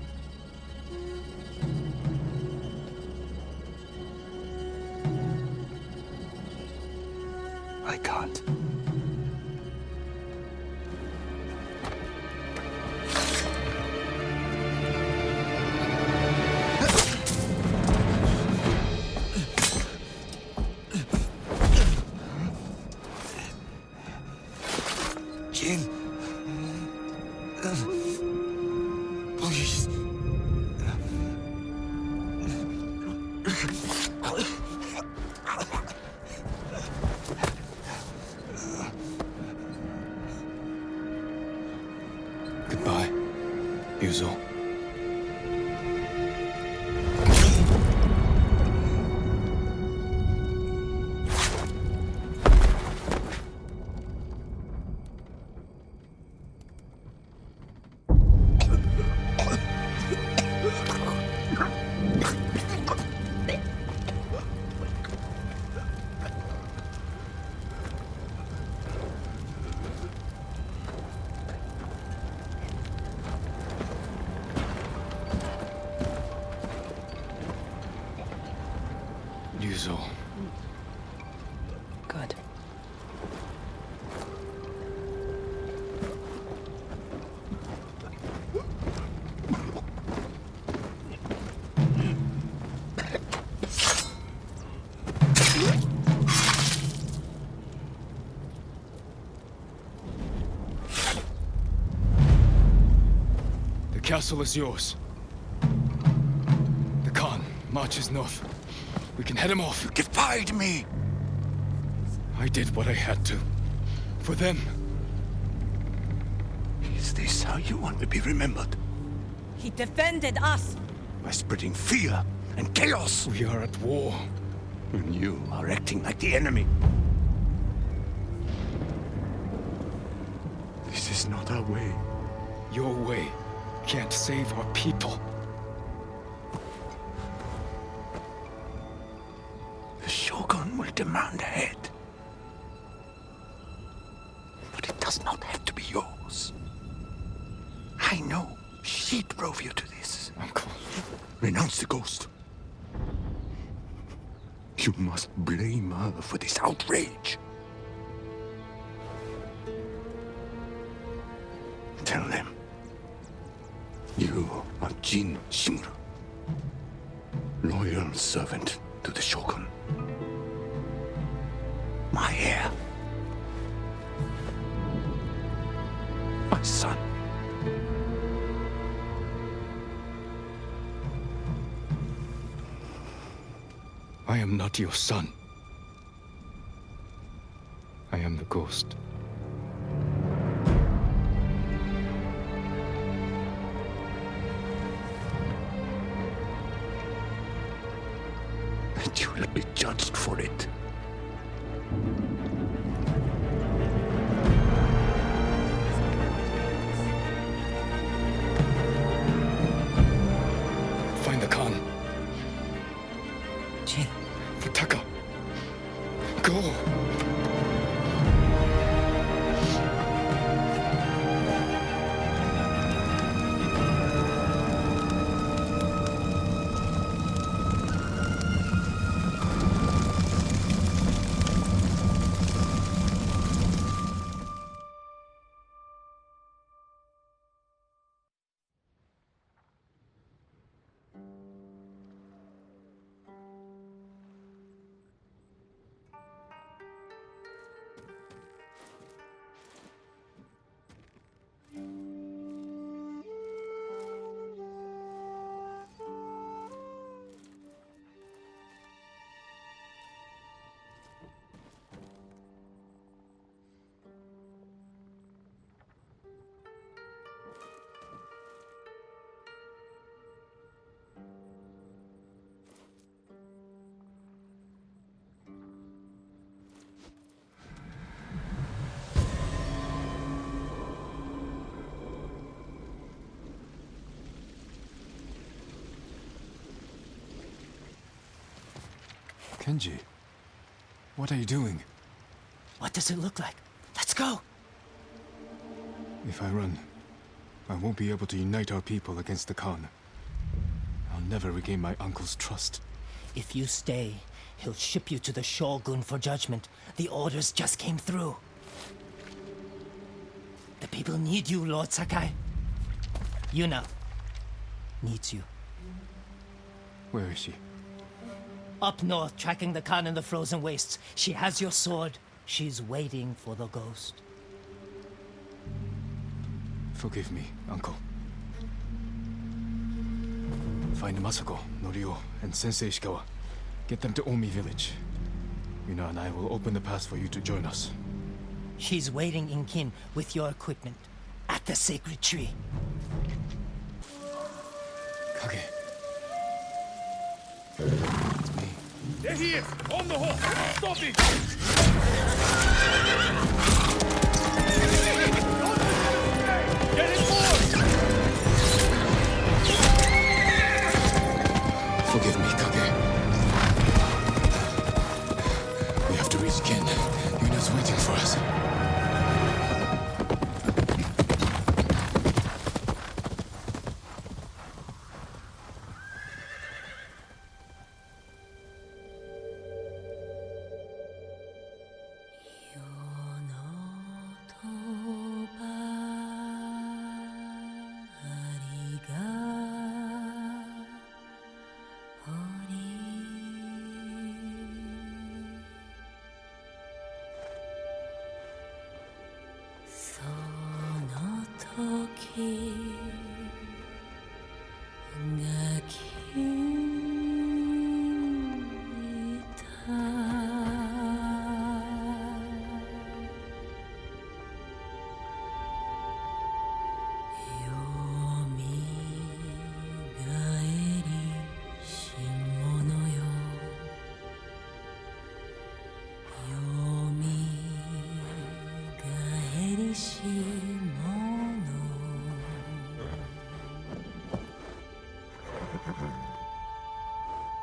I can't. Jin. Please. Goodbye, Yuzo. Yuzo. Good. The castle is yours. The Khan marches north. We can head him off. You defied me! I did what I had to. For them. Is this how you want to be remembered? He defended us. By spreading fear and chaos! We are at war. And you are acting like the enemy. This is not our way. Your way can't save our people. The Shogun will demand a head. But it does not have to be yours. I know she drove you to this. Uncle. Renounce the ghost. You must blame her for this outrage. Tell them. You are Jin Shimura. Loyal servant to the Shogun. My heir. My son. I am not your son. I am the ghost. And you will be judged for it. Find the Khan. Jin. Futaka. Go. Kenji, what are you doing? What does it look like? Let's go! If I run, I won't be able to unite our people against the Khan. I'll never regain my uncle's trust. If you stay, He'll ship you to the Shogun for judgment. The orders just came through. The people need you, Lord Sakai. Yuna needs you. Where is she? Up north, tracking the Khan in the frozen wastes. She has your sword. She's waiting for the ghost. Forgive me, Uncle. Find Masako, Norio, and Sensei Ishikawa. Get them to Omi village. Yuna and I will open the pass for you to join us. She's waiting in Kin with your equipment at the sacred tree. Kage. There he is! On the horse! Stop it! Get him forward! Forgive me, Kage. We have to reach Kin. Yuna's waiting for us.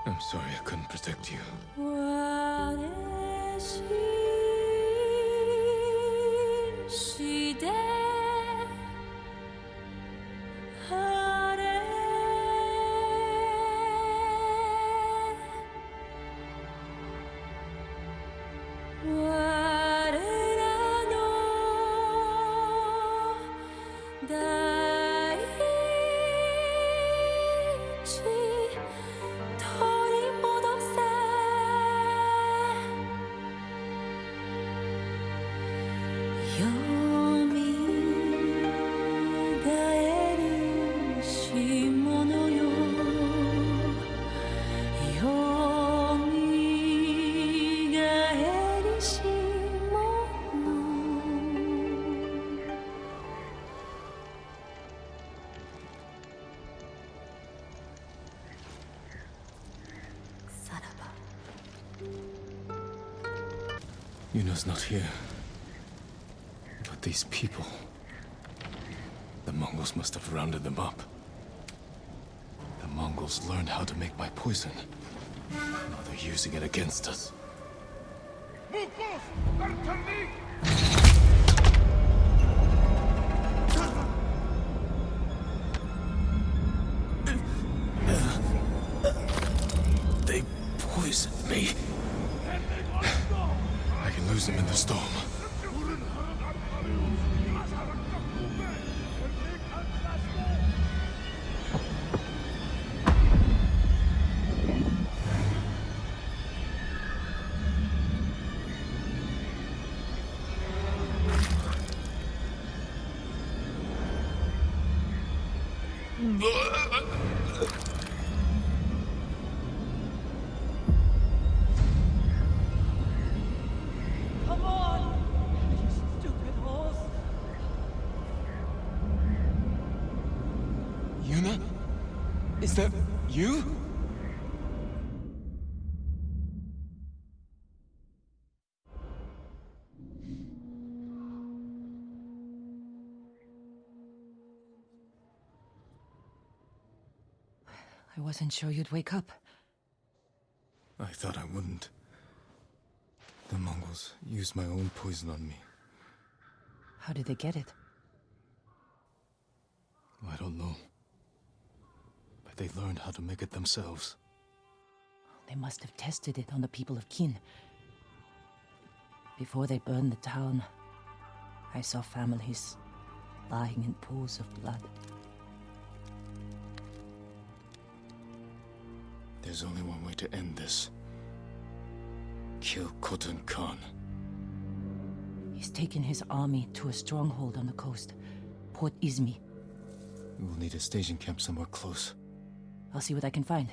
I'm sorry I couldn't protect you. Yuna's not here. But these people... The Mongols must have rounded them up. The Mongols learned how to make my poison. Now they're using it against us. They poisoned me. I can lose them in the storm. Come on! You stupid horse! Yuna? Is that you? I wasn't sure you'd wake up. I thought I wouldn't. The Mongols used my own poison on me. How did they get it? I don't know. But they learned how to make it themselves. They must have tested it on the people of Qin. Before they burned the town, I saw families lying in pools of blood. There's only one way to end this. Kill Khotun Khan. He's taken his army to a stronghold on the coast, Port Izmi. We will need a staging camp somewhere close. I'll see what I can find.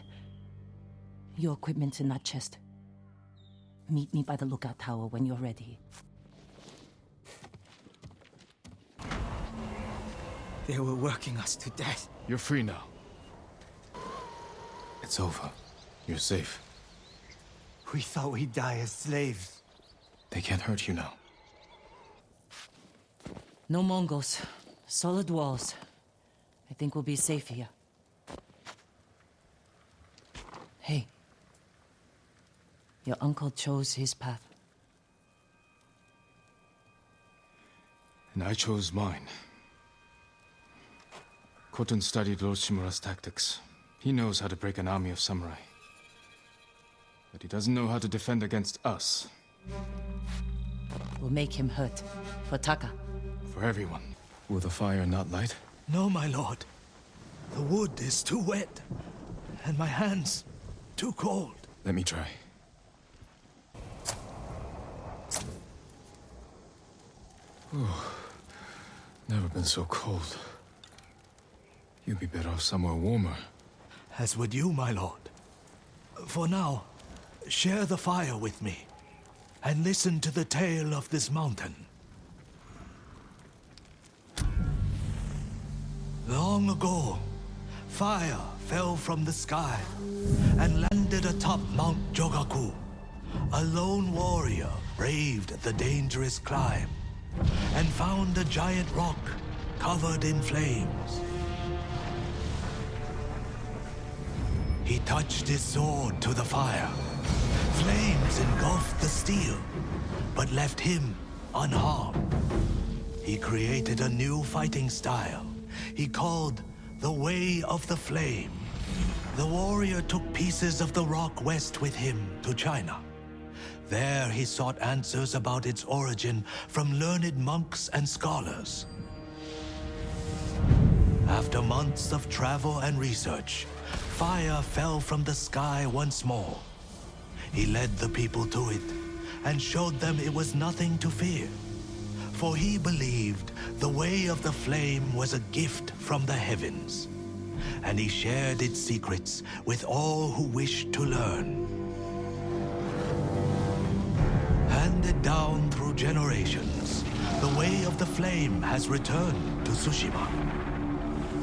Your equipment's in that chest. Meet me by the lookout tower when you're ready. They were working us to death. You're free now. It's over. You're safe. We thought we'd die as slaves. They can't hurt you now. No Mongols. Solid walls. I think we'll be safe here. Hey. Your uncle chose his path. And I chose mine. Khotun studied Lord Shimura's tactics. He knows how to break an army of samurai. But he doesn't know how to defend against us. We'll make him hurt. For Taka. For everyone. Will the fire not light? No, my lord. The wood is too wet, and my hands too cold. Let me try. Never been so cold. You'd be better off somewhere warmer. As would you, my lord. For now, share the fire with me, and listen to the tale of this mountain. Long ago, fire fell from the sky and landed atop Mount Jogaku. A lone warrior braved the dangerous climb and found a giant rock covered in flames. He touched his sword to the fire. Flames engulfed the steel, but left him unharmed. He created a new fighting style he called the Way of the Flame. The warrior took pieces of the rock west with him to China. There he sought answers about its origin from learned monks and scholars. After months of travel and research, fire fell from the sky once more. He led the people to it and showed them it was nothing to fear. For he believed the Way of the Flame was a gift from the heavens, and he shared its secrets with all who wished to learn. Handed down through generations, the Way of the Flame has returned to Tsushima.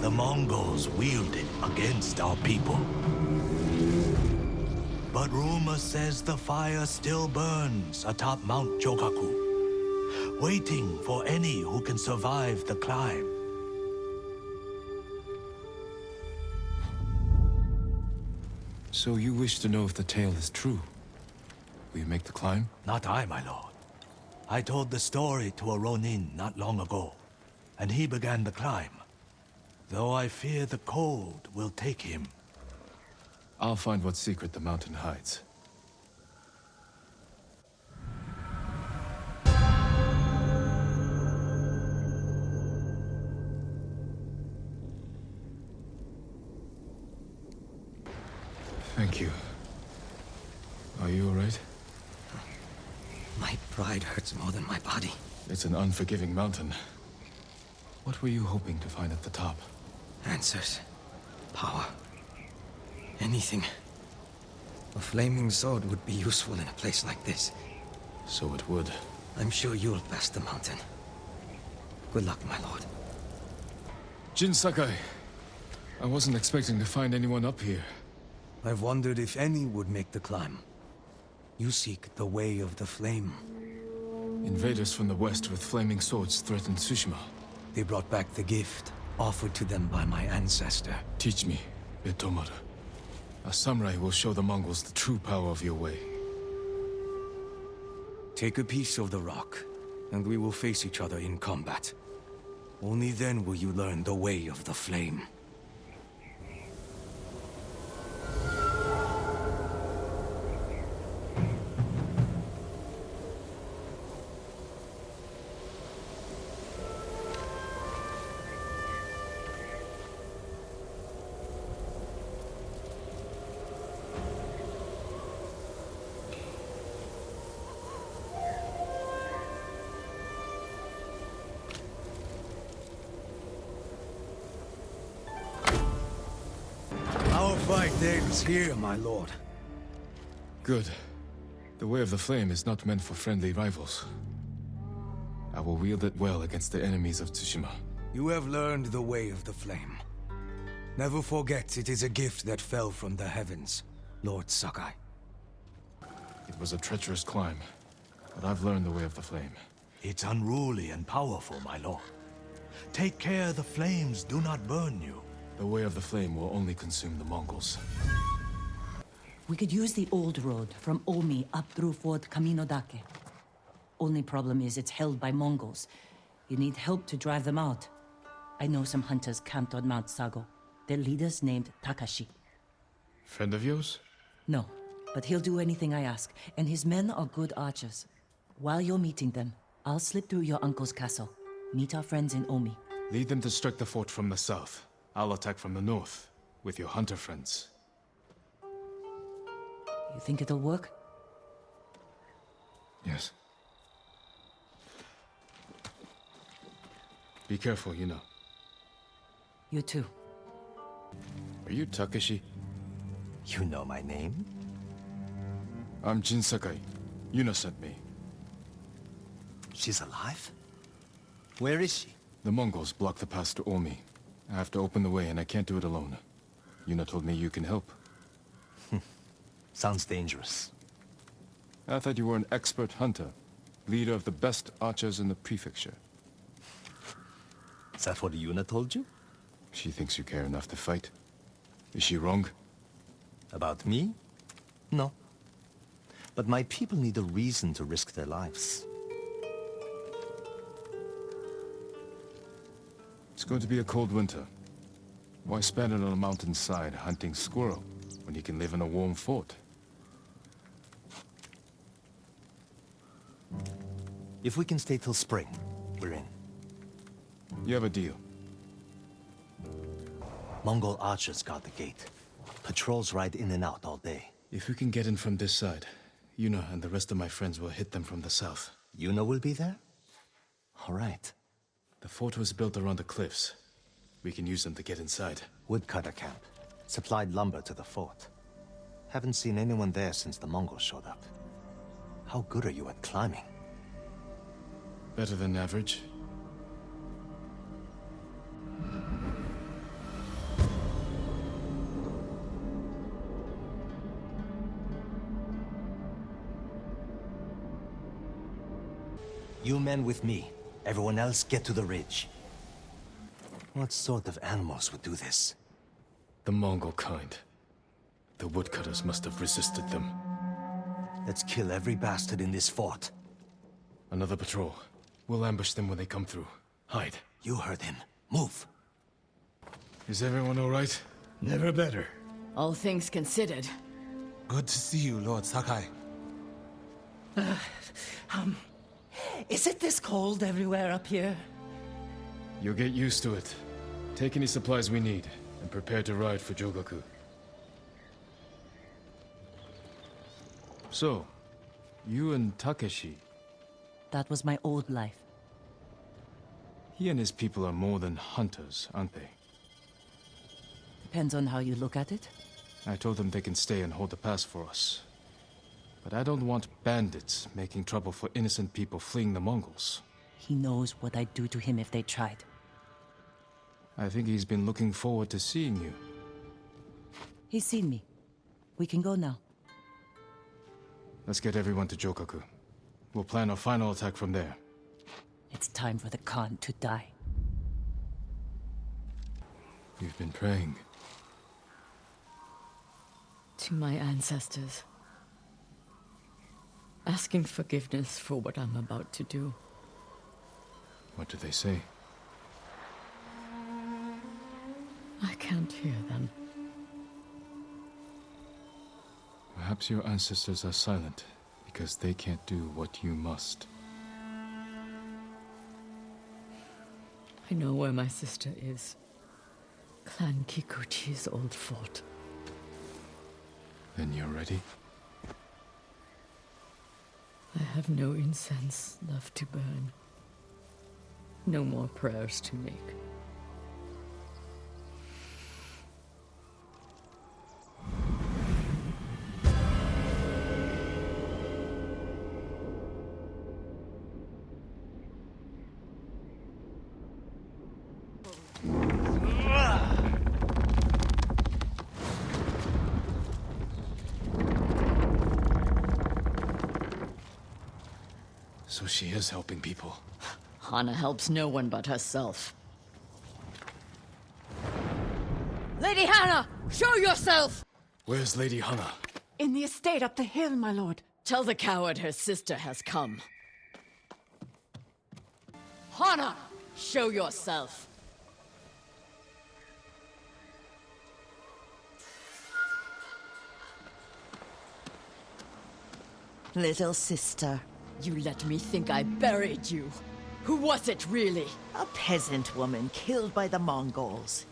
The Mongols wield it against our people. But rumor says the fire still burns atop Mount Jogaku, waiting for any who can survive the climb. So you wish to know if the tale is true? Will you make the climb? Not I, my lord. I told the story to a Ronin not long ago, and he began the climb. Though I fear the cold will take him. I'll find what secret the mountain hides. Thank you. Are you all right? My pride hurts more than my body. It's an unforgiving mountain. What were you hoping to find at the top? Answers. Power. Anything. A flaming sword would be useful in a place like this. So it would. I'm sure you'll pass the mountain. Good luck, my lord. Jin Sakai. I wasn't expecting to find anyone up here. I've wondered if any would make the climb. You seek the Way of the Flame. Invaders from the west with flaming swords threatened Tsushima. They brought back the gift offered to them by my ancestor. Teach me, Betomara. A samurai will show the Mongols the true power of your way. Take a piece of the rock, and we will face each other in combat. Only then will you learn the Way of the Flame. fight ends here, my lord. Good. The Way of the Flame is not meant for friendly rivals. I will wield it well against the enemies of Tsushima. You have learned the Way of the Flame. Never forget it is a gift that fell from the heavens, Lord Sakai. It was a treacherous climb, but I've learned the Way of the Flame. It's unruly and powerful, my lord. Take care the flames do not burn you. The Way of the Flame will only consume the Mongols. We could use the old road from Omi up through Fort Kaminodake. Only problem is it's held by Mongols. You need help to drive them out. I know some hunters camped on Mount Sago. Their leader's named Takashi. Friend of yours? No, but he'll do anything I ask, and his men are good archers. While you're meeting them, I'll slip through your uncle's castle. Meet our friends in Omi. Lead them to strike the fort from the south. I'll attack from the north, with your hunter friends. You think it'll work? Yes. Be careful, you know. You too. Are you Takeshi? You know my name? I'm Jin Sakai. Yuna sent me. She's alive? Where is she? The Mongols blocked the pass to Omi. I have to open the way, and I can't do it alone. Yuna told me you can help. Sounds dangerous. I thought you were an expert hunter, leader of the best archers in the prefecture. Is that what Yuna told you? She thinks you care enough to fight. Is she wrong? About me? No. But my people need a reason to risk their lives. It's going to be a cold winter. Why spend it on a mountainside hunting squirrel when you can live in a warm fort? If we can stay till spring, we're in. You have a deal. Mongol archers guard the gate. Patrols ride in and out all day. If we can get in from this side, Yuna and the rest of my friends will hit them from the south. Yuna will be there? All right. The fort was built around the cliffs. We can use them to get inside. Woodcutter camp. Supplied lumber to the fort. Haven't seen anyone there since the Mongols showed up. How good are you at climbing? Better than average. You men with me. Everyone else get to the ridge. What sort of animals would do this? The Mongol kind. The woodcutters must have resisted them. Let's kill every bastard in this fort. Another patrol. We'll ambush them when they come through. Hide. You heard him. Move. Is everyone all right? Never better. All things considered. Good to see you, Lord Sakai. Is it this cold everywhere up here? You'll get used to it. Take any supplies we need, and prepare to ride for Jogaku. So, you and Takeshi... That was my old life. He and his people are more than hunters, aren't they? Depends on how you look at it. I told them they can stay and hold the pass for us. But I don't want bandits making trouble for innocent people fleeing the Mongols. He knows what I'd do to him if they tried. I think he's been looking forward to seeing you. He's seen me. We can go now. Let's get everyone to Jogaku. We'll plan our final attack from there. It's time for the Khan to die. You've been praying. To my ancestors. Asking forgiveness for what I'm about to do. What do they say? I can't hear them. Perhaps your ancestors are silent because they can't do what you must. I know where my sister is. Clan Kikuchi's old fort. Then you're ready? I have no incense left to burn. No more prayers to make. So she is helping people. Hana helps no one but herself. Lady Hana, show yourself! Where's Lady Hana? In the estate up the hill, my lord. Tell the coward her sister has come. Hana, show yourself! Little sister. You let me think I buried you. Who was it, really? A peasant woman killed by the Mongols.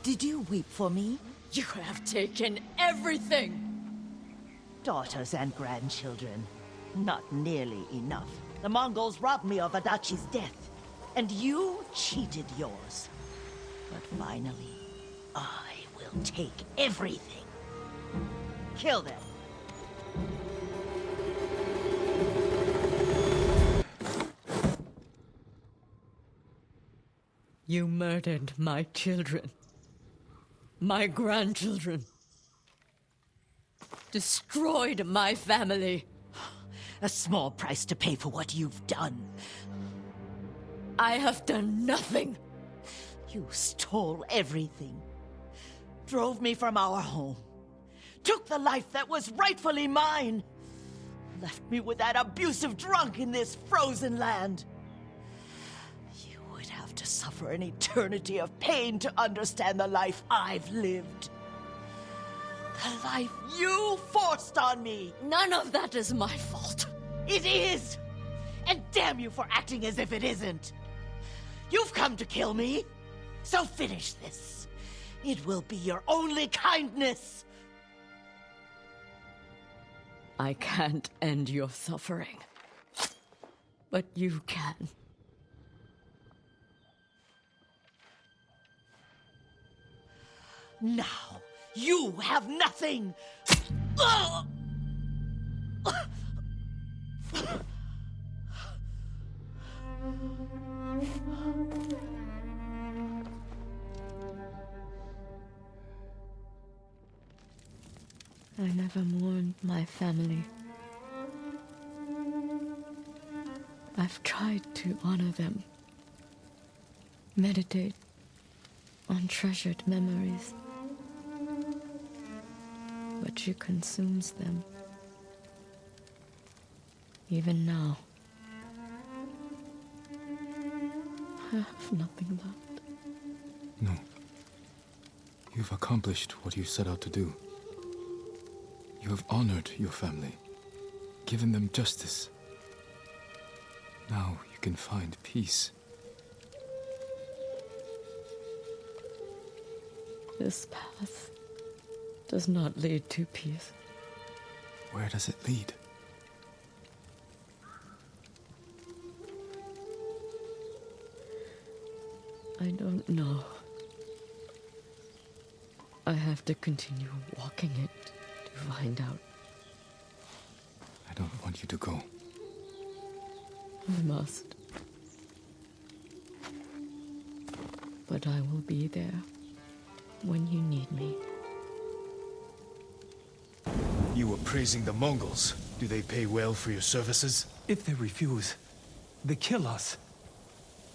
Did you weep for me? You have taken everything! Daughters and grandchildren. Not nearly enough. The Mongols robbed me of Adachi's death, and you cheated yours. But finally, I will take everything. Kill them. You murdered my children. My grandchildren. Destroyed my family. A small price to pay for what you've done. I have done nothing. You stole everything. Drove me from our home. Took the life that was rightfully mine. Left me with that abusive drunk in this frozen land. You would have to suffer an eternity of pain to understand the life I've lived. The life you forced on me! None of that is my fault. It is! And damn you for acting as if it isn't! You've come to kill me, so finish this. It will be your only kindness! I can't end your suffering. But you can. Now, you have nothing! I never mourned my family. I've tried to honor them, meditate on treasured memories, but she consumes them. Even now, I have nothing left. No. You've accomplished what you set out to do. You have honored your family, given them justice. Now you can find peace. This path does not lead to peace. Where does it lead? I don't know. I have to continue walking it to find out. I don't want you to go. I must. But I will be there when you need me. You were praising the Mongols. Do they pay well for your services? If they refuse, they kill us.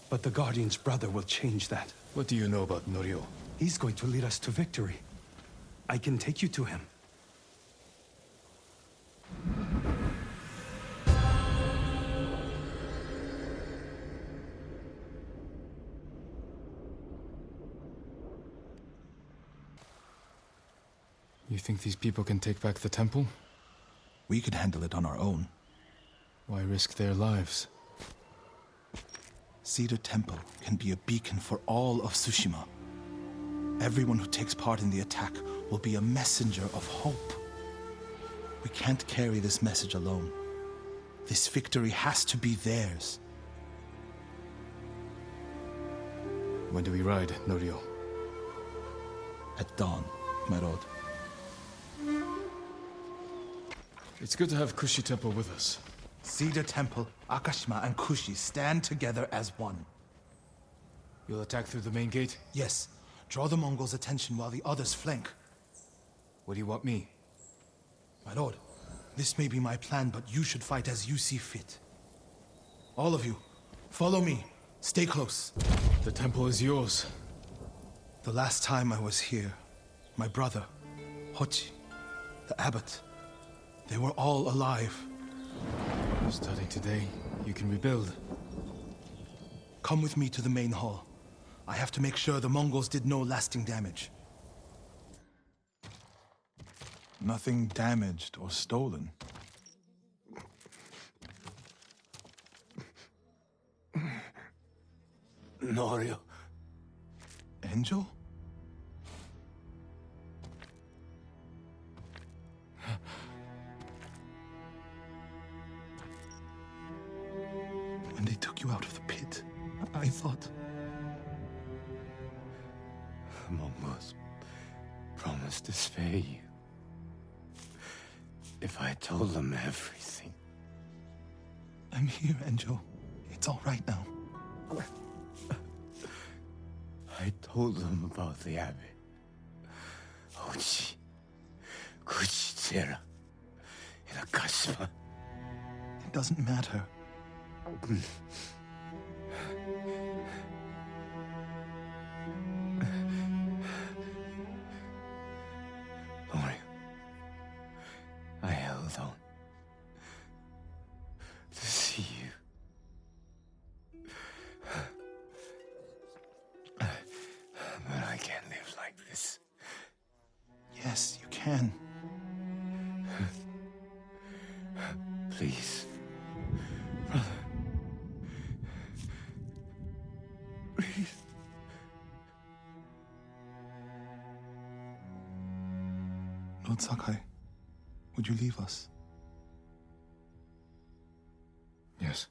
But the Guardian's brother will change that. What do you know about Norio? He's going to lead us to victory. I can take you to him. You think these people can take back the temple? We could handle it on our own. Why risk their lives? Cedar Temple can be a beacon for all of Tsushima. Everyone who takes part in the attack will be a messenger of hope. We can't carry this message alone. This victory has to be theirs. When do we ride, Norio? At dawn, my lord. It's good to have Kushi Temple with us. Cedar Temple, Akashima, and Kushi stand together as one. You'll attack through the main gate? Yes. Draw the Mongols' attention while the others flank. What do you want me? My lord, this may be my plan, but you should fight as you see fit. All of you, follow me. Stay close. The temple is yours. The last time I was here, my brother, Hochi, the abbot, they were all alive. Starting today, you can rebuild. Come with me to the main hall. I have to make sure the Mongols did no lasting damage. Nothing damaged or stolen. Norio. Angel? When they took you out of the pit, I thought... The Mongols promised to spare you. If I told them everything. I'm here, Angel. It's all right now. I told them about the abbey. Hochi, Kuchitsera, and Akashima. It doesn't matter. Boy, I held on to see you. But I can't live like this. Yes, you can. Please, brother. Please. Lord Sakai, would you leave us? Yes.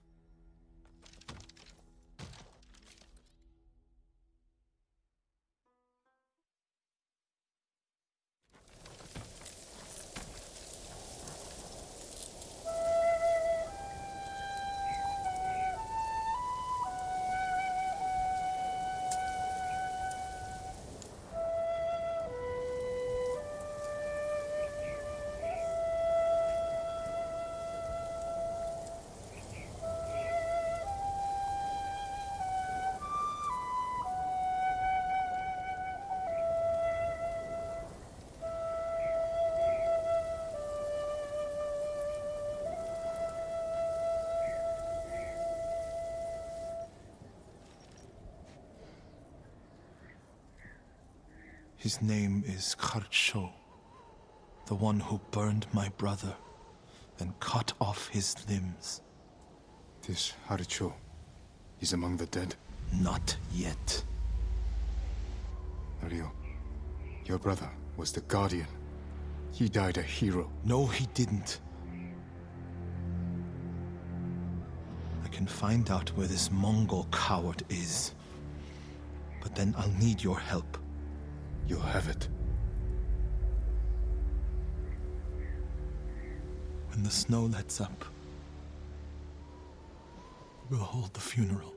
His name is Kharcho, the one who burned my brother and cut off his limbs. This Haricho is among the dead? Not yet. Norio, your brother was the Guardian. He died a hero. No, he didn't. I can find out where this Mongol coward is. But then I'll need your help. You'll have it. When the snow lets up, we'll hold the funeral.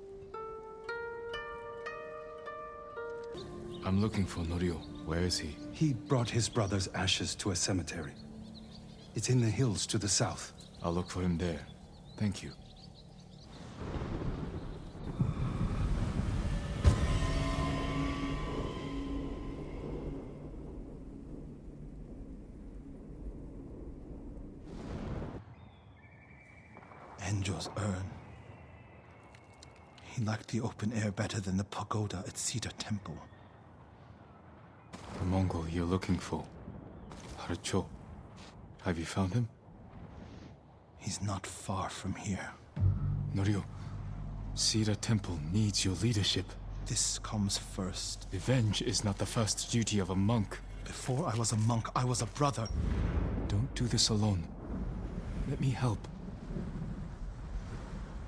I'm looking for Norio. Where is he? He brought his brother's ashes to a cemetery. It's in the hills to the south. I'll look for him there. Thank you. Enjo's urn. He liked the open air better than the pagoda at Cedar Temple. The Mongol you're looking for. Haricho. Have you found him? He's not far from here. Norio, Cedar Temple needs your leadership. This comes first. Revenge is not the first duty of a monk. Before I was a monk, I was a brother. Don't do this alone. Let me help.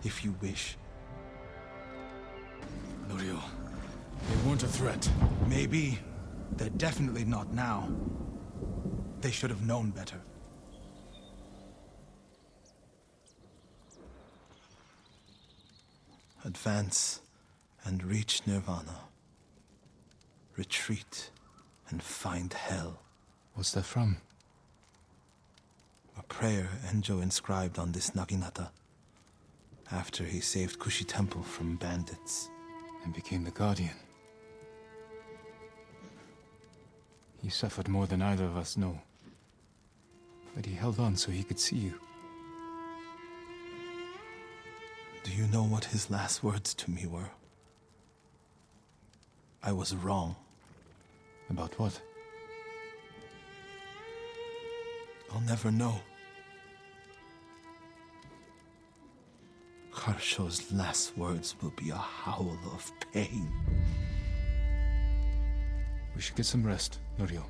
If you wish. Norio, they weren't a threat. Maybe. They're definitely not now. They should have known better. Advance and reach Nirvana. Retreat and find hell. What's that from? A prayer Enjo inscribed on this Naginata. After he saved Kushi Temple from bandits. And became the Guardian. He suffered more than either of us know. But he held on so he could see you. Do you know what his last words to me were? I was wrong. About what? I'll never know. Harsho's last words will be a howl of pain. We should get some rest, Norio.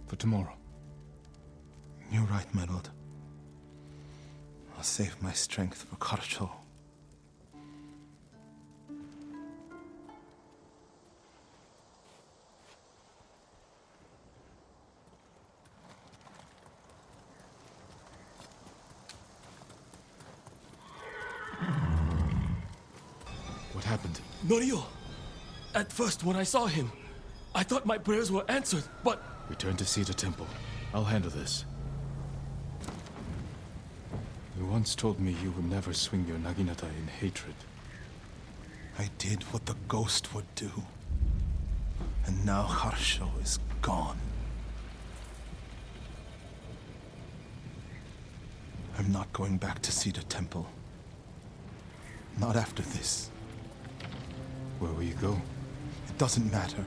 For tomorrow. You're right, my lord. I'll save my strength for Harsho. What happened? Norio! At first, when I saw him, I thought my prayers were answered, but... Return to Cedar Temple. I'll handle this. You once told me you would never swing your Naginata in hatred. I did what the ghost would do. And now Harsho is gone. I'm not going back to Cedar Temple. Not after this. Where will you go? It doesn't matter.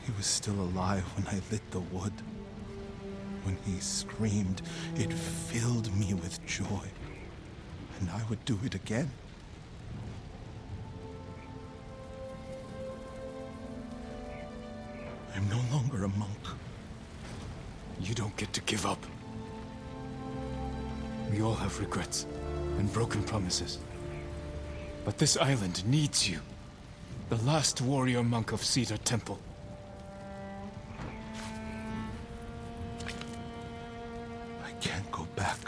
He was still alive when I lit the wood. When he screamed, it filled me with joy. And I would do it again. I'm no longer a monk. You don't get to give up. We all have regrets and broken promises. But this island needs you. The last warrior monk of Cedar Temple. I can't go back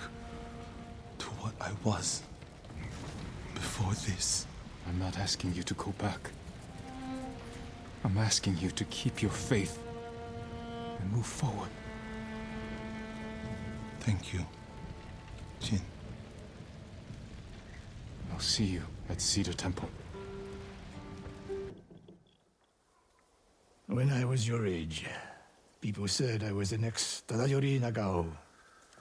to what I was before this. I'm not asking you to go back. I'm asking you to keep your faith and move forward. Thank you, Jin. I'll see you at Cedar Temple. When I was your age, people said I was the next Tadayori Nagao.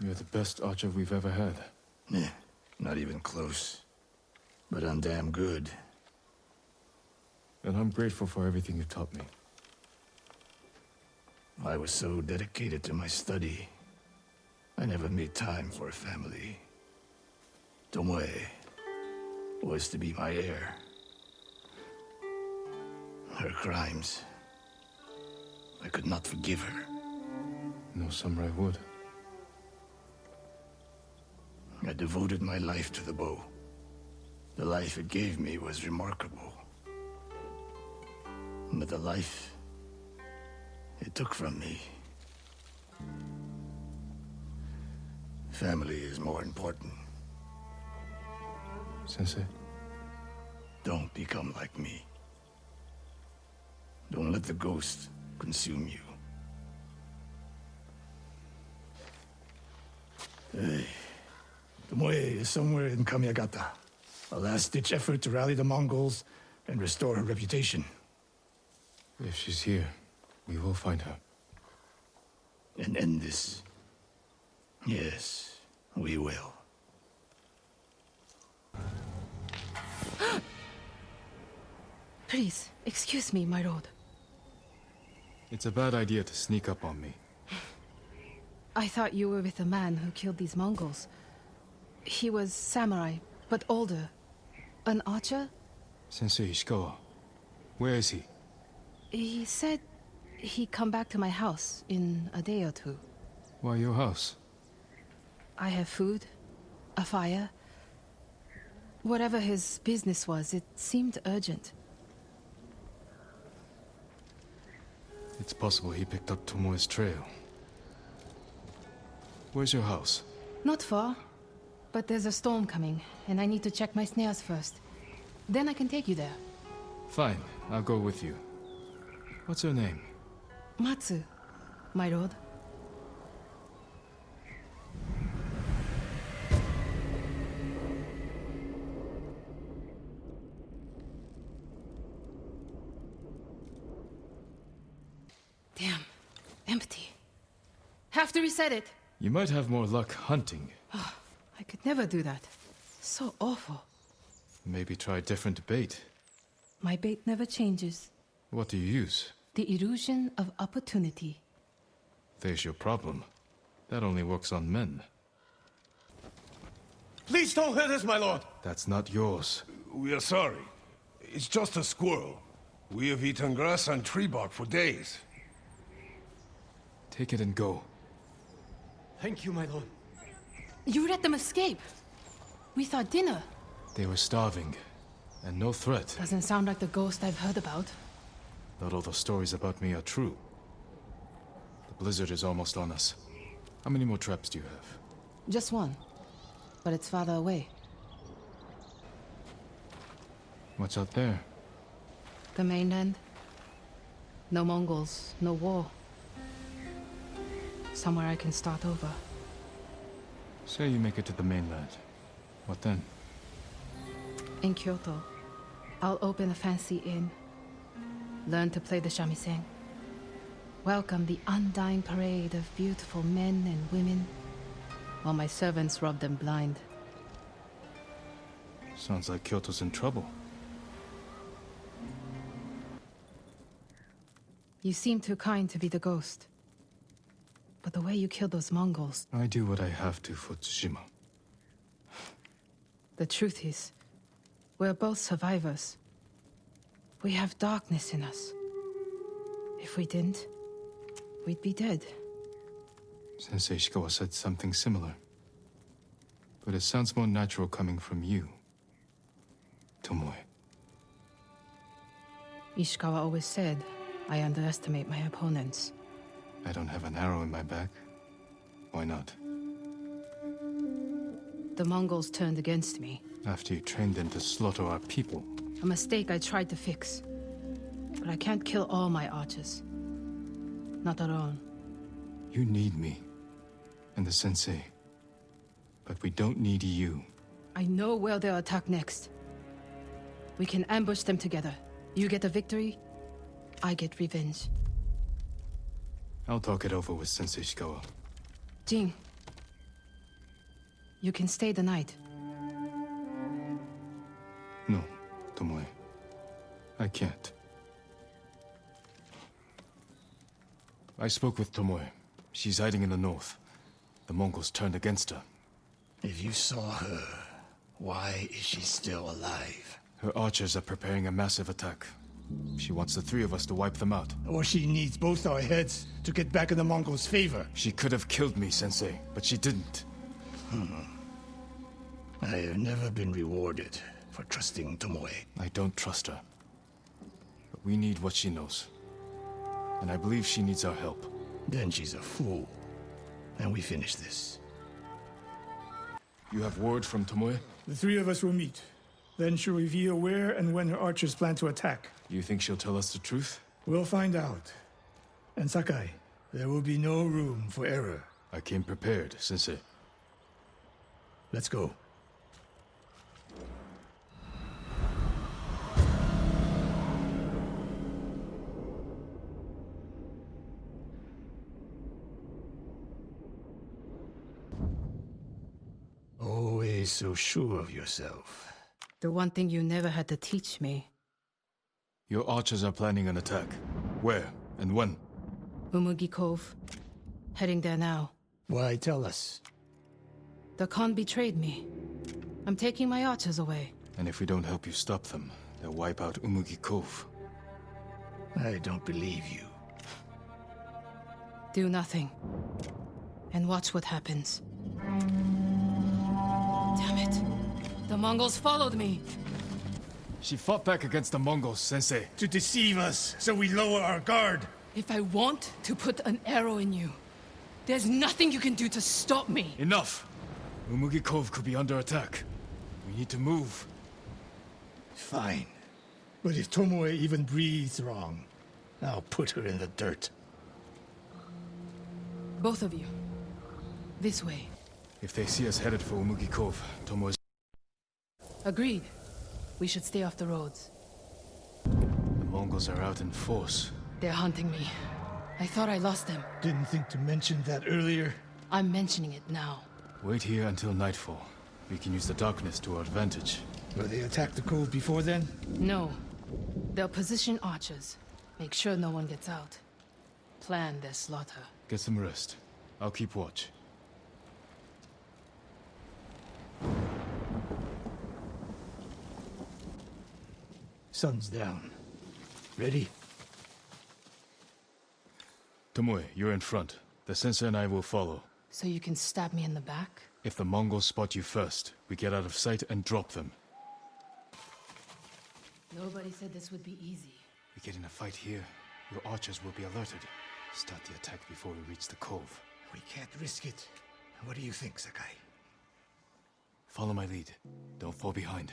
You're the best archer we've ever had. Not even close. But I'm damn good. And I'm grateful for everything you taught me. I was so dedicated to my study. I never made time for a family. Tomoe was to be my heir. Her crimes, I could not forgive her. No samurai would. I devoted my life to the bow. The life it gave me was remarkable. But the life it took from me... Family is more important. Sensei? Don't become like me. Don't let the ghost consume you. Hey, Tomoe is somewhere in Kamiagata. A last-ditch effort to rally the Mongols and restore her reputation. If she's here, we will find her. And end this. Yes, we will. Please, excuse me, my lord. It's a bad idea to sneak up on me. I thought you were with the man who killed these Mongols. He was samurai, but older. An archer? Sensei Ishikawa. Where is he? He said he'd come back to my house in a day or two. Why your house? I have food, a fire. Whatever his business was, it seemed urgent. It's possible he picked up Tomoe's trail. Where's your house? Not far, but there's a storm coming, and I need to check my snares first. Then I can take you there. Fine, I'll go with you. What's your name? Matsu, my lord. Damn. Empty. Have to reset it. You might have more luck hunting. Oh, I could never do that. So awful. Maybe try different bait. My bait never changes. What do you use? The illusion of opportunity. There's your problem. That only works on men. Please don't hurt us, my lord! That's not yours. We are sorry. It's just a squirrel. We have eaten grass and tree bark for days. Take it and go. Thank you, my lord. You let them escape. We thought dinner. They were starving, and no threat. Doesn't sound like the ghost I've heard about. Not all the stories about me are true. The blizzard is almost on us. How many more traps do you have? Just one. But it's farther away. What's out there? The mainland. No Mongols, no war. Somewhere I can start over. Say you make it to the mainland. What then? In Kyoto, I'll open a fancy inn. Learn to play the shamisen. Welcome the undying parade of beautiful men and women, while my servants rob them blind. Sounds like Kyoto's in trouble. You seem too kind to be the ghost. But the way you killed those Mongols... I do what I have to for Tsushima. The truth is, we're both survivors. We have darkness in us. If we didn't, we'd be dead. Sensei Ishikawa said something similar. But it sounds more natural coming from you, Tomoe. Ishikawa always said, I underestimate my opponents. I don't have an arrow in my back. Why not? The Mongols turned against me. After you trained them to slaughter our people. A mistake I tried to fix. But I can't kill all my archers. Not alone. You need me. And the sensei. But we don't need you. I know where they'll attack next. We can ambush them together. You get a victory, I get revenge. I'll talk it over with Sensei Ishikawa. Jin. You can stay the night. No, Tomoe. I can't. I spoke with Tomoe. She's hiding in the north. The Mongols turned against her. If you saw her, why is she still alive? Her archers are preparing a massive attack. She wants the three of us to wipe them out. Or she needs both our heads to get back in the Mongols' favor. She could have killed me, Sensei, but she didn't. I have never been rewarded for trusting Tomoe. I don't trust her. But we need what she knows. And I believe she needs our help. Then she's a fool. And we finish this. You have word from Tomoe? The three of us will meet. Then she'll reveal where and when her archers plan to attack. You think she'll tell us the truth? We'll find out. And Sakai, there will be no room for error. I came prepared, Sensei. Let's go. Always so sure of yourself. The one thing you never had to teach me. Your archers are planning an attack. Where and when? Umugi Cove. Heading there now. Why tell us? The Khan betrayed me. I'm taking my archers away. And if we don't help you stop them, they'll wipe out Umugi Cove. I don't believe you. Do nothing. And watch what happens. Damn it. The Mongols followed me. She fought back against the Mongols, Sensei. To deceive us, so we lower our guard. If I want to put an arrow in you, there's nothing you can do to stop me. Enough! Umugi Cove could be under attack. We need to move. Fine. But if Tomoe even breathes wrong, I'll put her in the dirt. Both of you. This way. If they see us headed for Umugi Cove, Tomoe's... Agreed. We should stay off the roads. The Mongols are out in force. They're hunting me. I thought I lost them. Didn't think to mention that earlier. I'm mentioning it now. Wait here until nightfall. We can use the darkness to our advantage. Will they attack the cove before then? No. They'll position archers. Make sure no one gets out. Plan their slaughter. Get some rest. I'll keep watch. Sun's down. Ready? Tomoe, you're in front. The sensei and I will follow. So you can stab me in the back? If the Mongols spot you first, we get out of sight and drop them. Nobody said this would be easy. We get in a fight here, your archers will be alerted. Start the attack before we reach the cove. We can't risk it. What do you think, Sakai? Follow my lead. Don't fall behind.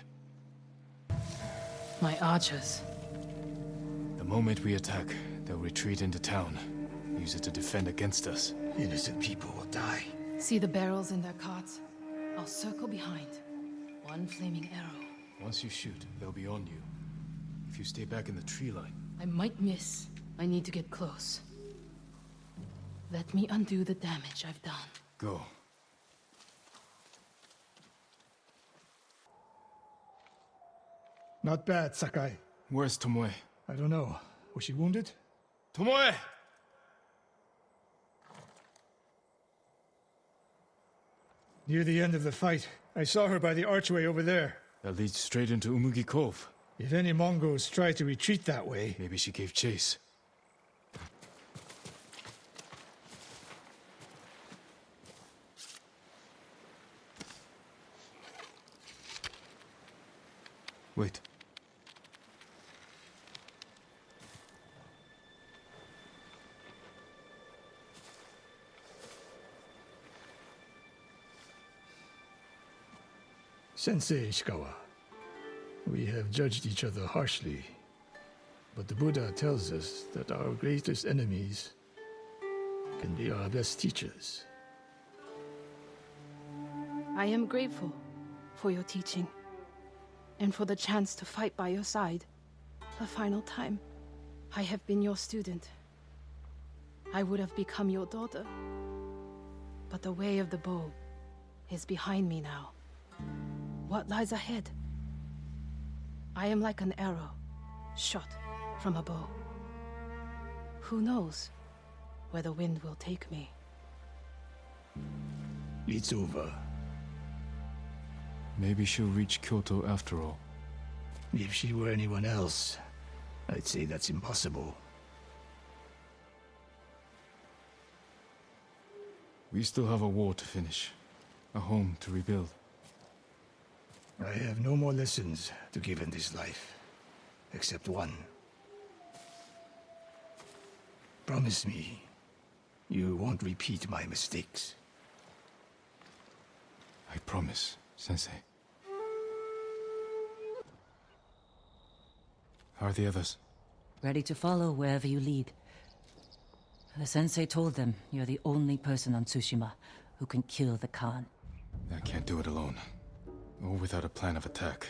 My archers. The moment we attack, they'll retreat into town. Use it to defend against us. Innocent people will die. See the barrels in their carts? I'll circle behind. One flaming arrow. Once you shoot, they'll be on you. If you stay back in the tree line... I might miss. I need to get close. Let me undo the damage I've done. Go. Not bad, Sakai. Where's Tomoe? I don't know. Was she wounded? Tomoe! Near the end of the fight, I saw her by the archway over there. That leads straight into Umugi Cove. If any Mongols try to retreat that way... Maybe she gave chase. Wait. Sensei Ishikawa, we have judged each other harshly, but the Buddha tells us that our greatest enemies can be our best teachers. I am grateful for your teaching, and for the chance to fight by your side the final time. I have been your student. I would have become your daughter. But the way of the bow is behind me now. What lies ahead? I am like an arrow, shot from a bow. Who knows where the wind will take me? It's over. Maybe she'll reach Kyoto after all. If she were anyone else, I'd say that's impossible. We still have a war to finish. A home to rebuild. I have no more lessons to give in this life, except one. Promise me, you won't repeat my mistakes. I promise, Sensei. How are the others? Ready to follow wherever you lead. The sensei told them you're the only person on Tsushima who can kill the Khan. I can't do it alone. Or without a plan of attack.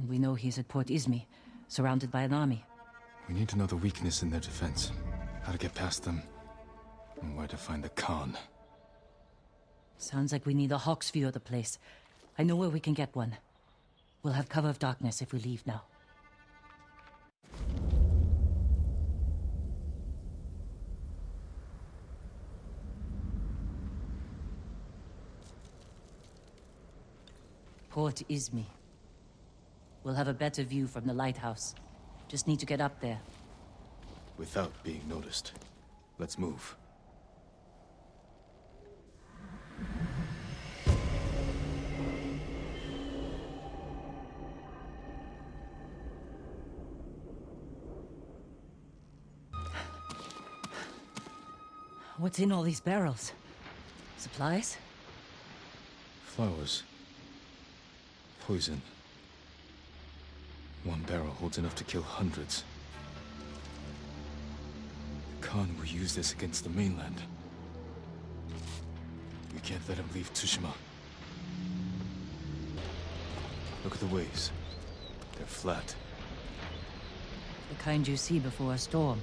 We know he's at Port Izmi, surrounded by an army. We need to know the weakness in their defense. How to get past them. And where to find the Khan. Sounds like we need a hawk's view of the place. I know where we can get one. We'll have cover of darkness if we leave now. Port Izmi. We'll have a better view from the lighthouse. Just need to get up there. Without being noticed. Let's move. What's in all these barrels? Supplies? Flowers. Poison. One barrel holds enough to kill hundreds. Khan will use this against the mainland. We can't let him leave Tsushima. Look at the waves. They're flat. The kind you see before a storm.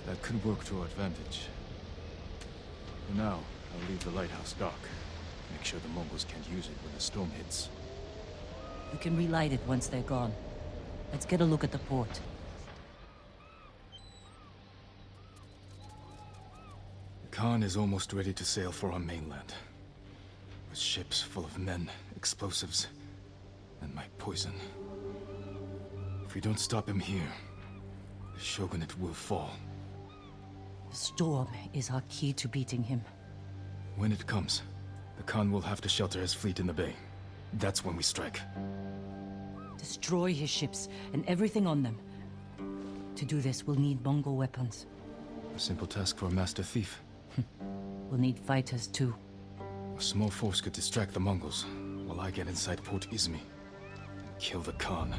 That could work to our advantage. For now, I'll leave the lighthouse dark. Make sure the Mongols can't use it when the storm hits. You can relight it once they're gone. Let's get a look at the port. The Khan is almost ready to sail for our mainland. With ships full of men, explosives, and my poison. If we don't stop him here, the shogunate will fall. The storm is our key to beating him. When it comes, the Khan will have to shelter his fleet in the bay. That's when we strike. Destroy his ships and everything on them. To do this, we'll need Mongol weapons. A simple task for a master thief. We'll need fighters, too. A small force could distract the Mongols, while I get inside Port Izumi and kill the Khan.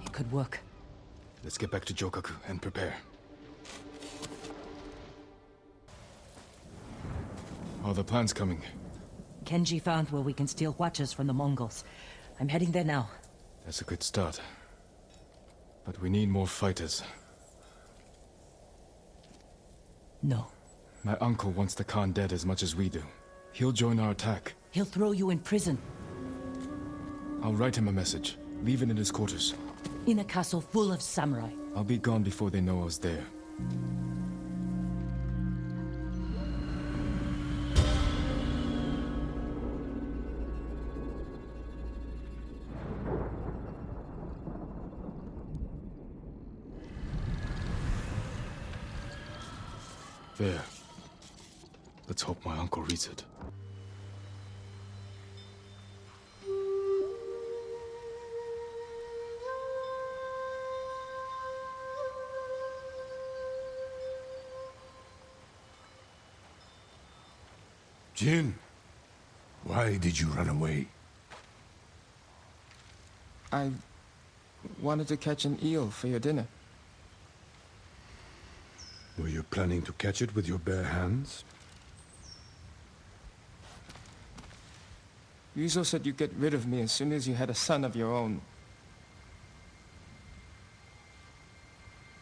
It could work. Let's get back to Jokaku and prepare. Are the plans coming? Kenji found where we can steal watches from the Mongols. I'm heading there now. That's a good start. But we need more fighters. No. My uncle wants the Khan dead as much as we do. He'll join our attack. He'll throw you in prison. I'll write him a message. Leave it in his quarters. In a castle full of samurai. I'll be gone before they know I was there. There. Let's hope my uncle reads it. Jin, why did you run away? I wanted to catch an eel for your dinner. Were you planning to catch it with your bare hands? Ryuzo said you'd get rid of me as soon as you had a son of your own.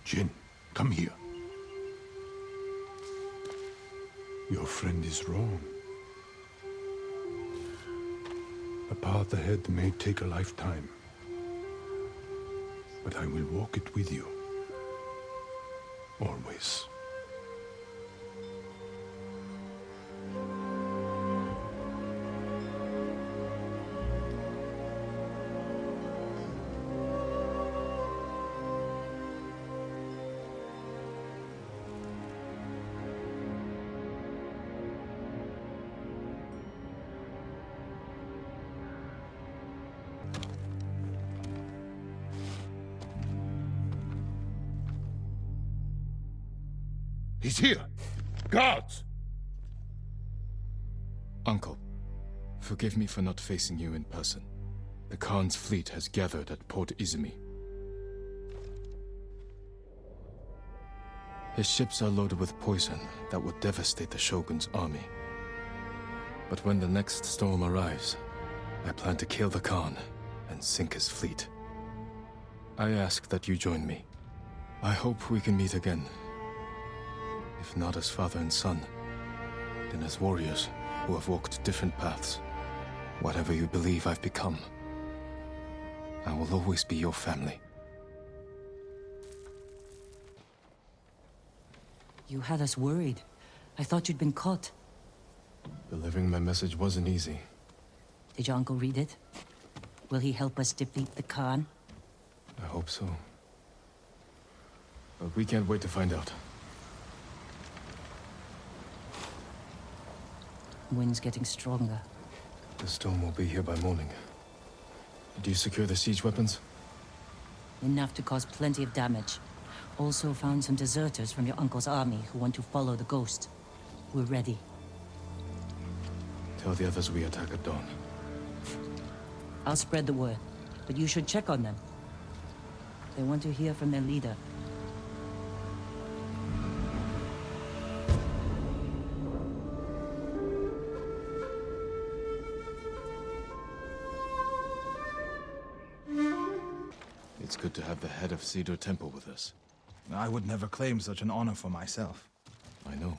Jin, come here. Your friend is wrong. A path ahead may take a lifetime, but I will walk it with you. Always. He's here! Guards! Uncle, forgive me for not facing you in person. The Khan's fleet has gathered at Port Izumi. His ships are loaded with poison that will devastate the Shogun's army. But when the next storm arrives, I plan to kill the Khan and sink his fleet. I ask that you join me. I hope we can meet again. If not as father and son, then as warriors who have walked different paths. Whatever you believe I've become, I will always be your family. You had us worried. I thought you'd been caught. Delivering my message wasn't easy. Did your uncle read it? Will he help us defeat the Khan? I hope so. But we can't wait to find out. Wind's getting stronger. The storm will be here by morning. Did you secure the siege weapons? Enough to cause plenty of damage. Also found some deserters from your uncle's army who want to follow the ghost. We're ready. Tell the others we attack at dawn. I'll spread the word, but you should check on them. They want to hear from their leader. It's good to have the head of Cedar Temple with us. I would never claim such an honor for myself. I know.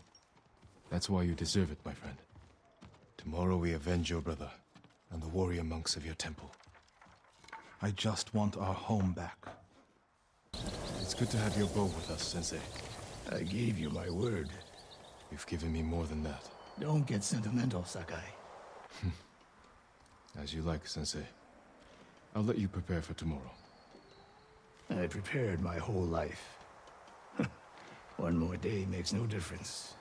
That's why you deserve it, my friend. Tomorrow we avenge your brother and the warrior monks of your temple. I just want our home back. It's good to have your bow with us, Sensei. I gave you my word. You've given me more than that. Don't get sentimental, Sakai. As you like, Sensei. I'll let you prepare for tomorrow. I prepared my whole life. One more day makes no difference.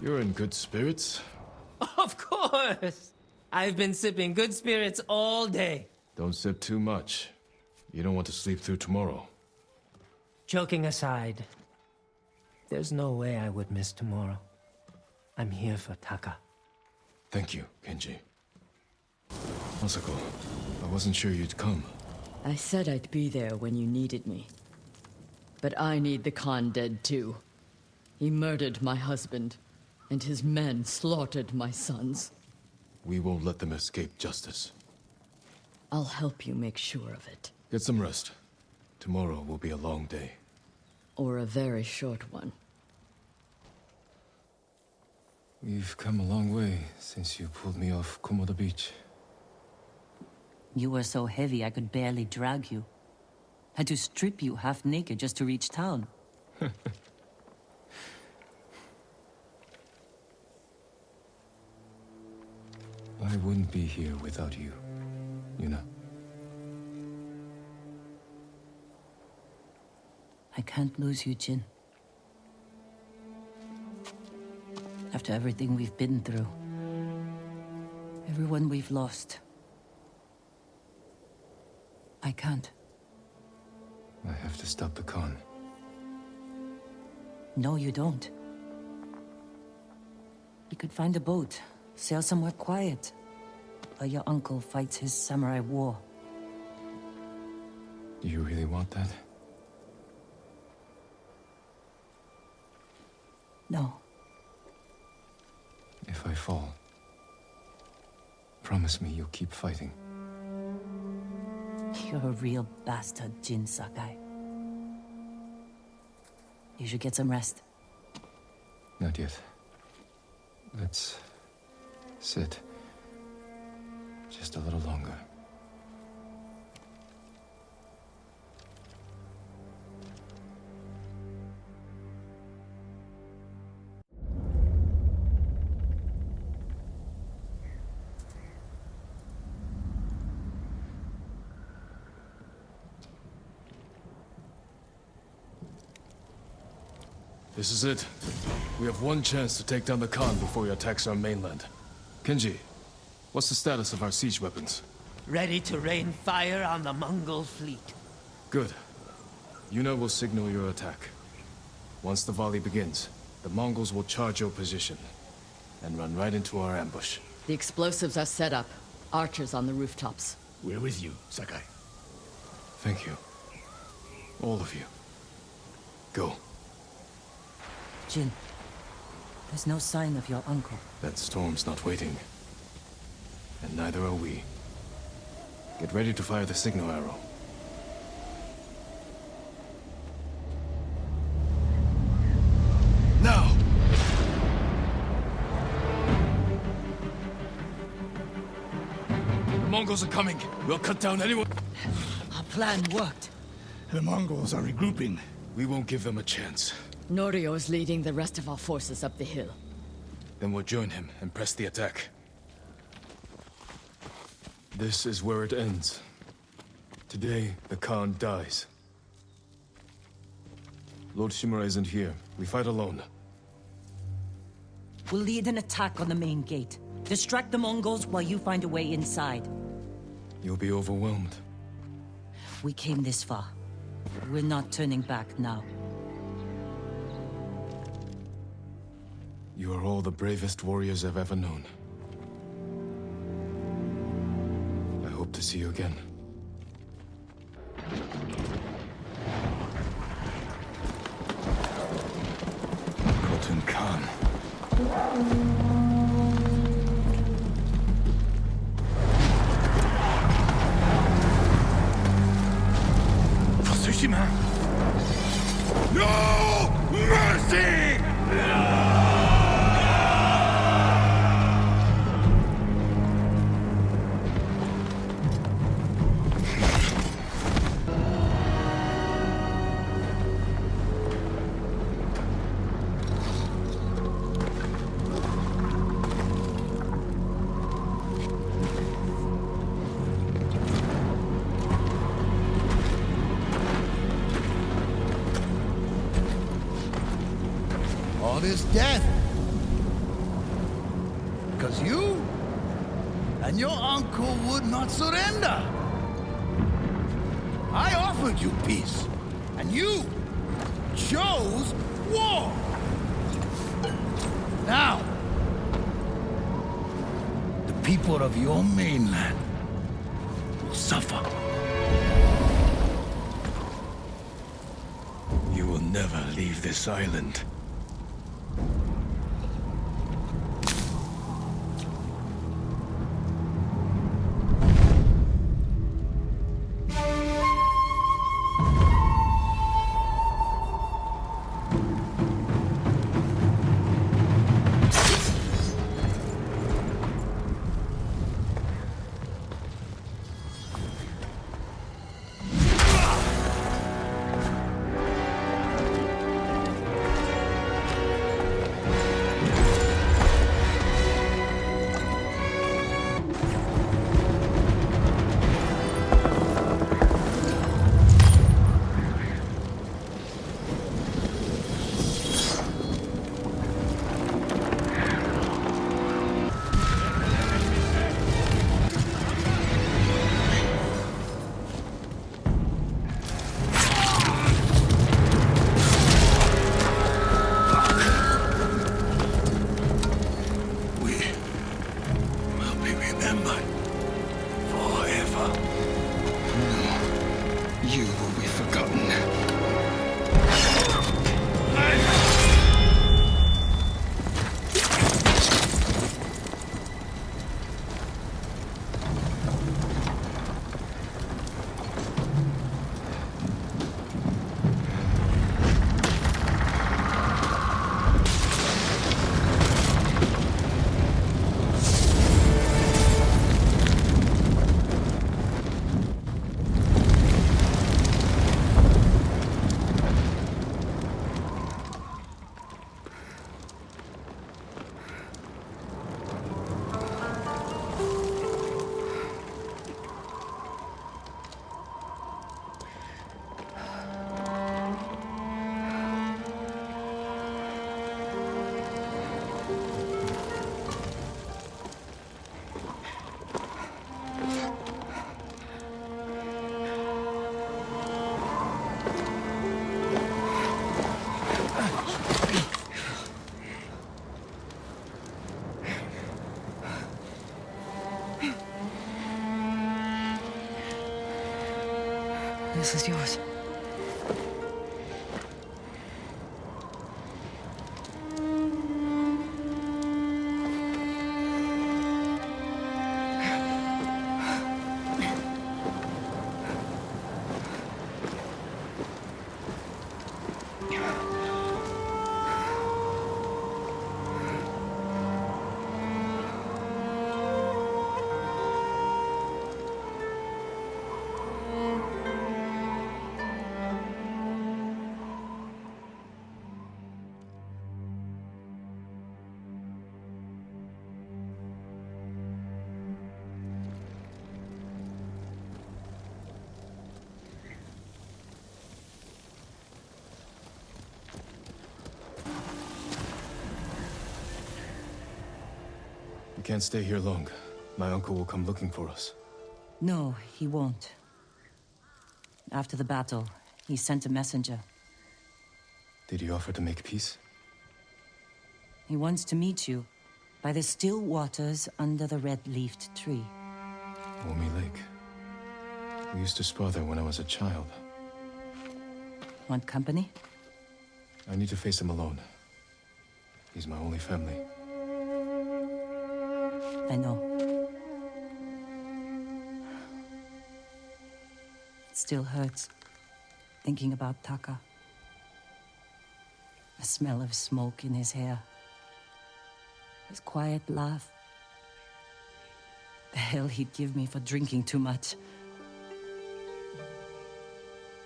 You're in good spirits. Of course! I've been sipping good spirits all day. Don't sip too much. You don't want to sleep through tomorrow. Joking aside, there's no way I would miss tomorrow. I'm here for Taka. Thank you, Kenji. Masako, I wasn't sure you'd come. I said I'd be there when you needed me. But I need the Khan dead too. He murdered my husband, and his men slaughtered my sons. We won't let them escape justice. I'll help you make sure of it. Get some rest. Tomorrow will be a long day. Or a very short one. We've come a long way since you pulled me off Komoda Beach. You were so heavy I could barely drag you. Had to strip you half naked just to reach town. I wouldn't be here without you, Yuna. I can't lose you, Jin. After everything we've been through. Everyone we've lost. I can't. I have to stop the Khan. No, you don't. You could find a boat, sail somewhere quiet, while your uncle fights his samurai war. Do you really want that? No. If I fall, promise me you'll keep fighting. You're a real bastard, Jin Sakai. You should get some rest. Not yet. Let's sit just a little longer. This is it. We have one chance to take down the Khan before he attacks our mainland. Kenji, what's the status of our siege weapons? Ready to rain fire on the Mongol fleet. Good. Yuna will signal your attack. Once the volley begins, the Mongols will charge your position and run right into our ambush. The explosives are set up. Archers on the rooftops. We're with you, Sakai. Thank you. All of you. Go. Jin, there's no sign of your uncle. That storm's not waiting. And neither are we. Get ready to fire the signal arrow. Now! The Mongols are coming. We'll cut down anyone. Our plan worked. The Mongols are regrouping. We won't give them a chance. Norio is leading the rest of our forces up the hill. Then we'll join him and press the attack. This is where it ends. Today, the Khan dies. Lord Shimura isn't here. We fight alone. We'll lead an attack on the main gate. Distract the Mongols while you find a way inside. You'll be overwhelmed. We came this far. We're not turning back now. You are all the bravest warriors I've ever known. I hope to see you again. Khotun Khan. For Tsushima! No mercy! All this death. Because you and your uncle would not surrender. I offered you peace, and you chose war. Now, the people of your mainland will suffer. You will never leave this island. This is yours. We can't stay here long. My uncle will come looking for us. No, he won't. After the battle, he sent a messenger. Did he offer to make peace? He wants to meet you by the still waters under the red-leafed tree. Womi Lake. We used to spar there when I was a child. Want company? I need to face him alone. He's my only family. I know. It still hurts. thinking about Taka. The smell of smoke in his hair. His quiet laugh. The hell he'd give me for drinking too much.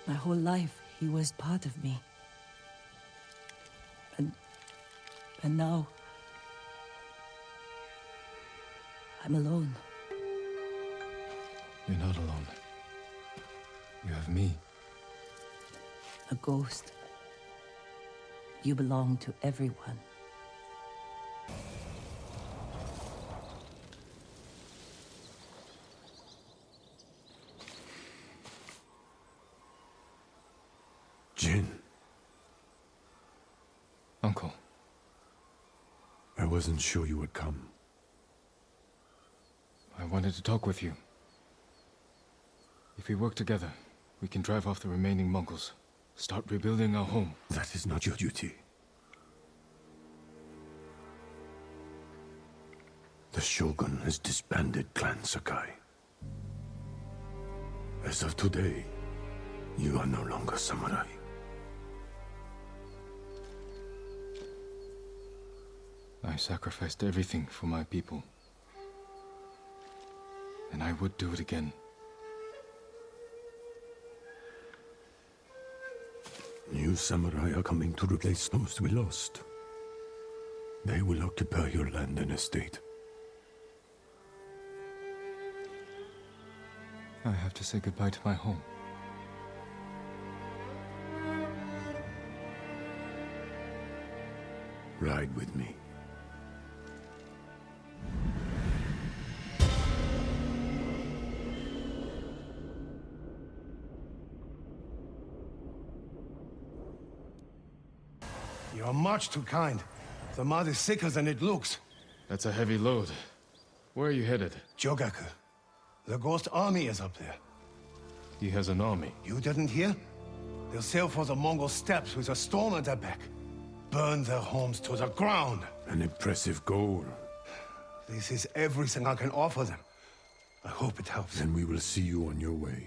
My whole life, he was part of me. And now... I'm alone. You're not alone. You have me. A ghost. You belong to everyone. Jin. Uncle. I wasn't sure you would come. I wanted to talk with you. If we work together, we can drive off the remaining Mongols. Start rebuilding our home. That is not your duty. The Shogun has disbanded Clan Sakai. As of today, you are no longer samurai. I sacrificed everything for my people. And I would do it again. New samurai are coming to replace those we lost. They will occupy your land and estate. I have to say goodbye to my home. Ride with me. You're much too kind. The mud is thicker than it looks. That's a heavy load. Where are you headed? Jogaku. The Ghost Army is up there. He has an army. You didn't hear? They'll sail for the Mongol steppes with a storm at their back. Burn their homes to the ground. An impressive goal. This is everything I can offer them. I hope it helps. Then we will see you on your way.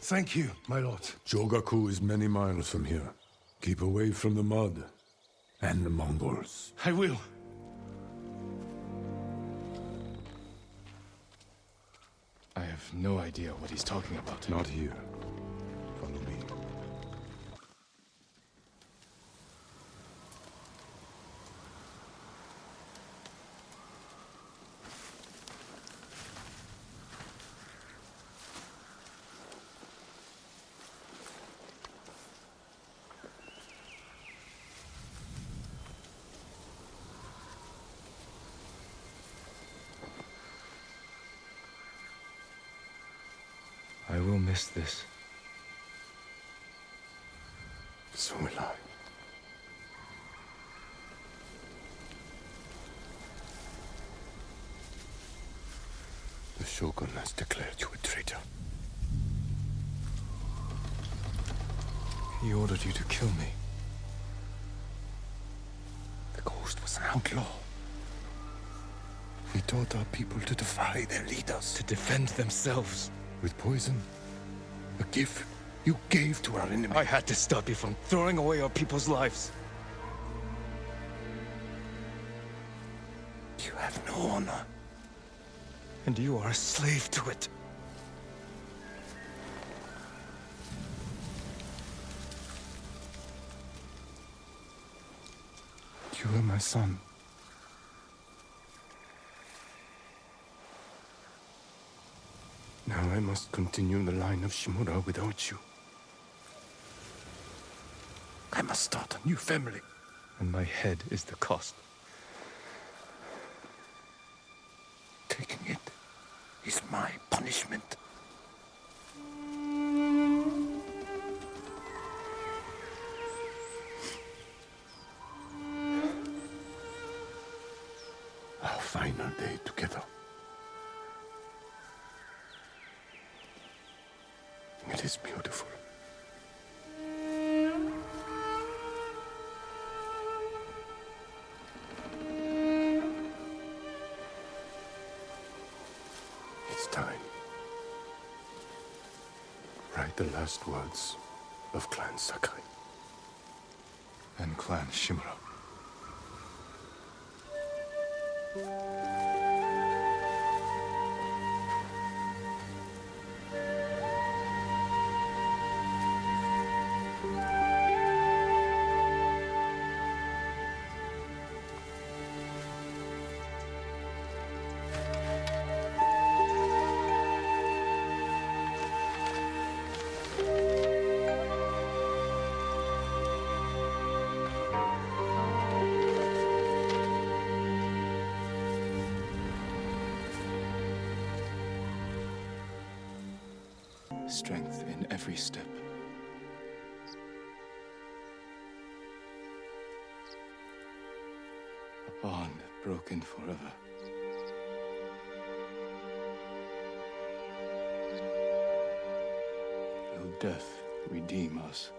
Thank you, my lord. Jogaku is many miles from here. Keep away from the mud. And the Mongols. I will. I have no idea what he's talking about. Not here. Follow me. I will miss this. So will I. The Shogun has declared you a traitor. He ordered you to kill me. The Ghost was an outlaw. He taught our people to defy their leaders. To defend themselves. With poison. A gift you gave to our enemy. I had to stop you from throwing away our people's lives. You have no honor. And you are a slave to it. You are my son. Now I must continue the line of Shimura without you. I must start a new family. And my head is the cost. Taking it is my punishment. Our final day together. It is beautiful. It's time. Right the last words of Clan Sakai. And Clan Shimura. Strength in every step. A bond broken forever. Will death redeem us?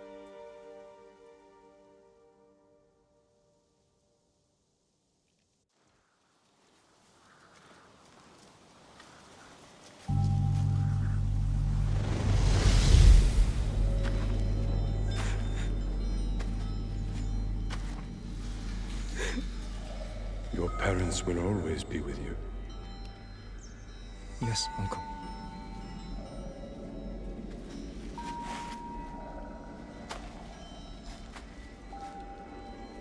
Your parents will always be with you. Yes, Uncle.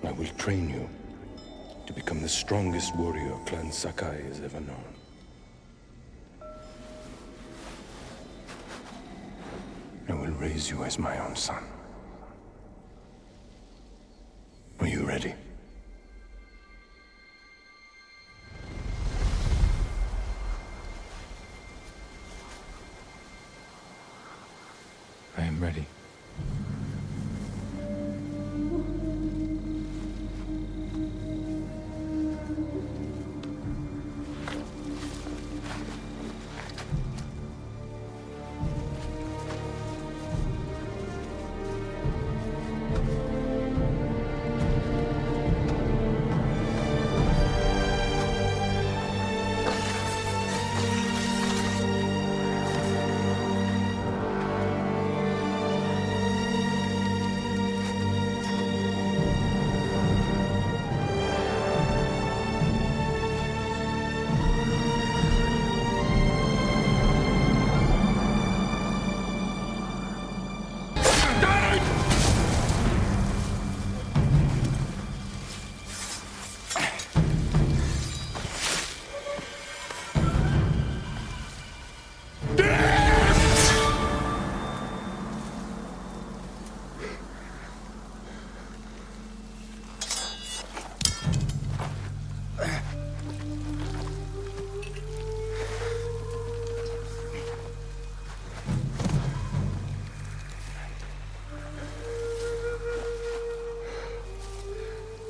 I will train you to become the strongest warrior Clan Sakai has ever known. I will raise you as my own son. Are you ready? I am ready.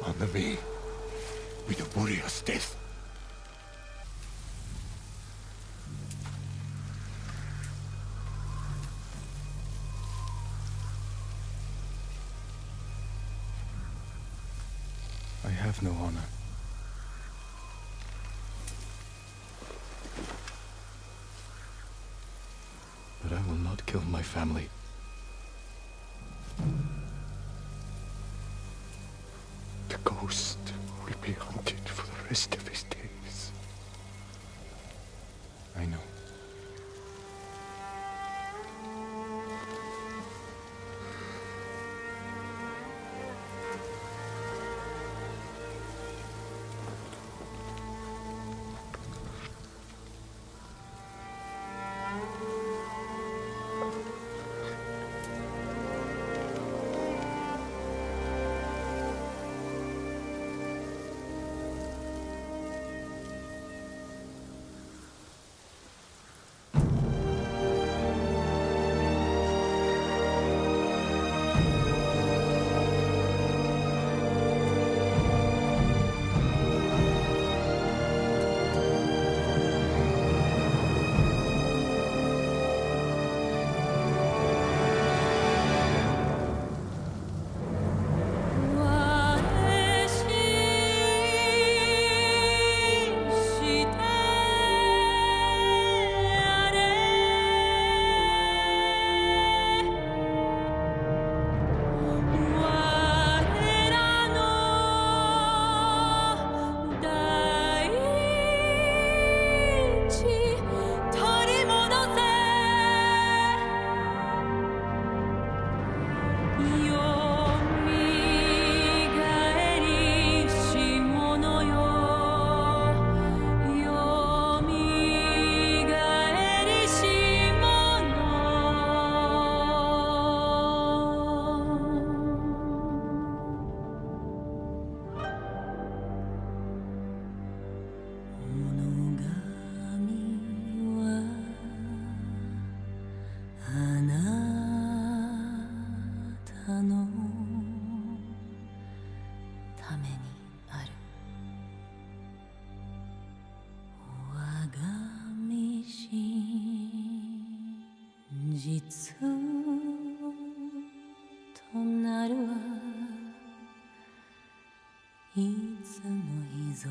Honor me with a warrior's death. I have no honor. But I will not kill my family. The ghost will be hunted for the rest of his days. I know. 春はいつの日ぞ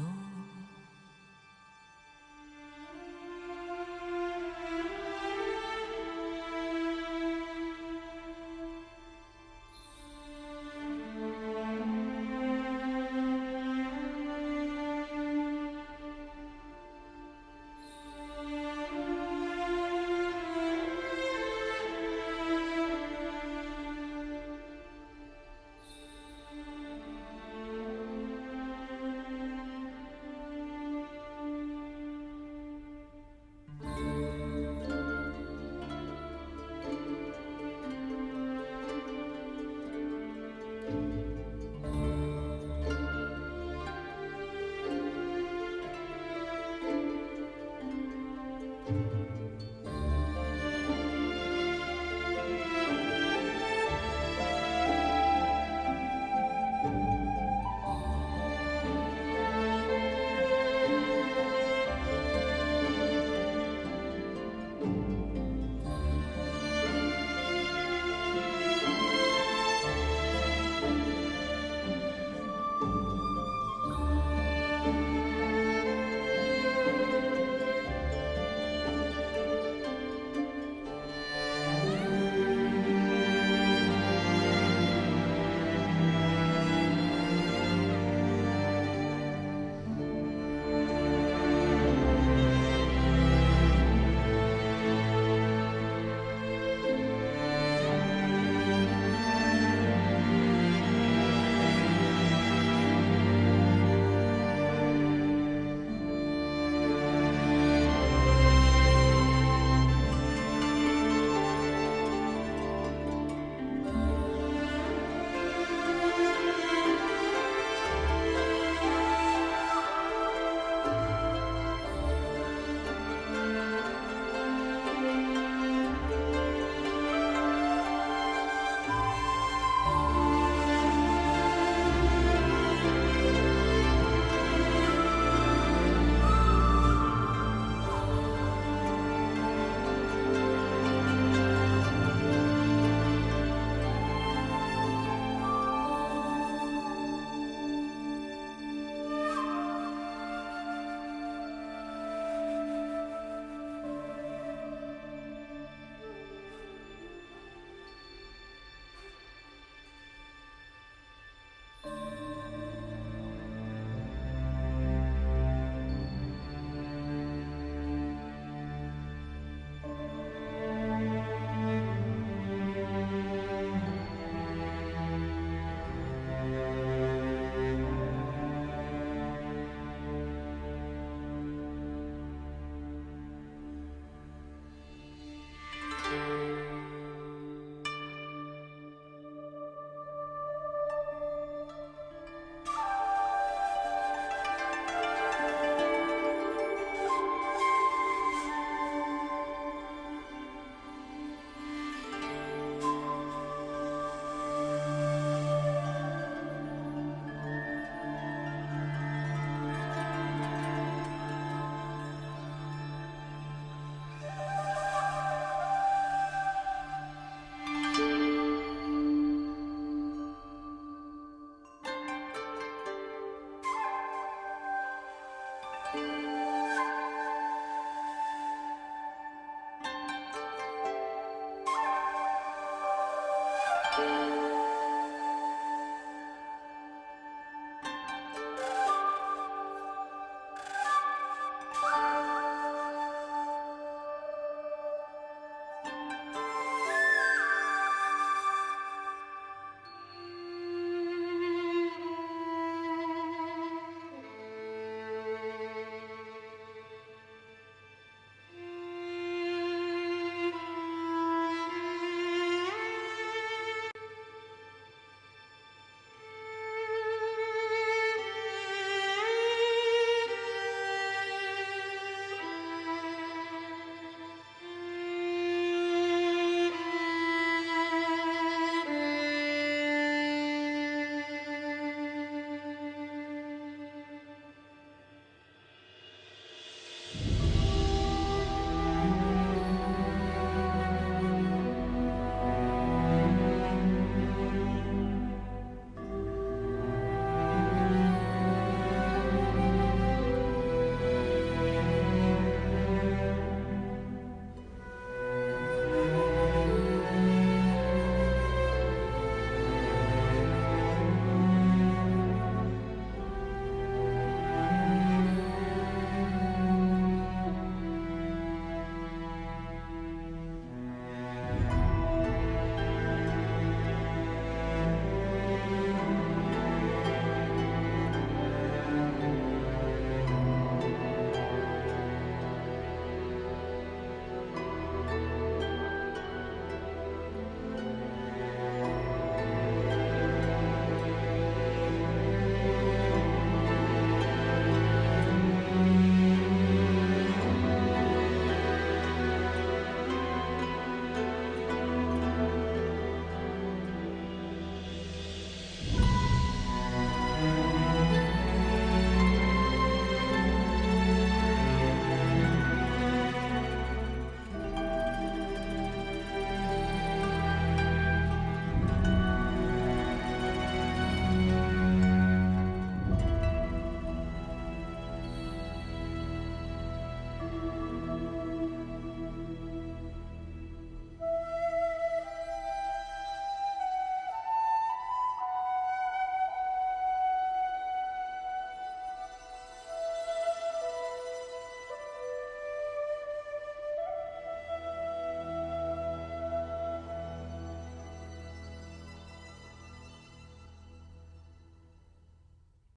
you